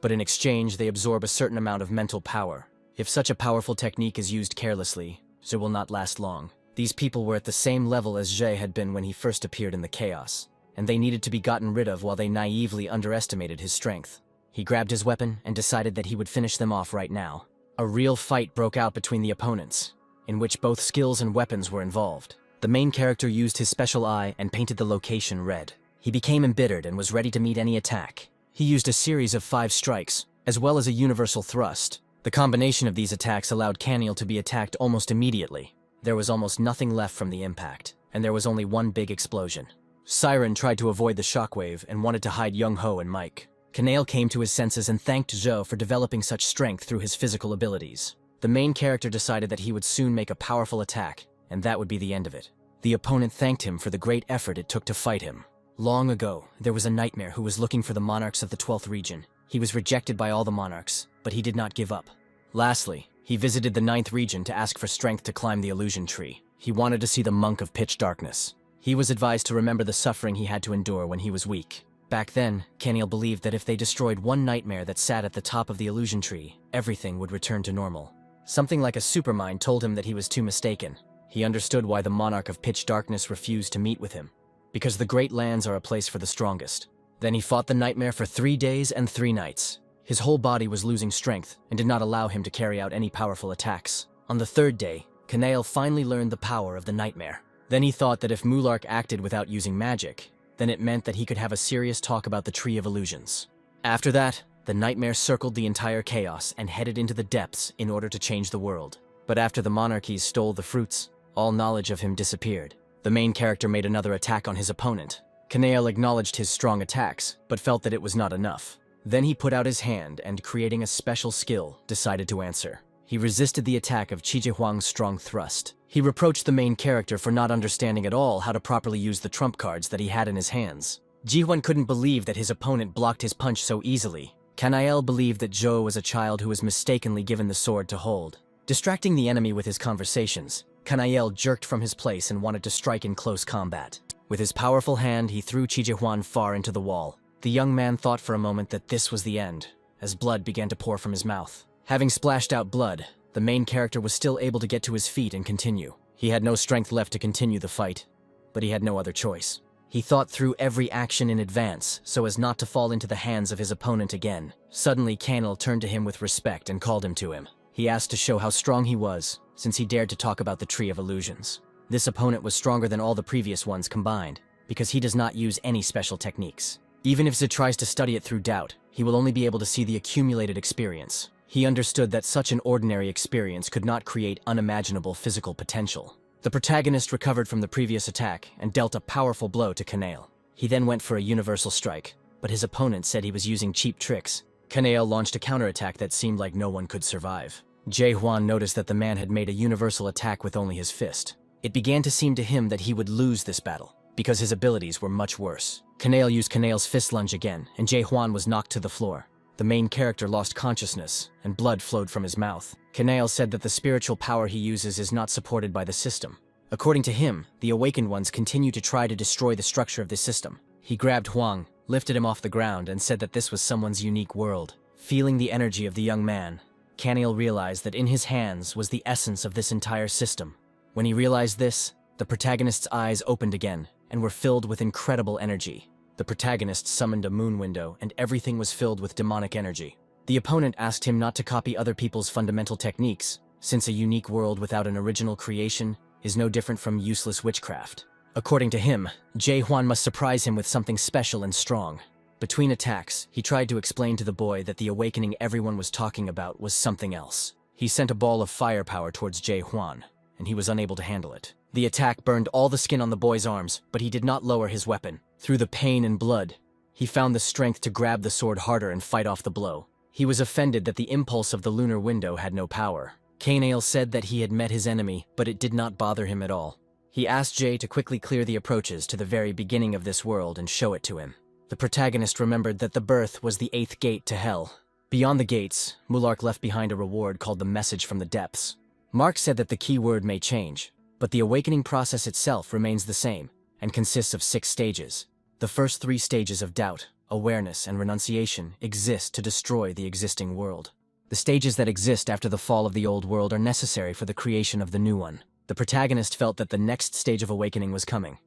but in exchange they absorb a certain amount of mental power. If such a powerful technique is used carelessly, it will not last long. These people were at the same level as Jay had been when he first appeared in the chaos, and they needed to be gotten rid of while they naively underestimated his strength. He grabbed his weapon and decided that he would finish them off right now. A real fight broke out between the opponents, in which both skills and weapons were involved. The main character used his special eye and painted the location red. He became embittered and was ready to meet any attack. He used a series of 5 strikes, as well as a universal thrust. The combination of these attacks allowed Kanale to be attacked almost immediately. There was almost nothing left from the impact, and there was only one big explosion. Siren tried to avoid the shockwave and wanted to hide Young-ho and Mike. Kanale came to his senses and thanked Zhou for developing such strength through his physical abilities. The main character decided that he would soon make a powerful attack, and that would be the end of it. The opponent thanked him for the great effort it took to fight him. Long ago, there was a nightmare who was looking for the monarchs of the 12th region. He was rejected by all the monarchs, but he did not give up. Lastly, he visited the 9th region to ask for strength to climb the illusion tree. He wanted to see the monk of pitch darkness. He was advised to remember the suffering he had to endure when he was weak. Back then, Kanale believed that if they destroyed one nightmare that sat at the top of the illusion tree, everything would return to normal. Something like a supermind told him that he was too mistaken. He understood why the monarch of pitch darkness refused to meet with him. Because the Great Lands are a place for the strongest. Then he fought the nightmare for 3 days and 3 nights. His whole body was losing strength and did not allow him to carry out any powerful attacks. On the 3rd day, Kanale finally learned the power of the nightmare. Then he thought that if Mulark acted without using magic, then it meant that he could have a serious talk about the Tree of Illusions. After that, the nightmare circled the entire chaos and headed into the depths in order to change the world. But after the monarchies stole the fruits, all knowledge of him disappeared. The main character made another attack on his opponent. Kanale acknowledged his strong attacks, but felt that it was not enough. Then he put out his hand and, creating a special skill, decided to answer. He resisted the attack of Chijihuang's strong thrust. He reproached the main character for not understanding at all how to properly use the trump cards that he had in his hands. Jihuan couldn't believe that his opponent blocked his punch so easily. Kanale believed that Zhou was a child who was mistakenly given the sword to hold. Distracting the enemy with his conversations, Kanale jerked from his place and wanted to strike in close combat. With his powerful hand, he threw Chijihuan far into the wall. The young man thought for a moment that this was the end, as blood began to pour from his mouth. Having splashed out blood, the main character was still able to get to his feet and continue. He had no strength left to continue the fight, but he had no other choice. He thought through every action in advance so as not to fall into the hands of his opponent again. Suddenly, Kanale turned to him with respect and called him to him. He asked to show how strong he was, since he dared to talk about the Tree of Illusions. This opponent was stronger than all the previous ones combined, because he does not use any special techniques. Even if Zid tries to study it through doubt, he will only be able to see the accumulated experience. He understood that such an ordinary experience could not create unimaginable physical potential. The protagonist recovered from the previous attack and dealt a powerful blow to Kanale. He then went for a universal strike, but his opponent said he was using cheap tricks. Kaneo launched a counterattack that seemed like no one could survive. Jae-hwan noticed that the man had made a universal attack with only his fist. It began to seem to him that he would lose this battle, because his abilities were much worse. Kaneo used Kaneo's fist lunge again, and Jae-hwan was knocked to the floor. The main character lost consciousness, and blood flowed from his mouth. Kaneo said that the spiritual power he uses is not supported by the system. According to him, the awakened ones continue to try to destroy the structure of the system. He grabbed Hwang, lifted him off the ground, and said that this was someone's unique world. Feeling the energy of the young man, Kaneo realized that in his hands was the essence of this entire system. When he realized this, the protagonist's eyes opened again, and were filled with incredible energy. The protagonist summoned a moon window, and everything was filled with demonic energy. The opponent asked him not to copy other people's fundamental techniques, since a unique world without an original creation is no different from useless witchcraft. According to him, Jae-hwan must surprise him with something special and strong. Between attacks, he tried to explain to the boy that the awakening everyone was talking about was something else. He sent a ball of firepower towards Jae-hwan, and he was unable to handle it. The attack burned all the skin on the boy's arms, but he did not lower his weapon. Through the pain and blood, he found the strength to grab the sword harder and fight off the blow. He was offended that the impulse of the lunar window had no power. Kaneo said that he had met his enemy, but it did not bother him at all. He asked Jae to quickly clear the approaches to the very beginning of this world and show it to him. The protagonist remembered that the birth was the 8th gate to hell. Beyond the gates, Monarch left behind a reward called the Message from the Depths. Mark said that the key word may change, but the awakening process itself remains the same, and consists of 6 stages. The first 3 stages of doubt, awareness, and renunciation exist to destroy the existing world. The stages that exist after the fall of the old world are necessary for the creation of the new one. The protagonist felt that the next stage of awakening was coming,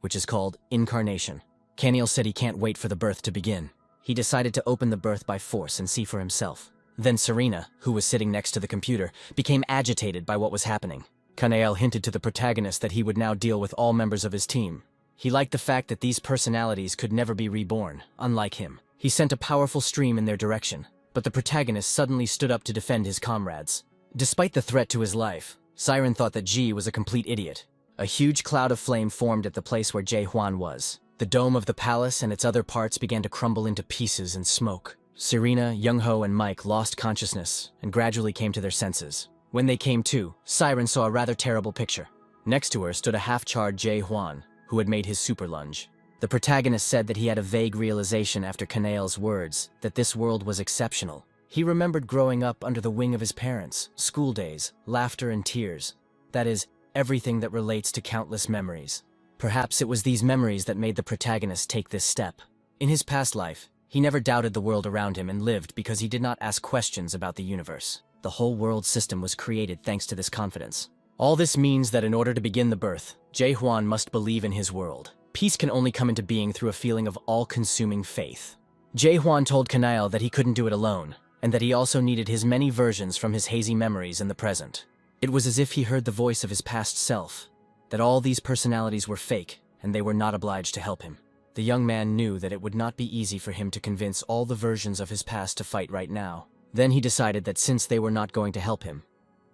which is called incarnation. Kaneo said he can't wait for the birth to begin. He decided to open the birth by force and see for himself. Then Serena, who was sitting next to the computer, became agitated by what was happening. Kaneo hinted to the protagonist that he would now deal with all members of his team. He liked the fact that these personalities could never be reborn, unlike him. He sent a powerful stream in their direction, but the protagonist suddenly stood up to defend his comrades. Despite the threat to his life, Siren thought that Ji was a complete idiot. A huge cloud of flame formed at the place where Jae-hwan was. The dome of the palace and its other parts began to crumble into pieces and smoke. Serena, Young-ho, and Mike lost consciousness and gradually came to their senses. When they came to, Siren saw a rather terrible picture. Next to her stood a half-charred Jae-hwan, who had made his super lunge. The protagonist said that he had a vague realization after Kaneel's words that this world was exceptional. He remembered growing up under the wing of his parents, school days, laughter and tears. That is, everything that relates to countless memories. Perhaps it was these memories that made the protagonist take this step. In his past life, he never doubted the world around him and lived because he did not ask questions about the universe. The whole world system was created thanks to this confidence. All this means that in order to begin the birth, Jae-hwan must believe in his world. Peace can only come into being through a feeling of all-consuming faith. Jae-hwan told Kaneo that he couldn't do it alone, and that he also needed his many versions from his hazy memories in the present. It was as if he heard the voice of his past self, that all these personalities were fake, and they were not obliged to help him. The young man knew that it would not be easy for him to convince all the versions of his past to fight right now. Then he decided that since they were not going to help him,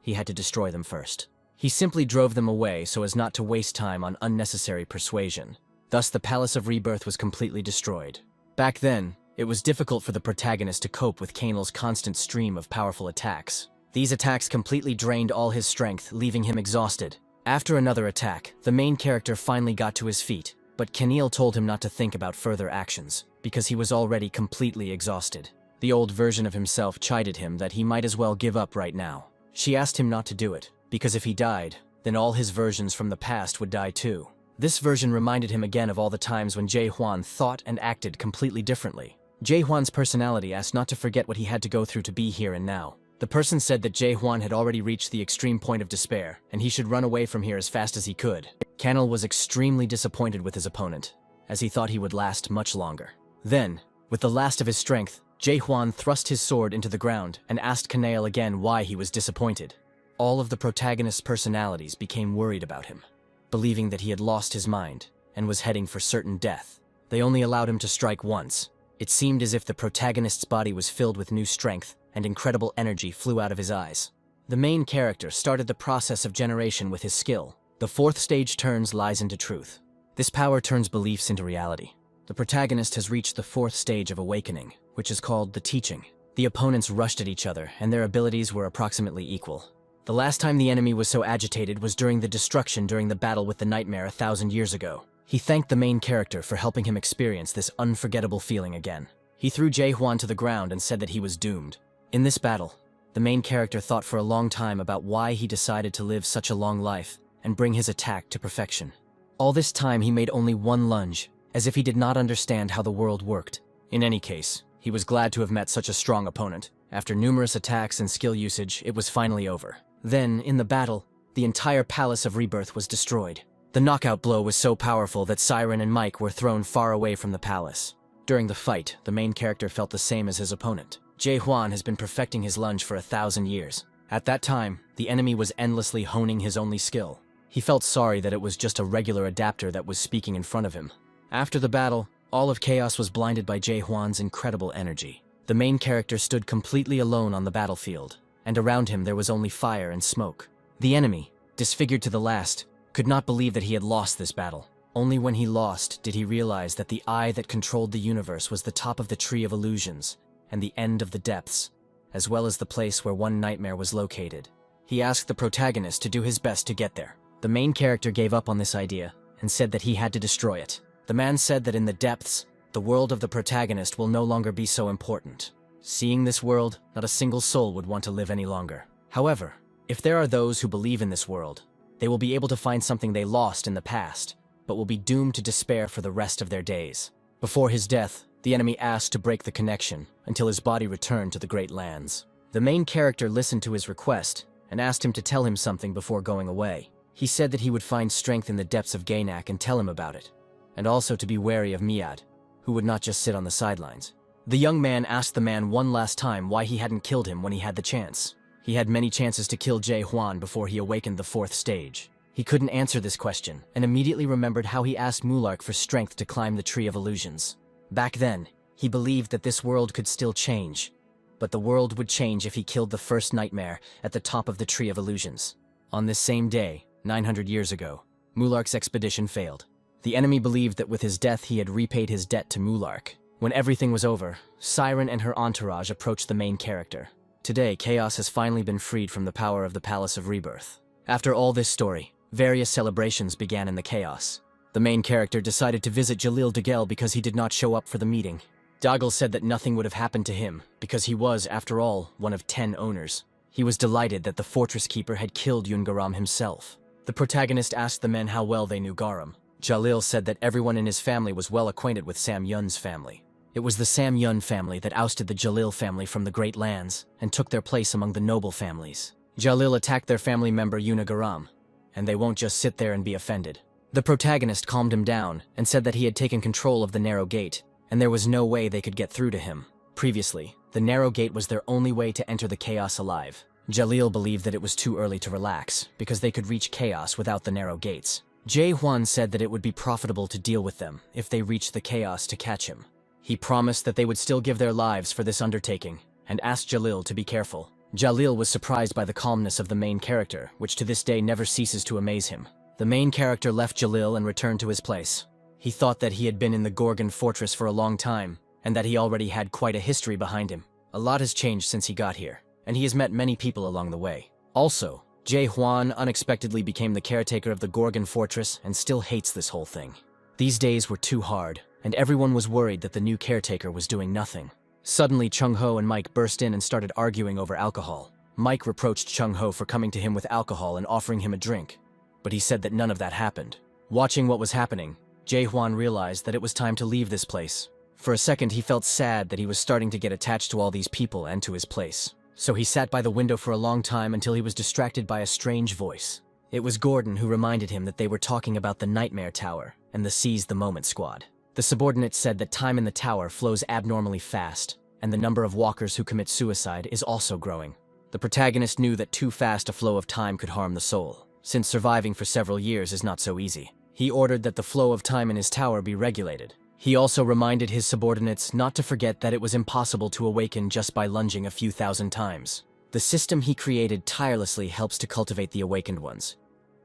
he had to destroy them first. He simply drove them away so as not to waste time on unnecessary persuasion. Thus, the Palace of Rebirth was completely destroyed. Back then, it was difficult for the protagonist to cope with Kaneel's constant stream of powerful attacks. These attacks completely drained all his strength, leaving him exhausted. After another attack, the main character finally got to his feet, but Kaneel told him not to think about further actions, because he was already completely exhausted. The old version of himself chided him that he might as well give up right now. She asked him not to do it, because if he died, then all his versions from the past would die too. This version reminded him again of all the times when Jae-hwan thought and acted completely differently. Jae-hwan's personality asked not to forget what he had to go through to be here and now. The person said that Jae-hwan had already reached the extreme point of despair, and he should run away from here as fast as he could. Kaneel was extremely disappointed with his opponent, as he thought he would last much longer. Then, with the last of his strength, Jae-hwan thrust his sword into the ground and asked Kaneel again why he was disappointed. All of the protagonist's personalities became worried about him, believing that he had lost his mind and was heading for certain death. They only allowed him to strike once. It seemed as if the protagonist's body was filled with new strength, and incredible energy flew out of his eyes. The main character started the process of generation with his skill. The 4th stage turns lies into truth. This power turns beliefs into reality. The protagonist has reached the 4th stage of awakening, which is called the teaching. The opponents rushed at each other, and their abilities were approximately equal. The last time the enemy was so agitated was during the destruction during the battle with the nightmare 1,000 years ago. He thanked the main character for helping him experience this unforgettable feeling again. He threw Jae-hwan to the ground and said that he was doomed. In this battle, the main character thought for a long time about why he decided to live such a long life and bring his attack to perfection. All this time he made only one lunge, as if he did not understand how the world worked. In any case, he was glad to have met such a strong opponent. After numerous attacks and skill usage, it was finally over. Then, in the battle, the entire Palace of Rebirth was destroyed. The knockout blow was so powerful that Siren and Mike were thrown far away from the palace. During the fight, the main character felt the same as his opponent. Jae-hwan has been perfecting his lunge for 1,000 years. At that time, the enemy was endlessly honing his only skill. He felt sorry that it was just a regular adapter that was speaking in front of him. After the battle, all of Chaos was blinded by Jae-hwan's incredible energy. The main character stood completely alone on the battlefield, and around him there was only fire and smoke. The enemy, disfigured to the last, could not believe that he had lost this battle. Only when he lost did he realize that the eye that controlled the universe was the top of the Tree of Illusions and the end of the depths, as well as the place where one nightmare was located. He asked the protagonist to do his best to get there. The main character gave up on this idea and said that he had to destroy it. The man said that in the depths, the world of the protagonist will no longer be so important. Seeing this world, not a single soul would want to live any longer. However, if there are those who believe in this world, they will be able to find something they lost in the past, but will be doomed to despair for the rest of their days. Before his death, the enemy asked to break the connection until his body returned to the Great Lands. The main character listened to his request and asked him to tell him something before going away. He said that he would find strength in the depths of Gainak and tell him about it, and also to be wary of Miad, who would not just sit on the sidelines. The young man asked the man one last time why he hadn't killed him when he had the chance. He had many chances to kill Jae-hwan before he awakened the 4th stage. He couldn't answer this question, and immediately remembered how he asked Monarch for strength to climb the Tree of Illusions. Back then, he believed that this world could still change, but the world would change if he killed the first nightmare at the top of the Tree of Illusions. On this same day, 900 years ago, Mulark's expedition failed. The enemy believed that with his death he had repaid his debt to Mulark. When everything was over, Siren and her entourage approached the main character. Today, Chaos has finally been freed from the power of the Palace of Rebirth. After all this story, various celebrations began in the Chaos. The main character decided to visit Jalil Dagel because he did not show up for the meeting. Dagel said that nothing would have happened to him, because he was, after all, one of 10 owners. He was delighted that the fortress keeper had killed Yungaram himself. The protagonist asked the men how well they knew Garam. Jalil said that everyone in his family was well acquainted with Sam Yun's family. It was the Sam Yun family that ousted the Jalil family from the Great Lands and took their place among the noble families. Jalil attacked their family member Yunagaram, and they won't just sit there and be offended. The protagonist calmed him down and said that he had taken control of the narrow gate, and there was no way they could get through to him. Previously, the narrow gate was their only way to enter the Chaos alive. Jalil believed that it was too early to relax, because they could reach Chaos without the narrow gates. Jae-hwan said that it would be profitable to deal with them if they reached the Chaos to catch him. He promised that they would still give their lives for this undertaking, and asked Jalil to be careful. Jalil was surprised by the calmness of the main character, which to this day never ceases to amaze him. The main character left Jalil and returned to his place. He thought that he had been in the Gorgon Fortress for a long time, and that he already had quite a history behind him. A lot has changed since he got here, and he has met many people along the way. Also, Jae-hwan unexpectedly became the caretaker of the Gorgon Fortress and still hates this whole thing. These days were too hard, and everyone was worried that the new caretaker was doing nothing. Suddenly, Chung-ho and Mike burst in and started arguing over alcohol. Mike reproached Chung-ho for coming to him with alcohol and offering him a drink, but he said that none of that happened. Watching what was happening, Jae-hwan realized that it was time to leave this place. For a second, he felt sad that he was starting to get attached to all these people and to his place. So he sat by the window for a long time until he was distracted by a strange voice. It was Gordon who reminded him that they were talking about the Nightmare Tower and the Seize the Moment squad. The subordinate said that time in the tower flows abnormally fast, and the number of walkers who commit suicide is also growing. The protagonist knew that too fast a flow of time could harm the soul, since surviving for several years is not so easy. He ordered that the flow of time in his tower be regulated. He also reminded his subordinates not to forget that it was impossible to awaken just by lunging a few thousand times. The system he created tirelessly helps to cultivate the awakened ones,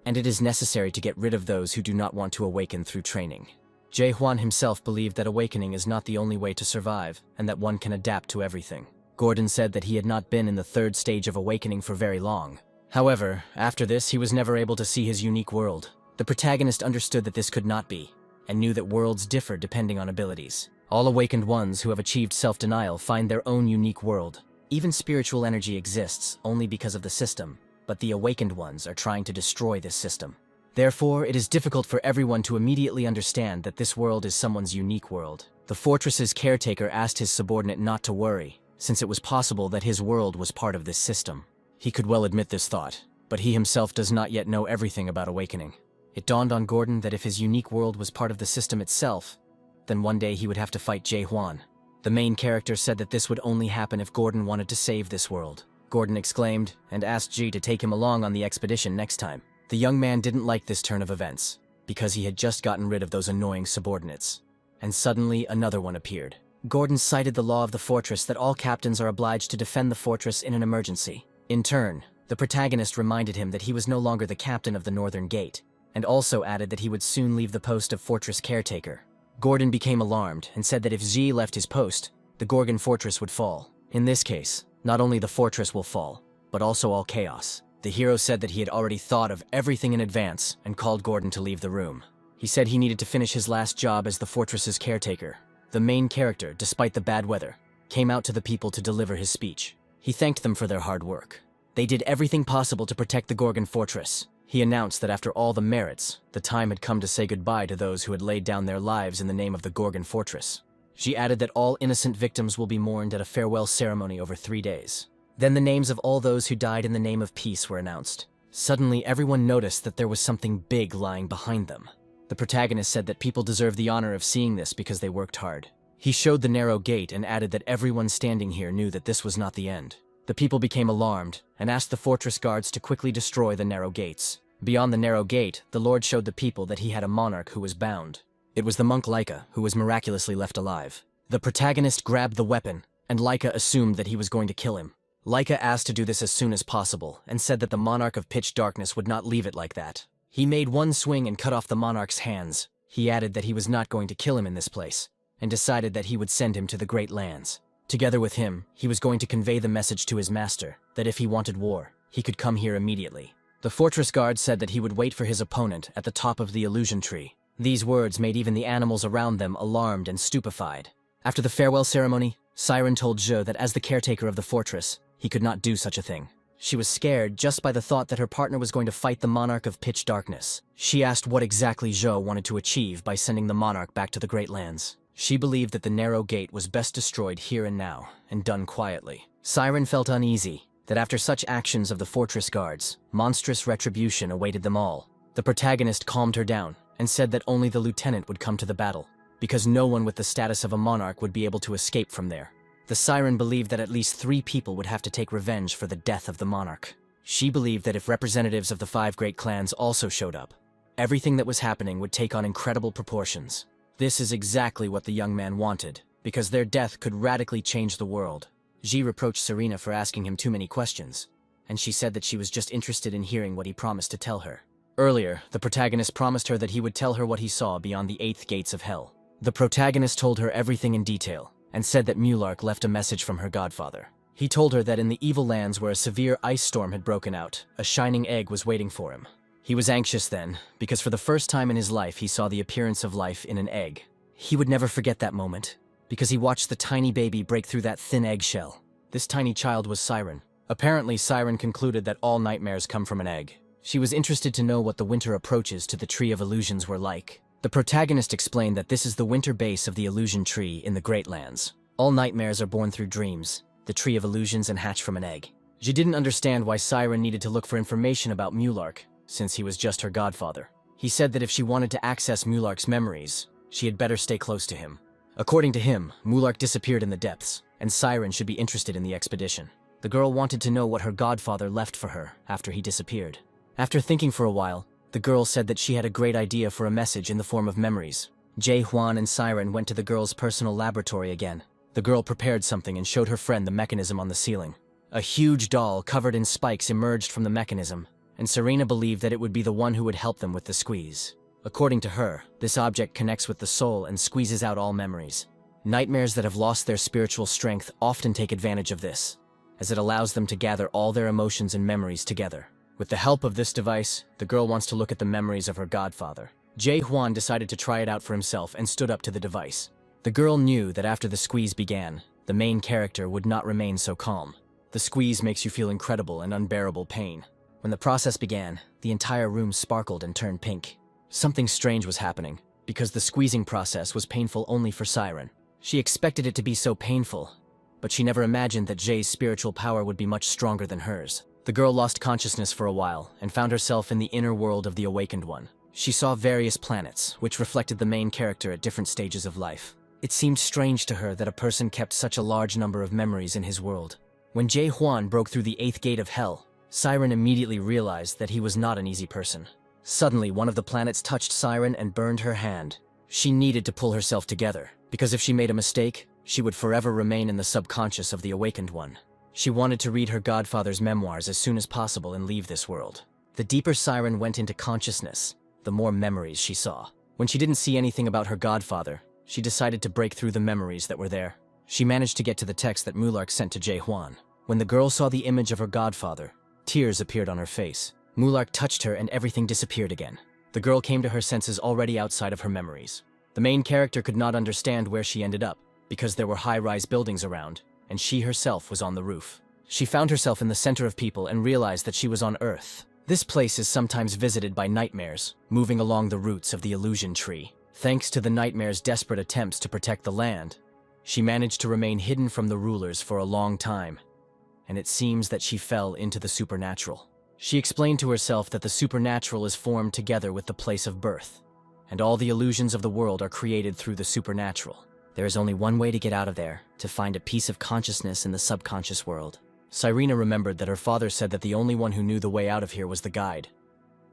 and it is necessary to get rid of those who do not want to awaken through training. Jae-hwan himself believed that awakening is not the only way to survive, and that one can adapt to everything. Gordon said that he had not been in the third stage of awakening for very long. However, after this, he was never able to see his unique world. The protagonist understood that this could not be, and knew that worlds differ depending on abilities. All awakened ones who have achieved self-denial find their own unique world. Even spiritual energy exists only because of the system, but the awakened ones are trying to destroy this system. Therefore, it is difficult for everyone to immediately understand that this world is someone's unique world. The fortress's caretaker asked his subordinate not to worry, since it was possible that his world was part of this system. He could well admit this thought, but he himself does not yet know everything about awakening. It dawned on Gordon that if his unique world was part of the system itself, then one day he would have to fight Jae-hwan. The main character said that this would only happen if Gordon wanted to save this world. Gordon exclaimed and asked Ji to take him along on the expedition next time. The young man didn't like this turn of events, because he had just gotten rid of those annoying subordinates. And suddenly another one appeared. Gordon cited the law of the fortress that all captains are obliged to defend the fortress in an emergency. In turn, the protagonist reminded him that he was no longer the captain of the Northern Gate, and also added that he would soon leave the post of fortress caretaker. Gordon became alarmed and said that if Ji left his post, the Gorgon Fortress would fall. In this case, not only the fortress will fall, but also all chaos. The hero said that he had already thought of everything in advance and called Gordon to leave the room. He said he needed to finish his last job as the fortress's caretaker. The main character, despite the bad weather, came out to the people to deliver his speech. He thanked them for their hard work. They did everything possible to protect the Gorgon Fortress. He announced that after all the merits, the time had come to say goodbye to those who had laid down their lives in the name of the Gorgon Fortress. She added that all innocent victims will be mourned at a farewell ceremony over 3 days. Then the names of all those who died in the name of peace were announced. Suddenly, everyone noticed that there was something big lying behind them. The protagonist said that people deserve the honor of seeing this because they worked hard. He showed the narrow gate and added that everyone standing here knew that this was not the end. The people became alarmed and asked the fortress guards to quickly destroy the narrow gates. Beyond the narrow gate, the Lord showed the people that he had a monarch who was bound. It was the monk Laika, who was miraculously left alive. The protagonist grabbed the weapon, and Laika assumed that he was going to kill him. Laika asked to do this as soon as possible, and said that the monarch of pitch darkness would not leave it like that. He made one swing and cut off the monarch's hands. He added that he was not going to kill him in this place, and decided that he would send him to the Great Lands. Together with him, he was going to convey the message to his master, that if he wanted war, he could come here immediately. The fortress guard said that he would wait for his opponent at the top of the illusion tree. These words made even the animals around them alarmed and stupefied. After the farewell ceremony, Siren told Zhe that as the caretaker of the fortress, he could not do such a thing. She was scared just by the thought that her partner was going to fight the monarch of pitch darkness. She asked what exactly Zhe wanted to achieve by sending the monarch back to the Great Lands. She believed that the narrow gate was best destroyed here and now, and done quietly. Siren felt uneasy that after such actions of the fortress guards, monstrous retribution awaited them all. The protagonist calmed her down and said that only the lieutenant would come to the battle, because no one with the status of a monarch would be able to escape from there. The Siren believed that at least 3 people would have to take revenge for the death of the monarch. She believed that if representatives of the 5 great clans also showed up, everything that was happening would take on incredible proportions. This is exactly what the young man wanted, because their death could radically change the world. Ji reproached Serena for asking him too many questions, and she said that she was just interested in hearing what he promised to tell her. Earlier, the protagonist promised her that he would tell her what he saw beyond the 8th gates of hell. The protagonist told her everything in detail, and said that Mulark left a message from her godfather. He told her that in the evil lands where a severe ice storm had broken out, a shining egg was waiting for him. He was anxious then, because for the first time in his life he saw the appearance of life in an egg. He would never forget that moment, because he watched the tiny baby break through that thin eggshell. This tiny child was Siren. Apparently, Siren concluded that all nightmares come from an egg. She was interested to know what the winter approaches to the Tree of Illusions were like. The protagonist explained that this is the winter base of the illusion tree in the Great Lands. All nightmares are born through dreams, the Tree of Illusions, and hatch from an egg. She didn't understand why Siren needed to look for information about Mulark, since he was just her godfather. He said that if she wanted to access Mulark's memories, she had better stay close to him. According to him, Mulark disappeared in the depths, and Siren should be interested in the expedition. The girl wanted to know what her godfather left for her after he disappeared. After thinking for a while, the girl said that she had a great idea for a message in the form of memories. Jae-hwan and Siren went to the girl's personal laboratory again. The girl prepared something and showed her friend the mechanism on the ceiling. A huge doll covered in spikes emerged from the mechanism, and Serena believed that it would be the one who would help them with the squeeze. According to her, this object connects with the soul and squeezes out all memories. Nightmares that have lost their spiritual strength often take advantage of this, as it allows them to gather all their emotions and memories together. With the help of this device, the girl wants to look at the memories of her godfather. Jae-hwan decided to try it out for himself and stood up to the device. The girl knew that after the squeeze began, the main character would not remain so calm. The squeeze makes you feel incredible and unbearable pain. When the process began, the entire room sparkled and turned pink. Something strange was happening, because the squeezing process was painful only for Siren. She expected it to be so painful, but she never imagined that Jae's spiritual power would be much stronger than hers. The girl lost consciousness for a while and found herself in the inner world of the Awakened One. She saw various planets, which reflected the main character at different stages of life. It seemed strange to her that a person kept such a large number of memories in his world. When Jae-hwan broke through the 8th gate of hell, Siren immediately realized that he was not an easy person. Suddenly, one of the planets touched Siren and burned her hand. She needed to pull herself together, because if she made a mistake, she would forever remain in the subconscious of the Awakened One. She wanted to read her godfather's memoirs as soon as possible and leave this world. The deeper Siren went into consciousness, the more memories she saw. When she didn't see anything about her godfather, she decided to break through the memories that were there. She managed to get to the text that Mulark sent to Jae-hwan. When the girl saw the image of her godfather, tears appeared on her face. Mulark touched her and everything disappeared again. The girl came to her senses already outside of her memories. The main character could not understand where she ended up, because there were high-rise buildings around, and she herself was on the roof. She found herself in the center of people and realized that she was on Earth. This place is sometimes visited by nightmares, moving along the roots of the illusion tree. Thanks to the nightmare's desperate attempts to protect the land, she managed to remain hidden from the rulers for a long time, and it seems that she fell into the supernatural. She explained to herself that the supernatural is formed together with the place of birth, and all the illusions of the world are created through the supernatural. There is only one way to get out of there, to find a piece of consciousness in the subconscious world. Sirena remembered that her father said that the only one who knew the way out of here was the guide,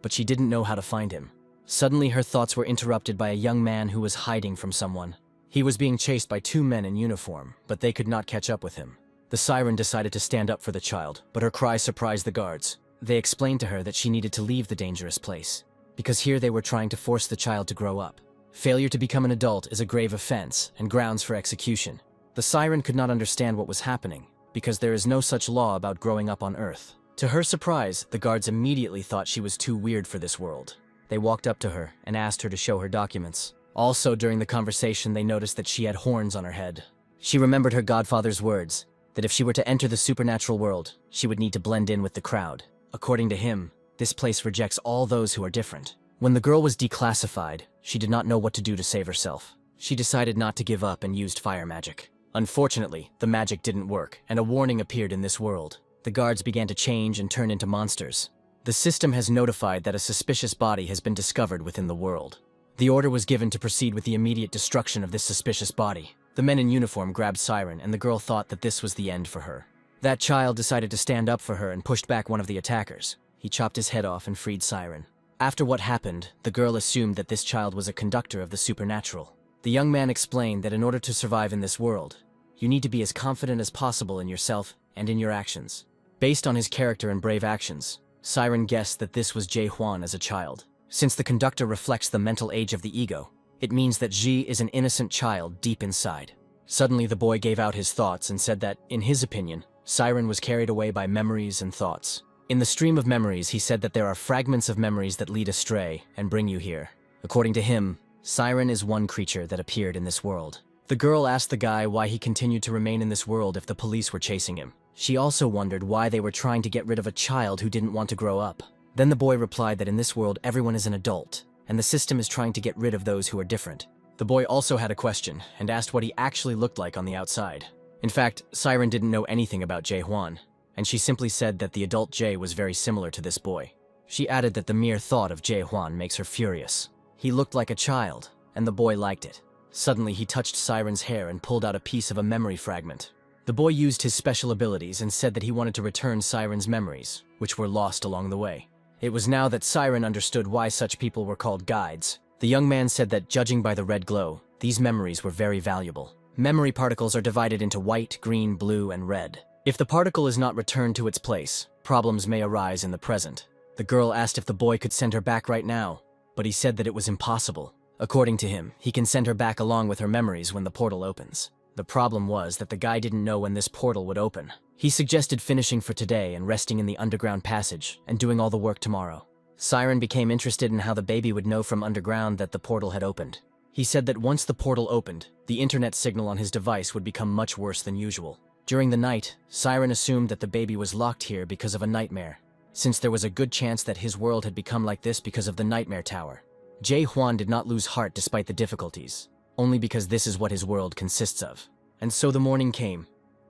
but she didn't know how to find him. Suddenly her thoughts were interrupted by a young man who was hiding from someone. He was being chased by 2 men in uniform, but they could not catch up with him. The siren decided to stand up for the child, but her cry surprised the guards. They explained to her that she needed to leave the dangerous place, because here they were trying to force the child to grow up. Failure to become an adult is a grave offense and grounds for execution. The siren could not understand what was happening, because there is no such law about growing up on Earth. To her surprise, the guards immediately thought she was too weird for this world. They walked up to her and asked her to show her documents. Also, during the conversation, they noticed that she had horns on her head. She remembered her godfather's words, that if she were to enter the supernatural world, she would need to blend in with the crowd. According to him, this place rejects all those who are different. When the girl was declassified, she did not know what to do to save herself. She decided not to give up and used fire magic. Unfortunately, the magic didn't work, and a warning appeared in this world. The guards began to change and turn into monsters. The system has notified that a suspicious body has been discovered within the world. The order was given to proceed with the immediate destruction of this suspicious body. The men in uniform grabbed Siren, and the girl thought that this was the end for her. That child decided to stand up for her and pushed back one of the attackers. He chopped his head off and freed Siren. After what happened, the girl assumed that this child was a conductor of the supernatural. The young man explained that in order to survive in this world, you need to be as confident as possible in yourself and in your actions. Based on his character and brave actions, Siren guessed that this was Jae-hwan as a child. Since the conductor reflects the mental age of the ego, it means that Ji is an innocent child deep inside. Suddenly the boy gave out his thoughts and said that, in his opinion, Siren was carried away by memories and thoughts. In the stream of memories, he said that there are fragments of memories that lead astray and bring you here. According to him, Siren is one creature that appeared in this world. The girl asked the guy why he continued to remain in this world if the police were chasing him. She also wondered why they were trying to get rid of a child who didn't want to grow up. Then the boy replied that in this world everyone is an adult, and the system is trying to get rid of those who are different. The boy also had a question and asked what he actually looked like on the outside. In fact, Siren didn't know anything about Jae-hwan, and she simply said that the adult Jae was very similar to this boy. She added that the mere thought of Jae-hwan makes her furious. He looked like a child, and the boy liked it. Suddenly he touched Siren's hair and pulled out a piece of a memory fragment. The boy used his special abilities and said that he wanted to return Siren's memories, which were lost along the way. It was now that Siren understood why such people were called guides. The young man said that, judging by the red glow, these memories were very valuable. Memory particles are divided into white, green, blue, and red. If the particle is not returned to its place, problems may arise in the present. The girl asked if the boy could send her back right now, but he said that it was impossible. According to him, he can send her back along with her memories when the portal opens. The problem was that the guy didn't know when this portal would open. He suggested finishing for today and resting in the underground passage and doing all the work tomorrow. Siren became interested in how the baby would know from underground that the portal had opened. He said that once the portal opened, the internet signal on his device would become much worse than usual. During the night, Siren assumed that the baby was locked here because of a nightmare, since there was a good chance that his world had become like this because of the nightmare tower. Jae-hwan did not lose heart despite the difficulties, only because this is what his world consists of. And so the morning came,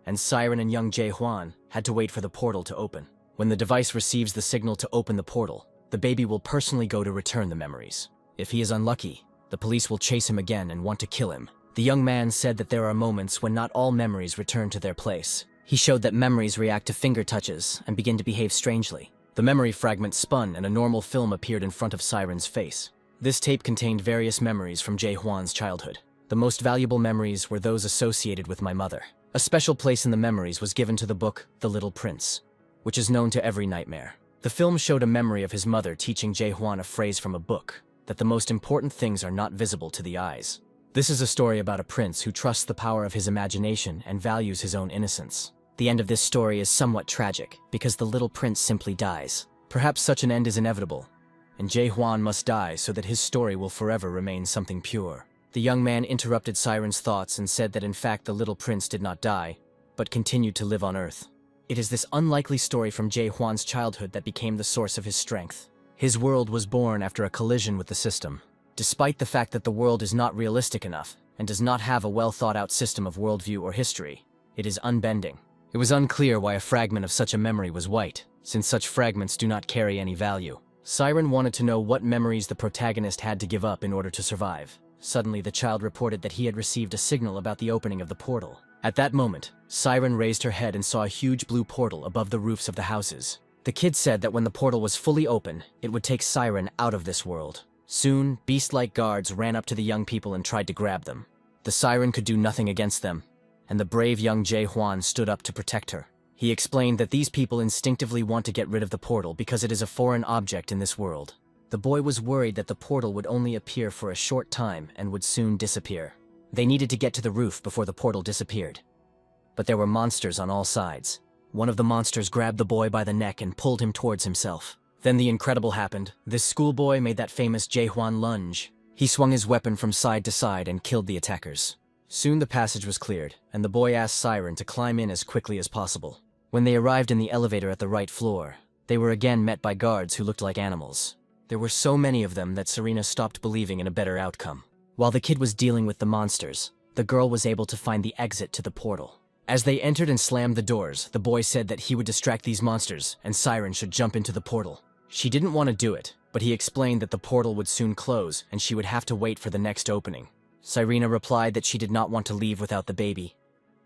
and Siren and young Jae-hwan had to wait for the portal to open. When the device receives the signal to open the portal, the baby will personally go to return the memories. If he is unlucky, the police will chase him again and want to kill him. The young man said that there are moments when not all memories return to their place. He showed that memories react to finger touches and begin to behave strangely. The memory fragment spun and a normal film appeared in front of Siren's face. This tape contained various memories from Jae-hwan's childhood. The most valuable memories were those associated with my mother. A special place in the memories was given to the book The Little Prince, which is known to every nightmare. The film showed a memory of his mother teaching Jae-hwan a phrase from a book, that the most important things are not visible to the eyes. This is a story about a prince who trusts the power of his imagination and values his own innocence. The end of this story is somewhat tragic, because the little prince simply dies. Perhaps such an end is inevitable, and Jae-hwan must die so that his story will forever remain something pure. The young man interrupted Siren's thoughts and said that in fact the little prince did not die, but continued to live on Earth. It is this unlikely story from Jae-hwan's childhood that became the source of his strength. His world was born after a collision with the system. Despite the fact that the world is not realistic enough and does not have a well-thought-out system of worldview or history, it is unbending. It was unclear why a fragment of such a memory was white, since such fragments do not carry any value. Siren wanted to know what memories the protagonist had to give up in order to survive. Suddenly, the child reported that he had received a signal about the opening of the portal. At that moment, Siren raised her head and saw a huge blue portal above the roofs of the houses. The kid said that when the portal was fully open, it would take Siren out of this world. Soon, beast-like guards ran up to the young people and tried to grab them. The Siren could do nothing against them, and the brave young Jae-hwan stood up to protect her. He explained that these people instinctively want to get rid of the portal because it is a foreign object in this world. The boy was worried that the portal would only appear for a short time and would soon disappear. They needed to get to the roof before the portal disappeared. But there were monsters on all sides. One of the monsters grabbed the boy by the neck and pulled him towards himself. Then the incredible happened. This schoolboy made that famous Jae-hwan lunge. He swung his weapon from side to side and killed the attackers. Soon the passage was cleared, and the boy asked Siren to climb in as quickly as possible. When they arrived in the elevator at the right floor, they were again met by guards who looked like animals. There were so many of them that Serena stopped believing in a better outcome. While the kid was dealing with the monsters, the girl was able to find the exit to the portal. As they entered and slammed the doors, the boy said that he would distract these monsters and Siren should jump into the portal. She didn't want to do it, but he explained that the portal would soon close and she would have to wait for the next opening. Serena replied that she did not want to leave without the baby,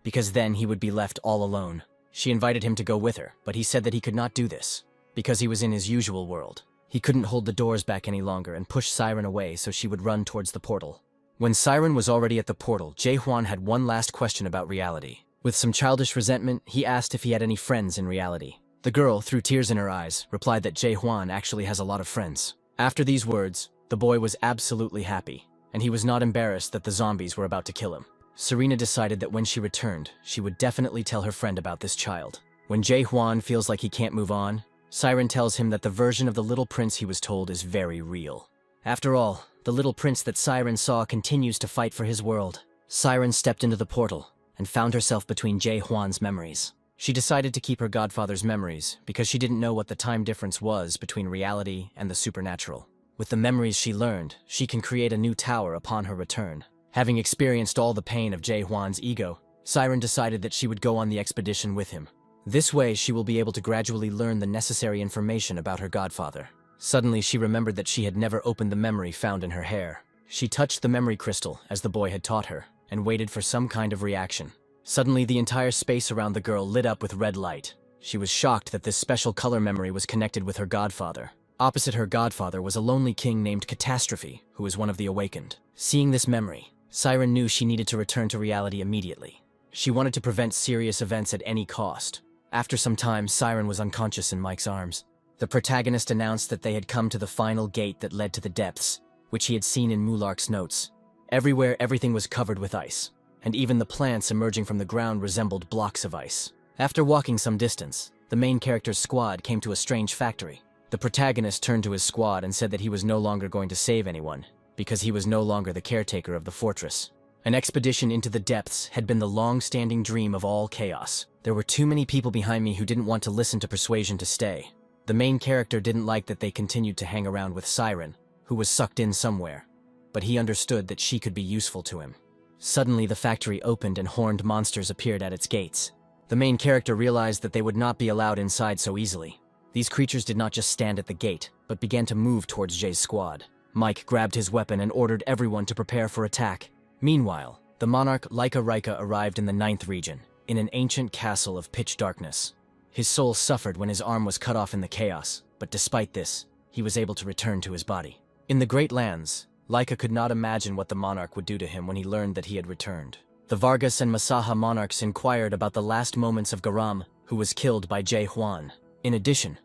because then he would be left all alone. She invited him to go with her, but he said that he could not do this, because he was in his usual world. He couldn't hold the doors back any longer and pushed Siren away so she would run towards the portal. When Siren was already at the portal, Jae-hwan had one last question about reality. With some childish resentment, he asked if he had any friends in reality. The girl, through tears in her eyes, replied that Jae-hwan actually has a lot of friends. After these words, the boy was absolutely happy, and he was not embarrassed that the zombies were about to kill him. Serena decided that when she returned, she would definitely tell her friend about this child. When Jae-hwan feels like he can't move on, Siren tells him that the version of the little prince he was told is very real. After all, the little prince that Siren saw continues to fight for his world. Siren stepped into the portal and found herself between Jae-hwan's memories. She decided to keep her godfather's memories because she didn't know what the time difference was between reality and the supernatural. With the memories she learned, she can create a new tower upon her return. Having experienced all the pain of Jae-hwan's ego, Siren decided that she would go on the expedition with him. This way, she will be able to gradually learn the necessary information about her godfather. Suddenly, she remembered that she had never opened the memory found in her hair. She touched the memory crystal, as the boy had taught her, and waited for some kind of reaction. Suddenly, the entire space around the girl lit up with red light. She was shocked that this special color memory was connected with her godfather. Opposite her godfather was a lonely king named Catastrophe, who was one of the awakened. Seeing this memory, Siren knew she needed to return to reality immediately. She wanted to prevent serious events at any cost. After some time, Siren was unconscious in Mike's arms. The protagonist announced that they had come to the final gate that led to the depths, which he had seen in Mulark's notes. Everywhere, everything was covered with ice, and even the plants emerging from the ground resembled blocks of ice. After walking some distance, the main character's squad came to a strange factory. The protagonist turned to his squad and said that he was no longer going to save anyone, because he was no longer the caretaker of the fortress. An expedition into the depths had been the long-standing dream of all chaos. There were too many people behind me who didn't want to listen to persuasion to stay. The main character didn't like that they continued to hang around with Siren, who was sucked in somewhere, but he understood that she could be useful to him. Suddenly, the factory opened and horned monsters appeared at its gates. The main character realized that they would not be allowed inside so easily. These creatures did not just stand at the gate, but began to move towards Jay's squad. Mike grabbed his weapon and ordered everyone to prepare for attack. Meanwhile, the monarch Rika arrived in the 9th region, in an ancient castle of pitch darkness. His soul suffered when his arm was cut off in the chaos, but despite this, he was able to return to his body. In the Great Lands, Laika could not imagine what the monarch would do to him when he learned that he had returned. The Vargas and Masaha monarchs inquired about the last moments of Garam, who was killed by Jay Huan. In addition,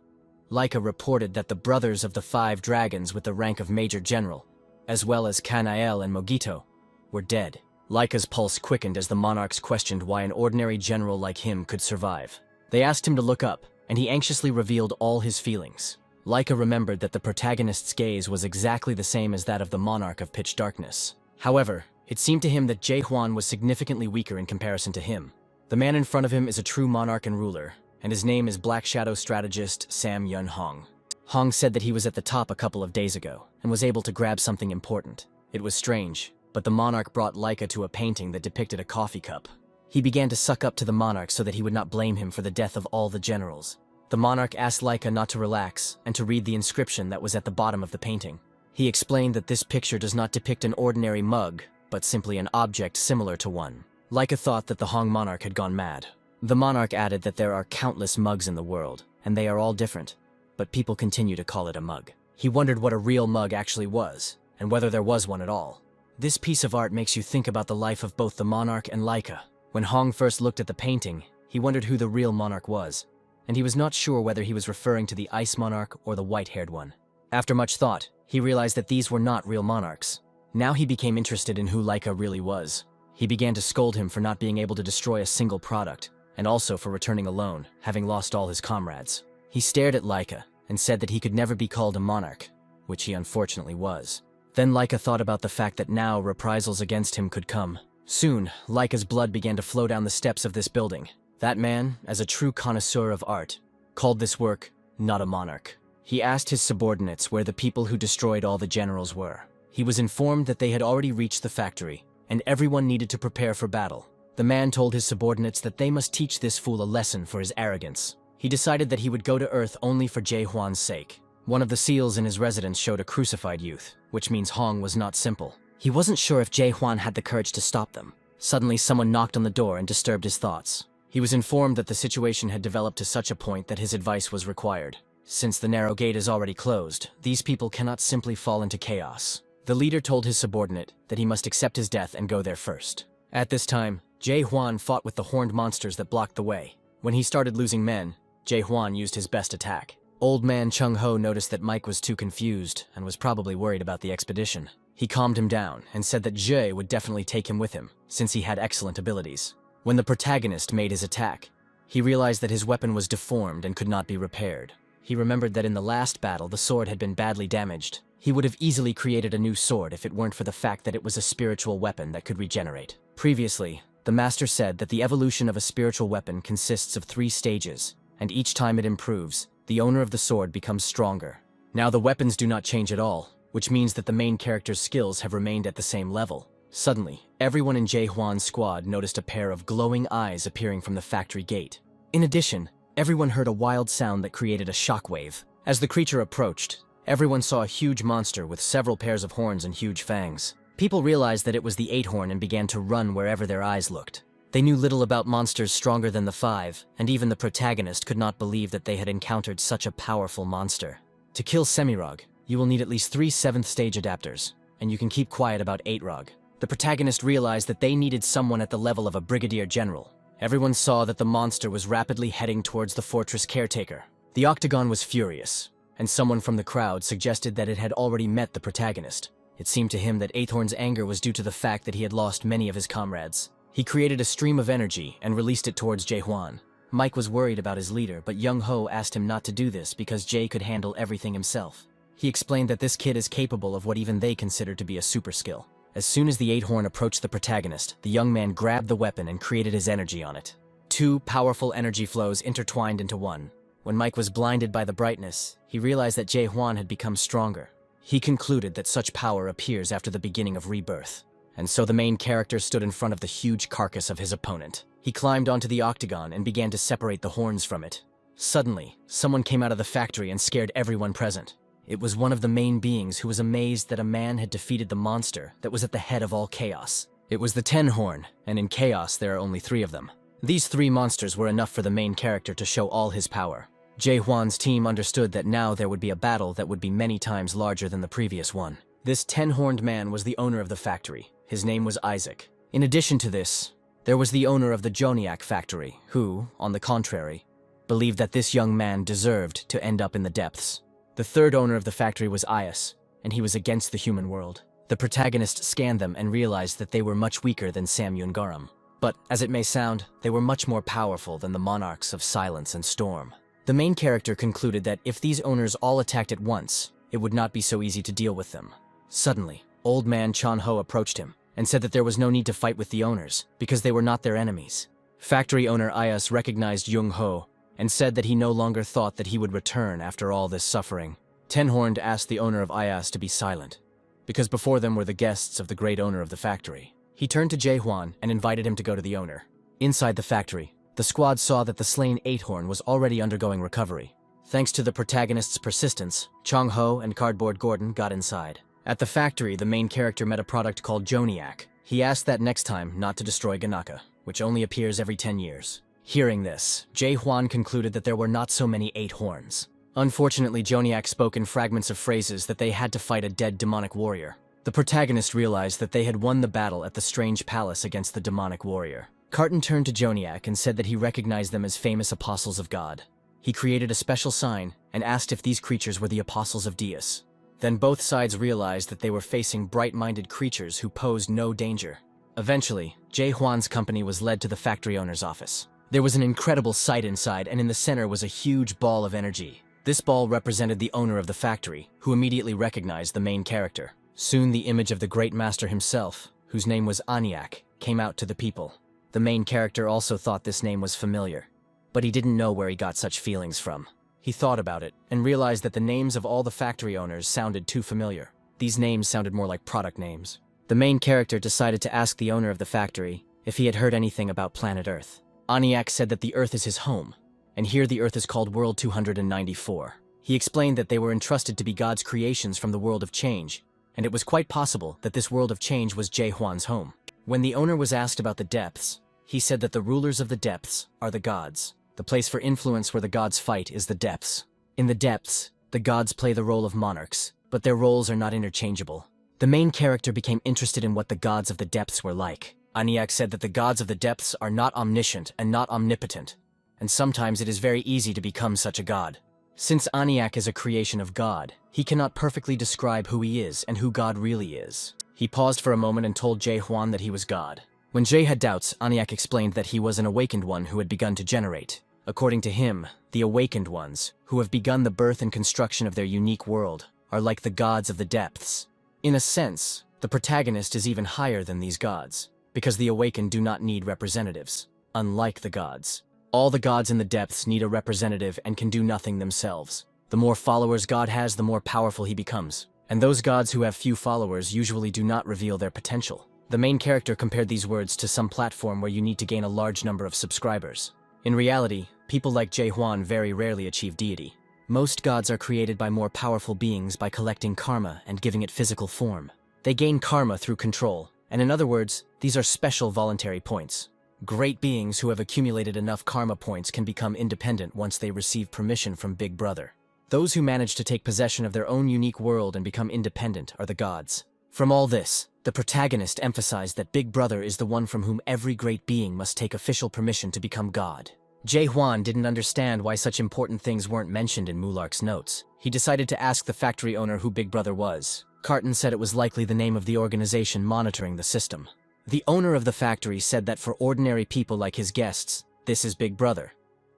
Laika reported that the brothers of the 5 dragons with the rank of Major General, as well as Kanael and Mogito, were dead. Laika's pulse quickened as the monarchs questioned why an ordinary general like him could survive. They asked him to look up, and he anxiously revealed all his feelings. Laika remembered that the protagonist's gaze was exactly the same as that of the monarch of pitch darkness. However, it seemed to him that Jay Huan was significantly weaker in comparison to him. The man in front of him is a true monarch and ruler, and his name is Black Shadow strategist Sam Yun Hong. Hong said that he was at the top a couple of days ago, and was able to grab something important. It was strange, but the monarch brought Laika to a painting that depicted a coffee cup. He began to suck up to the monarch so that he would not blame him for the death of all the generals. The monarch asked Laika not to relax and to read the inscription that was at the bottom of the painting. He explained that this picture does not depict an ordinary mug, but simply an object similar to one. Laika thought that the Hong monarch had gone mad. The monarch added that there are countless mugs in the world, and they are all different, but people continue to call it a mug. He wondered what a real mug actually was, and whether there was one at all. This piece of art makes you think about the life of both the monarch and Laika. When Hong first looked at the painting, he wondered who the real monarch was, and he was not sure whether he was referring to the ice monarch or the white-haired one. After much thought, he realized that these were not real monarchs. Now he became interested in who Laika really was. He began to scold him for not being able to destroy a single product, and also for returning alone, having lost all his comrades. He stared at Laika and said that he could never be called a monarch, which he unfortunately was. Then Laika thought about the fact that now reprisals against him could come. Soon, Laika's blood began to flow down the steps of this building. That man, as a true connoisseur of art, called this work not a monarch. He asked his subordinates where the people who destroyed all the generals were. He was informed that they had already reached the factory, and everyone needed to prepare for battle. The man told his subordinates that they must teach this fool a lesson for his arrogance. He decided that he would go to Earth only for Jay Huan's sake. One of the seals in his residence showed a crucified youth, which means Hong was not simple. He wasn't sure if Jay Huan had the courage to stop them. Suddenly, someone knocked on the door and disturbed his thoughts. He was informed that the situation had developed to such a point that his advice was required. Since the narrow gate is already closed, these people cannot simply fall into chaos. The leader told his subordinate that he must accept his death and go there first. At this time, Jay Huan fought with the horned monsters that blocked the way. When he started losing men, Jay Huan used his best attack. Old man Chung Ho noticed that Mike was too confused and was probably worried about the expedition. He calmed him down and said that Jay would definitely take him with him, since he had excellent abilities. When the protagonist made his attack, he realized that his weapon was deformed and could not be repaired. He remembered that in the last battle the sword had been badly damaged. He would have easily created a new sword if it weren't for the fact that it was a spiritual weapon that could regenerate. Previously, the master said that the evolution of a spiritual weapon consists of 3 stages, and each time it improves, the owner of the sword becomes stronger. Now the weapons do not change at all, which means that the main character's skills have remained at the same level. Suddenly, everyone in Jay Huan's squad noticed a pair of glowing eyes appearing from the factory gate. In addition, everyone heard a wild sound that created a shockwave. As the creature approached, everyone saw a huge monster with several pairs of horns and huge fangs. People realized that it was the 8-horn and began to run wherever their eyes looked. They knew little about monsters stronger than the 5, and even the protagonist could not believe that they had encountered such a powerful monster. To kill Semirog, you will need at least 3 7th stage adapters, and you can keep quiet about 8-Rog. The protagonist realized that they needed someone at the level of a brigadier general. Everyone saw that the monster was rapidly heading towards the fortress caretaker. The octagon was furious, and someone from the crowd suggested that it had already met the protagonist. It seemed to him that Eighthorn's anger was due to the fact that he had lost many of his comrades. He created a stream of energy and released it towards Jae-hwan. Mike was worried about his leader, but Young-ho asked him not to do this because Jae could handle everything himself. He explained that this kid is capable of what even they consider to be a super skill. As soon as the Eighthorn approached the protagonist, the young man grabbed the weapon and created his energy on it. Two powerful energy flows intertwined into one. When Mike was blinded by the brightness, he realized that Jae-hwan had become stronger. He concluded that such power appears after the beginning of rebirth. And so the main character stood in front of the huge carcass of his opponent. He climbed onto the octagon and began to separate the horns from it. Suddenly, someone came out of the factory and scared everyone present. It was one of the main beings who was amazed that a man had defeated the monster that was at the head of all chaos. It was the Ten Horn, and in chaos there are only 3 of them. These 3 monsters were enough for the main character to show all his power. Jae-hwan's team understood that now there would be a battle that would be many times larger than the previous one. This 10-horned man was the owner of the factory. His name was Isaac. In addition to this, there was the owner of the Joniak factory, who, on the contrary, believed that this young man deserved to end up in the depths. The third owner of the factory was Ias, and he was against the human world. The protagonist scanned them and realized that they were much weaker than Samyun-garam. But, as it may sound, they were much more powerful than the monarchs of Silence and Storm. The main character concluded that if these owners all attacked at once, it would not be so easy to deal with them. Suddenly, old man Chan-ho approached him and said that there was no need to fight with the owners, because they were not their enemies. Factory owner Ias recognized Jung-ho and said that he no longer thought that he would return after all this suffering. Ten-horned asked the owner of Ias to be silent, because before them were the guests of the great owner of the factory. He turned to Jae-hwan and invited him to go to the owner. Inside the factory, the squad saw that the slain Eighthorn was already undergoing recovery. Thanks to the protagonist's persistence, Chong-ho and Cardboard Gordon got inside. At the factory, the main character met a product called Joniak. He asked that next time not to destroy Ganaka, which only appears every 10 years. Hearing this, Jae-hwan concluded that there were not so many 8 horns. Unfortunately, Joniak spoke in fragments of phrases that they had to fight a dead demonic warrior. The protagonist realized that they had won the battle at the strange palace against the demonic warrior. Carton turned to Joniak and said that he recognized them as famous apostles of God. He created a special sign and asked if these creatures were the apostles of Deus. Then both sides realized that they were facing bright-minded creatures who posed no danger. Eventually, Jae-hwan's company was led to the factory owner's office. There was an incredible sight inside, and in the center was a huge ball of energy. This ball represented the owner of the factory, who immediately recognized the main character. Soon the image of the great master himself, whose name was Aniak, came out to the people. The main character also thought this name was familiar, but he didn't know where he got such feelings from. He thought about it, and realized that the names of all the factory owners sounded too familiar. These names sounded more like product names. The main character decided to ask the owner of the factory if he had heard anything about planet Earth. Aniak said that the Earth is his home, and here the Earth is called World 294. He explained that they were entrusted to be God's creations from the world of change, and it was quite possible that this world of change was Jae-hwan's home. When the owner was asked about the depths, he said that the rulers of the depths are the gods. The place for influence where the gods fight is the depths. In the depths, the gods play the role of monarchs, but their roles are not interchangeable. The main character became interested in what the gods of the depths were like. Aniak said that the gods of the depths are not omniscient and not omnipotent, and sometimes it is very easy to become such a god. Since Aniak is a creation of God, he cannot perfectly describe who he is and who God really is. He paused for a moment and told Jae-hwan that he was God. When Jae had doubts, Aniak explained that he was an awakened one who had begun to generate. According to him, the awakened ones, who have begun the birth and construction of their unique world, are like the gods of the depths. In a sense, the protagonist is even higher than these gods, because the awakened do not need representatives, unlike the gods. All the gods in the depths need a representative and can do nothing themselves. The more followers God has, the more powerful he becomes. And those gods who have few followers usually do not reveal their potential. The main character compared these words to some platform where you need to gain a large number of subscribers. In reality, people like Jae-hwan very rarely achieve deity. Most gods are created by more powerful beings by collecting karma and giving it physical form. They gain karma through control, and in other words, these are special voluntary points. Great beings who have accumulated enough karma points can become independent once they receive permission from Big Brother. Those who manage to take possession of their own unique world and become independent are the gods. From all this, the protagonist emphasized that Big Brother is the one from whom every great being must take official permission to become God. Jae-hwan didn't understand why such important things weren't mentioned in Mulark's notes. He decided to ask the factory owner who Big Brother was. Carton said it was likely the name of the organization monitoring the system. The owner of the factory said that for ordinary people like his guests, this is Big Brother.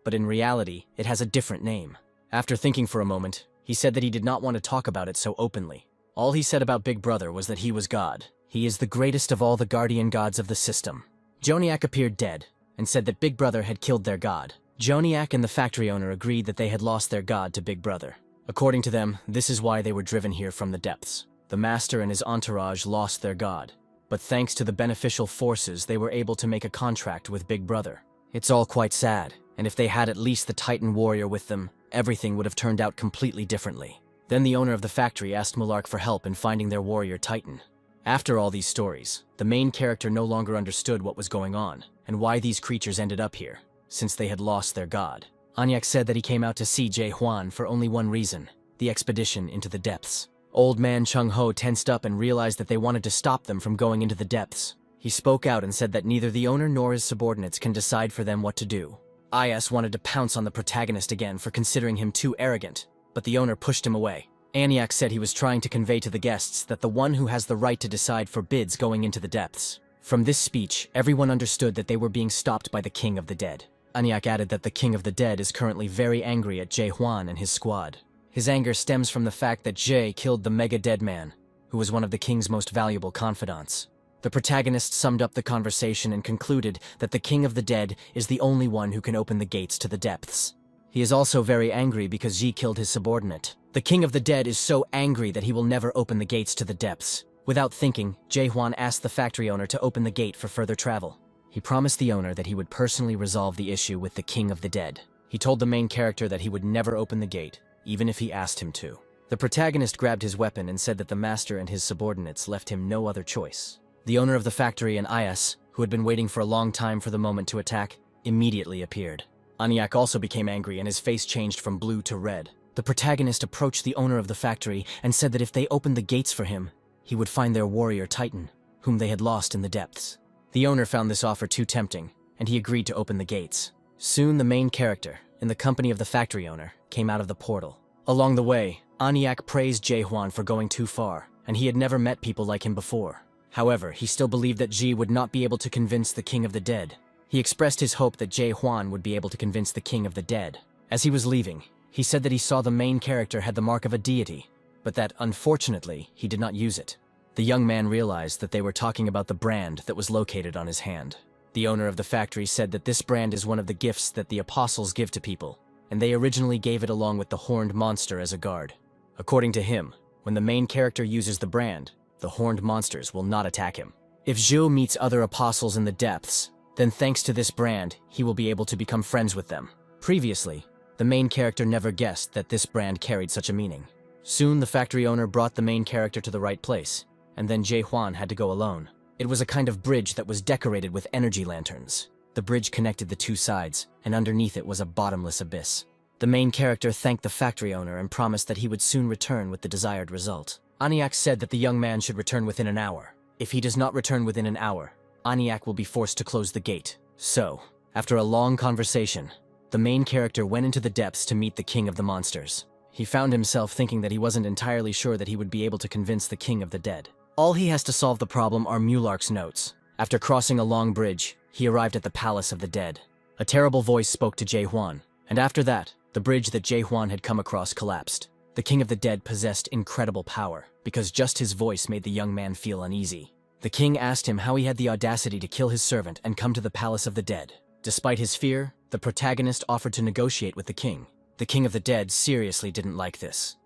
But in reality, it has a different name. After thinking for a moment, he said that he did not want to talk about it so openly. All he said about Big Brother was that he was God. He is the greatest of all the guardian gods of the system. Joniak appeared dead, and said that Big Brother had killed their god. Joniak and the factory owner agreed that they had lost their god to Big Brother. According to them, this is why they were driven here from the depths. The master and his entourage lost their god, but thanks to the beneficial forces they were able to make a contract with Big Brother. It's all quite sad, and if they had at least the Titan warrior with them, everything would have turned out completely differently. Then the owner of the factory asked Mulark for help in finding their warrior Titan. After all these stories, the main character no longer understood what was going on, and why these creatures ended up here, since they had lost their god. Anyak said that he came out to see Jae-hwan for only one reason, the expedition into the depths. Old man Chung-ho tensed up and realized that they wanted to stop them from going into the depths. He spoke out and said that neither the owner nor his subordinates can decide for them what to do. IS wanted to pounce on the protagonist again for considering him too arrogant, but the owner pushed him away. Anyak said he was trying to convey to the guests that the one who has the right to decide forbids going into the depths. From this speech, everyone understood that they were being stopped by the King of the Dead. Anyak added that the King of the Dead is currently very angry at Jae-hwan and his squad. His anger stems from the fact that Jae killed the Mega Dead Man, who was one of the King's most valuable confidants. The protagonist summed up the conversation and concluded that the King of the Dead is the only one who can open the gates to the depths. He is also very angry because Ji killed his subordinate. The King of the Dead is so angry that he will never open the gates to the depths. Without thinking, Jae-hwan asked the factory owner to open the gate for further travel. He promised the owner that he would personally resolve the issue with the King of the Dead. He told the main character that he would never open the gate, even if he asked him to. The protagonist grabbed his weapon and said that the master and his subordinates left him no other choice. The owner of the factory and IS, who had been waiting for a long time for the moment to attack, immediately appeared. Anyak also became angry and his face changed from blue to red. The protagonist approached the owner of the factory and said that if they opened the gates for him, he would find their warrior Titan, whom they had lost in the depths. The owner found this offer too tempting, and he agreed to open the gates. Soon the main character, in the company of the factory owner, came out of the portal. Along the way, Anyak praised Jae-hwan for going too far, and he had never met people like him before. However, he still believed that Ji would not be able to convince the King of the Dead. He expressed his hope that Jae-hwan would be able to convince the King of the Dead. As he was leaving, he said that he saw the main character had the mark of a deity, but that, unfortunately, he did not use it. The young man realized that they were talking about the brand that was located on his hand. The owner of the factory said that this brand is one of the gifts that the apostles give to people, and they originally gave it along with the horned monster as a guard. According to him, when the main character uses the brand, the horned monsters will not attack him. If Zhou meets other apostles in the depths, then thanks to this brand, he will be able to become friends with them. Previously, the main character never guessed that this brand carried such a meaning. Soon the factory owner brought the main character to the right place, and then Jae-hwan had to go alone. It was a kind of bridge that was decorated with energy lanterns. The bridge connected the two sides, and underneath it was a bottomless abyss. The main character thanked the factory owner and promised that he would soon return with the desired result. Anyak said that the young man should return within an hour. If he does not return within an hour, Anyak will be forced to close the gate. So, after a long conversation, the main character went into the depths to meet the King of the Monsters. He found himself thinking that he wasn't entirely sure that he would be able to convince the King of the Dead. All he has to solve the problem are Mulark's notes. After crossing a long bridge, he arrived at the Palace of the Dead. A terrible voice spoke to Jae-hwan, and after that, the bridge that Jae-hwan had come across collapsed. The King of the Dead possessed incredible power, because just his voice made the young man feel uneasy. The king asked him how he had the audacity to kill his servant and come to the Palace of the Dead. Despite his fear, the protagonist offered to negotiate with the king. The King of the Dead seriously didn't like this,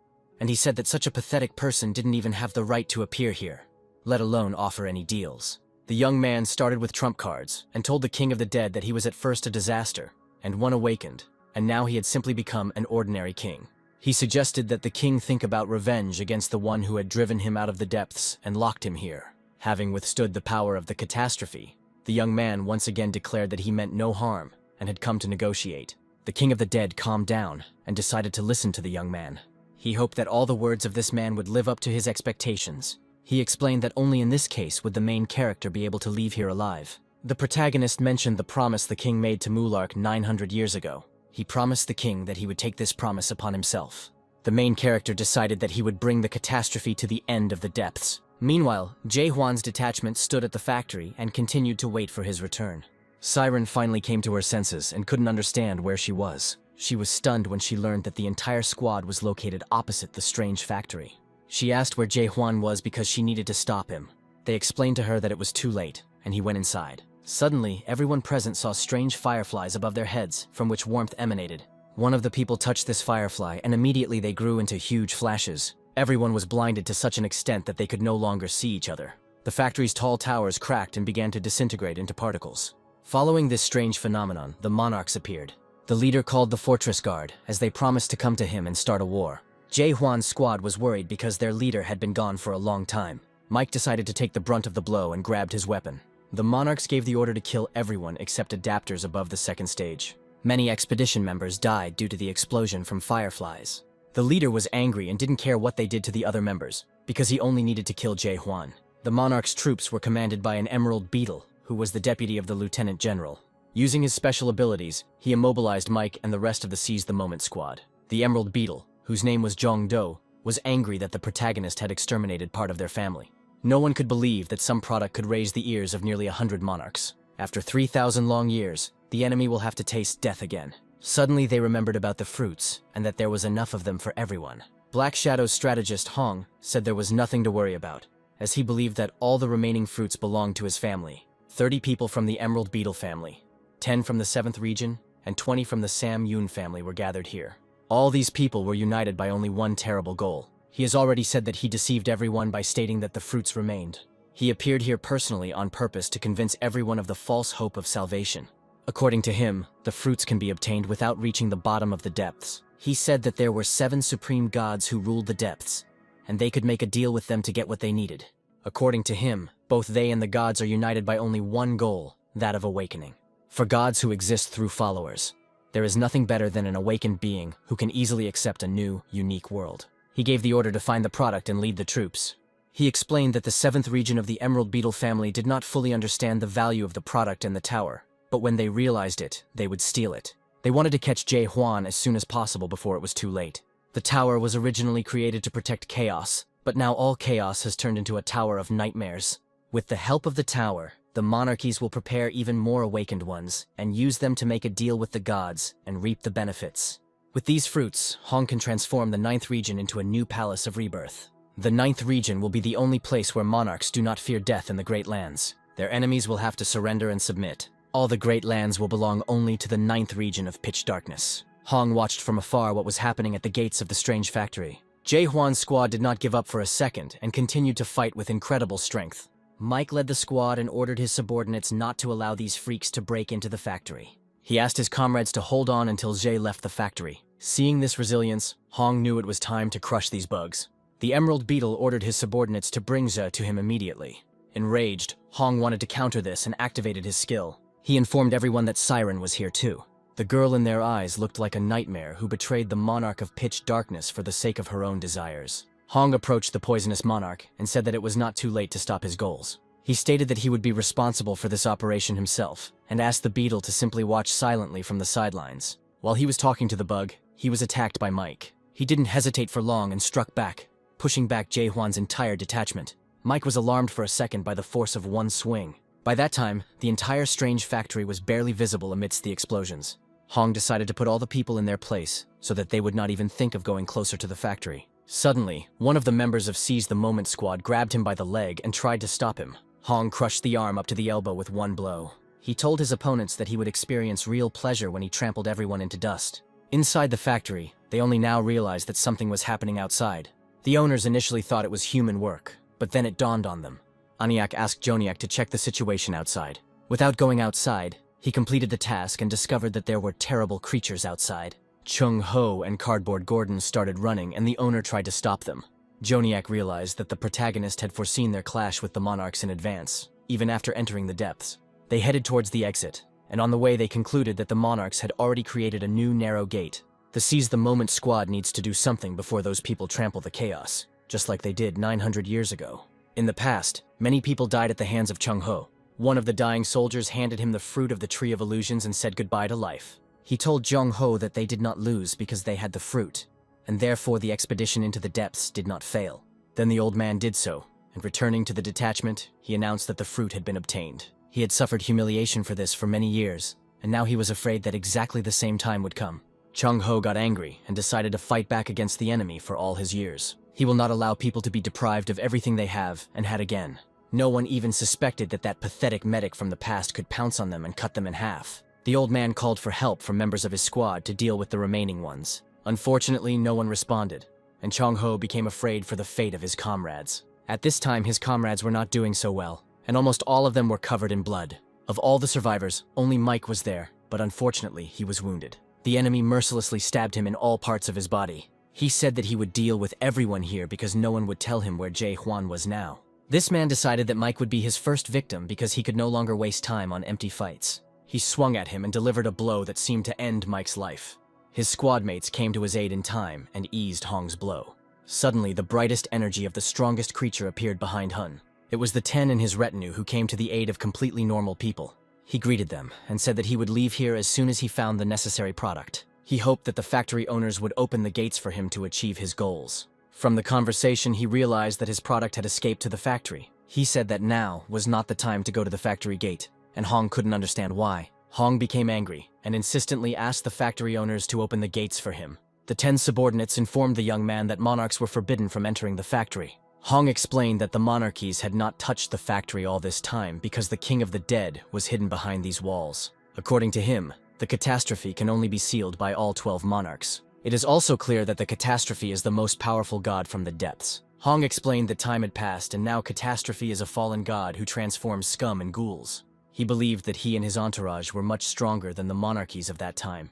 and he said that such a pathetic person didn't even have the right to appear here, let alone offer any deals. The young man started with trump cards and told the King of the Dead that he was at first a disaster, and one awakened, and now he had simply become an ordinary king. He suggested that the king think about revenge against the one who had driven him out of the depths and locked him here. Having withstood the power of the catastrophe, the young man once again declared that he meant no harm and had come to negotiate. The King of the Dead calmed down and decided to listen to the young man. He hoped that all the words of this man would live up to his expectations. He explained that only in this case would the main character be able to leave here alive. The protagonist mentioned the promise the king made to Mulark 900 years ago. He promised the king that he would take this promise upon himself. The main character decided that he would bring the catastrophe to the end of the depths. Meanwhile, Jae-hwan's detachment stood at the factory and continued to wait for his return. Siren finally came to her senses and couldn't understand where she was. She was stunned when she learned that the entire squad was located opposite the strange factory. She asked where Jae-hwan was because she needed to stop him. They explained to her that it was too late, and he went inside. Suddenly, everyone present saw strange fireflies above their heads, from which warmth emanated. One of the people touched this firefly, and immediately they grew into huge flashes. Everyone was blinded to such an extent that they could no longer see each other. The factory's tall towers cracked and began to disintegrate into particles. Following this strange phenomenon, the monarchs appeared. The leader called the fortress guard, as they promised to come to him and start a war. Jae-hwan's squad was worried because their leader had been gone for a long time. Mike decided to take the brunt of the blow and grabbed his weapon. The monarchs gave the order to kill everyone except adapters above the second stage. Many expedition members died due to the explosion from fireflies. The leader was angry and didn't care what they did to the other members, because he only needed to kill Jae-hwan. The monarch's troops were commanded by an emerald beetle, who was the deputy of the lieutenant general. Using his special abilities, he immobilized Mike and the rest of the Seize the Moment squad. The emerald beetle, whose name was Jong-do, was angry that the protagonist had exterminated part of their family. No one could believe that some product could raise the ears of nearly 100 monarchs. After 3,000 long years, the enemy will have to taste death again. Suddenly they remembered about the fruits, and that there was enough of them for everyone. Black Shadow's strategist Hong said there was nothing to worry about, as he believed that all the remaining fruits belonged to his family. 30 people from the Emerald Beetle family, 10 from the 7th region, and 20 from the Sam Yoon family were gathered here. All these people were united by only one terrible goal. He has already said that he deceived everyone by stating that the fruits remained. He appeared here personally on purpose to convince everyone of the false hope of salvation. According to him, the fruits can be obtained without reaching the bottom of the depths. He said that there were 7 supreme gods who ruled the depths, and they could make a deal with them to get what they needed. According to him, both they and the gods are united by only one goal, that of awakening. For gods who exist through followers, there is nothing better than an awakened being who can easily accept a new, unique world. He gave the order to find the product and lead the troops. He explained that the 7th region of the Emerald Beetle family did not fully understand the value of the product and the tower, but when they realized it, they would steal it. They wanted to catch Jae-hwan as soon as possible before it was too late. The tower was originally created to protect chaos, but now all chaos has turned into a tower of nightmares. With the help of the tower, the monarchies will prepare even more awakened ones and use them to make a deal with the gods and reap the benefits. With these fruits, Hong can transform the 9th region into a new palace of rebirth. The 9th region will be the only place where monarchs do not fear death in the Great Lands. Their enemies will have to surrender and submit. All the Great Lands will belong only to the 9th region of pitch darkness. Hong watched from afar what was happening at the gates of the strange factory. Jae-hwan's squad did not give up for a second and continued to fight with incredible strength. Mike led the squad and ordered his subordinates not to allow these freaks to break into the factory. He asked his comrades to hold on until Jae left the factory. Seeing this resilience, Hong knew it was time to crush these bugs. The Emerald Beetle ordered his subordinates to bring Jae to him immediately. Enraged, Hong wanted to counter this and activated his skill. He informed everyone that Siren was here too. The girl in their eyes looked like a nightmare who betrayed the monarch of pitch darkness for the sake of her own desires. Hong approached the poisonous monarch and said that it was not too late to stop his goals. He stated that he would be responsible for this operation himself, and asked the beetle to simply watch silently from the sidelines. While he was talking to the bug, he was attacked by Mike. He didn't hesitate for long and struck back, pushing back Jae-hwan's entire detachment. Mike was alarmed for a second by the force of one swing. By that time, the entire strange factory was barely visible amidst the explosions. Hong decided to put all the people in their place, so that they would not even think of going closer to the factory. Suddenly, one of the members of Seize the Moment squad grabbed him by the leg and tried to stop him. Hong crushed the arm up to the elbow with one blow. He told his opponents that he would experience real pleasure when he trampled everyone into dust. Inside the factory, they only now realized that something was happening outside. The owners initially thought it was human work, but then it dawned on them. Aniak asked Joniak to check the situation outside. Without going outside, he completed the task and discovered that there were terrible creatures outside. Chung Ho and Cardboard Gordon started running and the owner tried to stop them. Joniak realized that the protagonist had foreseen their clash with the monarchs in advance, even after entering the depths. They headed towards the exit, and on the way they concluded that the monarchs had already created a new narrow gate. The Seize the Moment squad needs to do something before those people trample the chaos, just like they did 900 years ago. In the past, many people died at the hands of Chung Ho. One of the dying soldiers handed him the fruit of the Tree of Illusions and said goodbye to life. He told Jong-ho that they did not lose because they had the fruit, and therefore the expedition into the depths did not fail. Then the old man did so, and returning to the detachment, he announced that the fruit had been obtained. He had suffered humiliation for this for many years, and now he was afraid that exactly the same time would come. Chung-ho got angry and decided to fight back against the enemy for all his years. He will not allow people to be deprived of everything they have and had again. No one even suspected that that pathetic medic from the past could pounce on them and cut them in half. The old man called for help from members of his squad to deal with the remaining ones. Unfortunately, no one responded, and Chung-ho became afraid for the fate of his comrades. At this time, his comrades were not doing so well, and almost all of them were covered in blood. Of all the survivors, only Mike was there, but unfortunately, he was wounded. The enemy mercilessly stabbed him in all parts of his body. He said that he would deal with everyone here because no one would tell him where Jae-hwan was now. This man decided that Mike would be his first victim because he could no longer waste time on empty fights. He swung at him and delivered a blow that seemed to end Mike's life. His squad mates came to his aid in time and eased Hong's blow. Suddenly, the brightest energy of the strongest creature appeared behind Hun. It was the 10 in his retinue who came to the aid of completely normal people. He greeted them and said that he would leave here as soon as he found the necessary product. He hoped that the factory owners would open the gates for him to achieve his goals. From the conversation, he realized that his product had escaped to the factory. He said that now was not the time to go to the factory gate, and Hong couldn't understand why. Hong became angry and insistently asked the factory owners to open the gates for him. The 10 subordinates informed the young man that monarchs were forbidden from entering the factory. Hong explained that the monarchies had not touched the factory all this time because the king of the dead was hidden behind these walls. According to him, the catastrophe can only be sealed by all 12 monarchs. It is also clear that the catastrophe is the most powerful god from the depths. Hong explained that time had passed and now catastrophe is a fallen god who transforms scum and ghouls. He believed that he and his entourage were much stronger than the monarchies of that time,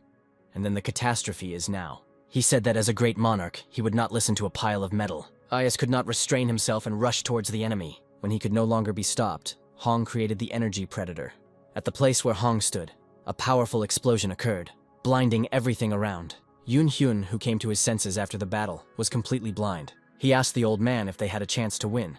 and then the catastrophe is now. He said that as a great monarch, he would not listen to a pile of metal. Ayas could not restrain himself and rushed towards the enemy. When he could no longer be stopped, Hong created the energy predator. At the place where Hong stood, a powerful explosion occurred, blinding everything around. Yoon Hyun, who came to his senses after the battle, was completely blind. He asked the old man if they had a chance to win,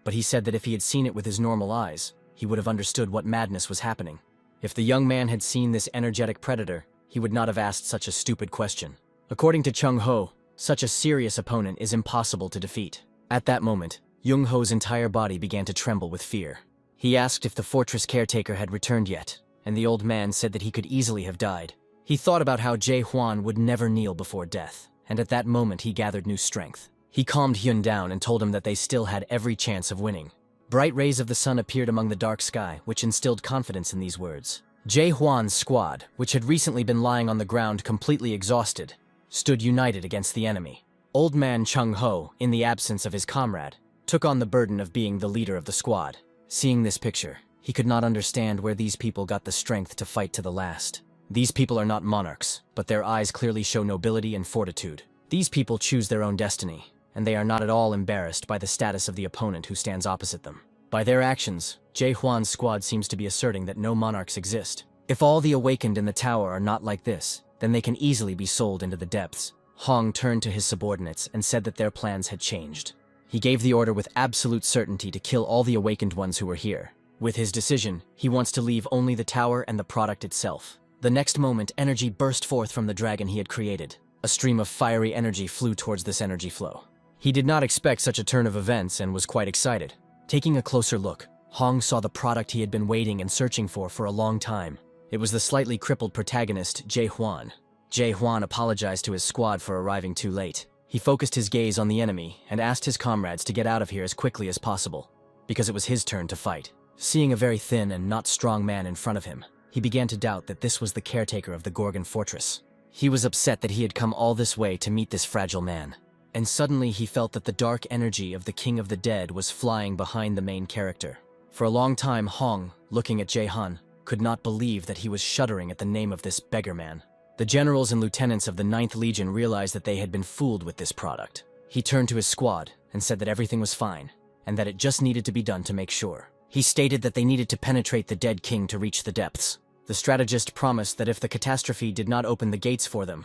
but he said that if he had seen it with his normal eyes, he would have understood what madness was happening. If the young man had seen this energetic predator, he would not have asked such a stupid question. According to Chung-ho, such a serious opponent is impossible to defeat. At that moment, Jung-ho's entire body began to tremble with fear. He asked if the fortress caretaker had returned yet, and the old man said that he could easily have died. He thought about how Jae-hwan would never kneel before death, and at that moment he gathered new strength. He calmed Hyun down and told him that they still had every chance of winning. Bright rays of the sun appeared among the dark sky, which instilled confidence in these words. Jae-hwan's squad, which had recently been lying on the ground completely exhausted, stood united against the enemy. Old man Chung-ho, in the absence of his comrade, took on the burden of being the leader of the squad. Seeing this picture, he could not understand where these people got the strength to fight to the last. These people are not monarchs, but their eyes clearly show nobility and fortitude. These people choose their own destiny, and they are not at all embarrassed by the status of the opponent who stands opposite them. By their actions, Jae-hwan's squad seems to be asserting that no monarchs exist. If all the awakened in the tower are not like this, then they can easily be sold into the depths. Hong turned to his subordinates and said that their plans had changed. He gave the order with absolute certainty to kill all the awakened ones who were here. With his decision, he wants to leave only the tower and the product itself. The next moment, energy burst forth from the dragon he had created. A stream of fiery energy flew towards this energy flow. He did not expect such a turn of events and was quite excited. Taking a closer look, Hong saw the product he had been waiting and searching for a long time. It was the slightly crippled protagonist, Jae-hwan. Jae-hwan apologized to his squad for arriving too late. He focused his gaze on the enemy and asked his comrades to get out of here as quickly as possible, because it was his turn to fight. Seeing a very thin and not strong man in front of him, he began to doubt that this was the caretaker of the Gorgon Fortress. He was upset that he had come all this way to meet this fragile man. And suddenly he felt that the dark energy of the King of the Dead was flying behind the main character. For a long time, Hong, looking at Jae-han, could not believe that he was shuddering at the name of this beggar man. The generals and lieutenants of the 9th Legion realized that they had been fooled with this product. He turned to his squad and said that everything was fine, and that it just needed to be done to make sure. He stated that they needed to penetrate the dead king to reach the depths. The strategist promised that if the catastrophe did not open the gates for them,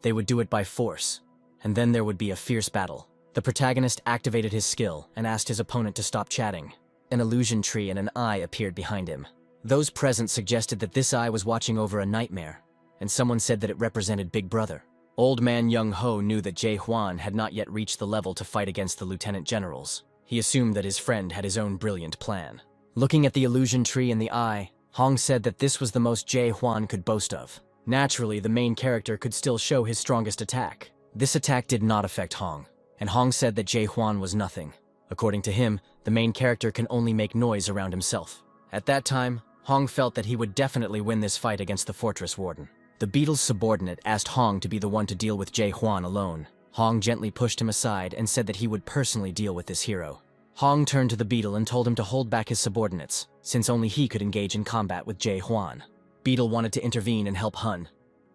they would do it by force, and then there would be a fierce battle. The protagonist activated his skill and asked his opponent to stop chatting. An illusion tree and an eye appeared behind him. Those present suggested that this eye was watching over a nightmare, and someone said that it represented Big Brother. Old man Young Ho knew that Jae Hwan had not yet reached the level to fight against the lieutenant generals. He assumed that his friend had his own brilliant plan. Looking at the illusion tree and the eye, Hong said that this was the most Jae Hwan could boast of. Naturally, the main character could still show his strongest attack. This attack did not affect Hong, and Hong said that Jae Hwan was nothing. According to him, the main character can only make noise around himself. At that time, Hong felt that he would definitely win this fight against the fortress warden. The beetle's subordinate asked Hong to be the one to deal with Jae Hwan alone. Hong gently pushed him aside and said that he would personally deal with this hero. Hong turned to the beetle and told him to hold back his subordinates, since only he could engage in combat with Jae Hwan. Beetle wanted to intervene and help Hun,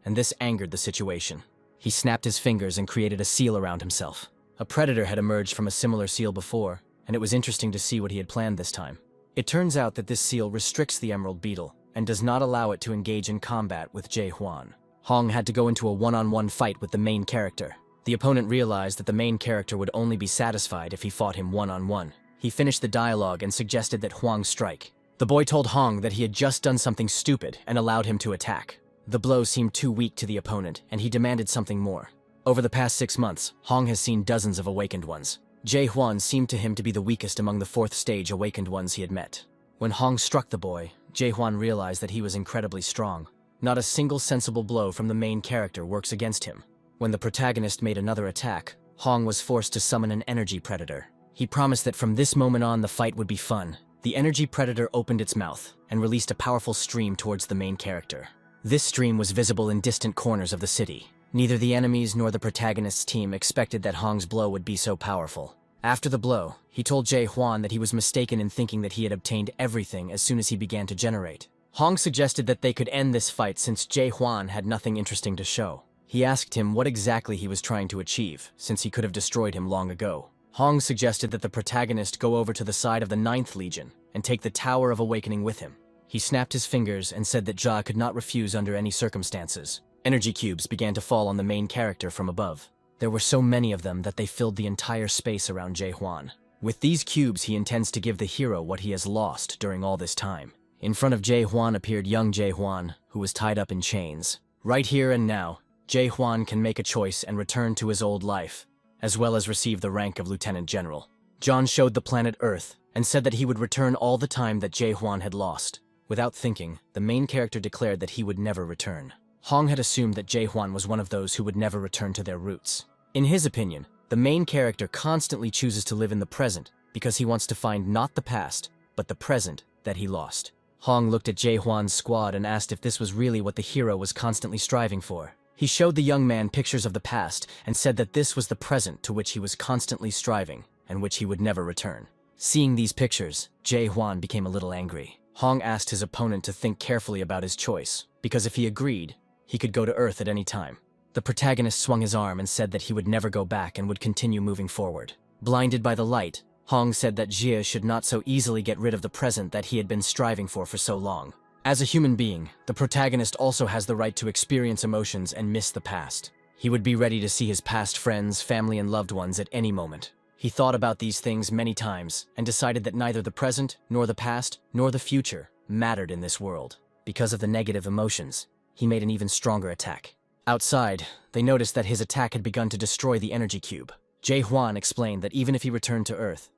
and this angered the situation. He snapped his fingers and created a seal around himself. A predator had emerged from a similar seal before, and it was interesting to see what he had planned this time. It turns out that this seal restricts the emerald beetle, and does not allow it to engage in combat with Jae Hwan. Hong had to go into a one-on-one fight with the main character. The opponent realized that the main character would only be satisfied if he fought him one-on-one. He finished the dialogue and suggested that Hwang strike. The boy told Hong that he had just done something stupid and allowed him to attack. The blow seemed too weak to the opponent, and he demanded something more. Over the past 6 months, Hong has seen dozens of awakened ones. Jae Hwan seemed to him to be the weakest among the 4th stage awakened ones he had met. When Hong struck the boy, Jae Hwan realized that he was incredibly strong. Not a single sensible blow from the main character works against him. When the protagonist made another attack, Hong was forced to summon an energy predator. He promised that from this moment on the fight would be fun. The energy predator opened its mouth and released a powerful stream towards the main character. This stream was visible in distant corners of the city. Neither the enemies nor the protagonist's team expected that Hong's blow would be so powerful. After the blow, he told Jae Hwan that he was mistaken in thinking that he had obtained everything as soon as he began to generate. Hong suggested that they could end this fight since Jae Hwan had nothing interesting to show. He asked him what exactly he was trying to achieve, since he could have destroyed him long ago. Hong suggested that the protagonist go over to the side of the 9th Legion and take the Tower of Awakening with him. He snapped his fingers and said that Ja could not refuse under any circumstances. Energy cubes began to fall on the main character from above. There were so many of them that they filled the entire space around Jae Hwan. With these cubes, he intends to give the hero what he has lost during all this time. In front of Jae Hwan appeared young Jae Hwan, who was tied up in chains. Right here and now, Jae Hwan can make a choice and return to his old life, as well as receive the rank of Lieutenant General. John showed the planet Earth and said that he would return all the time that Jae Hwan had lost. Without thinking, the main character declared that he would never return. Hong had assumed that Jae Hwan was one of those who would never return to their roots. In his opinion, the main character constantly chooses to live in the present because he wants to find not the past, but the present that he lost. Hong looked at Jae Hwan's squad and asked if this was really what the hero was constantly striving for. He showed the young man pictures of the past and said that this was the present to which he was constantly striving and which he would never return. Seeing these pictures, Jae Hwan became a little angry. Hong asked his opponent to think carefully about his choice, because if he agreed, he could go to Earth at any time. The protagonist swung his arm and said that he would never go back and would continue moving forward. Blinded by the light, Hong said that Jia should not so easily get rid of the present that he had been striving for so long. As a human being, the protagonist also has the right to experience emotions and miss the past. He would be ready to see his past friends, family, and loved ones at any moment. He thought about these things many times and decided that neither the present, nor the past, nor the future mattered in this world. Because of the negative emotions, he made an even stronger attack. Outside, they noticed that his attack had begun to destroy the energy cube. Jae Hwan explained that even if he returned to Earth,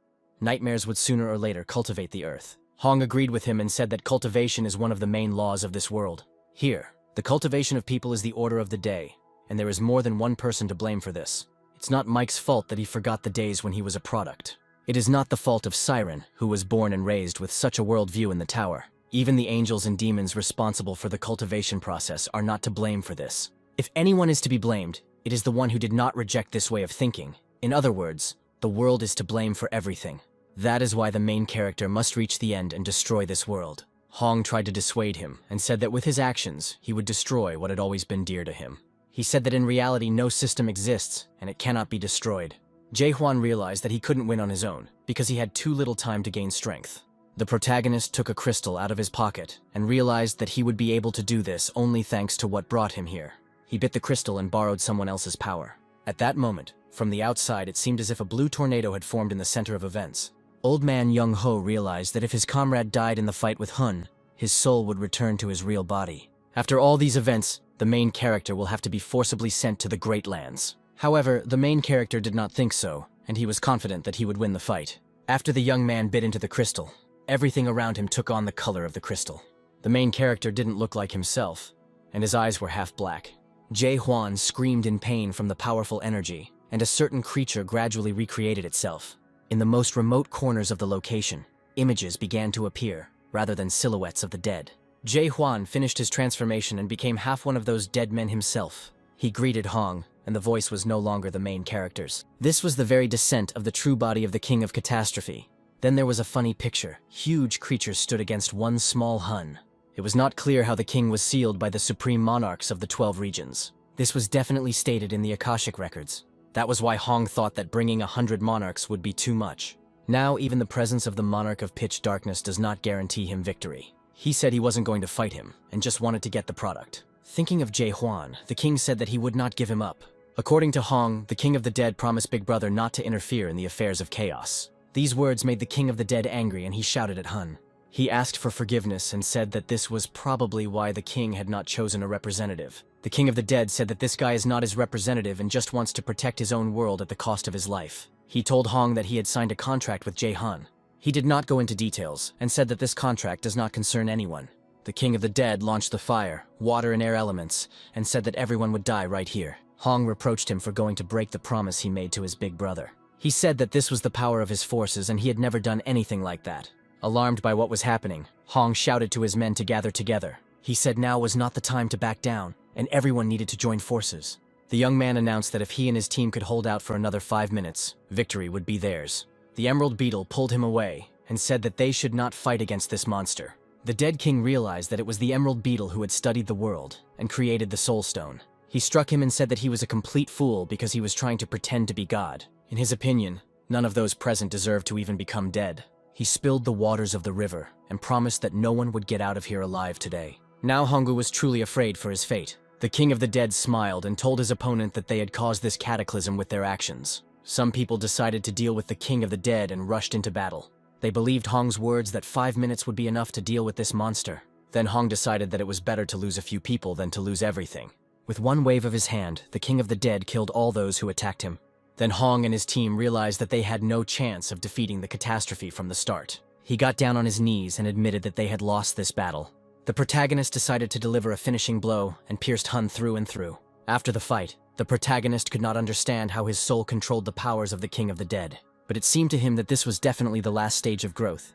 nightmares would sooner or later cultivate the Earth. Hong agreed with him and said that cultivation is one of the main laws of this world. Here, the cultivation of people is the order of the day, and there is more than one person to blame for this. It's not Mike's fault that he forgot the days when he was a product. It is not the fault of Siren, who was born and raised with such a worldview in the tower. Even the angels and demons responsible for the cultivation process are not to blame for this. If anyone is to be blamed, it is the one who did not reject this way of thinking. In other words, the world is to blame for everything. That is why the main character must reach the end and destroy this world. Hong tried to dissuade him and said that with his actions, he would destroy what had always been dear to him. He said that in reality no system exists and it cannot be destroyed. Jae Hwan realized that he couldn't win on his own because he had too little time to gain strength. The protagonist took a crystal out of his pocket and realized that he would be able to do this only thanks to what brought him here. He bit the crystal and borrowed someone else's power. At that moment, from the outside it seemed as if a blue tornado had formed in the center of events. Old man Young Ho realized that if his comrade died in the fight with Hun, his soul would return to his real body. After all these events, the main character will have to be forcibly sent to the Great Lands. However, the main character did not think so, and he was confident that he would win the fight. After the young man bit into the crystal, everything around him took on the color of the crystal. The main character didn't look like himself, and his eyes were half black. Jae Hwan screamed in pain from the powerful energy, and a certain creature gradually recreated itself. In the most remote corners of the location, images began to appear, rather than silhouettes of the dead. Jae Hwan finished his transformation and became half one of those dead men himself. He greeted Hong, and the voice was no longer the main character's. This was the very descent of the true body of the King of Catastrophe. Then there was a funny picture. Huge creatures stood against one small Hun. It was not clear how the king was sealed by the supreme monarchs of the 12 regions. This was definitely stated in the Akashic records. That was why Hong thought that bringing 100 monarchs would be too much. Now, even the presence of the monarch of pitch darkness does not guarantee him victory. He said he wasn't going to fight him, and just wanted to get the product. Thinking of Jae Hwan, the king said that he would not give him up. According to Hong, the king of the dead promised Big Brother not to interfere in the affairs of chaos. These words made the king of the dead angry, and he shouted at Hun. He asked for forgiveness and said that this was probably why the king had not chosen a representative. The king of the dead said that this guy is not his representative and just wants to protect his own world at the cost of his life. He told Hong that he had signed a contract with Jae Hun. He did not go into details, and said that this contract does not concern anyone. The king of the dead launched the fire, water and air elements, and said that everyone would die right here. Hong reproached him for going to break the promise he made to his big brother. He said that this was the power of his forces and he had never done anything like that. Alarmed by what was happening, Hong shouted to his men to gather together. He said now was not the time to back down, and everyone needed to join forces. The young man announced that if he and his team could hold out for another 5 minutes, victory would be theirs. The Emerald Beetle pulled him away and said that they should not fight against this monster. The dead king realized that it was the Emerald Beetle who had studied the world and created the Soul Stone. He struck him and said that he was a complete fool because he was trying to pretend to be God. In his opinion, none of those present deserved to even become dead. He spilled the waters of the river and promised that no one would get out of here alive today. Now Honggu was truly afraid for his fate. The king of the dead smiled and told his opponent that they had caused this cataclysm with their actions. Some people decided to deal with the king of the dead and rushed into battle. They believed Hong's words that 5 minutes would be enough to deal with this monster. Then Hong decided that it was better to lose a few people than to lose everything. With one wave of his hand, the king of the dead killed all those who attacked him. Then Hong and his team realized that they had no chance of defeating the catastrophe from the start. He got down on his knees and admitted that they had lost this battle. The protagonist decided to deliver a finishing blow and pierced Hun through and through. After the fight, the protagonist could not understand how his soul controlled the powers of the king of the dead. But it seemed to him that this was definitely the last stage of growth,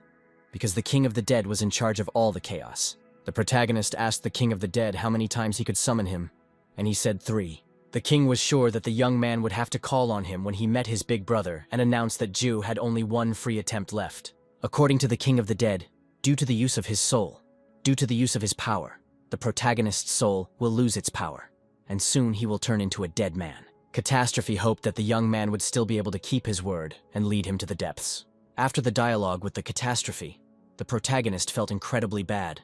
because the king of the dead was in charge of all the chaos. The protagonist asked the king of the dead how many times he could summon him, and he said 3. The king was sure that the young man would have to call on him when he met his big brother and announced that Ju had only one free attempt left. According to the king of the dead, due to the use of his soul, due to the use of his power, the protagonist's soul will lose its power, and soon he will turn into a dead man. Catastrophe hoped that the young man would still be able to keep his word and lead him to the depths. After the dialogue with the catastrophe, the protagonist felt incredibly bad,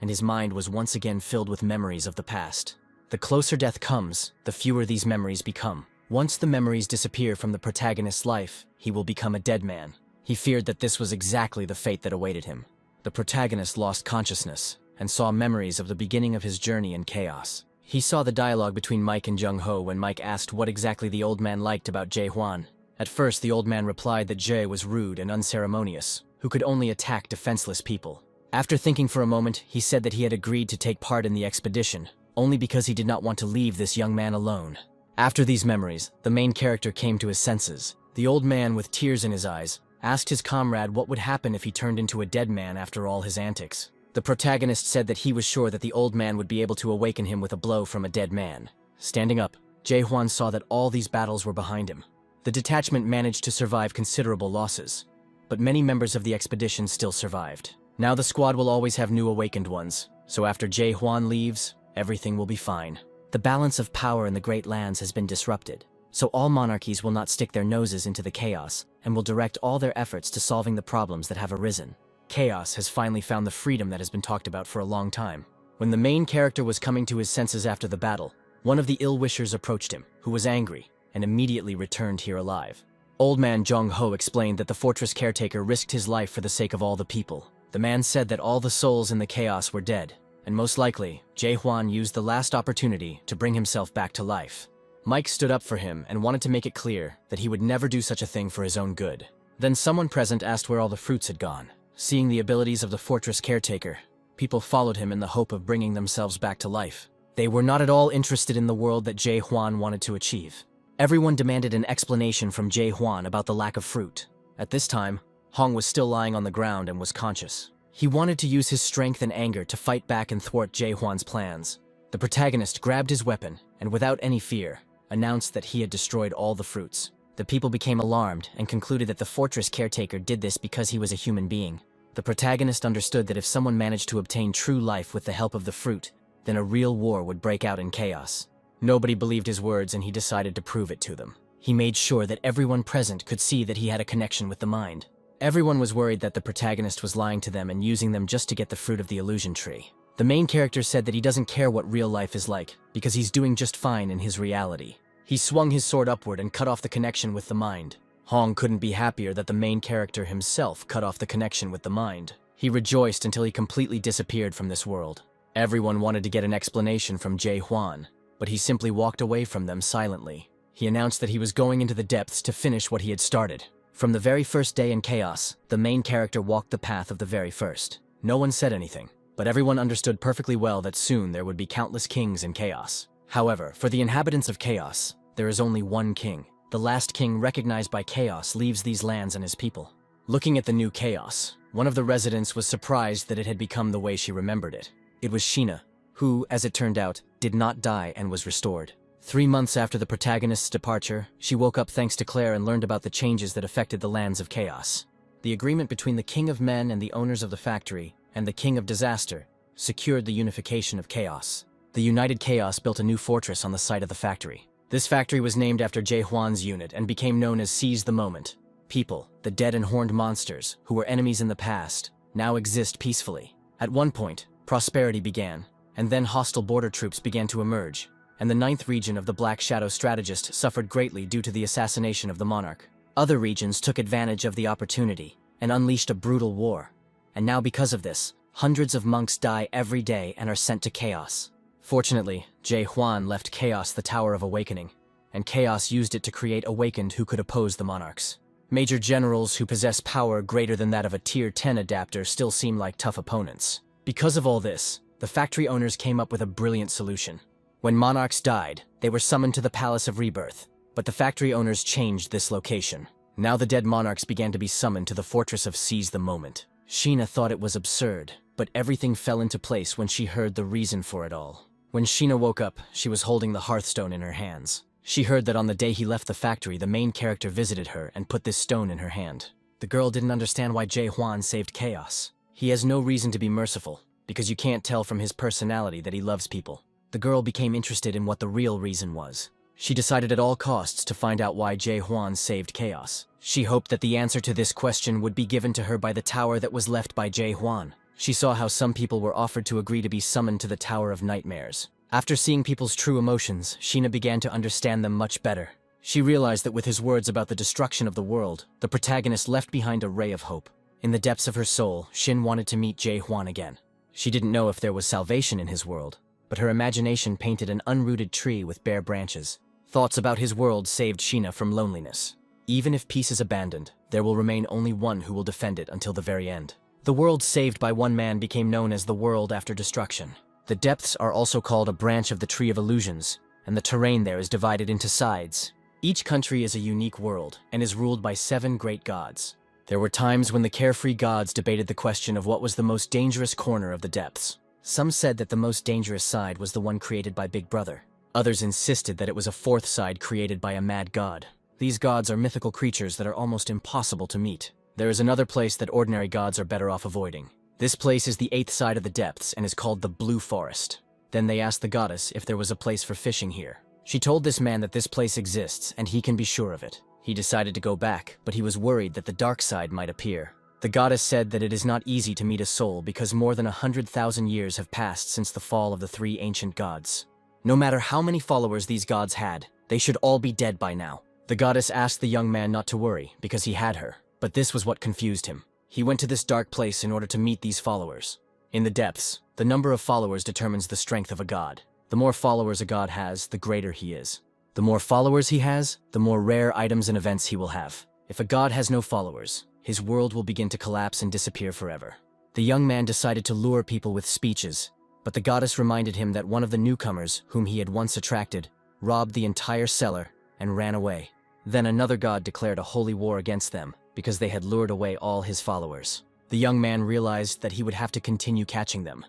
and his mind was once again filled with memories of the past. The closer death comes, the fewer these memories become. Once the memories disappear from the protagonist's life, he will become a dead man. He feared that this was exactly the fate that awaited him. The protagonist lost consciousness and saw memories of the beginning of his journey in chaos. He saw the dialogue between Mike and Jung Ho when Mike asked what exactly the old man liked about Jae Hwan. At first, the old man replied that Jae was rude and unceremonious, who could only attack defenseless people. After thinking for a moment, he said that he had agreed to take part in the expedition, only because he did not want to leave this young man alone. After these memories, the main character came to his senses. The old man, with tears in his eyes, asked his comrade what would happen if he turned into a dead man after all his antics. The protagonist said that he was sure that the old man would be able to awaken him with a blow from a dead man. Standing up, Jae Hwan saw that all these battles were behind him. The detachment managed to survive considerable losses, but many members of the expedition still survived. Now the squad will always have new awakened ones, so after Jae Hwan leaves, everything will be fine. The balance of power in the Great Lands has been disrupted, so all monarchies will not stick their noses into the chaos and will direct all their efforts to solving the problems that have arisen. Chaos has finally found the freedom that has been talked about for a long time. When the main character was coming to his senses after the battle, one of the ill-wishers approached him, who was angry, and immediately returned here alive. Old man Jong-ho explained that the fortress caretaker risked his life for the sake of all the people. The man said that all the souls in the chaos were dead, and most likely, Jae-hwan used the last opportunity to bring himself back to life. Mike stood up for him and wanted to make it clear that he would never do such a thing for his own good. Then someone present asked where all the fruits had gone. Seeing the abilities of the fortress caretaker, people followed him in the hope of bringing themselves back to life. They were not at all interested in the world that Jae-hwan wanted to achieve. Everyone demanded an explanation from Jae-hwan about the lack of fruit. At this time, Hong was still lying on the ground and was conscious. He wanted to use his strength and anger to fight back and thwart Jae-hwan's plans. The protagonist grabbed his weapon and, without any fear, announced that he had destroyed all the fruits. The people became alarmed and concluded that the fortress caretaker did this because he was a human being. The protagonist understood that if someone managed to obtain true life with the help of the fruit, then a real war would break out in chaos. Nobody believed his words, and he decided to prove it to them. He made sure that everyone present could see that he had a connection with the mind. Everyone was worried that the protagonist was lying to them and using them just to get the fruit of the illusion tree. The main character said that he doesn't care what real life is like, because he's doing just fine in his reality. He swung his sword upward and cut off the connection with the mind. Hong couldn't be happier that the main character himself cut off the connection with the mind. He rejoiced until he completely disappeared from this world. Everyone wanted to get an explanation from Jae-hwan, but he simply walked away from them silently. He announced that he was going into the depths to finish what he had started. From the very first day in chaos, the main character walked the path of the very first. No one said anything, but everyone understood perfectly well that soon there would be countless kings in chaos. However, for the inhabitants of chaos, there is only one king. The last king recognized by chaos leaves these lands and his people. Looking at the new chaos, one of the residents was surprised that it had become the way she remembered it. It was Sheena, who, as it turned out, did not die and was restored. 3 months after the protagonist's departure, she woke up thanks to Claire and learned about the changes that affected the lands of chaos. The agreement between the King of Men and the owners of the factory, and the King of Disaster, secured the unification of chaos. The United Chaos built a new fortress on the site of the factory. This factory was named after Jae-hwan's unit and became known as Seize the Moment. People, the dead and horned monsters, who were enemies in the past, now exist peacefully. At one point, prosperity began, and then hostile border troops began to emerge, and the 9th region of the Black Shadow Strategist suffered greatly due to the assassination of the monarch. Other regions took advantage of the opportunity and unleashed a brutal war. And now because of this, hundreds of monks die every day and are sent to chaos. Fortunately, Jae-hwan left chaos the Tower of Awakening, and chaos used it to create awakened who could oppose the monarchs. Major generals who possess power greater than that of a Tier 10 adapter still seem like tough opponents. Because of all this, the factory owners came up with a brilliant solution. When monarchs died, they were summoned to the Palace of Rebirth, but the factory owners changed this location. Now the dead monarchs began to be summoned to the fortress of Seize the Moment. Sheena thought it was absurd, but everything fell into place when she heard the reason for it all. When Sheena woke up, she was holding the hearthstone in her hands. She heard that on the day he left the factory, the main character visited her and put this stone in her hand. The girl didn't understand why Jae-hwan saved chaos. He has no reason to be merciful, because you can't tell from his personality that he loves people. The girl became interested in what the real reason was. She decided at all costs to find out why Jae-hwan saved chaos. She hoped that the answer to this question would be given to her by the tower that was left by Jae-hwan. She saw how some people were offered to agree to be summoned to the Tower of Nightmares. After seeing people's true emotions, Sheena began to understand them much better. She realized that with his words about the destruction of the world, the protagonist left behind a ray of hope. In the depths of her soul, Shin wanted to meet Jae-hwan again. She didn't know if there was salvation in his world, but her imagination painted an unrooted tree with bare branches. Thoughts about his world saved Sheena from loneliness. Even if peace is abandoned, there will remain only one who will defend it until the very end. The world saved by one man became known as the world after destruction. The depths are also called a branch of the Tree of Illusions, and the terrain there is divided into sides. Each country is a unique world, and is ruled by 7 great gods. There were times when the carefree gods debated the question of what was the most dangerous corner of the depths. Some said that the most dangerous side was the one created by Big Brother. Others insisted that it was a 4th side created by a mad god. These gods are mythical creatures that are almost impossible to meet. There is another place that ordinary gods are better off avoiding. This place is the 8th side of the depths and is called the Blue Forest. Then they asked the goddess if there was a place for fishing here. She told this man that this place exists and he can be sure of it. He decided to go back, but he was worried that the dark side might appear. The goddess said that it is not easy to meet a soul because more than 100,000 years have passed since the fall of the 3 ancient gods. No matter how many followers these gods had, they should all be dead by now. The goddess asked the young man not to worry, because he had her. But this was what confused him. He went to this dark place in order to meet these followers. In the depths, the number of followers determines the strength of a god. The more followers a god has, the greater he is. The more followers he has, the more rare items and events he will have. If a god has no followers, his world will begin to collapse and disappear forever. The young man decided to lure people with speeches, but the goddess reminded him that one of the newcomers, whom he had once attracted, robbed the entire cellar and ran away. Then another god declared a holy war against them, because they had lured away all his followers. The young man realized that he would have to continue catching them,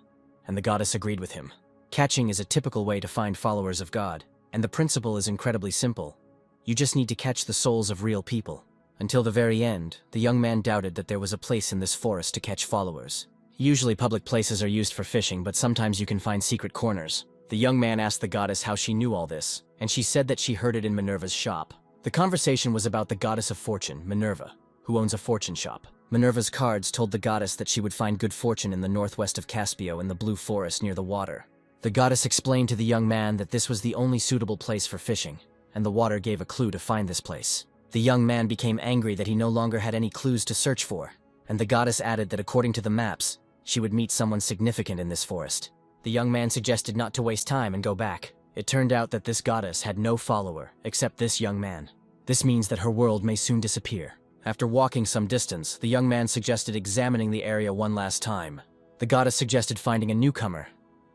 and the goddess agreed with him. Catching is a typical way to find followers of God, and the principle is incredibly simple. You just need to catch the souls of real people. Until the very end, the young man doubted that there was a place in this forest to catch followers. Usually public places are used for fishing, but sometimes you can find secret corners. The young man asked the goddess how she knew all this, and she said that she heard it in Minerva's shop. The conversation was about the goddess of fortune, Minerva, who owns a fortune shop. Minerva's cards told the goddess that she would find good fortune in the northwest of Caspio in the blue forest near the water. The goddess explained to the young man that this was the only suitable place for fishing, and the water gave a clue to find this place. The young man became angry that he no longer had any clues to search for, and the goddess added that according to the maps, she would meet someone significant in this forest. The young man suggested not to waste time and go back. It turned out that this goddess had no follower except this young man. This means that her world may soon disappear. After walking some distance, the young man suggested examining the area one last time. The goddess suggested finding a newcomer,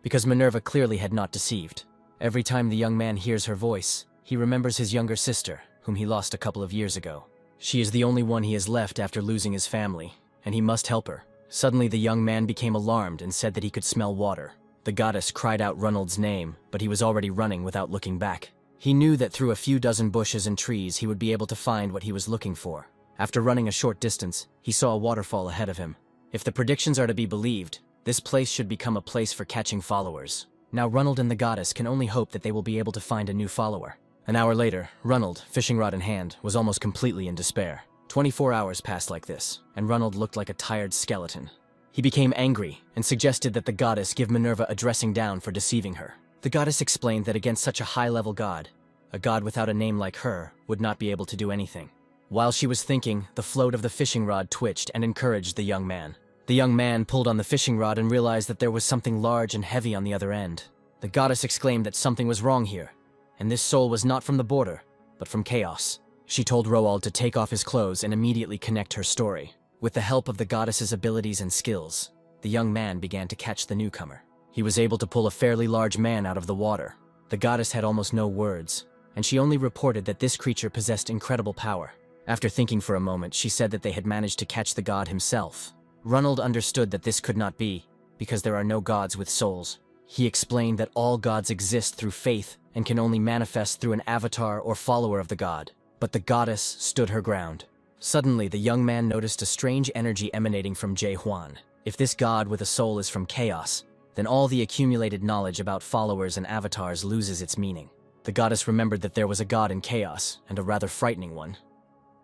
because Minerva clearly had not deceived. Every time the young man hears her voice, he remembers his younger sister, whom he lost a couple of years ago. She is the only one he has left after losing his family, and he must help her. Suddenly the young man became alarmed and said that he could smell water. The goddess cried out Ronald's name, but he was already running without looking back. He knew that through a few dozen bushes and trees he would be able to find what he was looking for. After running a short distance, he saw a waterfall ahead of him. If the predictions are to be believed, this place should become a place for catching followers. Now Ronald and the goddess can only hope that they will be able to find a new follower. An hour later, Ronald, fishing rod in hand, was almost completely in despair. 24 hours passed like this, and Ronald looked like a tired skeleton. He became angry and suggested that the goddess give Minerva a dressing down for deceiving her. The goddess explained that against such a high-level god, a god without a name like her would not be able to do anything. While she was thinking, the float of the fishing rod twitched and encouraged the young man. The young man pulled on the fishing rod and realized that there was something large and heavy on the other end. The goddess exclaimed that something was wrong here, and this soul was not from the border, but from chaos. She told Roald to take off his clothes and immediately connect her story. With the help of the goddess's abilities and skills, the young man began to catch the newcomer. He was able to pull a fairly large man out of the water. The goddess had almost no words, and she only reported that this creature possessed incredible power. After thinking for a moment, she said that they had managed to catch the god himself. Ronald understood that this could not be, because there are no gods with souls. He explained that all gods exist through faith and can only manifest through an avatar or follower of the god. But the goddess stood her ground. Suddenly, the young man noticed a strange energy emanating from Jae Hwan. If this god with a soul is from chaos, then all the accumulated knowledge about followers and avatars loses its meaning. The goddess remembered that there was a god in chaos, and a rather frightening one.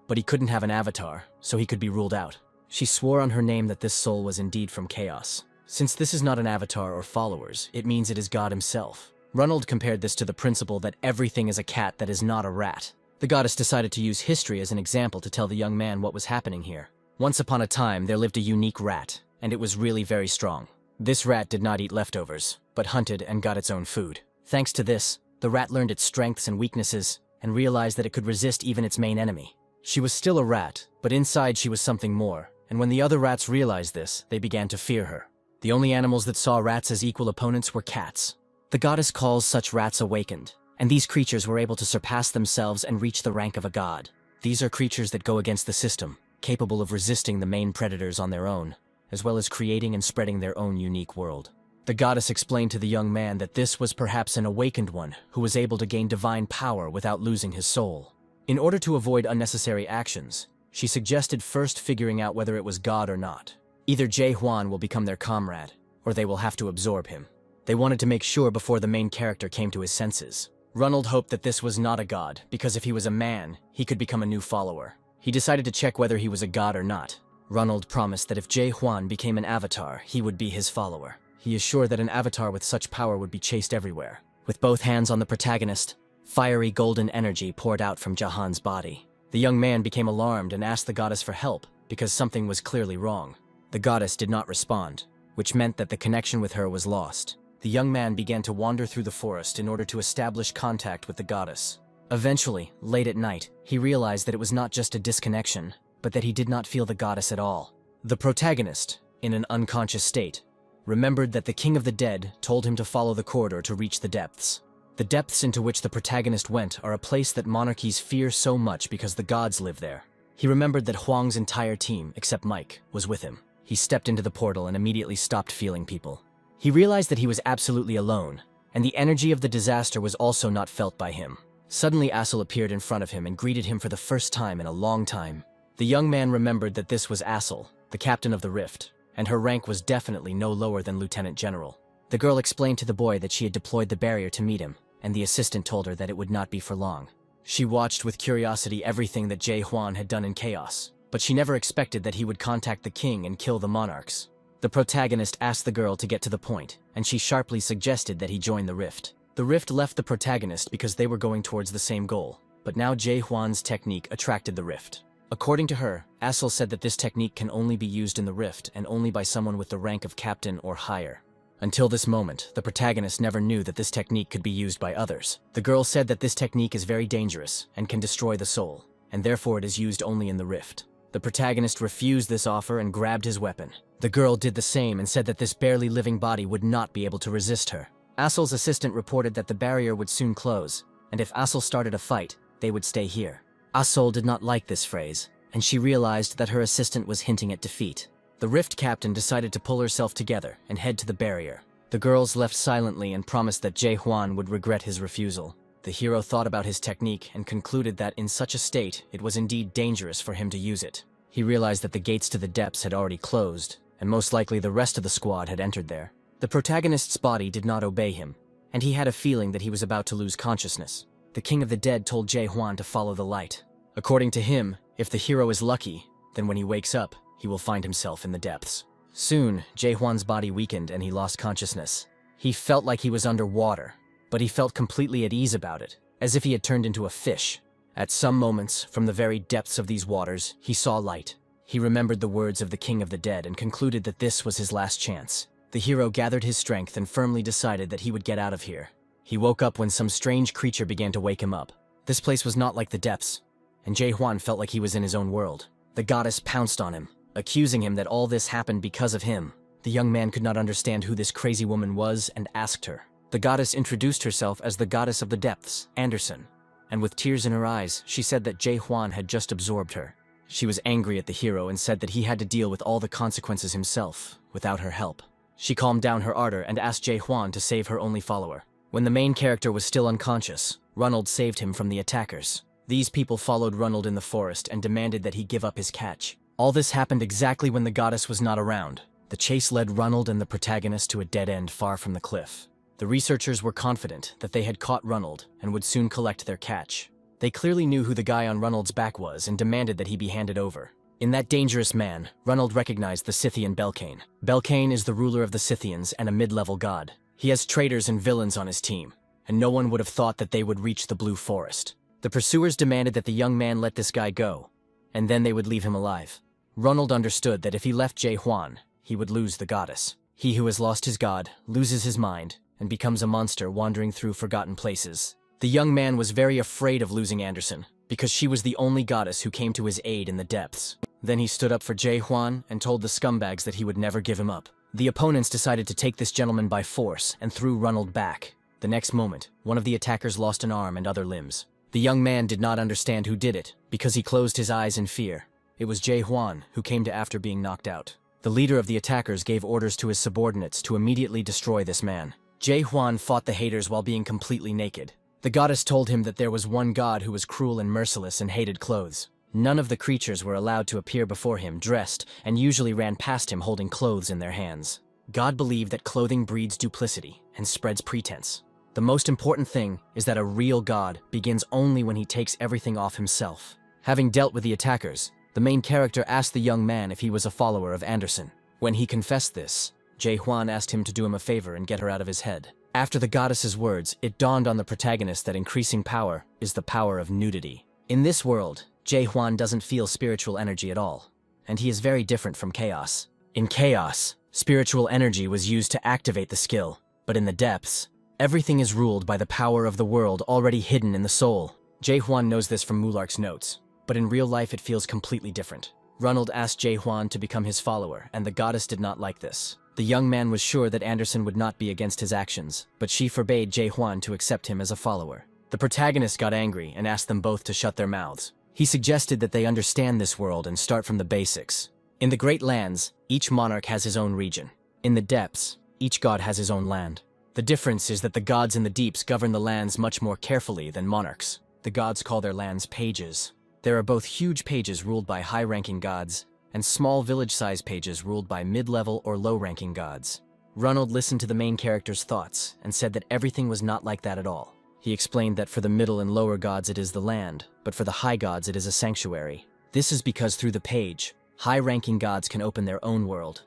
But he couldn't have an avatar, so he could be ruled out. She swore on her name that this soul was indeed from chaos. Since this is not an avatar or followers, it means it is God himself. Ronald compared this to the principle that everything is a cat that is not a rat. The goddess decided to use history as an example to tell the young man what was happening here. Once upon a time, there lived a unique rat, and it was really very strong. This rat did not eat leftovers, but hunted and got its own food. Thanks to this, the rat learned its strengths and weaknesses, and realized that it could resist even its main enemy. She was still a rat, but inside she was something more, and when the other rats realized this, they began to fear her. The only animals that saw rats as equal opponents were cats. The goddess calls such rats awakened, and these creatures were able to surpass themselves and reach the rank of a god. These are creatures that go against the system, capable of resisting the main predators on their own, as well as creating and spreading their own unique world. The goddess explained to the young man that this was perhaps an awakened one who was able to gain divine power without losing his soul. In order to avoid unnecessary actions, she suggested first figuring out whether it was God or not. Either Jae Hwan will become their comrade, or they will have to absorb him. They wanted to make sure before the main character came to his senses. Ronald hoped that this was not a god, because if he was a man, he could become a new follower. He decided to check whether he was a god or not. Ronald promised that if Jae Hwan became an avatar, he would be his follower. He is sure that an avatar with such power would be chased everywhere. With both hands on the protagonist, Fiery golden energy poured out from Jahan's body. The young man became alarmed and asked the goddess for help because something was clearly wrong. The goddess did not respond, which meant that the connection with her was lost. The young man began to wander through the forest in order to establish contact with the goddess. Eventually, late at night, he realized that it was not just a disconnection, but that he did not feel the goddess at all. The protagonist, in an unconscious state, remembered that the king of the dead told him to follow the corridor to reach the depths. The depths into which the protagonist went are a place that monarchies fear so much because the gods live there. He remembered that Huang's entire team, except Mike, was with him. He stepped into the portal and immediately stopped feeling people. He realized that he was absolutely alone, and the energy of the disaster was also not felt by him. Suddenly Assel appeared in front of him and greeted him for the first time in a long time. The young man remembered that this was Assel, the captain of the Rift, and her rank was definitely no lower than Lieutenant General. The girl explained to the boy that she had deployed the barrier to meet him, and the assistant told her that it would not be for long. She watched with curiosity everything that Jay Huan had done in chaos, but she never expected that he would contact the king and kill the monarchs. The protagonist asked the girl to get to the point, and she sharply suggested that he join the Rift. The Rift left the protagonist because they were going towards the same goal, but now Jay Huan's technique attracted the Rift. According to her, Assel said that this technique can only be used in the Rift and only by someone with the rank of captain or higher. Until this moment, the protagonist never knew that this technique could be used by others. The girl said that this technique is very dangerous and can destroy the soul, and therefore it is used only in the Rift. The protagonist refused this offer and grabbed his weapon. The girl did the same and said that this barely living body would not be able to resist her. Assel's assistant reported that the barrier would soon close, and if Assel started a fight, they would stay here. Assel did not like this phrase, and she realized that her assistant was hinting at defeat. The Rift captain decided to pull herself together and head to the barrier. The girls left silently and promised that Jay Huan would regret his refusal. The hero thought about his technique and concluded that in such a state, it was indeed dangerous for him to use it. He realized that the gates to the depths had already closed, and most likely the rest of the squad had entered there. The protagonist's body did not obey him, and he had a feeling that he was about to lose consciousness. The king of the dead told Jay Huan to follow the light. According to him, if the hero is lucky, then when he wakes up, he will find himself in the depths. Soon, Jay Huan's body weakened and he lost consciousness. He felt like he was underwater, but he felt completely at ease about it, as if he had turned into a fish. At some moments, from the very depths of these waters, he saw light. He remembered the words of the king of the dead and concluded that this was his last chance. The hero gathered his strength and firmly decided that he would get out of here. He woke up when some strange creature began to wake him up. This place was not like the depths, and Jay Huan felt like he was in his own world. The goddess pounced on him, accusing him that all this happened because of him. The young man could not understand who this crazy woman was and asked her. The goddess introduced herself as the goddess of the depths, Anderson, and with tears in her eyes, she said that Jay Huan had just absorbed her. She was angry at the hero and said that he had to deal with all the consequences himself, without her help. She calmed down her ardor and asked Jay Huan to save her only follower. When the main character was still unconscious, Ronald saved him from the attackers. These people followed Ronald in the forest and demanded that he give up his catch. All this happened exactly when the goddess was not around. The chase led Ronald and the protagonist to a dead end far from the cliff. The researchers were confident that they had caught Ronald and would soon collect their catch. They clearly knew who the guy on Ronald's back was and demanded that he be handed over. In that dangerous man, Ronald recognized the Scythian Belkane. Belkane is the ruler of the Scythians and a mid-level god. He has traitors and villains on his team, and no one would have thought that they would reach the Blue Forest. The pursuers demanded that the young man let this guy go, and then they would leave him alive. Ronald understood that if he left Jay Huan, he would lose the goddess. He who has lost his god loses his mind and becomes a monster wandering through forgotten places. The young man was very afraid of losing Anderson, because she was the only goddess who came to his aid in the depths. Then he stood up for Jay Huan and told the scumbags that he would never give him up. The opponents decided to take this gentleman by force and threw Ronald back. The next moment, one of the attackers lost an arm and other limbs. The young man did not understand who did it, because he closed his eyes in fear. It was Jay Huan, who came to after being knocked out. The leader of the attackers gave orders to his subordinates to immediately destroy this man. Jay Huan fought the haters while being completely naked. The goddess told him that there was one god who was cruel and merciless and hated clothes. None of the creatures were allowed to appear before him dressed, and usually ran past him holding clothes in their hands. God believed that clothing breeds duplicity and spreads pretense. The most important thing is that a real god begins only when he takes everything off himself. Having dealt with the attackers, the main character asked the young man if he was a follower of Anderson. When he confessed this, Jay Huan asked him to do him a favor and get her out of his head. After the goddess's words, it dawned on the protagonist that increasing power is the power of nudity. In this world, Jae-hwan doesn't feel spiritual energy at all, and he is very different from chaos. In chaos, spiritual energy was used to activate the skill, but in the depths, everything is ruled by the power of the world already hidden in the soul. Jae-hwan knows this from Mulark's notes, but in real life it feels completely different. Ronald asked Jae-hwan to become his follower, and the goddess did not like this. The young man was sure that Anderson would not be against his actions, but she forbade Jae-hwan to accept him as a follower. The protagonist got angry and asked them both to shut their mouths. He suggested that they understand this world and start from the basics. In the Great Lands, each monarch has his own region. In the depths, each god has his own land. The difference is that the gods in the deeps govern the lands much more carefully than monarchs. The gods call their lands pages. There are both huge pages ruled by high-ranking gods and small village-sized pages ruled by mid-level or low-ranking gods. Ronald listened to the main character's thoughts and said that everything was not like that at all. He explained that for the middle and lower gods it is the land, but for the high gods it is a sanctuary. This is because through the page, high-ranking gods can open their own world,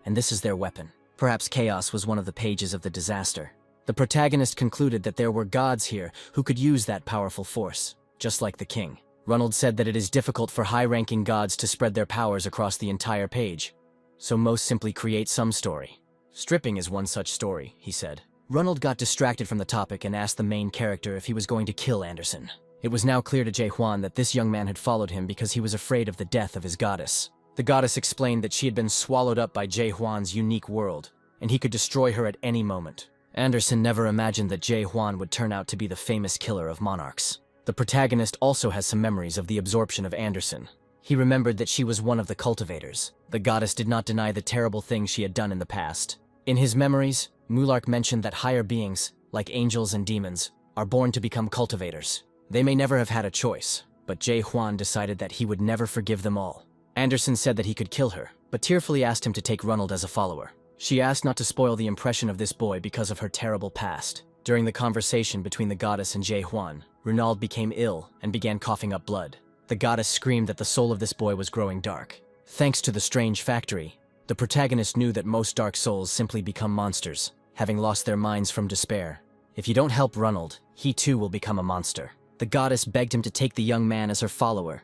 and this is their weapon. Perhaps chaos was one of the pages of the disaster. The protagonist concluded that there were gods here who could use that powerful force, just like the king. Ronald said that it is difficult for high-ranking gods to spread their powers across the entire page, so most simply create some story. Stripping is one such story, he said. Ronald got distracted from the topic and asked the main character if he was going to kill Anderson. It was now clear to Jae-hwan that this young man had followed him because he was afraid of the death of his goddess. The goddess explained that she had been swallowed up by Jae-hwan's unique world, and he could destroy her at any moment. Anderson never imagined that Jae-hwan would turn out to be the famous killer of monarchs. The protagonist also has some memories of the absorption of Anderson. He remembered that she was one of the cultivators. The goddess did not deny the terrible things she had done in the past. In his memories, Mulark mentioned that higher beings, like angels and demons, are born to become cultivators. They may never have had a choice, but Jae-hwan decided that he would never forgive them all. Anderson said that he could kill her, but tearfully asked him to take Ronald as a follower. She asked not to spoil the impression of this boy because of her terrible past. During the conversation between the goddess and Jae-hwan, Ronald became ill and began coughing up blood. The goddess screamed that the soul of this boy was growing dark. Thanks to the strange factory, the protagonist knew that most dark souls simply become monsters, having lost their minds from despair. If you don't help Ronald, he too will become a monster. The goddess begged him to take the young man as her follower,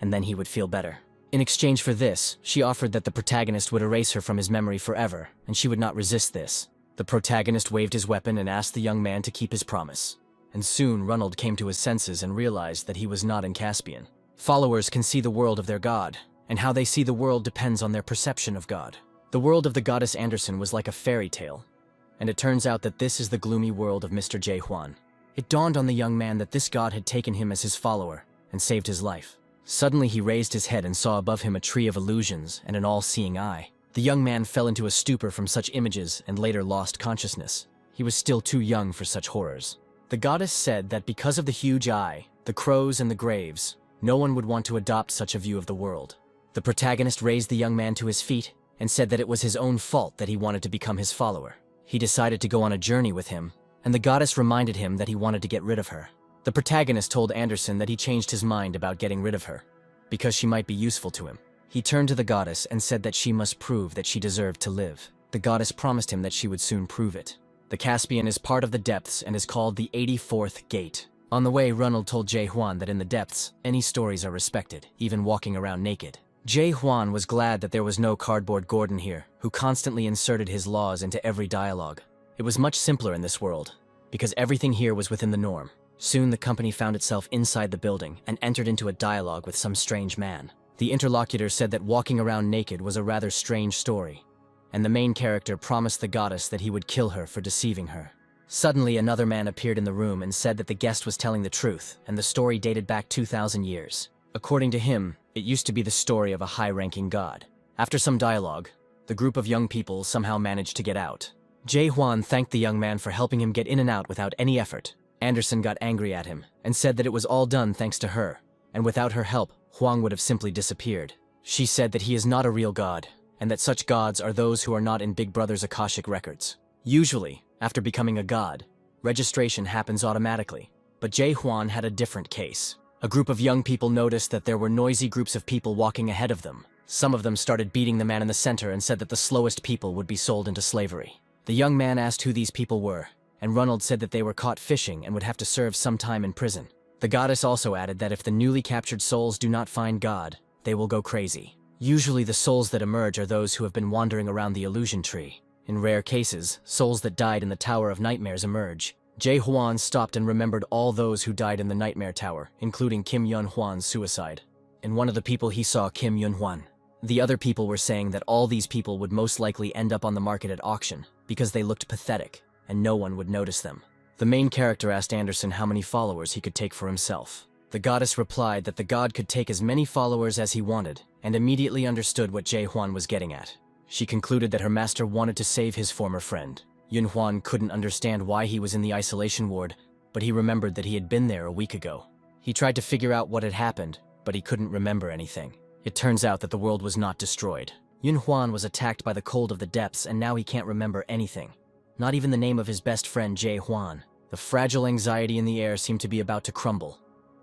and then he would feel better. In exchange for this, she offered that the protagonist would erase her from his memory forever, and she would not resist this. The protagonist waved his weapon and asked the young man to keep his promise. And soon Ronald came to his senses and realized that he was not in Caspian. Followers can see the world of their god, and how they see the world depends on their perception of God. The world of the goddess Anderson was like a fairy tale, and it turns out that this is the gloomy world of Mr. Jae-hwan. It dawned on the young man that this god had taken him as his follower and saved his life. Suddenly he raised his head and saw above him a tree of illusions and an all-seeing eye. The young man fell into a stupor from such images and later lost consciousness. He was still too young for such horrors. The goddess said that because of the huge eye, the crows and the graves, no one would want to adopt such a view of the world. The protagonist raised the young man to his feet and said that it was his own fault that he wanted to become his follower. He decided to go on a journey with him, and the goddess reminded him that he wanted to get rid of her. The protagonist told Anderson that he changed his mind about getting rid of her, because she might be useful to him. He turned to the goddess and said that she must prove that she deserved to live. The goddess promised him that she would soon prove it. The Caspian is part of the depths and is called the 84th Gate. On the way, Ronald told Jae-hwan that in the depths, any stories are respected, even walking around naked. Jae-hwan was glad that there was no cardboard Gordon here, who constantly inserted his laws into every dialogue. It was much simpler in this world, because everything here was within the norm. Soon the company found itself inside the building and entered into a dialogue with some strange man. The interlocutor said that walking around naked was a rather strange story, and the main character promised the goddess that he would kill her for deceiving her. Suddenly another man appeared in the room and said that the guest was telling the truth, and the story dated back 2,000 years. According to him, it used to be the story of a high-ranking god. After some dialogue, the group of young people somehow managed to get out. Jae-hwan thanked the young man for helping him get in and out without any effort. Anderson got angry at him and said that it was all done thanks to her, and without her help, Hwang would have simply disappeared. She said that he is not a real god, and that such gods are those who are not in Big Brother's Akashic records. Usually, after becoming a god, registration happens automatically, but Jae-hwan had a different case. A group of young people noticed that there were noisy groups of people walking ahead of them. Some of them started beating the man in the center and said that the slowest people would be sold into slavery. The young man asked who these people were, and Ronald said that they were caught fishing and would have to serve some time in prison. The goddess also added that if the newly captured souls do not find God, they will go crazy. Usually the souls that emerge are those who have been wandering around the illusion tree. In rare cases, souls that died in the Tower of Nightmares emerge. Jae Hwan stopped and remembered all those who died in the Nightmare Tower, including Kim Yun Hwan's suicide. In one of the people he saw Kim Yun Hwan. The other people were saying that all these people would most likely end up on the market at auction because they looked pathetic and no one would notice them. The main character asked Anderson how many followers he could take for himself. The goddess replied that the god could take as many followers as he wanted and immediately understood what Jae Hwan was getting at. She concluded that her master wanted to save his former friend. Yun Hwan couldn't understand why he was in the isolation ward, but he remembered that he had been there a week ago. He tried to figure out what had happened, but he couldn't remember anything. It turns out that the world was not destroyed. Yun Hwan was attacked by the cold of the depths and now he can't remember anything. Not even the name of his best friend Jae Hwan. The fragile anxiety in the air seemed to be about to crumble,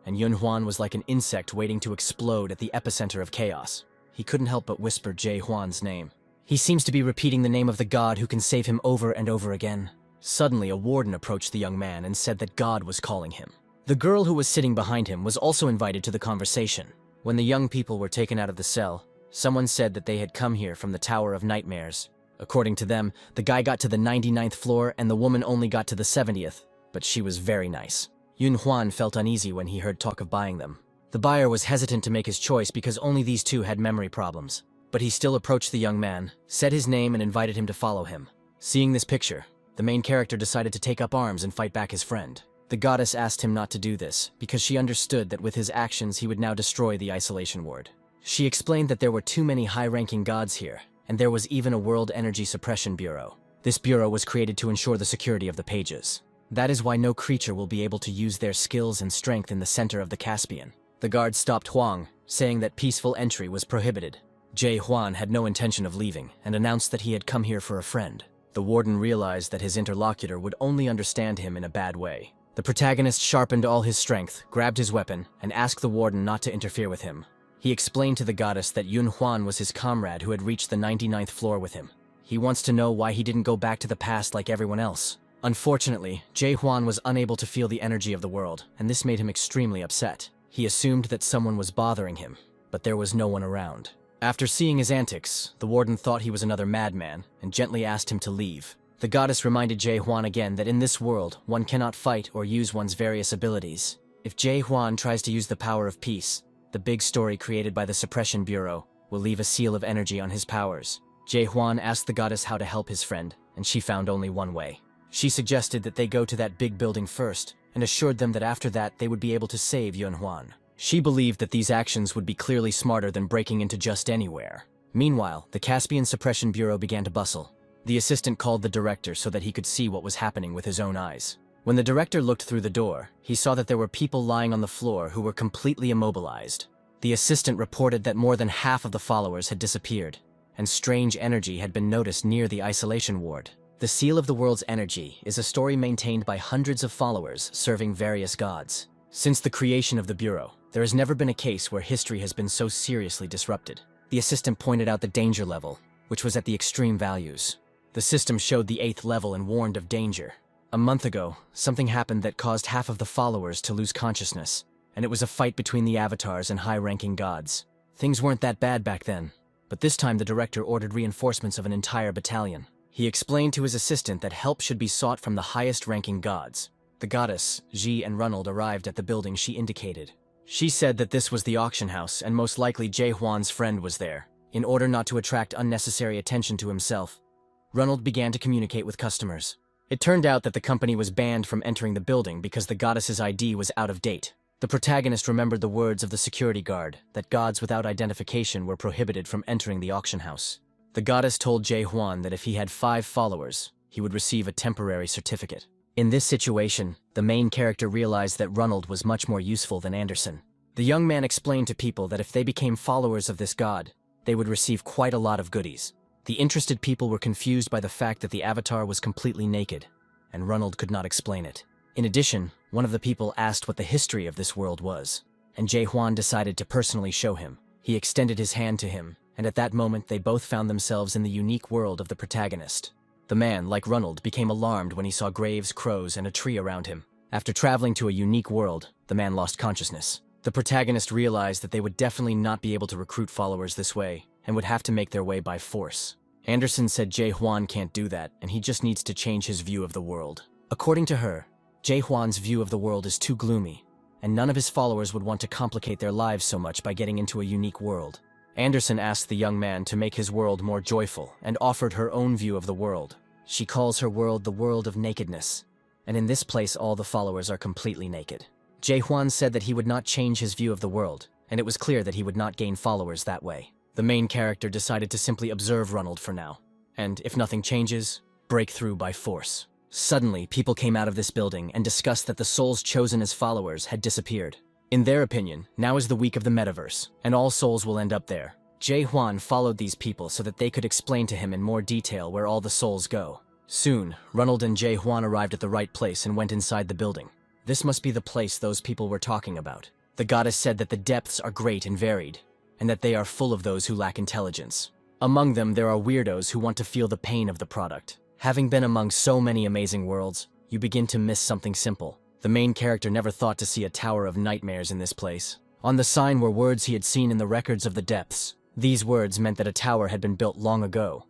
and Yun Hwan was like an insect waiting to explode at the epicenter of chaos. He couldn't help but whisper Jae Hwan's name. He seems to be repeating the name of the god who can save him over and over again. Suddenly, a warden approached the young man and said that God was calling him. The girl who was sitting behind him was also invited to the conversation. When the young people were taken out of the cell, someone said that they had come here from the Tower of Nightmares. According to them, the guy got to the 99th floor and the woman only got to the 70th, but she was very nice. Yun Hwan felt uneasy when he heard talk of buying them. The buyer was hesitant to make his choice because only these two had memory problems. But he still approached the young man, said his name and invited him to follow him. Seeing this picture, the main character decided to take up arms and fight back his friend. The goddess asked him not to do this because she understood that with his actions he would now destroy the isolation ward. She explained that there were too many high-ranking gods here, and there was even a World Energy Suppression Bureau. This bureau was created to ensure the security of the pages. That is why no creature will be able to use their skills and strength in the center of the Caspian. The guard stopped Huang, saying that peaceful entry was prohibited. Jae Hwan had no intention of leaving and announced that he had come here for a friend. The warden realized that his interlocutor would only understand him in a bad way. The protagonist sharpened all his strength, grabbed his weapon, and asked the warden not to interfere with him. He explained to the goddess that Yun Hwan was his comrade who had reached the 99th floor with him. He wants to know why he didn't go back to the past like everyone else. Unfortunately, Jae Hwan was unable to feel the energy of the world, and this made him extremely upset. He assumed that someone was bothering him, but there was no one around. After seeing his antics, the warden thought he was another madman and gently asked him to leave. The goddess reminded Jae Hwan again that in this world, one cannot fight or use one's various abilities. If Jae Hwan tries to use the power of peace, the big story created by the Suppression Bureau will leave a seal of energy on his powers. Jae Hwan asked the goddess how to help his friend, and she found only one way. She suggested that they go to that big building first, and assured them that after that they would be able to save Yun Hwan. She believed that these actions would be clearly smarter than breaking into just anywhere. Meanwhile, the Caspian Suppression Bureau began to bustle. The assistant called the director so that he could see what was happening with his own eyes. When the director looked through the door, he saw that there were people lying on the floor who were completely immobilized. The assistant reported that more than half of the followers had disappeared, and strange energy had been noticed near the isolation ward. The Seal of the World's Energy is a story maintained by hundreds of followers serving various gods. Since the creation of the Bureau, there has never been a case where history has been so seriously disrupted. The assistant pointed out the danger level, which was at the extreme values. The system showed the 8th level and warned of danger. A month ago, something happened that caused half of the followers to lose consciousness, and it was a fight between the avatars and high-ranking gods. Things weren't that bad back then, but this time the director ordered reinforcements of an entire battalion. He explained to his assistant that help should be sought from the highest-ranking gods. The goddess, Ji and Ronald arrived at the building she indicated. She said that this was the auction house and most likely Jae Hwan's friend was there. In order not to attract unnecessary attention to himself, Ronald began to communicate with customers. It turned out that the company was banned from entering the building because the goddess's ID was out of date. The protagonist remembered the words of the security guard that gods without identification were prohibited from entering the auction house. The goddess told Jae Hwan that if he had 5 followers, he would receive a temporary certificate. In this situation, the main character realized that Ronald was much more useful than Anderson. The young man explained to people that if they became followers of this god, they would receive quite a lot of goodies. The interested people were confused by the fact that the avatar was completely naked, and Ronald could not explain it. In addition, one of the people asked what the history of this world was, and Jae Hwan decided to personally show him. He extended his hand to him, and at that moment they both found themselves in the unique world of the protagonist. The man, like Ronald, became alarmed when he saw graves, crows, and a tree around him. After traveling to a unique world, the man lost consciousness. The protagonist realized that they would definitely not be able to recruit followers this way, and would have to make their way by force. Anderson said Jae Hwan can't do that, and he just needs to change his view of the world. According to her, Jae Hwan's view of the world is too gloomy, and none of his followers would want to complicate their lives so much by getting into a unique world. Anderson asked the young man to make his world more joyful and offered her own view of the world. She calls her world the world of nakedness, and in this place all the followers are completely naked. Jae Hwan said that he would not change his view of the world, and it was clear that he would not gain followers that way. The main character decided to simply observe Ronald for now, and if nothing changes, break through by force. Suddenly, people came out of this building and discussed that the souls chosen as followers had disappeared. In their opinion, now is the week of the metaverse, and all souls will end up there. Jae Hwan followed these people so that they could explain to him in more detail where all the souls go. Soon, Ronald and Jae Hwan arrived at the right place and went inside the building. This must be the place those people were talking about. The goddess said that the depths are great and varied, and that they are full of those who lack intelligence. Among them, there are weirdos who want to feel the pain of the product. Having been among so many amazing worlds, you begin to miss something simple. The main character never thought to see a tower of nightmares in this place. On the sign were words he had seen in the records of the depths. These words meant that a tower had been built long ago,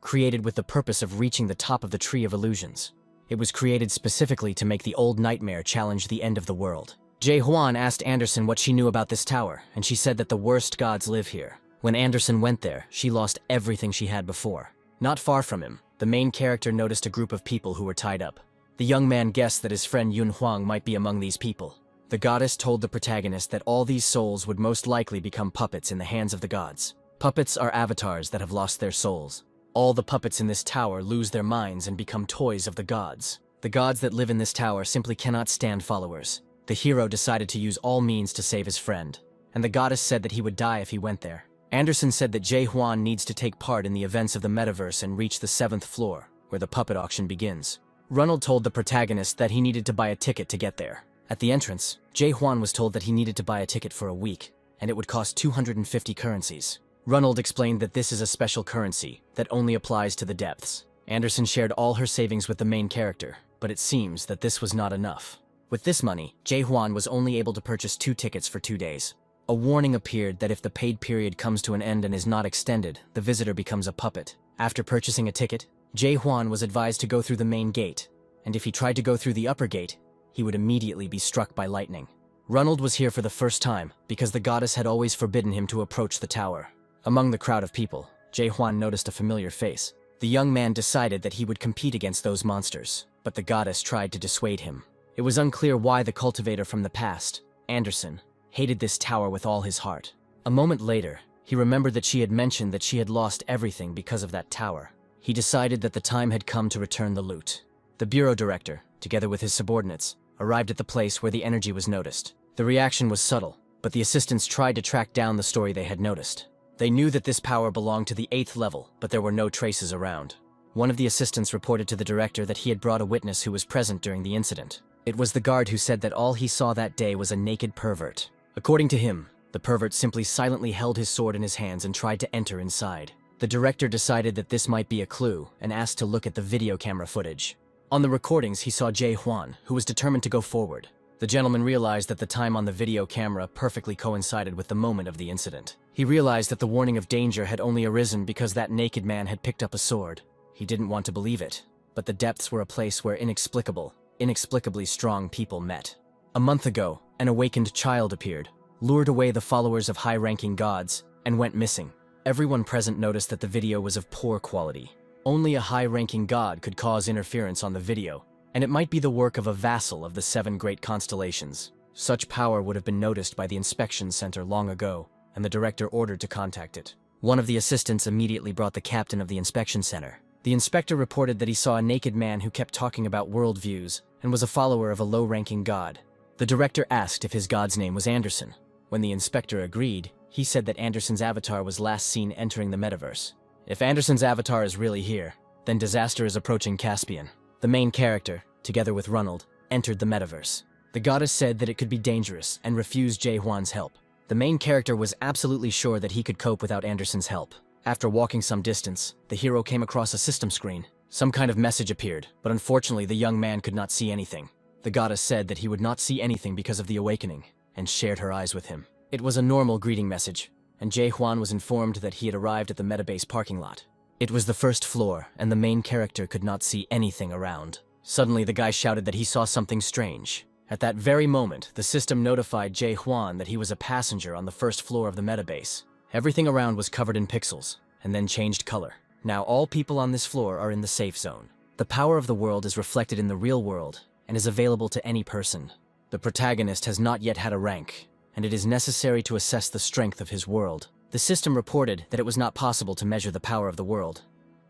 created with the purpose of reaching the top of the Tree of Illusions. It was created specifically to make the old nightmare challenge the end of the world. Jae Hwan asked Anderson what she knew about this tower, and she said that the worst gods live here. When Anderson went there, she lost everything she had before. Not far from him, the main character noticed a group of people who were tied up. The young man guessed that his friend Yun Huang might be among these people. The goddess told the protagonist that all these souls would most likely become puppets in the hands of the gods. Puppets are avatars that have lost their souls. All the puppets in this tower lose their minds and become toys of the gods. The gods that live in this tower simply cannot stand followers. The hero decided to use all means to save his friend, and the goddess said that he would die if he went there. Anderson said that Jae Hwan needs to take part in the events of the metaverse and reach the 7th floor, where the puppet auction begins. Ronald told the protagonist that he needed to buy a ticket to get there. At the entrance, Jae Hwan was told that he needed to buy a ticket for a week, and it would cost 250 currencies. Ronald explained that this is a special currency that only applies to the depths. Anderson shared all her savings with the main character, but it seems that this was not enough. With this money, Jae Hwan was only able to purchase 2 tickets for 2 days. A warning appeared that if the paid period comes to an end and is not extended, the visitor becomes a puppet. After purchasing a ticket, Jae Hwan was advised to go through the main gate, and if he tried to go through the upper gate, he would immediately be struck by lightning. Ronald was here for the first time because the goddess had always forbidden him to approach the tower. Among the crowd of people, Jae Hwan noticed a familiar face. The young man decided that he would compete against those monsters, but the goddess tried to dissuade him. It was unclear why the cultivator from the past, Anderson, hated this tower with all his heart. A moment later, he remembered that she had mentioned that she had lost everything because of that tower. He decided that the time had come to return the loot. The bureau director, together with his subordinates, arrived at the place where the energy was noticed. The reaction was subtle, but the assistants tried to track down the story they had noticed. They knew that this power belonged to the 8th level, but there were no traces around. One of the assistants reported to the director that he had brought a witness who was present during the incident. It was the guard who said that all he saw that day was a naked pervert. According to him, the pervert simply silently held his sword in his hands and tried to enter inside. The director decided that this might be a clue and asked to look at the video camera footage. On the recordings, he saw Jae Hwan, who was determined to go forward. The gentleman realized that the time on the video camera perfectly coincided with the moment of the incident. He realized that the warning of danger had only arisen because that naked man had picked up a sword. He didn't want to believe it, but the depths were a place where inexplicably strong people met. A month ago, an awakened child appeared, lured away the followers of high-ranking gods, and went missing. Everyone present noticed that the video was of poor quality. Only a high-ranking god could cause interference on the video, and it might be the work of a vassal of the 7 great constellations. Such power would have been noticed by the inspection center long ago, and the director ordered to contact it. One of the assistants immediately brought the captain of the inspection center. The inspector reported that he saw a naked man who kept talking about worldviews and was a follower of a low-ranking god. The director asked if his god's name was Anderson. When the inspector agreed, he said that Anderson's avatar was last seen entering the metaverse. If Anderson's avatar is really here, then disaster is approaching Caspian. The main character, together with Ronald, entered the metaverse. The goddess said that it could be dangerous and refused Jae Hwan's help. The main character was absolutely sure that he could cope without Anderson's help. After walking some distance, the hero came across a system screen. Some kind of message appeared, but unfortunately the young man could not see anything. The goddess said that he would not see anything because of the awakening, and shared her eyes with him. It was a normal greeting message, and Jae Hwan was informed that he had arrived at the metabase parking lot. It was the first floor, and the main character could not see anything around. Suddenly, the guy shouted that he saw something strange. At that very moment, the system notified Jae Hwan that he was a passenger on the first floor of the metabase. Everything around was covered in pixels, and then changed color. Now all people on this floor are in the safe zone. The power of the world is reflected in the real world, and is available to any person. The protagonist has not yet had a rank, and it is necessary to assess the strength of his world. The system reported that it was not possible to measure the power of the world,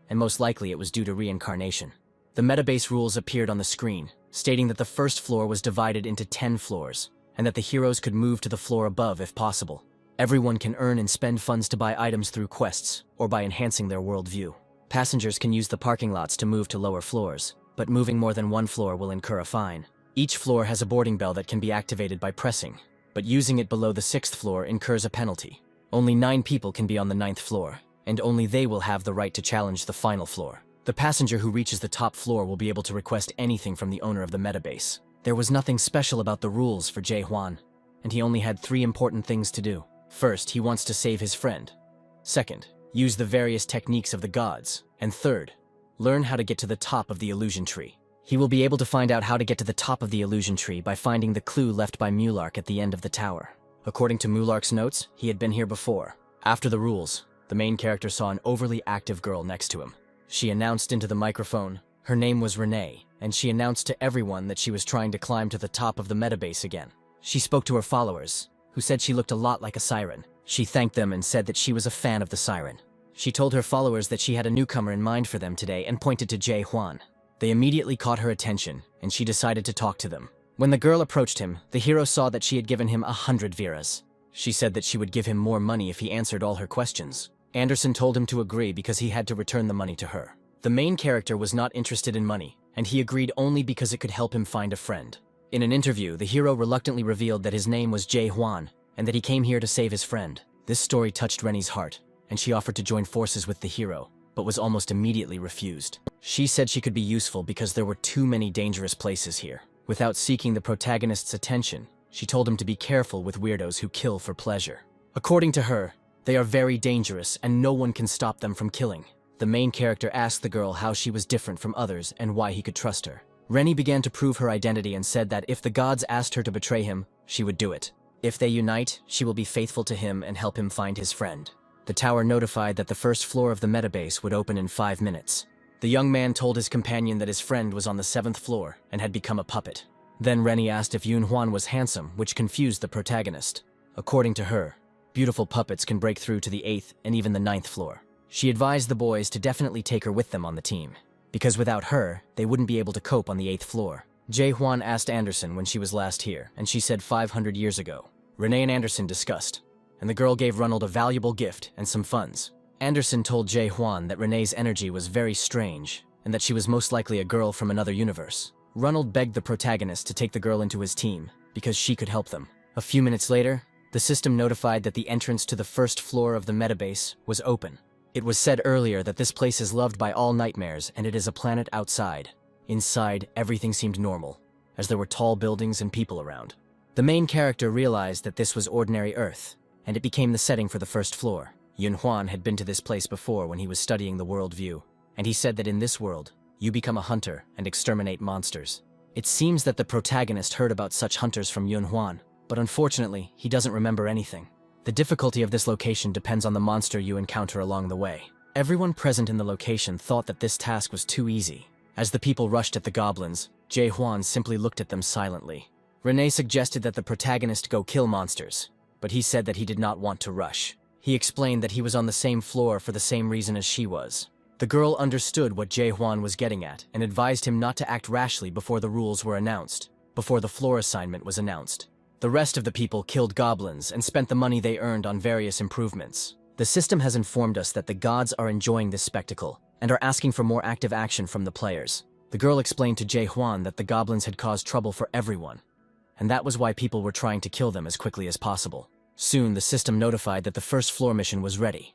and most likely it was due to reincarnation. The metabase rules appeared on the screen, stating that the first floor was divided into 10 floors, and that the heroes could move to the floor above if possible. Everyone can earn and spend funds to buy items through quests, or by enhancing their worldview. Passengers can use the parking lots to move to lower floors, but moving more than one floor will incur a fine. Each floor has a boarding bell that can be activated by pressing, but using it below the 6th floor incurs a penalty. Only 9 people can be on the 9th floor, and only they will have the right to challenge the final floor. The passenger who reaches the top floor will be able to request anything from the owner of the metabase. There was nothing special about the rules for Jae Hwan, and he only had 3 important things to do. First, he wants to save his friend. Second, use the various techniques of the gods. And third, learn how to get to the top of the illusion tree. He will be able to find out how to get to the top of the illusion tree by finding the clue left by Mulark at the end of the tower. According to Mulark's notes, he had been here before. After the rules, the main character saw an overly active girl next to him. She announced into the microphone. Her name was Renee, and she announced to everyone that she was trying to climb to the top of the metabase again. She spoke to her followers, who said she looked a lot like a siren. She thanked them and said that she was a fan of the siren. She told her followers that she had a newcomer in mind for them today and pointed to Jae Hwan. They immediately caught her attention, and she decided to talk to them. When the girl approached him, the hero saw that she had given him 100 viras. She said that she would give him more money if he answered all her questions. Anderson told him to agree because he had to return the money to her. The main character was not interested in money, and he agreed only because it could help him find a friend. In an interview, the hero reluctantly revealed that his name was Jae Hwan, and that he came here to save his friend. This story touched Rennie's heart, and she offered to join forces with the hero, but was almost immediately refused. She said she could be useful because there were too many dangerous places here. Without seeking the protagonist's attention, she told him to be careful with weirdos who kill for pleasure. According to her, they are very dangerous and no one can stop them from killing. The main character asked the girl how she was different from others and why he could trust her. Rennie began to prove her identity and said that if the gods asked her to betray him, she would do it. If they unite, she will be faithful to him and help him find his friend. The tower notified that the first floor of the metabase would open in 5 minutes. The young man told his companion that his friend was on the 7th floor and had become a puppet. Then Rennie asked if Yoon Hwan was handsome, which confused the protagonist. According to her, beautiful puppets can break through to the 8th and even the 9th floor. She advised the boys to definitely take her with them on the team, because without her, they wouldn't be able to cope on the 8th floor. Jae Hwan asked Anderson when she was last here, and she said 500 years ago. Renee and Anderson discussed, and the girl gave Ronald a valuable gift and some funds. Anderson told Jae Hwan that Renee's energy was very strange, and that she was most likely a girl from another universe. Ronald begged the protagonist to take the girl into his team, because she could help them. A few minutes later, the system notified that the entrance to the first floor of the metabase was open. It was said earlier that this place is loved by all nightmares and it is a planet outside. Inside, everything seemed normal, as there were tall buildings and people around. The main character realized that this was ordinary Earth, and it became the setting for the first floor. Yoon Hwan had been to this place before when he was studying the worldview, and he said that in this world, you become a hunter and exterminate monsters. It seems that the protagonist heard about such hunters from Yoon Hwan, but unfortunately, he doesn't remember anything. The difficulty of this location depends on the monster you encounter along the way. Everyone present in the location thought that this task was too easy. As the people rushed at the goblins, Jae Hwan simply looked at them silently. Renee suggested that the protagonist go kill monsters, but he said that he did not want to rush. He explained that he was on the same floor for the same reason as she was. The girl understood what Jae Hwan was getting at and advised him not to act rashly before the rules were announced, before the floor assignment was announced. The rest of the people killed goblins and spent the money they earned on various improvements. The system has informed us that the gods are enjoying this spectacle and are asking for more active action from the players. The girl explained to Jae Hwan that the goblins had caused trouble for everyone, and that was why people were trying to kill them as quickly as possible. Soon, the system notified that the first floor mission was ready,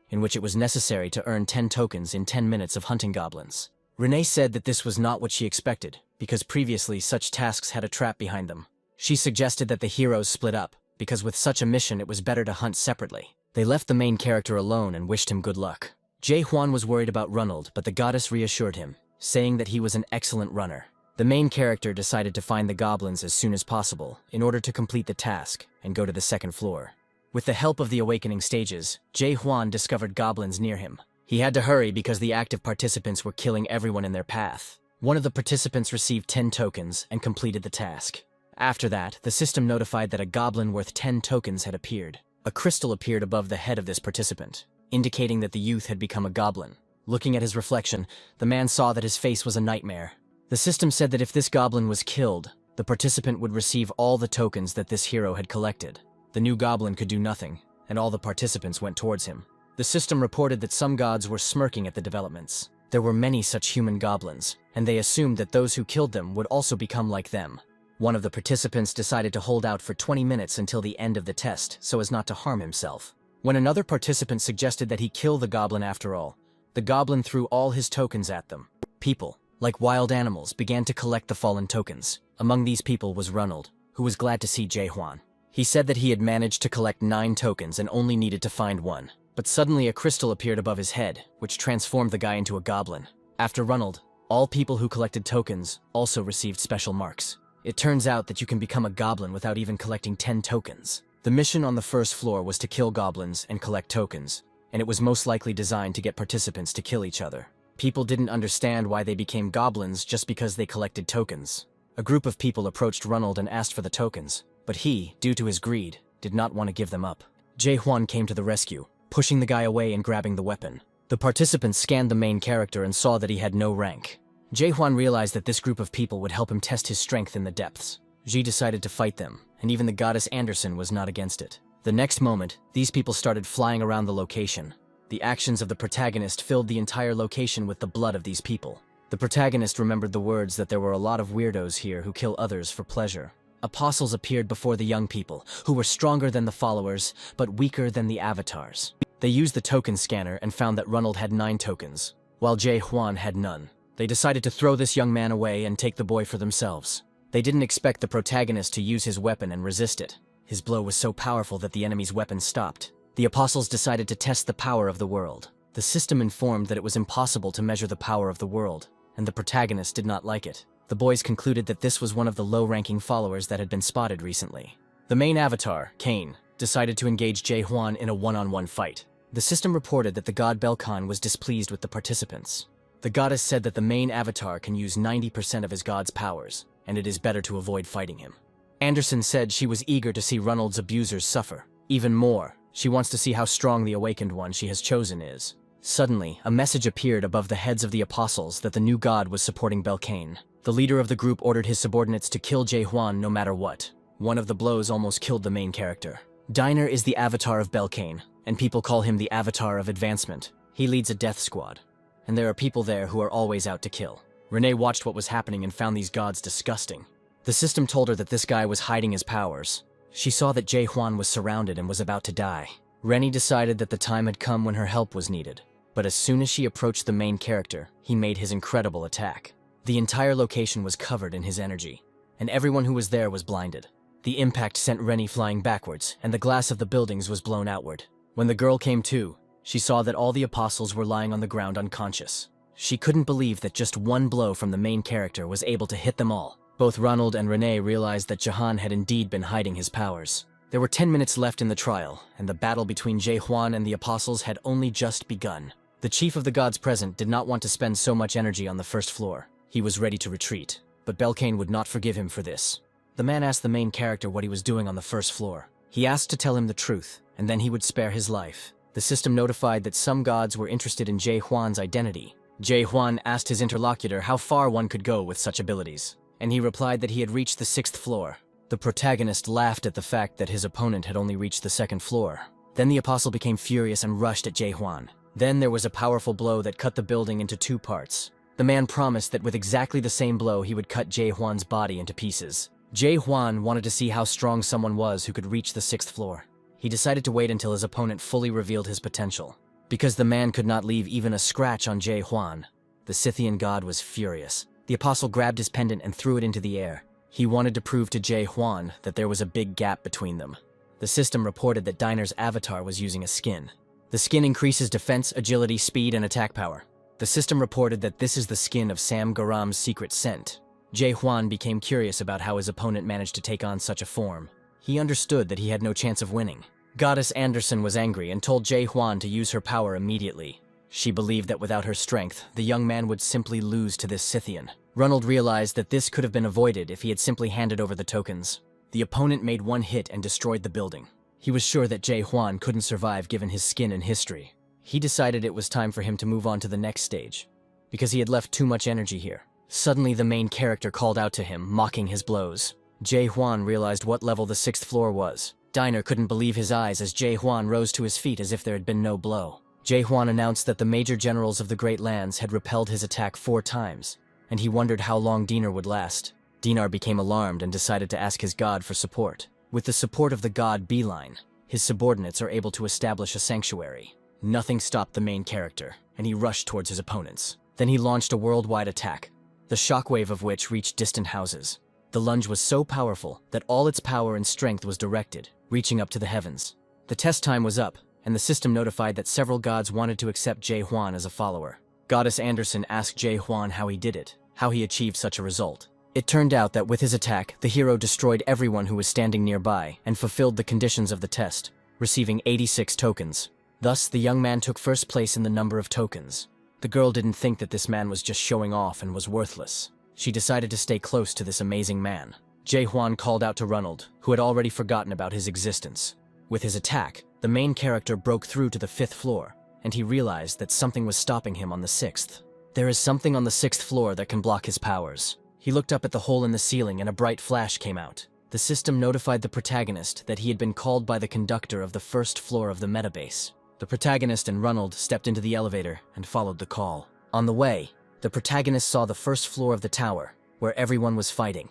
in which it was necessary to earn 10 tokens in 10 minutes of hunting goblins. Renee said that this was not what she expected, because previously such tasks had a trap behind them. She suggested that the heroes split up, because with such a mission it was better to hunt separately. They left the main character alone and wished him good luck. Jae-hwan was worried about Ronald, but the goddess reassured him, saying that he was an excellent runner. The main character decided to find the goblins as soon as possible, in order to complete the task and go to the second floor. With the help of the awakening stages, Jae-hwan discovered goblins near him. He had to hurry because the active participants were killing everyone in their path. One of the participants received 10 tokens and completed the task. After that, the system notified that a goblin worth 10 tokens had appeared. A crystal appeared above the head of this participant, indicating that the youth had become a goblin. Looking at his reflection, the man saw that his face was a nightmare. The system said that if this goblin was killed, the participant would receive all the tokens that this hero had collected. The new goblin could do nothing, and all the participants went towards him. The system reported that some gods were smirking at the developments. There were many such human goblins, and they assumed that those who killed them would also become like them. One of the participants decided to hold out for 20 minutes until the end of the test so as not to harm himself. When another participant suggested that he kill the goblin after all, the goblin threw all his tokens at them. People, like wild animals, began to collect the fallen tokens. Among these people was Ronald, who was glad to see Jae-hwan. He said that he had managed to collect 9 tokens and only needed to find one. But suddenly a crystal appeared above his head, which transformed the guy into a goblin. After Ronald, all people who collected tokens also received special marks. It turns out that you can become a goblin without even collecting 10 tokens. The mission on the first floor was to kill goblins and collect tokens, and it was most likely designed to get participants to kill each other. People didn't understand why they became goblins just because they collected tokens. A group of people approached Ronald and asked for the tokens, but he, due to his greed, did not want to give them up. Jae-hwan came to the rescue, pushing the guy away and grabbing the weapon. The participants scanned the main character and saw that he had no rank. Jae-hwan realized that this group of people would help him test his strength in the depths. Ji decided to fight them, and even the goddess Anderson was not against it. The next moment, these people started flying around the location. The actions of the protagonist filled the entire location with the blood of these people. The protagonist remembered the words that there were a lot of weirdos here who kill others for pleasure. Apostles appeared before the young people, who were stronger than the followers, but weaker than the avatars. They used the token scanner and found that Ronald had 9 tokens, while Jae-hwan had none. They decided to throw this young man away and take the boy for themselves. They didn't expect the protagonist to use his weapon and resist it. His blow was so powerful that the enemy's weapon stopped. The apostles decided to test the power of the world. The system informed that it was impossible to measure the power of the world, and the protagonist did not like it. The boys concluded that this was one of the low-ranking followers that had been spotted recently. The main avatar, Cain, decided to engage Jae-hwan in a one-on-one fight. The system reported that the god Belkan was displeased with the participants. The goddess said that the main avatar can use 90% of his god's powers, and it is better to avoid fighting him. Anderson said she was eager to see Ronald's abusers suffer. Even more, she wants to see how strong the awakened one she has chosen is. Suddenly, a message appeared above the heads of the apostles that the new god was supporting Belkan. The leader of the group ordered his subordinates to kill Jae-hwan no matter what. One of the blows almost killed the main character. Diner is the avatar of Belkan, and people call him the avatar of advancement. He leads a death squad, and there are people there who are always out to kill. Renee watched what was happening and found these gods disgusting. The system told her that this guy was hiding his powers. She saw that Jae-hwan was surrounded and was about to die. Rennie decided that the time had come when her help was needed. But as soon as she approached the main character, he made his incredible attack. The entire location was covered in his energy, and everyone who was there was blinded. The impact sent Rennie flying backwards, and the glass of the buildings was blown outward. When the girl came to, she saw that all the apostles were lying on the ground unconscious. She couldn't believe that just one blow from the main character was able to hit them all. Both Ronald and Renee realized that Jahan had indeed been hiding his powers. There were 10 minutes left in the trial, and the battle between Jae-hwan and the apostles had only just begun. The chief of the gods present did not want to spend so much energy on the first floor. He was ready to retreat, but Belkan would not forgive him for this. The man asked the main character what he was doing on the first floor. He asked to tell him the truth, and then he would spare his life. The system notified that some gods were interested in Jae-hwan's identity. Jae-hwan asked his interlocutor how far one could go with such abilities, and he replied that he had reached the 6th floor. The protagonist laughed at the fact that his opponent had only reached the 2nd floor. Then the apostle became furious and rushed at Jae-hwan. Then there was a powerful blow that cut the building into 2 parts. The man promised that with exactly the same blow he would cut Jae-hwan's body into pieces. Jae-hwan wanted to see how strong someone was who could reach the 6th floor. He decided to wait until his opponent fully revealed his potential. Because the man could not leave even a scratch on Jae-hwan, The Scythian god was furious. The apostle grabbed his pendant and threw it into the air. He wanted to prove to Jae Hwan that there was a big gap between them. The system reported that Diner's avatar was using a skin. The skin increases defense, agility, speed, and attack power. The system reported that this is the skin of Sam Garam's secret scent. Jae Hwan became curious about how his opponent managed to take on such a form. He understood that he had no chance of winning. Goddess Anderson was angry and told Jae Hwan to use her power immediately. She believed that without her strength, the young man would simply lose to this Scythian. Ronald realized that this could have been avoided if he had simply handed over the tokens. The opponent made one hit and destroyed the building. He was sure that Jae Hwan couldn't survive given his skin and history. He decided it was time for him to move on to the next stage, because he had left too much energy here. Suddenly, the main character called out to him, mocking his blows. Jae Hwan realized what level the 6th floor was. Diner couldn't believe his eyes as Jae Hwan rose to his feet as if there had been no blow. Jae Hwan announced that the major generals of the Great Lands had repelled his attack 4 times, and he wondered how long Dinar would last. Dinar became alarmed and decided to ask his god for support. With the support of the god Beeline, his subordinates are able to establish a sanctuary. Nothing stopped the main character, and he rushed towards his opponents. Then he launched a worldwide attack, the shockwave of which reached distant houses. The lunge was so powerful that all its power and strength was directed, reaching up to the heavens. The test time was up, and the system notified that several gods wanted to accept Jae Hwan as a follower. Goddess Anderson asked Jae Hwan how he did it, how he achieved such a result. It turned out that with his attack, the hero destroyed everyone who was standing nearby and fulfilled the conditions of the test, receiving 86 tokens. Thus, the young man took first place in the number of tokens. The girl didn't think that this man was just showing off and was worthless. She decided to stay close to this amazing man. Jae Hwan called out to Ronald, who had already forgotten about his existence. With his attack, the main character broke through to the 5th floor, and he realized that something was stopping him on the 6th. There is something on the 6th floor that can block his powers. He looked up at the hole in the ceiling and a bright flash came out. The system notified the protagonist that he had been called by the conductor of the 1st floor of the metabase. The protagonist and Ronald stepped into the elevator and followed the call. On the way, the protagonist saw the 1st floor of the tower, where everyone was fighting,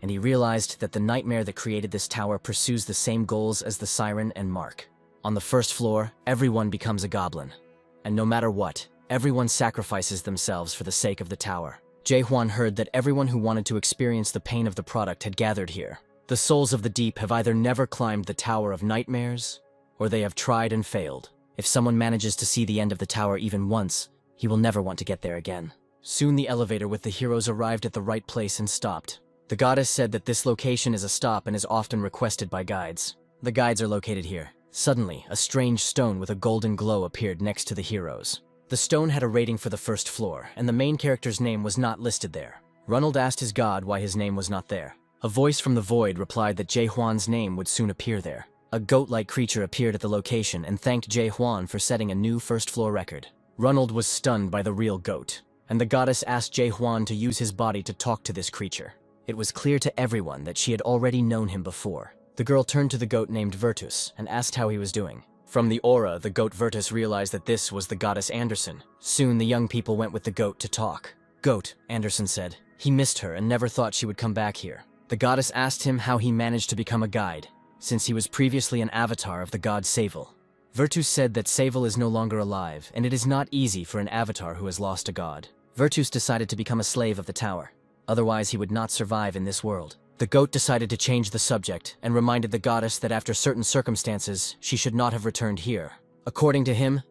and he realized that the nightmare that created this tower pursues the same goals as the Siren and Mark. On the 1st floor, everyone becomes a goblin, and no matter what, everyone sacrifices themselves for the sake of the tower. Jae Hwan heard that everyone who wanted to experience the pain of the product had gathered here. The souls of the deep have either never climbed the Tower of Nightmares, or they have tried and failed. If someone manages to see the end of the tower even once, he will never want to get there again. Soon the elevator with the heroes arrived at the right place and stopped. The goddess said that this location is a stop and is often requested by guides. The guides are located here. Suddenly, a strange stone with a golden glow appeared next to the heroes. The stone had a rating for the 1st floor, and the main character's name was not listed there. Ronald asked his god why his name was not there. A voice from the void replied that Jae Hwan's name would soon appear there. A goat-like creature appeared at the location and thanked Jae Hwan for setting a new 1st floor record. Ronald was stunned by the real goat, and the goddess asked Jae Hwan to use his body to talk to this creature. It was clear to everyone that she had already known him before. The girl turned to the goat named Virtus and asked how he was doing. From the aura, the goat Virtus realized that this was the goddess Anderson. Soon, the young people went with the goat to talk. "Goat," Anderson said. He missed her and never thought she would come back here. The goddess asked him how he managed to become a guide, since he was previously an avatar of the god Savel. Virtus said that Savel is no longer alive, and it is not easy for an avatar who has lost a god. Virtus decided to become a slave of the tower. Otherwise, he would not survive in this world. The goat decided to change the subject and reminded the goddess that after certain circumstances, she should not have returned here. According to him,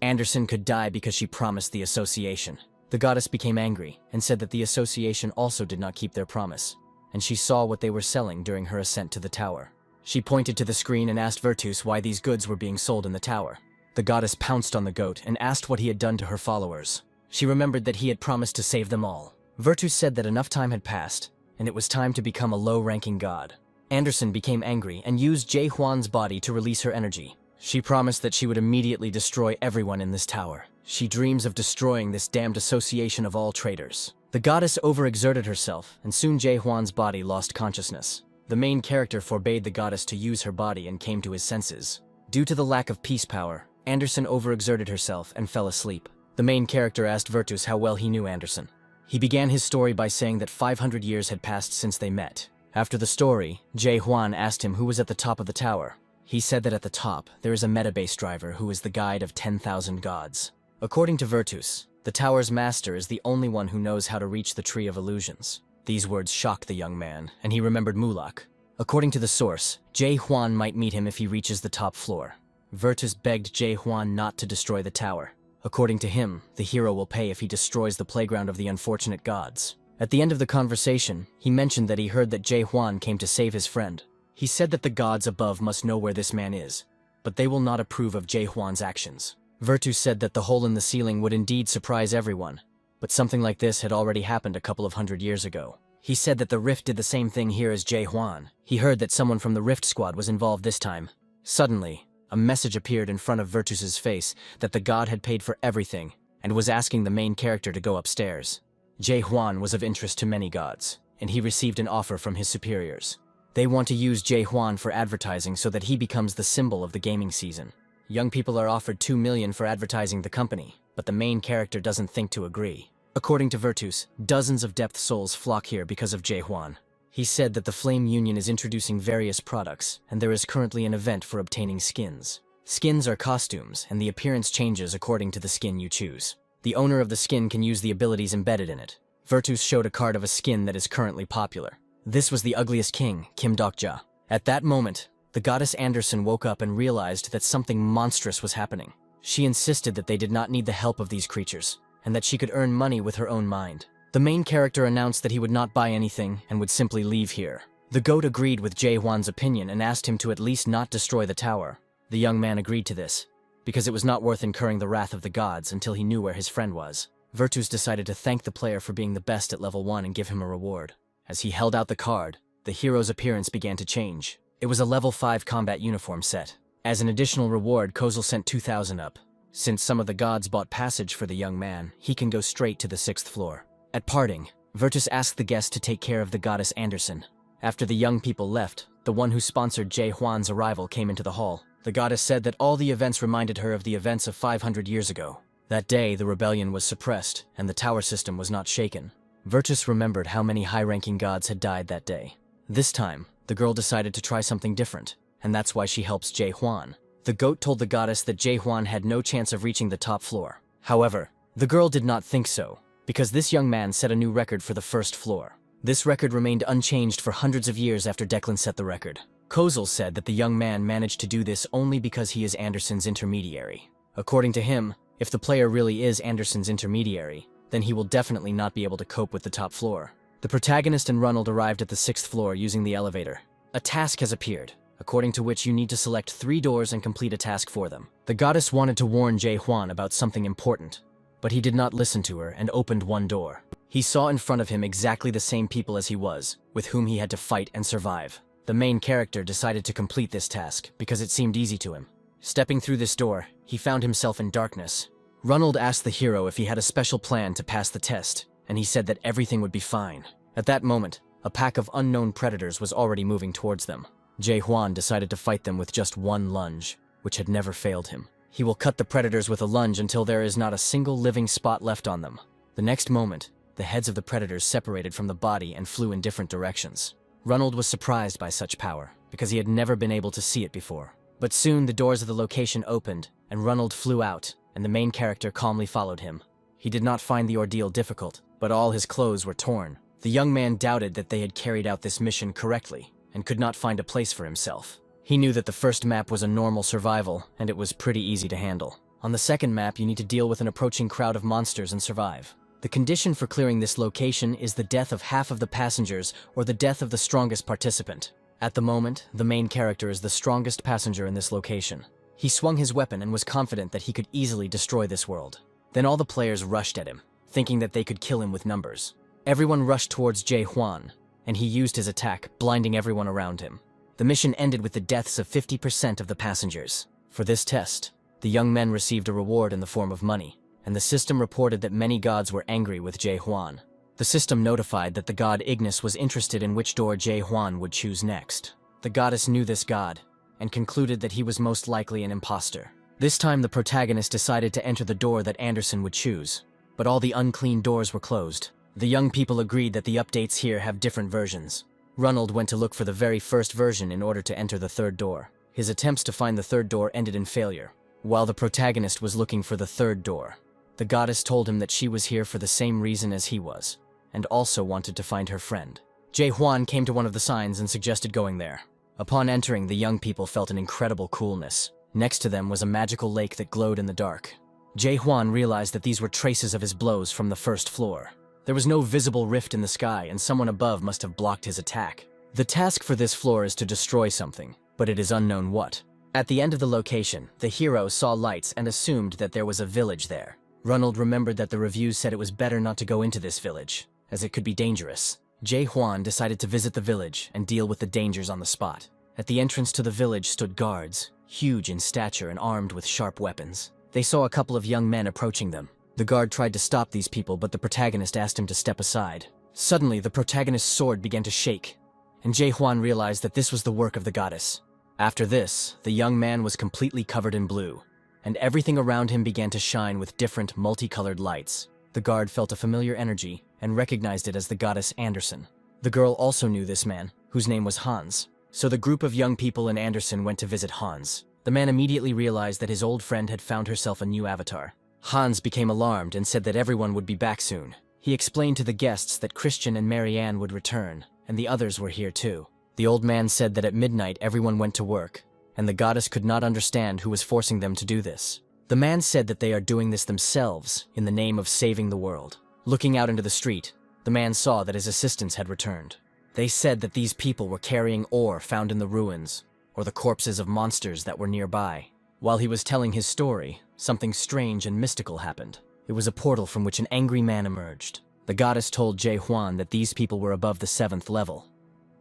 Anderson could die because she promised the association. The goddess became angry and said that the association also did not keep their promise, and she saw what they were selling during her ascent to the tower. She pointed to the screen and asked Virtus why these goods were being sold in the tower. The goddess pounced on the goat and asked what he had done to her followers. She remembered that he had promised to save them all. Virtus said that enough time had passed, and it was time to become a low-ranking god. Anderson became angry and used Jae Hwan's body to release her energy. She promised that she would immediately destroy everyone in this tower. She dreams of destroying this damned association of all traitors. The goddess overexerted herself, and soon Jae Hwan's body lost consciousness. The main character forbade the goddess to use her body and came to his senses. Due to the lack of peace power, Anderson overexerted herself and fell asleep. The main character asked Virtus how well he knew Anderson. He began his story by saying that 500 years had passed since they met. After the story, Jae Hwan asked him who was at the top of the tower. He said that at the top, there is a metabase driver who is the guide of 10,000 gods. According to Virtus, The tower's master is the only one who knows how to reach the Tree of Illusions. These words shocked the young man, and he remembered Mulak. According to the source, Jae Hwan might meet him if he reaches the top floor. Virtus begged Jae Hwan not to destroy the tower. According to him, the hero will pay if he destroys the playground of the unfortunate gods. At the end of the conversation, he mentioned that he heard that Jae Hwan came to save his friend. He said that the gods above must know where this man is, but they will not approve of Jae Hwan's actions. Virtus said that the hole in the ceiling would indeed surprise everyone, but something like this had already happened a couple of hundred years ago. He said that the Rift did the same thing here as Jae Hwan. He heard that someone from the Rift squad was involved this time. Suddenly, a message appeared in front of Virtus's face that the god had paid for everything and was asking the main character to go upstairs. Jae Hwan was of interest to many gods, and he received an offer from his superiors. They want to use Jae Hwan for advertising so that he becomes the symbol of the gaming season. Young people are offered 2 million for advertising the company, but the main character doesn't think to agree. According to Virtus, dozens of depth souls flock here because of Jae Hwan. He said that the Flame Union is introducing various products, and there is currently an event for obtaining skins. Skins are costumes, and the appearance changes according to the skin you choose. The owner of the skin can use the abilities embedded in it. Virtus showed a card of a skin that is currently popular. This was the ugliest king, Kim Dokja. At that moment, the goddess Anderson woke up and realized that something monstrous was happening. She insisted that they did not need the help of these creatures, and that she could earn money with her own mind. The main character announced that he would not buy anything and would simply leave here. The goat agreed with Jae Hwan's opinion and asked him to at least not destroy the tower. The young man agreed to this, because it was not worth incurring the wrath of the gods until he knew where his friend was. Virtus decided to thank the player for being the best at level 1 and give him a reward. As he held out the card, the hero's appearance began to change. It was a level 5 combat uniform set. As an additional reward, Kozel sent 2,000 up. Since some of the gods bought passage for the young man, he can go straight to the 6th floor. At parting, Virtus asked the guest to take care of the goddess Anderson. After the young people left, the one who sponsored Jae Hwan's arrival came into the hall. The goddess said that all the events reminded her of the events of 500 years ago. That day, the rebellion was suppressed, and the tower system was not shaken. Virtus remembered how many high-ranking gods had died that day. This time, the girl decided to try something different, and that's why she helps Jae Hwan. The goat told the goddess that Jae Hwan had no chance of reaching the top floor. However, the girl did not think so, because this young man set a new record for the 1st floor. This record remained unchanged for hundreds of years after Declan set the record. Kozel said that the young man managed to do this only because he is Anderson's intermediary. According to him, if the player really is Anderson's intermediary, then he will definitely not be able to cope with the top floor. The protagonist and Ronald arrived at the 6th floor using the elevator. A task has appeared, according to which you need to select 3 doors and complete a task for them. The goddess wanted to warn Jae Hwan about something important, but he did not listen to her and opened one door. He saw in front of him exactly the same people as he was, with whom he had to fight and survive. The main character decided to complete this task because it seemed easy to him. Stepping through this door, he found himself in darkness. Ronald asked the hero if he had a special plan to pass the test, and he said that everything would be fine. At that moment, a pack of unknown predators was already moving towards them. Jae Hwan decided to fight them with just one lunge, which had never failed him. He will cut the predators with a lunge until there is not a single living spot left on them. The next moment, the heads of the predators separated from the body and flew in different directions. Ronald was surprised by such power, because he had never been able to see it before. But soon the doors of the location opened, and Ronald flew out, and the main character calmly followed him. He did not find the ordeal difficult, but all his clothes were torn. The young man doubted that they had carried out this mission correctly, and could not find a place for himself. He knew that the first map was a normal survival, and it was pretty easy to handle. On the second map, you need to deal with an approaching crowd of monsters and survive. The condition for clearing this location is the death of half of the passengers or the death of the strongest participant. At the moment, the main character is the strongest passenger in this location. He swung his weapon and was confident that he could easily destroy this world. Then all the players rushed at him, thinking that they could kill him with numbers. Everyone rushed towards Jae Hwan, and he used his attack, blinding everyone around him. The mission ended with the deaths of 50% of the passengers. For this test, the young men received a reward in the form of money, and the system reported that many gods were angry with Jae Hwan. The system notified that the god Ignis was interested in which door Jae Hwan would choose next. The goddess knew this god, and concluded that he was most likely an imposter. This time the protagonist decided to enter the door that Anderson would choose, but all the unclean doors were closed. The young people agreed that the updates here have different versions. Ronald went to look for the very first version in order to enter the 3rd door. His attempts to find the 3rd door ended in failure, while the protagonist was looking for the 3rd door. The goddess told him that she was here for the same reason as he was, and also wanted to find her friend. Jae-hwan came to one of the signs and suggested going there. Upon entering, the young people felt an incredible coolness. Next to them was a magical lake that glowed in the dark. Jae-hwan realized that these were traces of his blows from the first floor. There was no visible rift in the sky, and someone above must have blocked his attack. The task for this floor is to destroy something, but it is unknown what. At the end of the location, the hero saw lights and assumed that there was a village there. Ronald remembered that the reviews said it was better not to go into this village, as it could be dangerous. Jae-hwan decided to visit the village and deal with the dangers on the spot. At the entrance to the village stood guards, huge in stature and armed with sharp weapons. They saw a couple of young men approaching them. The guard tried to stop these people, but the protagonist asked him to step aside. Suddenly, the protagonist's sword began to shake, and Jae-hwan realized that this was the work of the goddess. After this, the young man was completely covered in blue, and everything around him began to shine with different multicolored lights. The guard felt a familiar energy and recognized it as the goddess Anderson. The girl also knew this man, whose name was Hans. So the group of young people and Anderson went to visit Hans. The man immediately realized that his old friend had found herself a new avatar. Hans became alarmed and said that everyone would be back soon. He explained to the guests that Christian and Marianne would return, and the others were here too. The old man said that at midnight everyone went to work, and the goddess could not understand who was forcing them to do this. The man said that they are doing this themselves in the name of saving the world. Looking out into the street, the man saw that his assistants had returned. They said that these people were carrying ore found in the ruins, or the corpses of monsters that were nearby. While he was telling his story, something strange and mystical happened. It was a portal from which an angry man emerged. The goddess told Jae-hwan that these people were above the 7th level,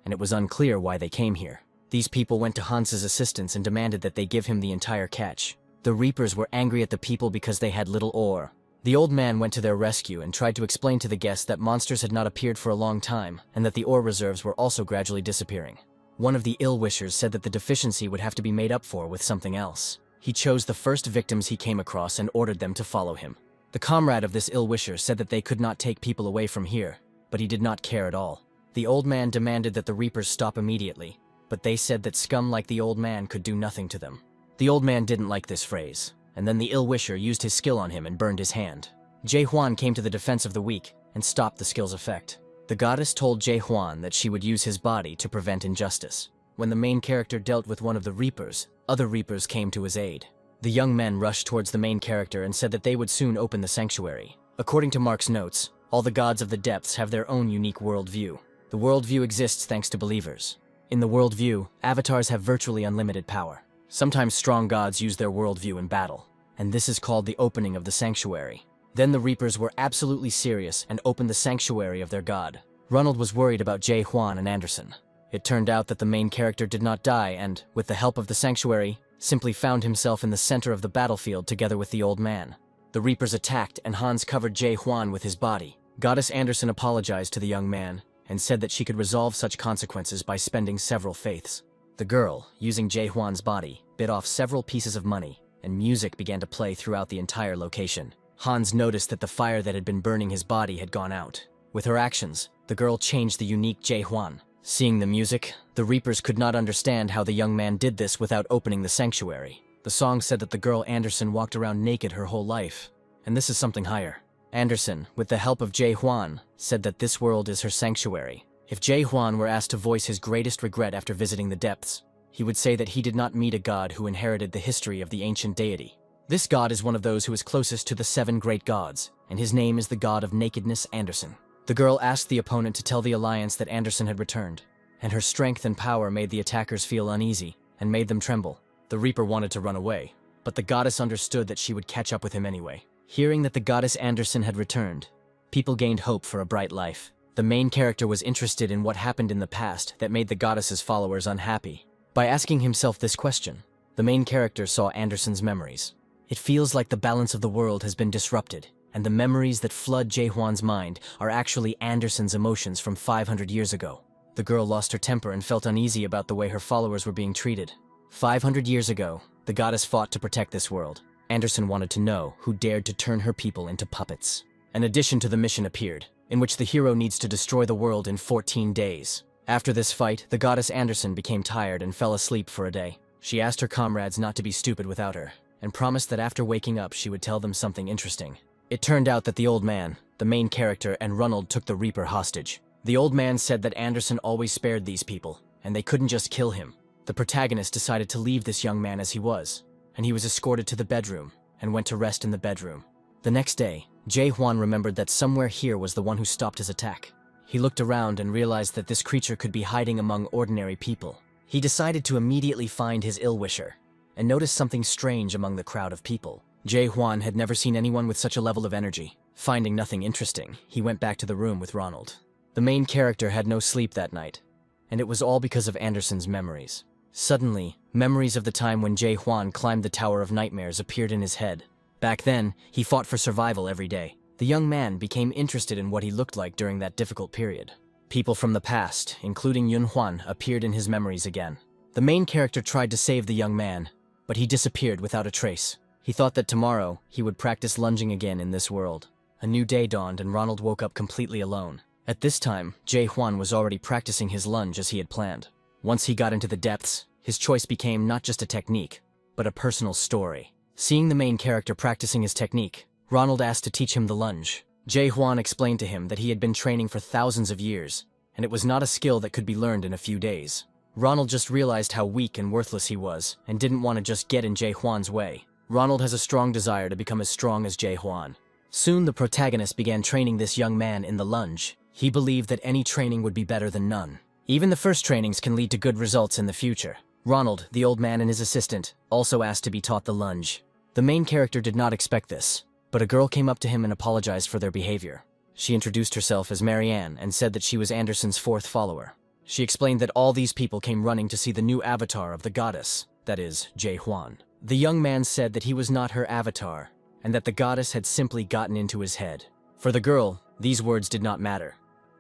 and it was unclear why they came here. These people went to Hans's assistants and demanded that they give him the entire catch. The Reapers were angry at the people because they had little ore. The old man went to their rescue and tried to explain to the guests that monsters had not appeared for a long time, and that the ore reserves were also gradually disappearing. One of the ill-wishers said that the deficiency would have to be made up for with something else. He chose the first victims he came across and ordered them to follow him. The comrade of this ill-wisher said that they could not take people away from here, but he did not care at all. The old man demanded that the Reapers stop immediately, but they said that scum like the old man could do nothing to them. The old man didn't like this phrase, and then the ill-wisher used his skill on him and burned his hand. Jae-hwan came to the defense of the weak and stopped the skill's effect. The goddess told Jae-hwan that she would use his body to prevent injustice. When the main character dealt with one of the Reapers, other Reapers came to his aid. The young men rushed towards the main character and said that they would soon open the sanctuary. According to Mark's notes, all the gods of the depths have their own unique worldview. The worldview exists thanks to believers. In the worldview, avatars have virtually unlimited power. Sometimes strong gods use their worldview in battle, and this is called the opening of the sanctuary. Then the Reapers were absolutely serious and opened the sanctuary of their god. Ronald was worried about Jae-hwan and Anderson. It turned out that the main character did not die and, with the help of the sanctuary, simply found himself in the center of the battlefield together with the old man. The Reapers attacked and Hans covered Jae-hwan with his body. Goddess Anderson apologized to the young man and said that she could resolve such consequences by spending several faiths. The girl, using Jae-hwan's body, bit off several pieces of money, and music began to play throughout the entire location. Hans noticed that the fire that had been burning his body had gone out. With her actions, the girl changed the unique Jae-hwan. Seeing the music, the Reapers could not understand how the young man did this without opening the sanctuary. The song said that the girl Anderson walked around naked her whole life, and this is something higher. Anderson, with the help of Jae-hwan, said that this world is her sanctuary. If Jae-hwan were asked to voice his greatest regret after visiting the depths, he would say that he did not meet a god who inherited the history of the ancient deity. This god is one of those who is closest to the 7 great gods, and his name is the god of nakedness Anderson. The girl asked the opponent to tell the alliance that Anderson had returned, and her strength and power made the attackers feel uneasy and made them tremble. The Reaper wanted to run away, but the goddess understood that she would catch up with him anyway. Hearing that the goddess Anderson had returned, people gained hope for a bright life. The main character was interested in what happened in the past that made the goddess's followers unhappy. By asking himself this question, the main character saw Anderson's memories. It feels like the balance of the world has been disrupted, and the memories that flood Jae-hwan's mind are actually Anderson's emotions from 500 years ago. The girl lost her temper and felt uneasy about the way her followers were being treated. 500 years ago, the goddess fought to protect this world. Anderson wanted to know who dared to turn her people into puppets. An addition to the mission appeared, in which the hero needs to destroy the world in 14 days. After this fight, the goddess Anderson became tired and fell asleep for a day. She asked her comrades not to be stupid without her, and promised that after waking up she would tell them something interesting. It turned out that the old man, the main character, and Ronald took the Reaper hostage. The old man said that Anderson always spared these people, and they couldn't just kill him. The protagonist decided to leave this young man as he was, and he was escorted to the bedroom and went to rest in the bedroom. The next day, Jae-hwan remembered that somewhere here was the one who stopped his attack. He looked around and realized that this creature could be hiding among ordinary people. He decided to immediately find his ill-wisher and noticed something strange among the crowd of people. Jae-hwan had never seen anyone with such a level of energy. Finding nothing interesting, he went back to the room with Ronald. The main character had no sleep that night, and it was all because of Anderson's memories. Suddenly, memories of the time when Jae-hwan climbed the Tower of Nightmares appeared in his head. Back then, he fought for survival every day. The young man became interested in what he looked like during that difficult period. People from the past, including Yun-hwan, appeared in his memories again. The main character tried to save the young man, but he disappeared without a trace. He thought that tomorrow, he would practice lunging again in this world. A new day dawned and Ronald woke up completely alone. At this time, Jae-hwan was already practicing his lunge as he had planned. Once he got into the depths, his choice became not just a technique, but a personal story. Seeing the main character practicing his technique, Ronald asked to teach him the lunge. Jae-hwan explained to him that he had been training for thousands of years, and it was not a skill that could be learned in a few days. Ronald just realized how weak and worthless he was, and didn't want to just get in Jae-hwan's way. Ronald has a strong desire to become as strong as Jae-hwan. Soon the protagonist began training this young man in the lunge. He believed that any training would be better than none. Even the first trainings can lead to good results in the future. Ronald, the old man and his assistant, also asked to be taught the lunge. The main character did not expect this, but a girl came up to him and apologized for their behavior. She introduced herself as Marianne and said that she was Anderson's fourth follower. She explained that all these people came running to see the new avatar of the goddess, that is, Jae-hwan. The young man said that he was not her avatar, and that the goddess had simply gotten into his head. For the girl, these words did not matter,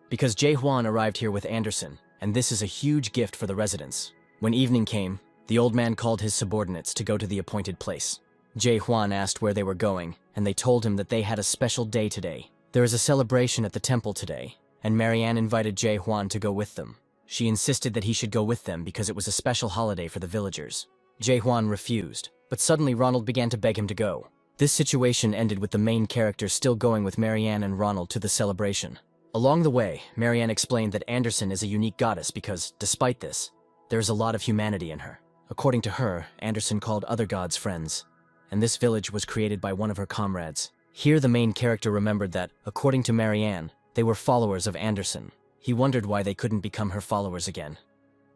because Jae-hwan arrived here with Anderson, and this is a huge gift for the residents. When evening came, the old man called his subordinates to go to the appointed place. Jae-hwan asked where they were going, and they told him that they had a special day today. There is a celebration at the temple today, and Marianne invited Jae-hwan to go with them. She insisted that he should go with them because it was a special holiday for the villagers. Jae-hwan refused, but suddenly Ronald began to beg him to go. This situation ended with the main character still going with Marianne and Ronald to the celebration. Along the way, Marianne explained that Anderson is a unique goddess because, despite this, there is a lot of humanity in her. According to her, Anderson called other gods friends, and this village was created by one of her comrades. Here the main character remembered that, according to Marianne, they were followers of Anderson. He wondered why they couldn't become her followers again.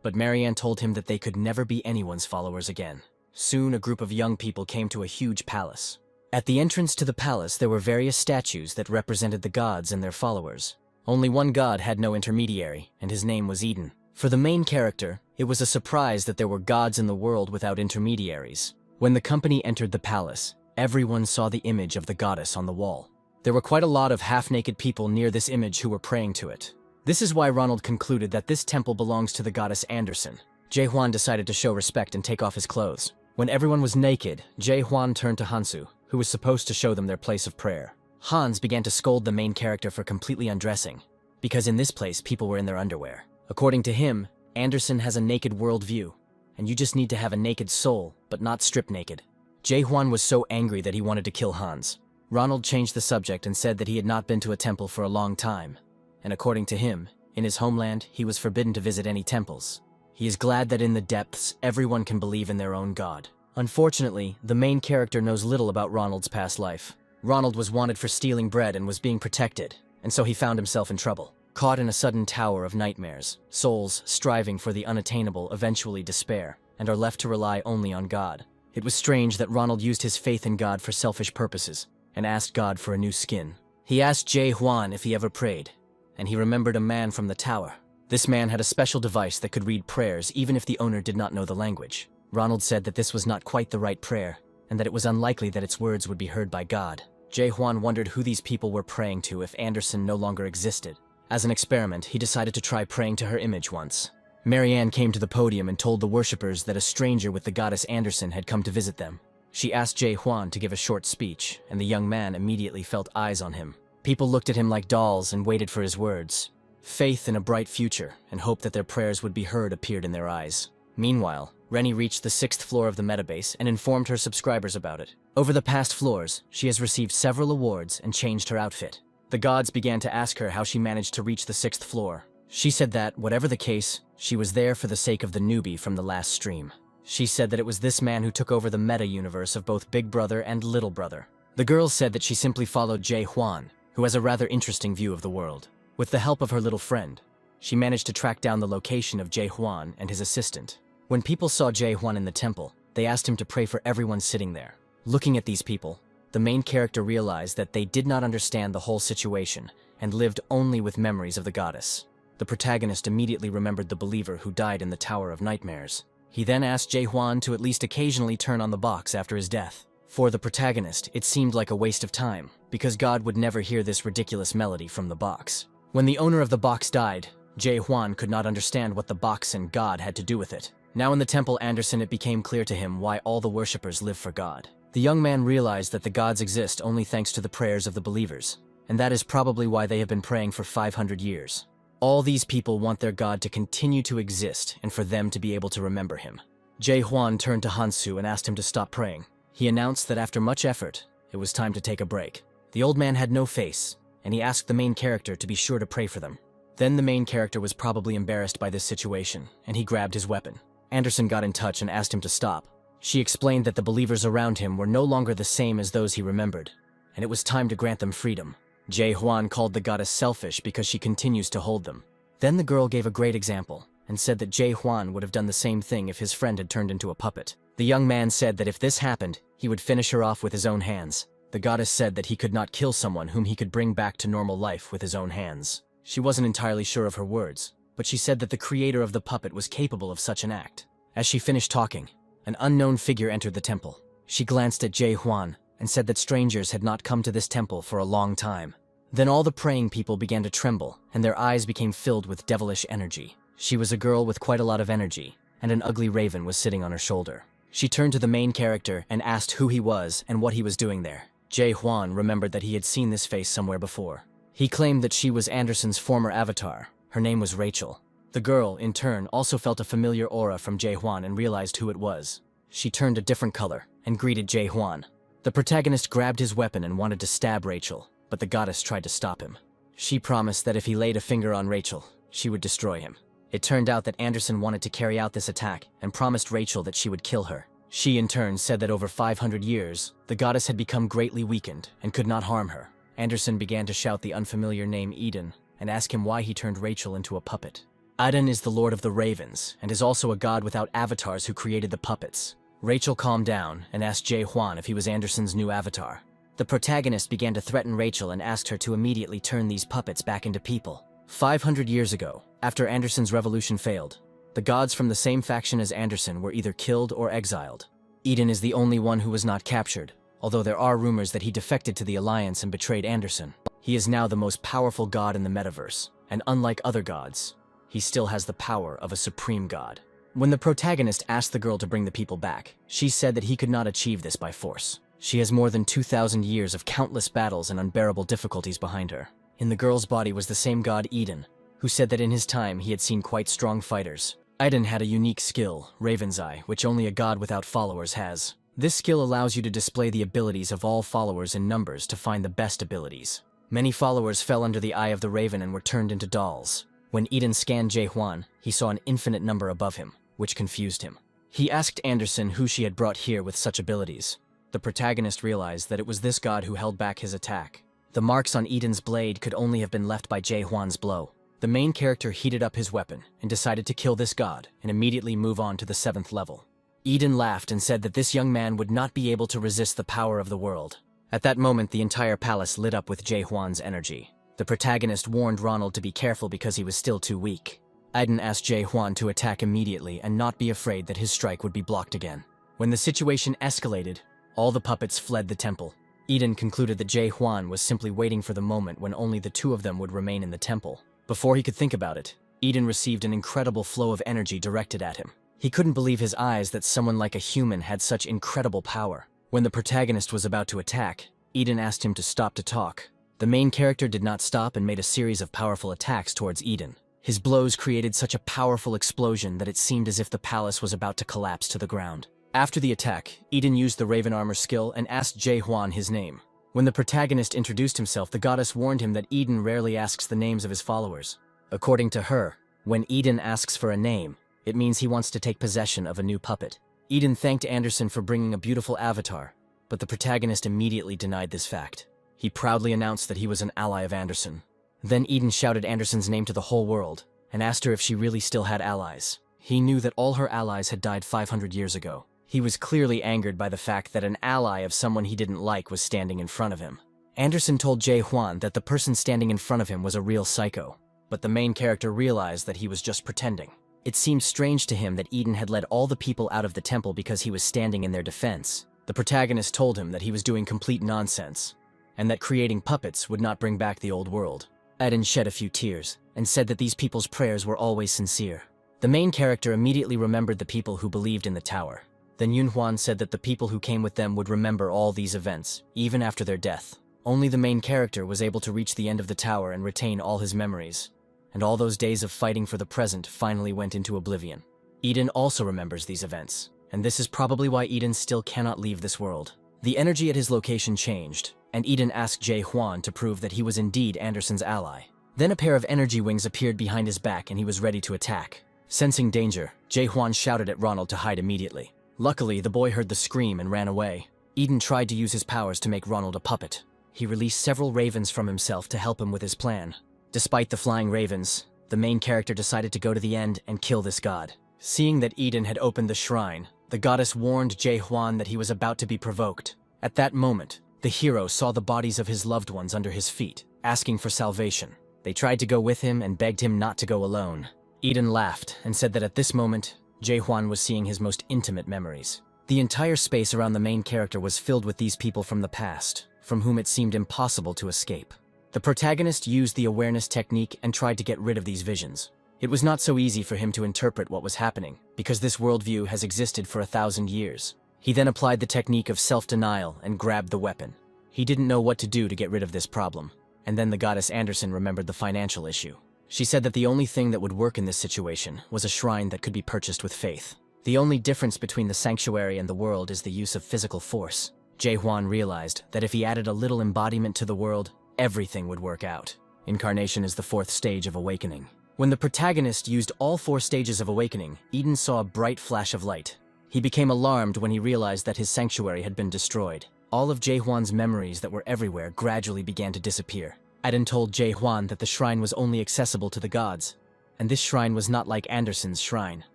But Marianne told him that they could never be anyone's followers again. Soon a group of young people came to a huge palace. At the entrance to the palace there were various statues that represented the gods and their followers. Only one god had no intermediary, and his name was Eden. For the main character, it was a surprise that there were gods in the world without intermediaries. When the company entered the palace, everyone saw the image of the goddess on the wall. There were quite a lot of half-naked people near this image who were praying to it. This is why Ronald concluded that this temple belongs to the goddess Anderson. Jae-hwan decided to show respect and take off his clothes. When everyone was naked, Jae-hwan turned to Hansu, who was supposed to show them their place of prayer. Hans began to scold the main character for completely undressing, because in this place people were in their underwear. According to him, Anderson has a naked worldview, and you just need to have a naked soul, but not strip naked. Jae-hwan was so angry that he wanted to kill Hans. Ronald changed the subject and said that he had not been to a temple for a long time, and according to him, in his homeland, he was forbidden to visit any temples. He is glad that in the depths, everyone can believe in their own god. Unfortunately, the main character knows little about Ronald's past life. Ronald was wanted for stealing bread and was being protected, and so he found himself in trouble. Caught in a sudden tower of nightmares, souls striving for the unattainable eventually despair, and are left to rely only on God. It was strange that Ronald used his faith in God for selfish purposes, and asked God for a new skin. He asked Jae-hwan if he ever prayed, and he remembered a man from the tower. This man had a special device that could read prayers even if the owner did not know the language. Ronald said that this was not quite the right prayer, and that it was unlikely that its words would be heard by God. Jae-hwan wondered who these people were praying to if Anderson no longer existed. As an experiment, he decided to try praying to her image once. Marianne came to the podium and told the worshippers that a stranger with the goddess Anderson had come to visit them. She asked Jae-hwan to give a short speech, and the young man immediately felt eyes on him. People looked at him like dolls and waited for his words. Faith in a bright future and hope that their prayers would be heard appeared in their eyes. Meanwhile, Rennie reached the 6th floor of the metabase and informed her subscribers about it. Over the past floors, she has received several awards and changed her outfit. The gods began to ask her how she managed to reach the 6th floor. She said that, whatever the case, she was there for the sake of the newbie from the last stream. She said that it was this man who took over the meta-universe of both Big Brother and Little Brother. The girl said that she simply followed Jae Hwan, who has a rather interesting view of the world. With the help of her little friend, she managed to track down the location of Jae Hwan and his assistant. When people saw Jae Hwan in the temple, they asked him to pray for everyone sitting there. Looking at these people, the main character realized that they did not understand the whole situation and lived only with memories of the goddess. The protagonist immediately remembered the believer who died in the Tower of Nightmares. He then asked Jae Hwan to at least occasionally turn on the box after his death. For the protagonist, it seemed like a waste of time, because God would never hear this ridiculous melody from the box. When the owner of the box died, Jae Hwan could not understand what the box and God had to do with it. Now in the temple Anderson, it became clear to him why all the worshippers live for God. The young man realized that the gods exist only thanks to the prayers of the believers, and that is probably why they have been praying for 500 years. All these people want their God to continue to exist and for them to be able to remember him. Jae Hwan turned to Hansu and asked him to stop praying. He announced that after much effort, it was time to take a break. The old man had no face, and he asked the main character to be sure to pray for them. Then the main character was probably embarrassed by this situation, and he grabbed his weapon. Anderson got in touch and asked him to stop. She explained that the believers around him were no longer the same as those he remembered, and it was time to grant them freedom. Jae Hwan called the goddess selfish because she continues to hold them. Then the girl gave a great example, and said that Jae Hwan would have done the same thing if his friend had turned into a puppet. The young man said that if this happened, he would finish her off with his own hands. The goddess said that he could not kill someone whom he could bring back to normal life with his own hands. She wasn't entirely sure of her words, but she said that the creator of the puppet was capable of such an act. As she finished talking, an unknown figure entered the temple. She glanced at Jae Hwan and said that strangers had not come to this temple for a long time. Then all the praying people began to tremble, and their eyes became filled with devilish energy. She was a girl with quite a lot of energy, and an ugly raven was sitting on her shoulder. She turned to the main character and asked who he was and what he was doing there. Jae Hwan remembered that he had seen this face somewhere before. He claimed that she was Anderson's former avatar. Her name was Rachel. The girl, in turn, also felt a familiar aura from Jae Hwan and realized who it was. She turned a different color and greeted Jae Hwan. The protagonist grabbed his weapon and wanted to stab Rachel, but the goddess tried to stop him. She promised that if he laid a finger on Rachel, she would destroy him. It turned out that Anderson wanted to carry out this attack and promised Rachel that she would kill her. She in turn said that over 500 years, the goddess had become greatly weakened and could not harm her. Anderson began to shout the unfamiliar name Eden and ask him why he turned Rachel into a puppet. Eden is the lord of the ravens and is also a god without avatars who created the puppets. Rachel calmed down and asked Jae Hwan if he was Anderson's new avatar. The protagonist began to threaten Rachel and asked her to immediately turn these puppets back into people. 500 years ago, after Anderson's revolution failed, the gods from the same faction as Anderson were either killed or exiled. Eden is the only one who was not captured, although there are rumors that he defected to the Alliance and betrayed Anderson. He is now the most powerful god in the metaverse, and unlike other gods, he still has the power of a supreme god. When the protagonist asked the girl to bring the people back, she said that he could not achieve this by force. She has more than 2,000 years of countless battles and unbearable difficulties behind her. In the girl's body was the same god Eden, who said that in his time he had seen quite strong fighters. Eden had a unique skill, Raven's Eye, which only a god without followers has. This skill allows you to display the abilities of all followers in numbers to find the best abilities. Many followers fell under the eye of the raven and were turned into dolls. When Eden scanned Jae Hwan, he saw an infinite number above him, which confused him. He asked Anderson who she had brought here with such abilities. The protagonist realized that it was this god who held back his attack. The marks on Eden's blade could only have been left by Jae Hwan's blow. The main character heated up his weapon and decided to kill this god and immediately move on to the 7th level. Eden laughed and said that this young man would not be able to resist the power of the world. At that moment, the entire palace lit up with Jae Hwan's energy. The protagonist warned Ronald to be careful because he was still too weak. Eden asked Jae Hwan to attack immediately and not be afraid that his strike would be blocked again. When the situation escalated, all the puppets fled the temple. Eden concluded that Jae Hwan was simply waiting for the moment when only the two of them would remain in the temple. Before he could think about it, Eden received an incredible flow of energy directed at him. He couldn't believe his eyes that someone like a human had such incredible power. When the protagonist was about to attack, Eden asked him to stop to talk. The main character did not stop and made a series of powerful attacks towards Eden. His blows created such a powerful explosion that it seemed as if the palace was about to collapse to the ground. After the attack, Eden used the Raven Armor skill and asked Jae-hwan his name. When the protagonist introduced himself, the goddess warned him that Eden rarely asks the names of his followers. According to her, when Eden asks for a name, it means he wants to take possession of a new puppet. Eden thanked Anderson for bringing a beautiful avatar, but the protagonist immediately denied this fact. He proudly announced that he was an ally of Anderson. Then Eden shouted Anderson's name to the whole world and asked her if she really still had allies. He knew that all her allies had died 500 years ago. He was clearly angered by the fact that an ally of someone he didn't like was standing in front of him. Anderson told Jae-hwan that the person standing in front of him was a real psycho, but the main character realized that he was just pretending. It seemed strange to him that Eden had led all the people out of the temple because he was standing in their defense. The protagonist told him that he was doing complete nonsense, and that creating puppets would not bring back the old world. Eden shed a few tears, and said that these people's prayers were always sincere. The main character immediately remembered the people who believed in the tower. Then Yunhwan said that the people who came with them would remember all these events, even after their death. Only the main character was able to reach the end of the tower and retain all his memories, and all those days of fighting for the present finally went into oblivion. Eden also remembers these events, and this is probably why Eden still cannot leave this world. The energy at his location changed, and Eden asked Jae-hwan to prove that he was indeed Anderson's ally. Then a pair of energy wings appeared behind his back and he was ready to attack. Sensing danger, Jae-hwan shouted at Ronald to hide immediately. Luckily, the boy heard the scream and ran away. Eden tried to use his powers to make Ronald a puppet. He released several ravens from himself to help him with his plan. Despite the flying ravens, the main character decided to go to the end and kill this god. Seeing that Eden had opened the shrine, the goddess warned Jae-hwan that he was about to be provoked. At that moment, the hero saw the bodies of his loved ones under his feet, asking for salvation. They tried to go with him and begged him not to go alone. Eden laughed and said that at this moment, Jae-hwan was seeing his most intimate memories. The entire space around the main character was filled with these people from the past, from whom it seemed impossible to escape. The protagonist used the awareness technique and tried to get rid of these visions. It was not so easy for him to interpret what was happening, because this worldview has existed for 1,000 years. He then applied the technique of self-denial and grabbed the weapon. He didn't know what to do to get rid of this problem. And then the goddess Anderson remembered the financial issue. She said that the only thing that would work in this situation was a shrine that could be purchased with faith. The only difference between the sanctuary and the world is the use of physical force. Jae-hwan realized that if he added a little embodiment to the world, everything would work out. Incarnation is the 4th stage of awakening. When the protagonist used all 4 stages of awakening, Eden saw a bright flash of light. He became alarmed when he realized that his sanctuary had been destroyed. All of Jae-hwan's memories that were everywhere gradually began to disappear. Eden told Jae-hwan that the shrine was only accessible to the gods, and this shrine was not like Anderson's shrine.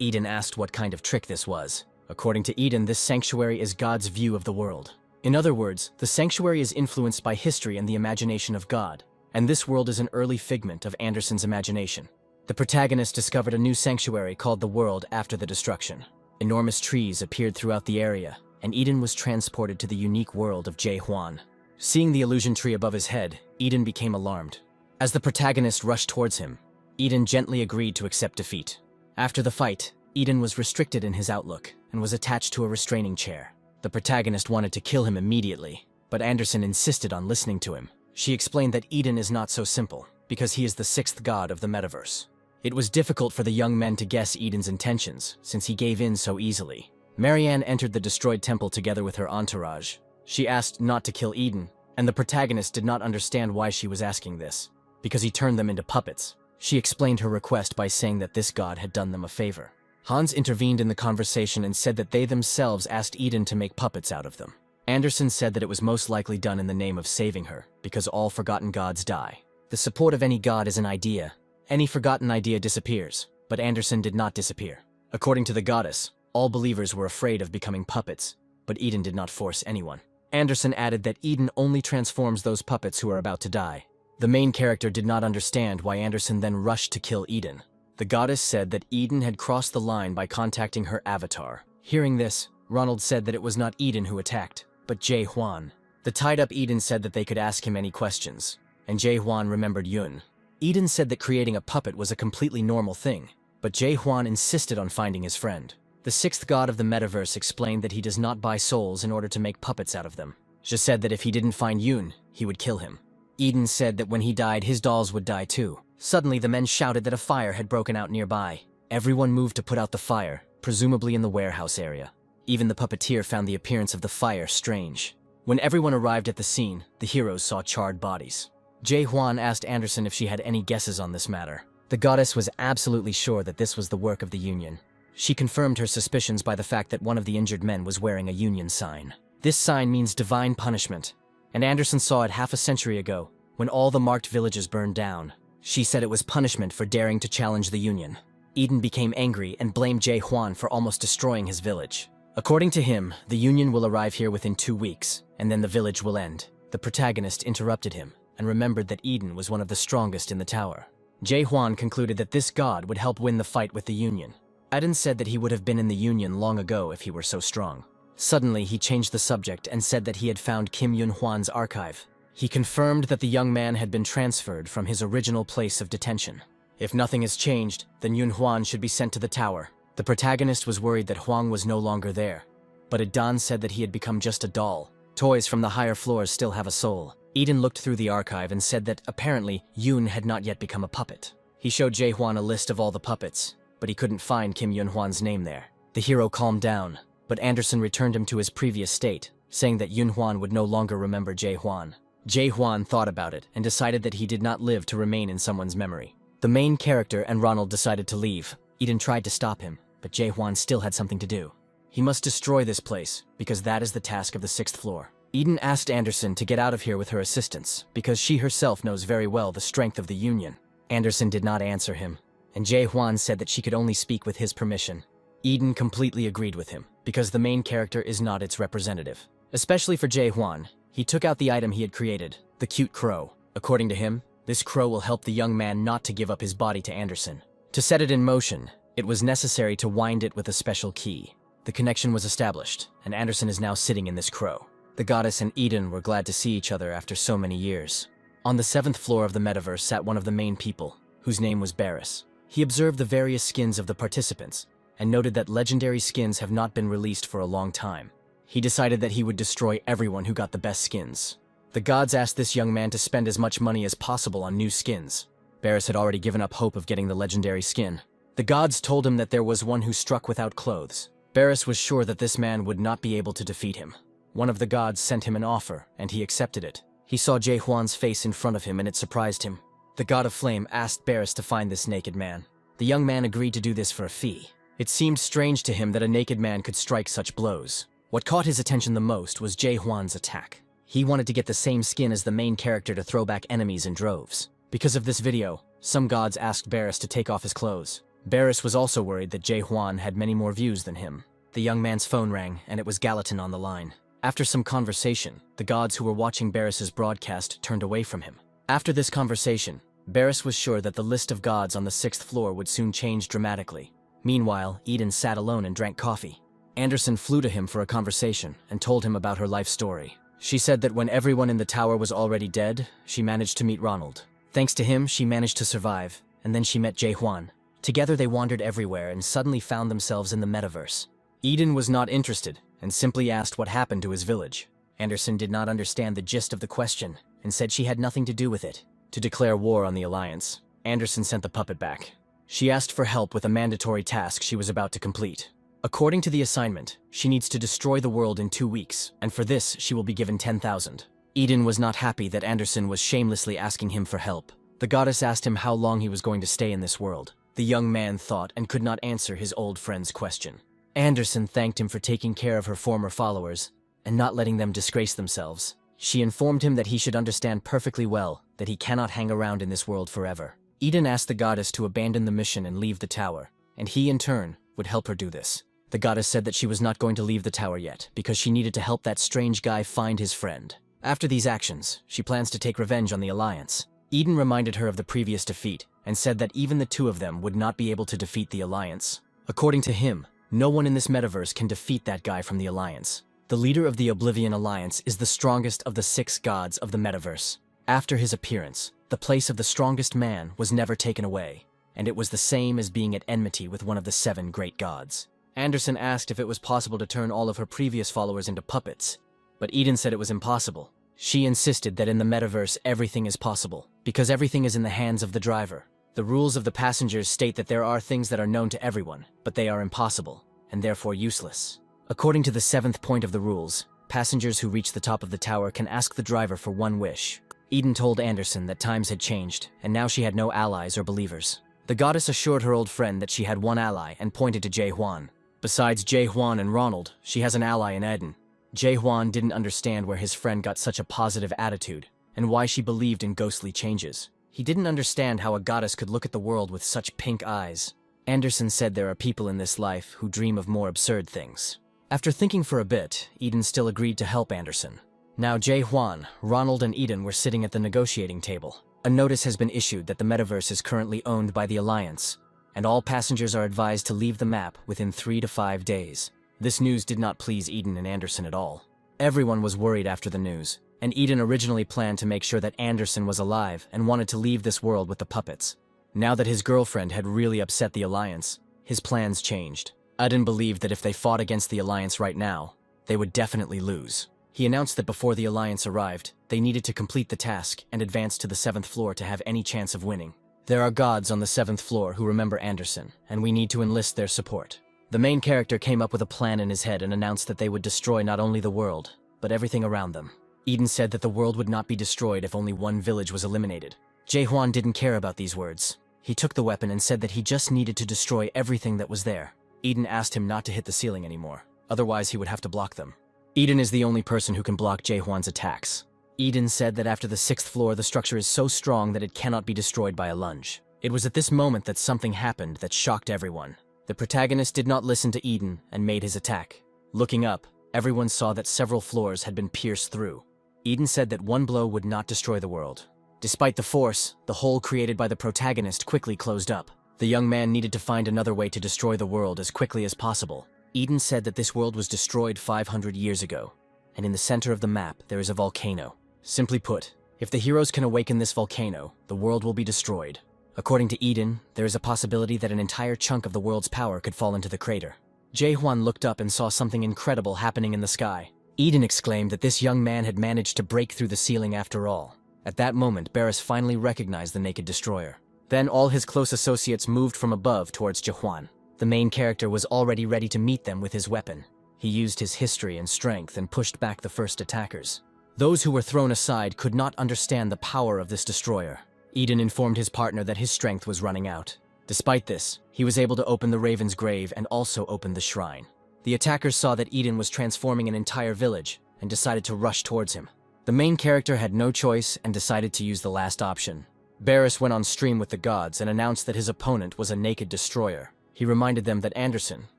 Eden asked what kind of trick this was. According to Eden, this sanctuary is God's view of the world. In other words, the sanctuary is influenced by history and the imagination of God, and this world is an early figment of Anderson's imagination. The protagonist discovered a new sanctuary called the World after the destruction. Enormous trees appeared throughout the area, and Eden was transported to the unique world of Jae-hwan. Seeing the illusion tree above his head, Eden became alarmed. As the protagonist rushed towards him, Eden gently agreed to accept defeat. After the fight, Eden was restricted in his outlook and was attached to a restraining chair. The protagonist wanted to kill him immediately, but Anderson insisted on listening to him. She explained that Eden is not so simple, because he is the 6th god of the metaverse. It was difficult for the young men to guess Eden's intentions, since he gave in so easily. Marianne entered the destroyed temple together with her entourage. She asked not to kill Eden, and the protagonist did not understand why she was asking this, because he turned them into puppets. She explained her request by saying that this god had done them a favor. Hans intervened in the conversation and said that they themselves asked Eden to make puppets out of them. Anderson said that it was most likely done in the name of saving her, because all forgotten gods die. The support of any god is an idea. Any forgotten idea disappears, but Anderson did not disappear. According to the goddess, all believers were afraid of becoming puppets, but Eden did not force anyone. Anderson added that Eden only transforms those puppets who are about to die. The main character did not understand why Anderson then rushed to kill Eden. The goddess said that Eden had crossed the line by contacting her avatar. Hearing this, Ronald said that it was not Eden who attacked, but Jae-hwan. The tied-up Eden said that they could ask him any questions, and Jae-hwan remembered Yun. Eden said that creating a puppet was a completely normal thing, but Jae-hwan insisted on finding his friend. The 6th god of the metaverse explained that he does not buy souls in order to make puppets out of them. She said that if he didn't find Yun, he would kill him. Eden said that when he died, his dolls would die too. Suddenly, the men shouted that a fire had broken out nearby. Everyone moved to put out the fire, presumably in the warehouse area. Even the puppeteer found the appearance of the fire strange. When everyone arrived at the scene, the heroes saw charred bodies. Jae-hwan asked Anderson if she had any guesses on this matter. The goddess was absolutely sure that this was the work of the Union. She confirmed her suspicions by the fact that one of the injured men was wearing a Union sign. This sign means divine punishment, and Anderson saw it half a century ago, when all the marked villages burned down. She said it was punishment for daring to challenge the Union. Eden became angry and blamed Jae-hwan for almost destroying his village. According to him, the Union will arrive here within 2 weeks, and then the village will end. The protagonist interrupted him and remembered that Eden was one of the strongest in the tower. Jae-hwan concluded that this god would help win the fight with the Union. Eden said that he would have been in the Union long ago if he were so strong. Suddenly, he changed the subject and said that he had found Kim Yun-hwan's archive. He confirmed that the young man had been transferred from his original place of detention. If nothing has changed, then Yun-hwan should be sent to the tower. The protagonist was worried that Hwang was no longer there, but Adan said that he had become just a doll. Toys from the higher floors still have a soul. Eden looked through the archive and said that apparently Yoon had not yet become a puppet. He showed Jae-hwan a list of all the puppets, but he couldn't find Kim Yun-hwan's name there. The hero calmed down, but Anderson returned him to his previous state, saying that Yun-hwan would no longer remember Jae-hwan. Jae-hwan thought about it and decided that he did not live to remain in someone's memory. The main character and Ronald decided to leave. Eden tried to stop him, but Jae-hwan still had something to do. He must destroy this place, because that is the task of the 6th floor. Eden asked Anderson to get out of here with her assistance, because she herself knows very well the strength of the Union. Anderson did not answer him, and Jae-hwan said that she could only speak with his permission. Eden completely agreed with him, because the main character is not its representative. Especially for Jae-hwan, he took out the item he had created, the cute crow. According to him, this crow will help the young man not to give up his body to Anderson. To set it in motion, it was necessary to wind it with a special key. The connection was established, and Anderson is now sitting in this crow. The goddess and Eden were glad to see each other after so many years. On the 7th floor of the metaverse sat one of the main people, whose name was Barris. He observed the various skins of the participants, and noted that legendary skins have not been released for a long time. He decided that he would destroy everyone who got the best skins. The gods asked this young man to spend as much money as possible on new skins. Barris had already given up hope of getting the legendary skin. The gods told him that there was one who struck without clothes. Barris was sure that this man would not be able to defeat him. One of the gods sent him an offer, and he accepted it. He saw Jae-hwan's face in front of him, and it surprised him. The god of flame asked Barris to find this naked man. The young man agreed to do this for a fee. It seemed strange to him that a naked man could strike such blows. What caught his attention the most was Jae-hwan's attack. He wanted to get the same skin as the main character to throw back enemies in droves. Because of this video, some gods asked Barris to take off his clothes. Barris was also worried that Jae-hwan had many more views than him. The young man's phone rang, and it was Gallatin on the line. After some conversation, the gods who were watching Barris's broadcast turned away from him. After this conversation, Barris was sure that the list of gods on the 6th floor would soon change dramatically. Meanwhile, Eden sat alone and drank coffee. Anderson flew to him for a conversation and told him about her life story. She said that when everyone in the tower was already dead, she managed to meet Ronald. Thanks to him, she managed to survive, and then she met Jae-hwan. Together they wandered everywhere and suddenly found themselves in the metaverse. Eden was not interested and simply asked what happened to his village. Anderson did not understand the gist of the question and said she had nothing to do with it. To declare war on the Alliance, Anderson sent the puppet back. She asked for help with a mandatory task she was about to complete. According to the assignment, she needs to destroy the world in 2 weeks, and for this she will be given 10,000. Eden was not happy that Anderson was shamelessly asking him for help. The goddess asked him how long he was going to stay in this world. The young man thought and could not answer his old friend's question. Anderson thanked him for taking care of her former followers and not letting them disgrace themselves. She informed him that he should understand perfectly well that he cannot hang around in this world forever. Eden asked the goddess to abandon the mission and leave the tower, and he in turn would help her do this. The goddess said that she was not going to leave the tower yet because she needed to help that strange guy find his friend. After these actions, she plans to take revenge on the Alliance. Eden reminded her of the previous defeat and said that even the two of them would not be able to defeat the Alliance. According to him, no one in this metaverse can defeat that guy from the Alliance. The leader of the Oblivion Alliance is the strongest of the 6 gods of the metaverse. After his appearance, the place of the strongest man was never taken away, and it was the same as being at enmity with one of the 7 great gods. Anderson asked if it was possible to turn all of her previous followers into puppets, but Eden said it was impossible. She insisted that in the metaverse everything is possible, because everything is in the hands of the driver. The rules of the passengers state that there are things that are known to everyone, but they are impossible, and therefore useless. According to the 7th point of the rules, passengers who reach the top of the tower can ask the driver for one wish. Eden told Anderson that times had changed, and now she had no allies or believers. The goddess assured her old friend that she had one ally and pointed to Jae-hwan. Besides Jae-hwan and Ronald, she has an ally in Eden. Jae-hwan didn't understand where his friend got such a positive attitude, and why she believed in ghostly changes. He didn't understand how a goddess could look at the world with such pink eyes. Anderson said there are people in this life who dream of more absurd things. After thinking for a bit, Eden still agreed to help Anderson. Now Jae-hwan, Ronald, and Eden were sitting at the negotiating table. A notice has been issued that the metaverse is currently owned by the Alliance, and all passengers are advised to leave the map within 3 to 5 days. This news did not please Eden and Anderson at all. Everyone was worried after the news, and Eden originally planned to make sure that Anderson was alive and wanted to leave this world with the puppets. Now that his girlfriend had really upset the Alliance, his plans changed. Eden believed that if they fought against the Alliance right now, they would definitely lose. He announced that before the Alliance arrived, they needed to complete the task and advance to the 7th floor to have any chance of winning. There are gods on the 7th floor who remember Anderson, and we need to enlist their support. The main character came up with a plan in his head and announced that they would destroy not only the world, but everything around them. Eden said that the world would not be destroyed if only one village was eliminated. Jae-hwan didn't care about these words. He took the weapon and said that he just needed to destroy everything that was there. Eden asked him not to hit the ceiling anymore, otherwise he would have to block them. Eden is the only person who can block Jae-hwan's attacks. Eden said that after the 6th floor, the structure is so strong that it cannot be destroyed by a lunge. It was at this moment that something happened that shocked everyone. The protagonist did not listen to Eden and made his attack. Looking up, everyone saw that several floors had been pierced through. Eden said that one blow would not destroy the world. Despite the force, the hole created by the protagonist quickly closed up. The young man needed to find another way to destroy the world as quickly as possible. Eden said that this world was destroyed 500 years ago, and in the center of the map there is a volcano. Simply put, if the heroes can awaken this volcano, the world will be destroyed. According to Eden, there is a possibility that an entire chunk of the world's power could fall into the crater. Jae-hwan looked up and saw something incredible happening in the sky. Eden exclaimed that this young man had managed to break through the ceiling after all. At that moment, Barris finally recognized the naked destroyer. Then all his close associates moved from above towards Jae-hwan. The main character was already ready to meet them with his weapon. He used his history and strength and pushed back the first attackers. Those who were thrown aside could not understand the power of this destroyer. Eden informed his partner that his strength was running out. Despite this, he was able to open the Raven's grave and also open the shrine. The attackers saw that Eden was transforming an entire village and decided to rush towards him. The main character had no choice and decided to use the last option. Barris went on stream with the gods and announced that his opponent was a naked destroyer. He reminded them that Anderson,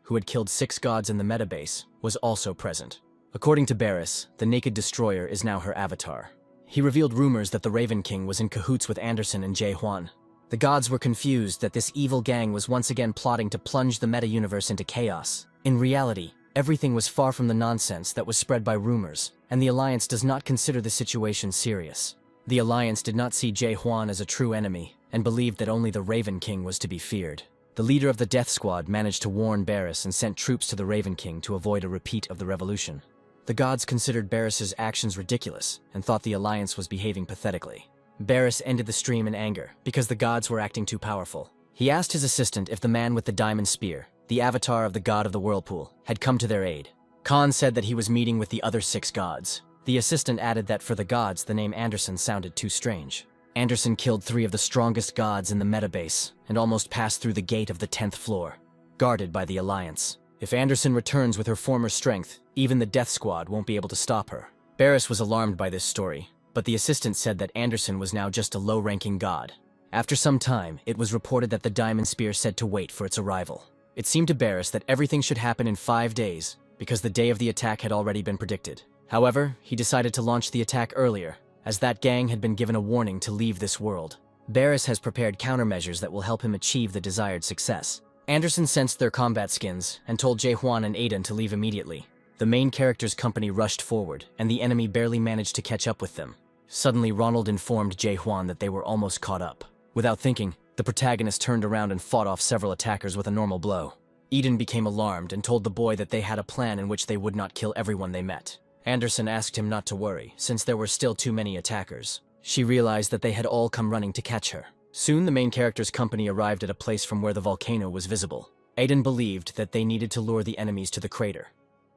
who had killed 6 gods in the metabase, was also present. According to Barris, the naked destroyer is now her avatar. He revealed rumors that the Raven King was in cahoots with Anderson and Jae-hwan. The gods were confused that this evil gang was once again plotting to plunge the meta-universe into chaos. In reality, everything was far from the nonsense that was spread by rumors, and the Alliance does not consider the situation serious. The Alliance did not see Jae-hwan as a true enemy, and believed that only the Raven King was to be feared. The leader of the Death Squad managed to warn Barris and sent troops to the Raven King to avoid a repeat of the revolution. The gods considered Barris's actions ridiculous and thought the Alliance was behaving pathetically. Barris ended the stream in anger because the gods were acting too powerful. He asked his assistant if the man with the diamond spear, the avatar of the god of the whirlpool, had come to their aid. Khan said that he was meeting with the other 6 gods. The assistant added that for the gods, the name Anderson sounded too strange. Anderson killed 3 of the strongest gods in the metabase and almost passed through the gate of the 10th floor, guarded by the Alliance. If Anderson returns with her former strength, even the Death Squad won't be able to stop her. Barris was alarmed by this story, but the assistant said that Anderson was now just a low-ranking god. After some time, it was reported that the Diamond Spear said to wait for its arrival. It seemed to Barris that everything should happen in 5 days, because the day of the attack had already been predicted. However, he decided to launch the attack earlier, as that gang had been given a warning to leave this world. Barris has prepared countermeasures that will help him achieve the desired success. Anderson sensed their combat skins and told Jae-hwan and Aiden to leave immediately. The main character's company rushed forward, and the enemy barely managed to catch up with them. Suddenly, Ronald informed Jae-hwan that they were almost caught up. Without thinking, the protagonist turned around and fought off several attackers with a normal blow. Eden became alarmed and told the boy that they had a plan in which they would not kill everyone they met. Anderson asked him not to worry, since there were still too many attackers. She realized that they had all come running to catch her. Soon the main character's company arrived at a place from where the volcano was visible. Aiden believed that they needed to lure the enemies to the crater.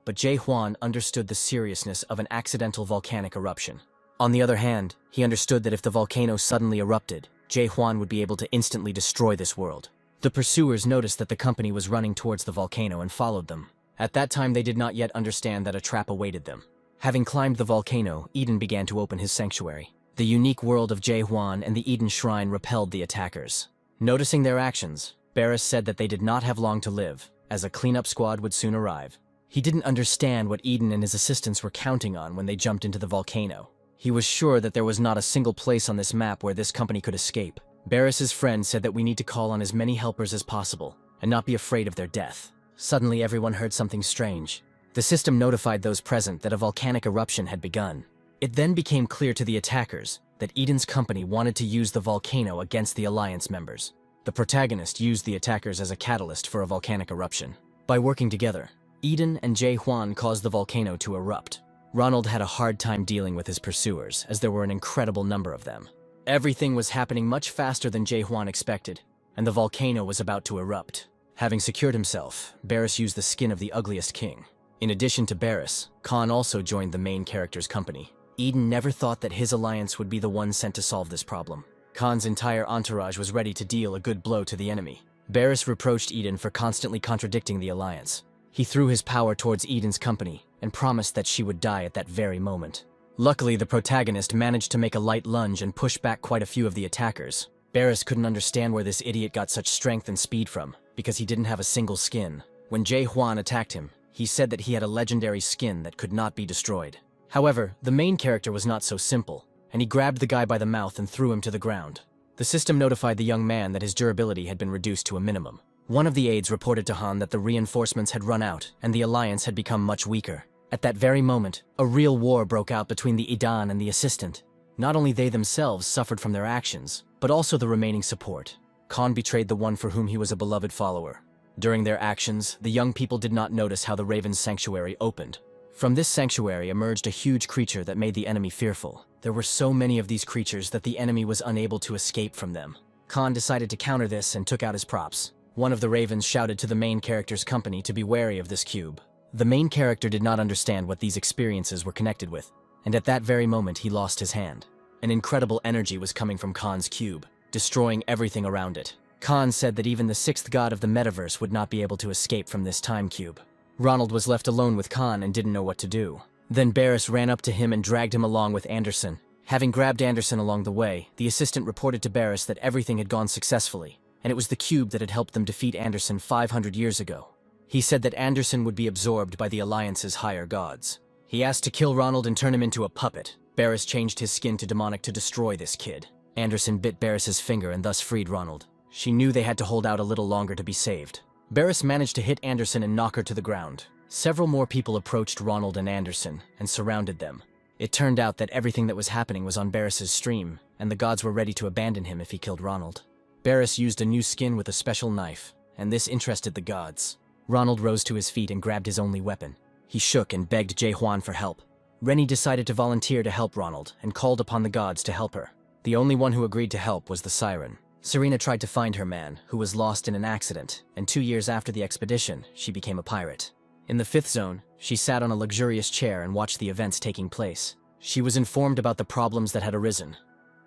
but Jae Hwan understood the seriousness of an accidental volcanic eruption. On the other hand, he understood that if the volcano suddenly erupted, Jae Hwan would be able to instantly destroy this world. The pursuers noticed that the company was running towards the volcano and followed them. At that time, they did not yet understand that a trap awaited them. Having climbed the volcano, Eden began to open his sanctuary. The unique world of Jae Hwan and the Eden Shrine repelled the attackers. Noticing their actions, Barris said that they did not have long to live, as a cleanup squad would soon arrive. He didn't understand what Eden and his assistants were counting on when they jumped into the volcano. He was sure that there was not a single place on this map where this company could escape. Barris's friend said that we need to call on as many helpers as possible, and not be afraid of their death. Suddenly everyone heard something strange. The system notified those present that a volcanic eruption had begun. It then became clear to the attackers that Eden's company wanted to use the volcano against the Alliance members. The protagonist used the attackers as a catalyst for a volcanic eruption. By working together, Eden and Jae Hwan caused the volcano to erupt. Ronald had a hard time dealing with his pursuers, as there were an incredible number of them. Everything was happening much faster than Jae Hwan expected, and the volcano was about to erupt. Having secured himself, Barris used the skin of the ugliest king. In addition to Barris, Khan also joined the main character's company. Eden never thought that his alliance would be the one sent to solve this problem. Khan's entire entourage was ready to deal a good blow to the enemy. Barris reproached Eden for constantly contradicting the alliance. He threw his power towards Eden's company and promised that she would die at that very moment. Luckily, the protagonist managed to make a light lunge and push back quite a few of the attackers. Barris couldn't understand where this idiot got such strength and speed from, because he didn't have a single skin. When Jae Hwan attacked him, he said that he had a legendary skin that could not be destroyed. However, the main character was not so simple, and he grabbed the guy by the mouth and threw him to the ground. The system notified the young man that his durability had been reduced to a minimum. One of the aides reported to Han that the reinforcements had run out and the alliance had become much weaker. At that very moment, a real war broke out between the Idan and the assistant. Not only they themselves suffered from their actions, but also the remaining support. Khan betrayed the one for whom he was a beloved follower. During their actions, the young people did not notice how the Raven's sanctuary opened. From this sanctuary emerged a huge creature that made the enemy fearful. There were so many of these creatures that the enemy was unable to escape from them. Khan decided to counter this and took out his props. One of the ravens shouted to the main character's company to be wary of this cube. The main character did not understand what these experiences were connected with, and at that very moment he lost his hand. An incredible energy was coming from Khan's cube, destroying everything around it. Khan said that even the sixth god of the metaverse would not be able to escape from this time cube. Ronald was left alone with Khan and didn't know what to do. Then Barris ran up to him and dragged him along with Anderson. Having grabbed Anderson along the way, the assistant reported to Barris that everything had gone successfully, and it was the cube that had helped them defeat Anderson 500 years ago. He said that Anderson would be absorbed by the Alliance's higher gods. He asked to kill Ronald and turn him into a puppet. Barris changed his skin to demonic to destroy this kid. Anderson bit Barris's finger and thus freed Ronald. She knew they had to hold out a little longer to be saved. Barris managed to hit Anderson and knock her to the ground. Several more people approached Ronald and Anderson and surrounded them. It turned out that everything that was happening was on Barris's stream, and the gods were ready to abandon him if he killed Ronald. Barris used a new skin with a special knife, and this interested the gods. Ronald rose to his feet and grabbed his only weapon. He shook and begged Jae Hwan for help. Rennie decided to volunteer to help Ronald and called upon the gods to help her. The only one who agreed to help was the Siren. Serena tried to find her man, who was lost in an accident, and 2 years after the expedition, she became a pirate. In the 5th zone, she sat on a luxurious chair and watched the events taking place. She was informed about the problems that had arisen,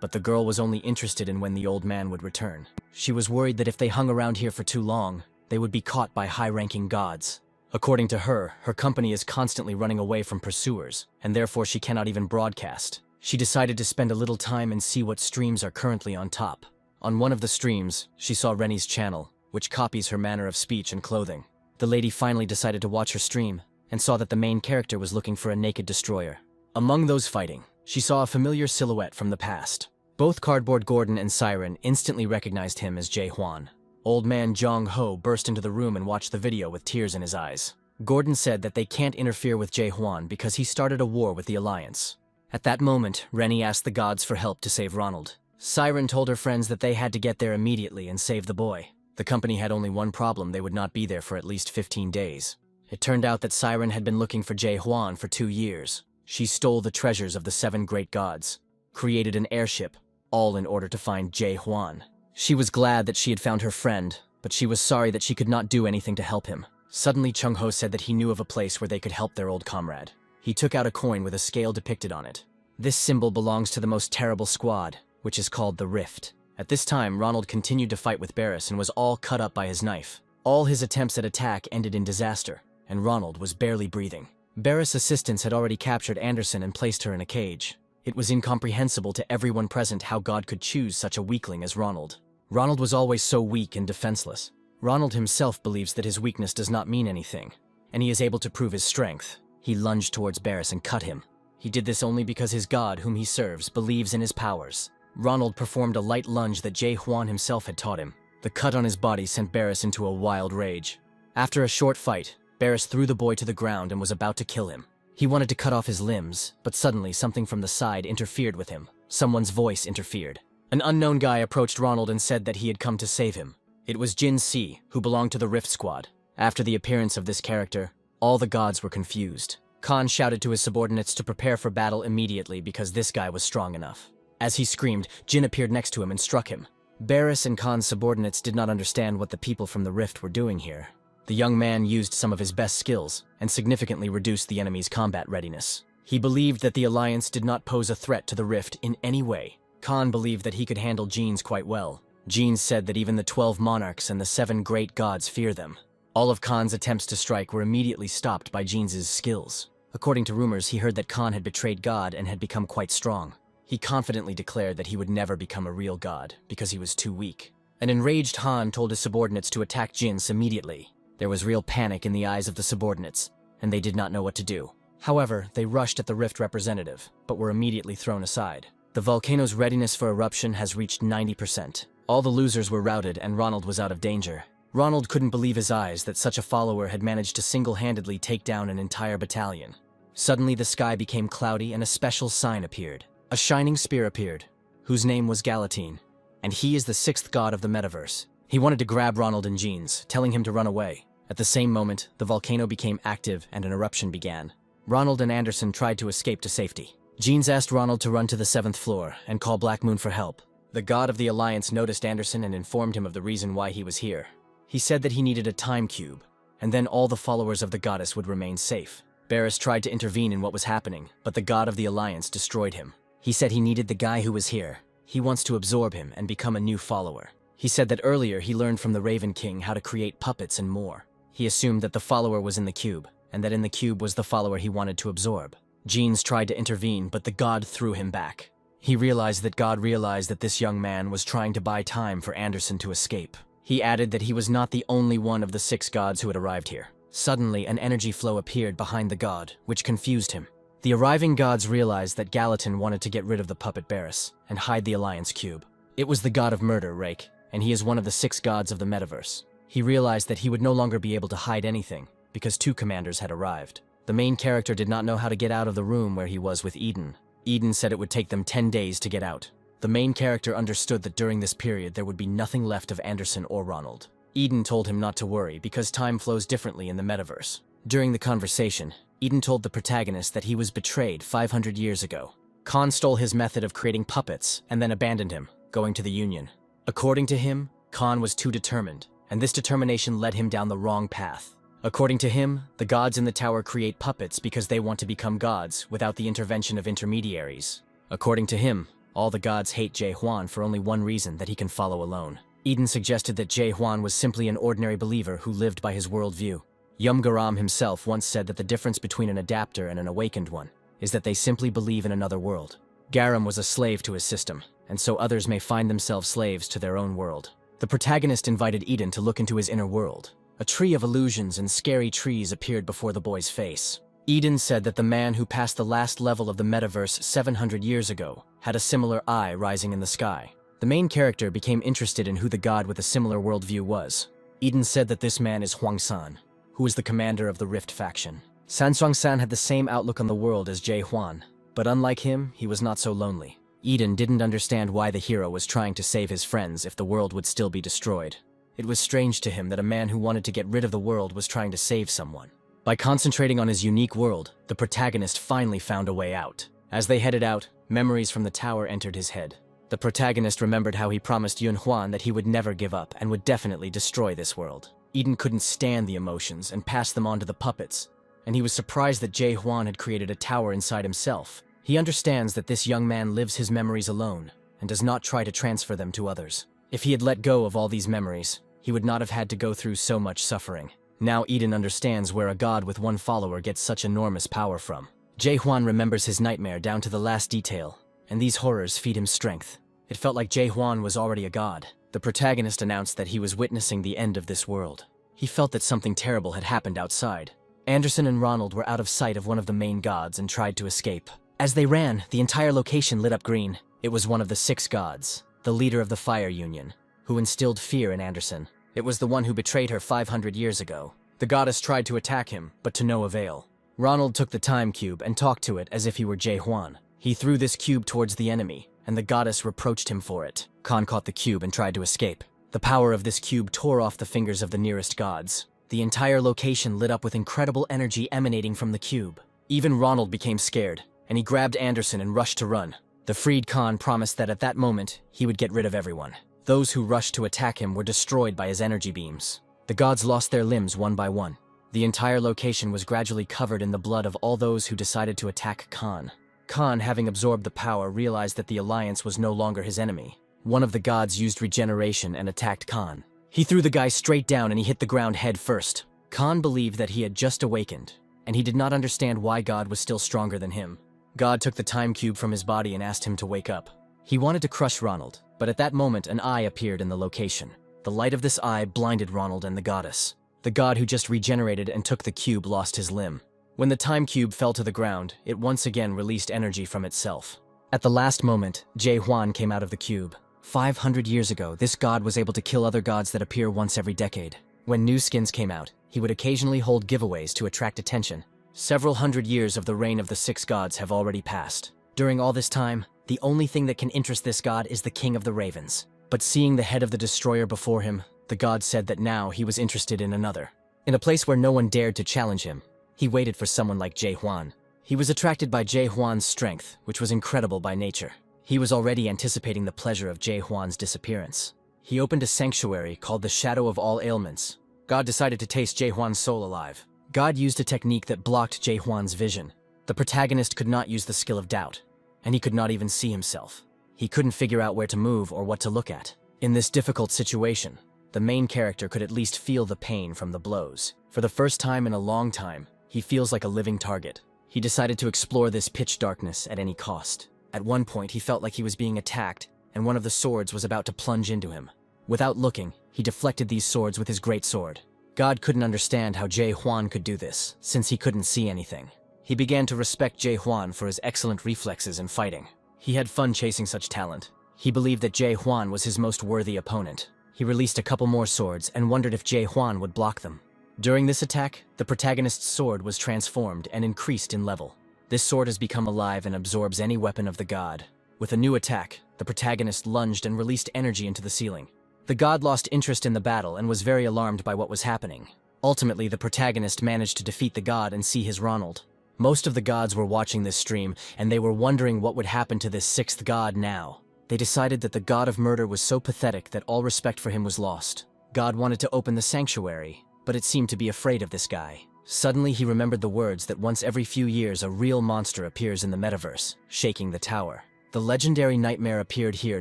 but the girl was only interested in when the old man would return. She was worried that if they hung around here for too long, they would be caught by high-ranking gods. According to her, her company is constantly running away from pursuers, and therefore she cannot even broadcast. She decided to spend a little time and see what streams are currently on top. On one of the streams, she saw Rennie's channel, which copies her manner of speech and clothing. The lady finally decided to watch her stream, and saw that the main character was looking for a naked destroyer. Among those fighting, she saw a familiar silhouette from the past. Both Cardboard Gordon and Siren instantly recognized him as Jae Hwan. Old man Jong Ho burst into the room and watched the video with tears in his eyes. Gordon said that they can't interfere with Jae Hwan because he started a war with the Alliance. At that moment, Rennie asked the gods for help to save Ronald. Siren told her friends that they had to get there immediately and save the boy. The company had only one problem: they would not be there for at least 15 days. It turned out that Siren had been looking for Jae Hwan for 2 years. She stole the treasures of the 7 great gods, created an airship, all in order to find Jae Hwan. She was glad that she had found her friend, but she was sorry that she could not do anything to help him. Suddenly Chung-ho said that he knew of a place where they could help their old comrade. He took out a coin with a scale depicted on it. This symbol belongs to the most terrible squad, which is called the Rift. At this time, Ronald continued to fight with Barris and was all cut up by his knife. All his attempts at attack ended in disaster, and Ronald was barely breathing. Barris' assistants had already captured Anderson and placed her in a cage. It was incomprehensible to everyone present how God could choose such a weakling as Ronald. Ronald was always so weak and defenseless. Ronald himself believes that his weakness does not mean anything, and he is able to prove his strength. He lunged towards Barris and cut him. He did this only because his God, whom he serves, believes in his powers. Ronald performed a light lunge that Jae Hwan himself had taught him. The cut on his body sent Barris into a wild rage. After a short fight, Barris threw the boy to the ground and was about to kill him. He wanted to cut off his limbs, but suddenly something from the side interfered with him. Someone's voice interfered. An unknown guy approached Ronald and said that he had come to save him. It was Jin Si, who belonged to the Rift Squad. After the appearance of this character, all the gods were confused. Khan shouted to his subordinates to prepare for battle immediately because this guy was strong enough. As he screamed, Jin appeared next to him and struck him. Barris and Khan's subordinates did not understand what the people from the Rift were doing here. The young man used some of his best skills and significantly reduced the enemy's combat readiness. He believed that the Alliance did not pose a threat to the Rift in any way. Khan believed that he could handle Jeans quite well. Jeans said that even the 12 monarchs and the 7 great gods fear them. All of Khan's attempts to strike were immediately stopped by Jeans' skills. According to rumors, he heard that Khan had betrayed God and had become quite strong. He confidently declared that he would never become a real god because he was too weak. An enraged Han told his subordinates to attack Jins immediately. There was real panic in the eyes of the subordinates, and they did not know what to do. However, they rushed at the Rift representative, but were immediately thrown aside. The volcano's readiness for eruption has reached 90%. All the losers were routed and Ronald was out of danger. Ronald couldn't believe his eyes that such a follower had managed to single-handedly take down an entire battalion. Suddenly the sky became cloudy and a special sign appeared. A shining spear appeared, whose name was Galatine, and he is the 6th god of the metaverse. He wanted to grab Ronald and Jeans, telling him to run away. At the same moment, the volcano became active and an eruption began. Ronald and Anderson tried to escape to safety. Jeans asked Ronald to run to the 7th floor and call Black Moon for help. The god of the Alliance noticed Anderson and informed him of the reason why he was here. He said that he needed a time cube, and then all the followers of the goddess would remain safe. Barris tried to intervene in what was happening, but the god of the Alliance destroyed him. He said he needed the guy who was here. He wants to absorb him and become a new follower. He said that earlier he learned from the Raven King how to create puppets and more. He assumed that the follower was in the cube, and that in the cube was the follower he wanted to absorb. Jeans tried to intervene, but the god threw him back. He realized that God realized that this young man was trying to buy time for Anderson to escape. He added that he was not the only one of the 6 gods who had arrived here. Suddenly, an energy flow appeared behind the god, which confused him. The arriving gods realized that Gallatin wanted to get rid of the puppet Barris and hide the Alliance cube. It was the god of murder, Rake, and he is one of the 6 gods of the metaverse. He realized that he would no longer be able to hide anything, because 2 commanders had arrived. The main character did not know how to get out of the room where he was with Eden. Eden said it would take them 10 days to get out. The main character understood that during this period there would be nothing left of Anderson or Ronald. Eden told him not to worry because time flows differently in the metaverse. During the conversation, Eden told the protagonist that he was betrayed 500 years ago. Khan stole his method of creating puppets and then abandoned him, going to the Union. According to him, Khan was too determined, and this determination led him down the wrong path. According to him, the gods in the tower create puppets because they want to become gods without the intervention of intermediaries. According to him, all the gods hate Jae Hwan for only one reason, that he can follow alone. Eden suggested that Jae Hwan was simply an ordinary believer who lived by his worldview. Yum Garam himself once said that the difference between an adapter and an awakened one is that they simply believe in another world. Garam was a slave to his system, and so others may find themselves slaves to their own world. The protagonist invited Eden to look into his inner world. A tree of illusions and scary trees appeared before the boy's face. Eden said that the man who passed the last level of the metaverse 700 years ago had a similar eye rising in the sky. The main character became interested in who the god with a similar worldview was. Eden said that this man is Huang San, who is the commander of the Rift faction. Sanshuang San had the same outlook on the world as Jae Hwan, but unlike him, he was not so lonely. Eden didn't understand why the hero was trying to save his friends if the world would still be destroyed. It was strange to him that a man who wanted to get rid of the world was trying to save someone. By concentrating on his unique world, the protagonist finally found a way out. As they headed out, memories from the tower entered his head. The protagonist remembered how he promised Yun Huan that he would never give up and would definitely destroy this world. Eden couldn't stand the emotions and passed them on to the puppets, and he was surprised that Jae Hwan had created a tower inside himself. He understands that this young man lives his memories alone and does not try to transfer them to others. If he had let go of all these memories, he would not have had to go through so much suffering. Now Eden understands where a god with one follower gets such enormous power from. Jae Hwan remembers his nightmare down to the last detail, and these horrors feed him strength. It felt like Jae Hwan was already a god. The protagonist announced that he was witnessing the end of this world. He felt that something terrible had happened outside. Anderson and Ronald were out of sight of one of the main gods and tried to escape. As they ran, the entire location lit up green. It was one of the 6 gods, the leader of the Fire Union, who instilled fear in Anderson. It was the one who betrayed her 500 years ago. The goddess tried to attack him, but to no avail. Ronald took the time cube and talked to it as if he were Jae Hwan. He threw this cube towards the enemy, and the goddess reproached him for it. Khan caught the cube and tried to escape. The power of this cube tore off the fingers of the nearest gods. The entire location lit up with incredible energy emanating from the cube. Even Ronald became scared, and he grabbed Anderson and rushed to run. The freed Khan promised that at that moment, he would get rid of everyone. Those who rushed to attack him were destroyed by his energy beams. The gods lost their limbs one by one. The entire location was gradually covered in the blood of all those who decided to attack Khan. Khan, having absorbed the power, realized that the Alliance was no longer his enemy. One of the gods used regeneration and attacked Khan. He threw the guy straight down and he hit the ground head first. Khan believed that he had just awakened, and he did not understand why God was still stronger than him. God took the time cube from his body and asked him to wake up. He wanted to crush Ronald, but at that moment an eye appeared in the location. The light of this eye blinded Ronald and the goddess. The god who just regenerated and took the cube lost his limb. When the time cube fell to the ground, it once again released energy from itself. At the last moment, Jae Hwan came out of the cube. 500 years ago, this god was able to kill other gods that appear once every decade. When new skins came out, he would occasionally hold giveaways to attract attention. Several hundred years of the reign of the 6 gods have already passed. During all this time, the only thing that can interest this god is the King of the Ravens. But seeing the head of the destroyer before him, the god said that now he was interested in another. In a place where no one dared to challenge him, he waited for someone like Jae Hwan. He was attracted by Jae Hwan's strength, which was incredible by nature. He was already anticipating the pleasure of Jae Hwan's disappearance. He opened a sanctuary called the Shadow of All Ailments. God decided to taste Jae Hwan's soul alive. God used a technique that blocked Jae Hwan's vision. The protagonist could not use the skill of doubt, and he could not even see himself. He couldn't figure out where to move or what to look at. In this difficult situation, the main character could at least feel the pain from the blows. For the first time in a long time, he feels like a living target. He decided to explore this pitch darkness at any cost. At one point, he felt like he was being attacked, and one of the swords was about to plunge into him. Without looking, he deflected these swords with his great sword. God couldn't understand how Jae Hwan could do this, since he couldn't see anything. He began to respect Jae Hwan for his excellent reflexes in fighting. He had fun chasing such talent. He believed that Jae Hwan was his most worthy opponent. He released a couple more swords and wondered if Jae Hwan would block them. During this attack, the protagonist's sword was transformed and increased in level. This sword has become alive and absorbs any weapon of the god. With a new attack, the protagonist lunged and released energy into the ceiling. The god lost interest in the battle and was very alarmed by what was happening. Ultimately, the protagonist managed to defeat the god and see his Ronald. Most of the gods were watching this stream, and they were wondering what would happen to this 6th god now. They decided that the god of murder was so pathetic that all respect for him was lost. God wanted to open the sanctuary, but it seemed to be afraid of this guy. Suddenly, he remembered the words that once every few years a real monster appears in the metaverse, shaking the tower. The legendary nightmare appeared here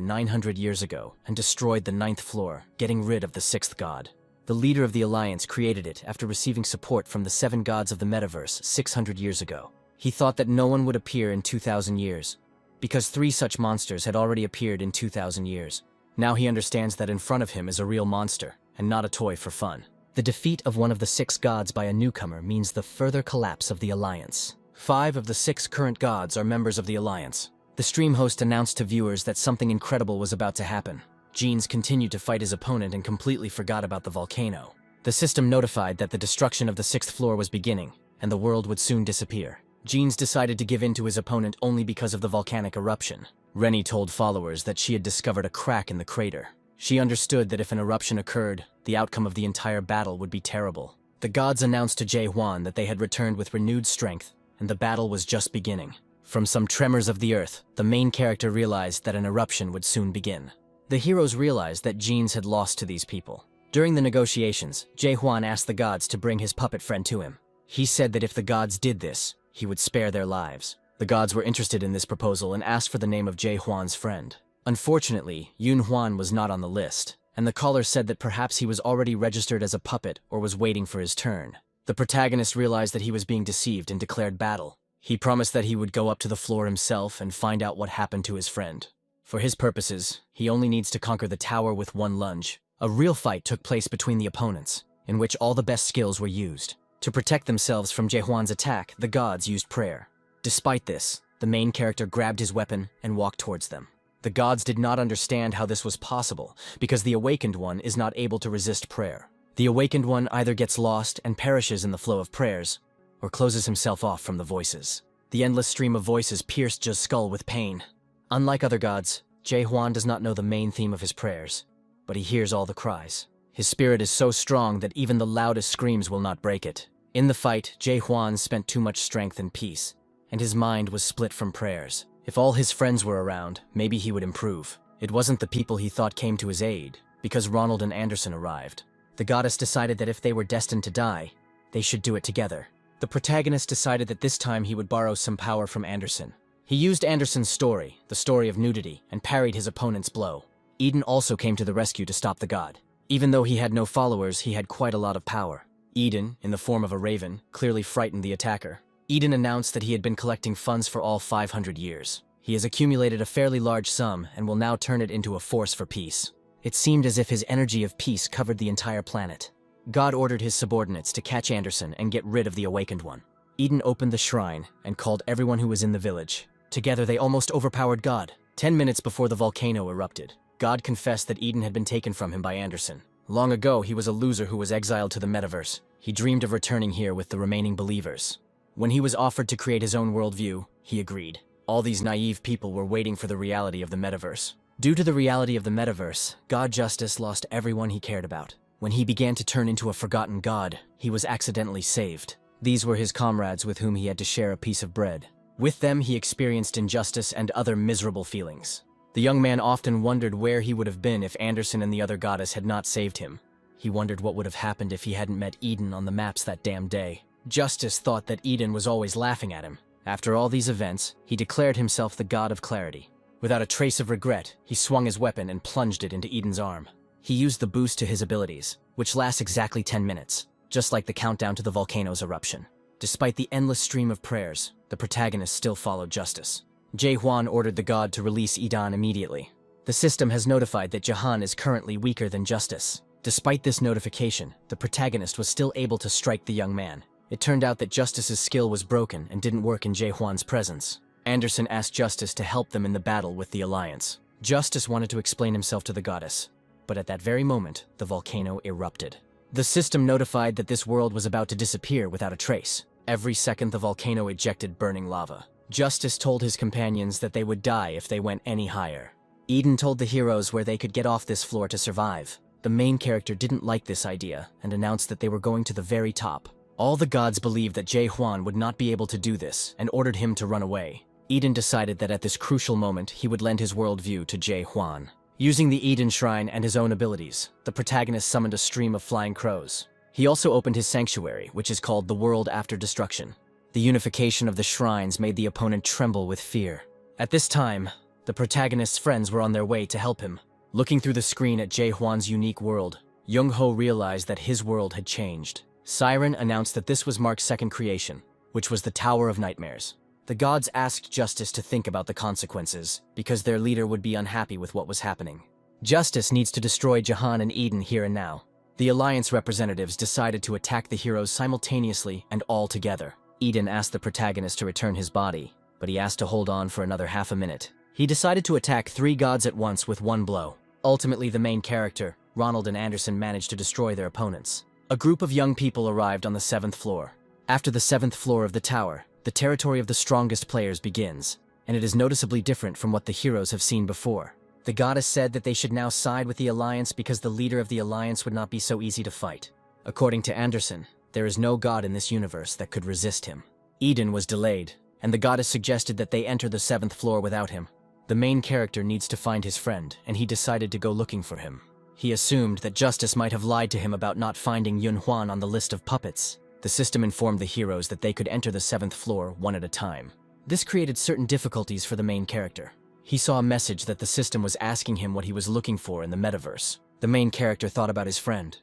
900 years ago and destroyed the 9th floor, getting rid of the 6th god. The leader of the Alliance created it after receiving support from the 7 gods of the metaverse 600 years ago. He thought that no one would appear in 2,000 years, because 3 such monsters had already appeared in 2,000 years. Now he understands that in front of him is a real monster, and not a toy for fun. The defeat of one of the 6 gods by a newcomer means the further collapse of the Alliance. 5 of the 6 current gods are members of the Alliance. The stream host announced to viewers that something incredible was about to happen. Jeans continued to fight his opponent and completely forgot about the volcano. The system notified that the destruction of the 6th floor was beginning, and the world would soon disappear. Jeans decided to give in to his opponent only because of the volcanic eruption. Rennie told followers that she had discovered a crack in the crater. She understood that if an eruption occurred, the outcome of the entire battle would be terrible. The gods announced to Jae Hwan that they had returned with renewed strength, and the battle was just beginning. From some tremors of the earth, the main character realized that an eruption would soon begin. The heroes realized that Jeans had lost to these people. During the negotiations, Jae-hwan asked the gods to bring his puppet friend to him. He said that if the gods did this, he would spare their lives. The gods were interested in this proposal and asked for the name of Jae-hwan's friend. Unfortunately, Yoon-hwan was not on the list, and the caller said that perhaps he was already registered as a puppet or was waiting for his turn. The protagonist realized that he was being deceived and declared battle. He promised that he would go up to the floor himself and find out what happened to his friend. For his purposes, he only needs to conquer the tower with one lunge. A real fight took place between the opponents, in which all the best skills were used. To protect themselves from Jae-hwan's attack, the gods used prayer. Despite this, the main character grabbed his weapon and walked towards them. The gods did not understand how this was possible, because the Awakened One is not able to resist prayer. The Awakened One either gets lost and perishes in the flow of prayers, or closes himself off from the voices. The endless stream of voices pierced Jae's skull with pain. Unlike other gods, Jae-hwan does not know the main theme of his prayers, but he hears all the cries. His spirit is so strong that even the loudest screams will not break it. In the fight, Jae-hwan spent too much strength and peace, and his mind was split from prayers. If all his friends were around, maybe he would improve. It wasn't the people he thought came to his aid, because Ronald and Anderson arrived. The goddess decided that if they were destined to die, they should do it together. The protagonist decided that this time he would borrow some power from Anderson. He used Anderson's story, the story of nudity, and parried his opponent's blow. Eden also came to the rescue to stop the god. Even though he had no followers, he had quite a lot of power. Eden, in the form of a raven, clearly frightened the attacker. Eden announced that he had been collecting funds for all 500 years. He has accumulated a fairly large sum and will now turn it into a force for peace. It seemed as if his energy of peace covered the entire planet. God ordered his subordinates to catch Anderson and get rid of the Awakened One. Eden opened the shrine and called everyone who was in the village. Together they almost overpowered God. 10 minutes before the volcano erupted, God confessed that Eden had been taken from him by Anderson. Long ago, he was a loser who was exiled to the metaverse. He dreamed of returning here with the remaining believers. When he was offered to create his own worldview, he agreed. All these naive people were waiting for the reality of the metaverse. Due to the reality of the metaverse, God Justice lost everyone he cared about. When he began to turn into a forgotten god, he was accidentally saved. These were his comrades with whom he had to share a piece of bread. With them, he experienced injustice and other miserable feelings. The young man often wondered where he would have been if Anderson and the other goddess had not saved him. He wondered what would have happened if he hadn't met Eden on the maps that damn day. Justice thought that Eden was always laughing at him. After all these events, he declared himself the god of clarity. Without a trace of regret, he swung his weapon and plunged it into Eden's arm. He used the boost to his abilities, which lasts exactly 10 minutes, just like the countdown to the volcano's eruption. Despite the endless stream of prayers, the protagonist still followed justice. Jae-hwan ordered the god to release Eden immediately. The system has notified that Jahan is currently weaker than Justice. Despite this notification, the protagonist was still able to strike the young man. It turned out that Justice's skill was broken and didn't work in Jae-hwan's presence. Anderson asked Justice to help them in the battle with the Alliance. Justice wanted to explain himself to the goddess, but at that very moment, the volcano erupted. The system notified that this world was about to disappear without a trace. Every second, the volcano ejected burning lava. Justice told his companions that they would die if they went any higher. Eden told the heroes where they could get off this floor to survive. The main character didn't like this idea and announced that they were going to the very top. All the gods believed that Jae-hwan would not be able to do this and ordered him to run away. Eden decided that at this crucial moment, he would lend his worldview to Jae-hwan. Using the Eden Shrine and his own abilities, the protagonist summoned a stream of flying crows. He also opened his sanctuary, which is called the World After Destruction. The unification of the shrines made the opponent tremble with fear. At this time, the protagonist's friends were on their way to help him. Looking through the screen at Jae-hwan's unique world, Young-ho realized that his world had changed. Siren announced that this was Mark's second creation, which was the Tower of Nightmares. The gods asked Justice to think about the consequences, because their leader would be unhappy with what was happening. Justice needs to destroy Jahan and Eden here and now. The Alliance representatives decided to attack the heroes simultaneously and all together. Eden asked the protagonist to return his body, but he asked to hold on for another half a minute. He decided to attack 3 gods at once with one blow. Ultimately, the main character, Ronald and Anderson, managed to destroy their opponents. A group of young people arrived on the 7th floor. After the 7th floor of the tower, the territory of the strongest players begins, and it is noticeably different from what the heroes have seen before. The goddess said that they should now side with the Alliance because the leader of the Alliance would not be so easy to fight. According to Anderson, there is no god in this universe that could resist him. Eden was delayed, and the goddess suggested that they enter the 7th floor without him. The main character needs to find his friend, and he decided to go looking for him. He assumed that justice might have lied to him about not finding Yun Huan on the list of puppets. The system informed the heroes that they could enter the 7th floor one at a time. This created certain difficulties for the main character. He saw a message that the system was asking him what he was looking for in the metaverse. The main character thought about his friend,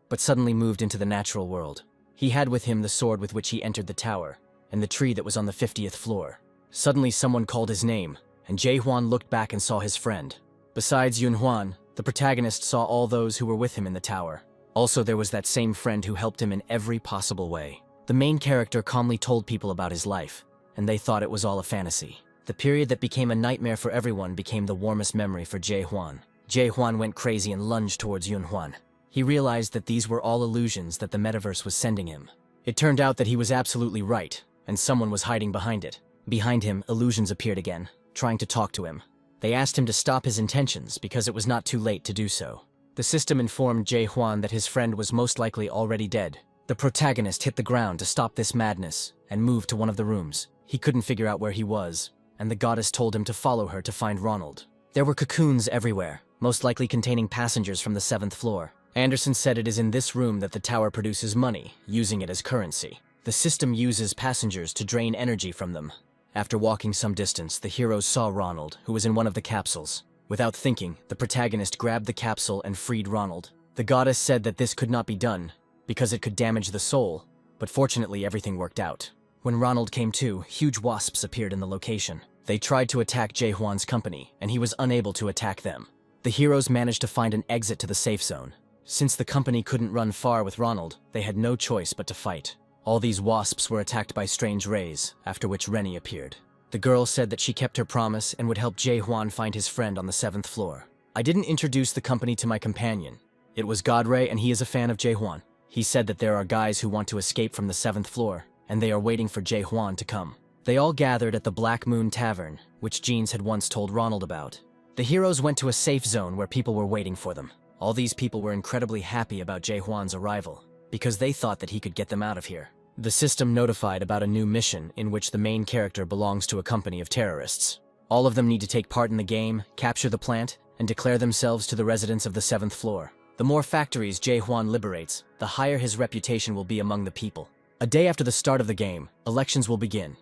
but suddenly moved into the natural world. He had with him the sword with which he entered the tower, and the tree that was on the 50th floor. Suddenly someone called his name, and Jae Hwan looked back and saw his friend. Besides Yun Hwan, the protagonist saw all those who were with him in the tower. Also, there was that same friend who helped him in every possible way. The main character calmly told people about his life, and they thought it was all a fantasy. The period that became a nightmare for everyone became the warmest memory for Jae Hwan. Jae Hwan went crazy and lunged towards Yun Hwan. He realized that these were all illusions that the metaverse was sending him. It turned out that he was absolutely right, and someone was hiding behind it. Behind him, illusions appeared again, trying to talk to him. They asked him to stop his intentions because it was not too late to do so. The system informed Jae Hwan that his friend was most likely already dead. The protagonist hit the ground to stop this madness and moved to one of the rooms. He couldn't figure out where he was, and the goddess told him to follow her to find Ronald. There were cocoons everywhere, most likely containing passengers from the 7th floor. Anderson said it is in this room that the tower produces money, using it as currency. The system uses passengers to drain energy from them. After walking some distance, the heroes saw Ronald, who was in one of the capsules. Without thinking, the protagonist grabbed the capsule and freed Ronald. The goddess said that this could not be done, because it could damage the soul, but fortunately everything worked out. When Ronald came to, huge wasps appeared in the location. They tried to attack Jae Hwan's company, and he was unable to attack them. The heroes managed to find an exit to the safe zone. Since the company couldn't run far with Ronald, they had no choice but to fight. All these wasps were attacked by strange rays, after which Rennie appeared. The girl said that she kept her promise and would help Jae Hwan find his friend on the 7th floor. I didn't introduce the company to my companion. It was Godray, and he is a fan of Jae Hwan. He said that there are guys who want to escape from the 7th floor, and they are waiting for Jae Hwan to come. They all gathered at the Black Moon Tavern, which Jeans had once told Ronald about. The heroes went to a safe zone where people were waiting for them. All these people were incredibly happy about Jae Hwan's arrival, because they thought that he could get them out of here. The system notified about a new mission in which the main character belongs to a company of terrorists. All of them need to take part in the game, capture the plant, and declare themselves to the residents of the 7th floor. The more factories Jae Hwan liberates, the higher his reputation will be among the people. A day after the start of the game, elections will begin,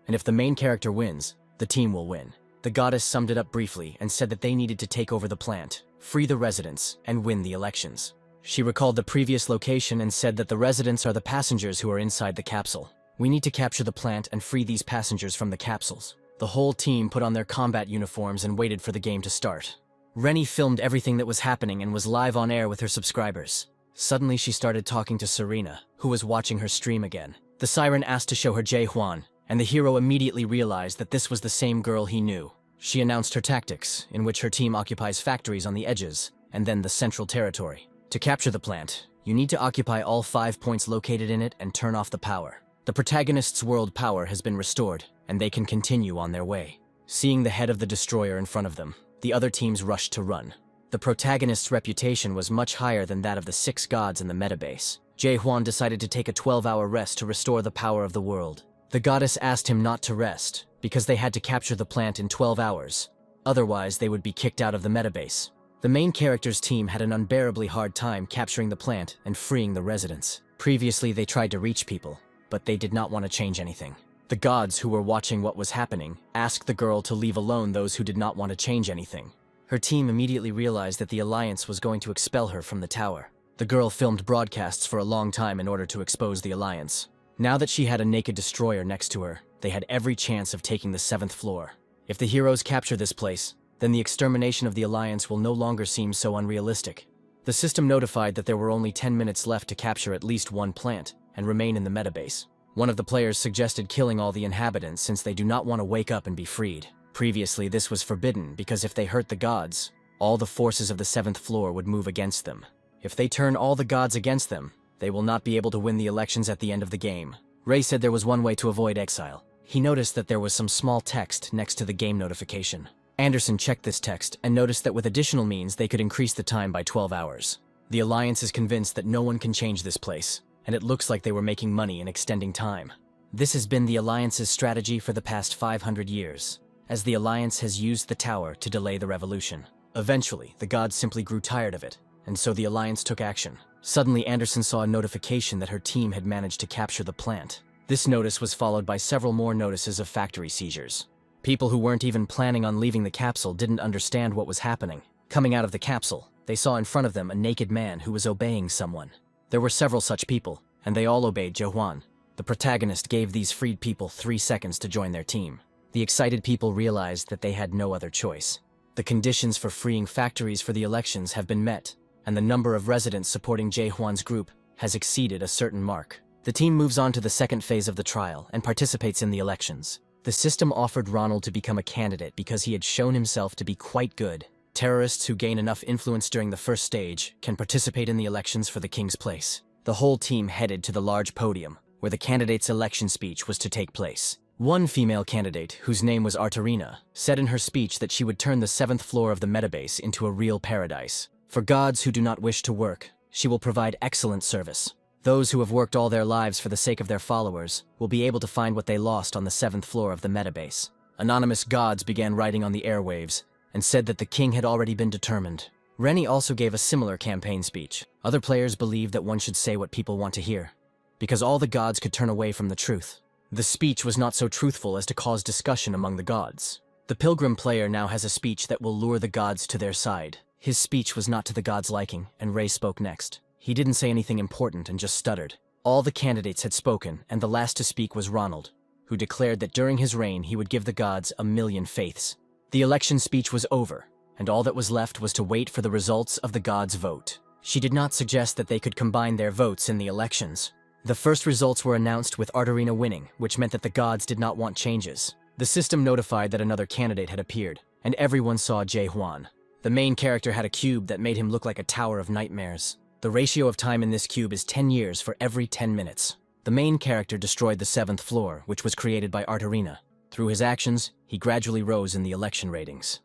and if the main character wins, the team will win. The goddess summed it up briefly and said that they needed to take over the plant, free the residents, and win the elections. She recalled the previous location and said that the residents are the passengers who are inside the capsule. We need to capture the plant and free these passengers from the capsules. The whole team put on their combat uniforms and waited for the game to start. Rennie filmed everything that was happening and was live on air with her subscribers. Suddenly she started talking to Serena, who was watching her stream again. The Siren asked to show her Jae Hwan, and the hero immediately realized that this was the same girl he knew. She announced her tactics, in which her team occupies factories on the edges, and then the central territory. To capture the plant, you need to occupy all 5 points located in it and turn off the power. The protagonist's world power has been restored, and they can continue on their way. Seeing the head of the destroyer in front of them, the other teams rushed to run. The protagonist's reputation was much higher than that of the 6 gods in the metabase. Jae Hwan decided to take a 12-hour rest to restore the power of the world. The goddess asked him not to rest, because they had to capture the plant in 12 hours. Otherwise, they would be kicked out of the metabase. The main character's team had an unbearably hard time capturing the plant and freeing the residents. Previously, they tried to reach people, but they did not want to change anything. The gods who were watching what was happening asked the girl to leave alone those who did not want to change anything. Her team immediately realized that the Alliance was going to expel her from the tower. The girl filmed broadcasts for a long time in order to expose the Alliance. Now that she had a naked destroyer next to her, they had every chance of taking the 7th floor. If the heroes capture this place, then the extermination of the Alliance will no longer seem so unrealistic. The system notified that there were only 10 minutes left to capture at least one plant and remain in the metabase. One of the players suggested killing all the inhabitants since they do not want to wake up and be freed. Previously, this was forbidden because if they hurt the gods, all the forces of the 7th floor would move against them. If they turn all the gods against them, they will not be able to win the elections at the end of the game. Ray said there was one way to avoid exile. He noticed that there was some small text next to the game notification. Anderson checked this text and noticed that with additional means they could increase the time by 12 hours. The Alliance is convinced that no one can change this place, and it looks like they were making money and extending time. This has been the Alliance's strategy for the past 500 years, as the Alliance has used the tower to delay the revolution. Eventually, the gods simply grew tired of it, and so the Alliance took action. Suddenly, Anderson saw a notification that her team had managed to capture the plant. This notice was followed by several more notices of factory seizures. People who weren't even planning on leaving the capsule didn't understand what was happening. Coming out of the capsule, they saw in front of them a naked man who was obeying someone. There were several such people, and they all obeyed Jaehwan. The protagonist gave these freed people 3 seconds to join their team. The excited people realized that they had no other choice. The conditions for freeing factories for the elections have been met, and the number of residents supporting Jaehwan's group has exceeded a certain mark. The team moves on to the second phase of the trial and participates in the elections. The system offered Ronald to become a candidate because he had shown himself to be quite good. Terrorists who gain enough influence during the first stage can participate in the elections for the king's place. The whole team headed to the large podium, where the candidate's election speech was to take place. One female candidate, whose name was Arterina, said in her speech that she would turn the 7th floor of the metabase into a real paradise. For gods who do not wish to work, she will provide excellent service. Those who have worked all their lives for the sake of their followers will be able to find what they lost on the 7th floor of the metabase. Anonymous gods began writing on the airwaves and said that the king had already been determined. Rennie also gave a similar campaign speech. Other players believed that one should say what people want to hear, because all the gods could turn away from the truth. The speech was not so truthful as to cause discussion among the gods. The pilgrim player now has a speech that will lure the gods to their side. His speech was not to the gods' liking, and Ray spoke next. He didn't say anything important and just stuttered. All the candidates had spoken, and the last to speak was Ronald, who declared that during his reign he would give the gods 1,000,000 faiths. The election speech was over, and all that was left was to wait for the results of the gods' vote. She did not suggest that they could combine their votes in the elections. The first results were announced with Arterina winning, which meant that the gods did not want changes. The system notified that another candidate had appeared, and everyone saw Jaehwan. The main character had a cube that made him look like a tower of nightmares. The ratio of time in this cube is 10 years for every 10 minutes. The main character destroyed the 7th floor, which was created by Arterina. Through his actions, he gradually rose in the election ratings.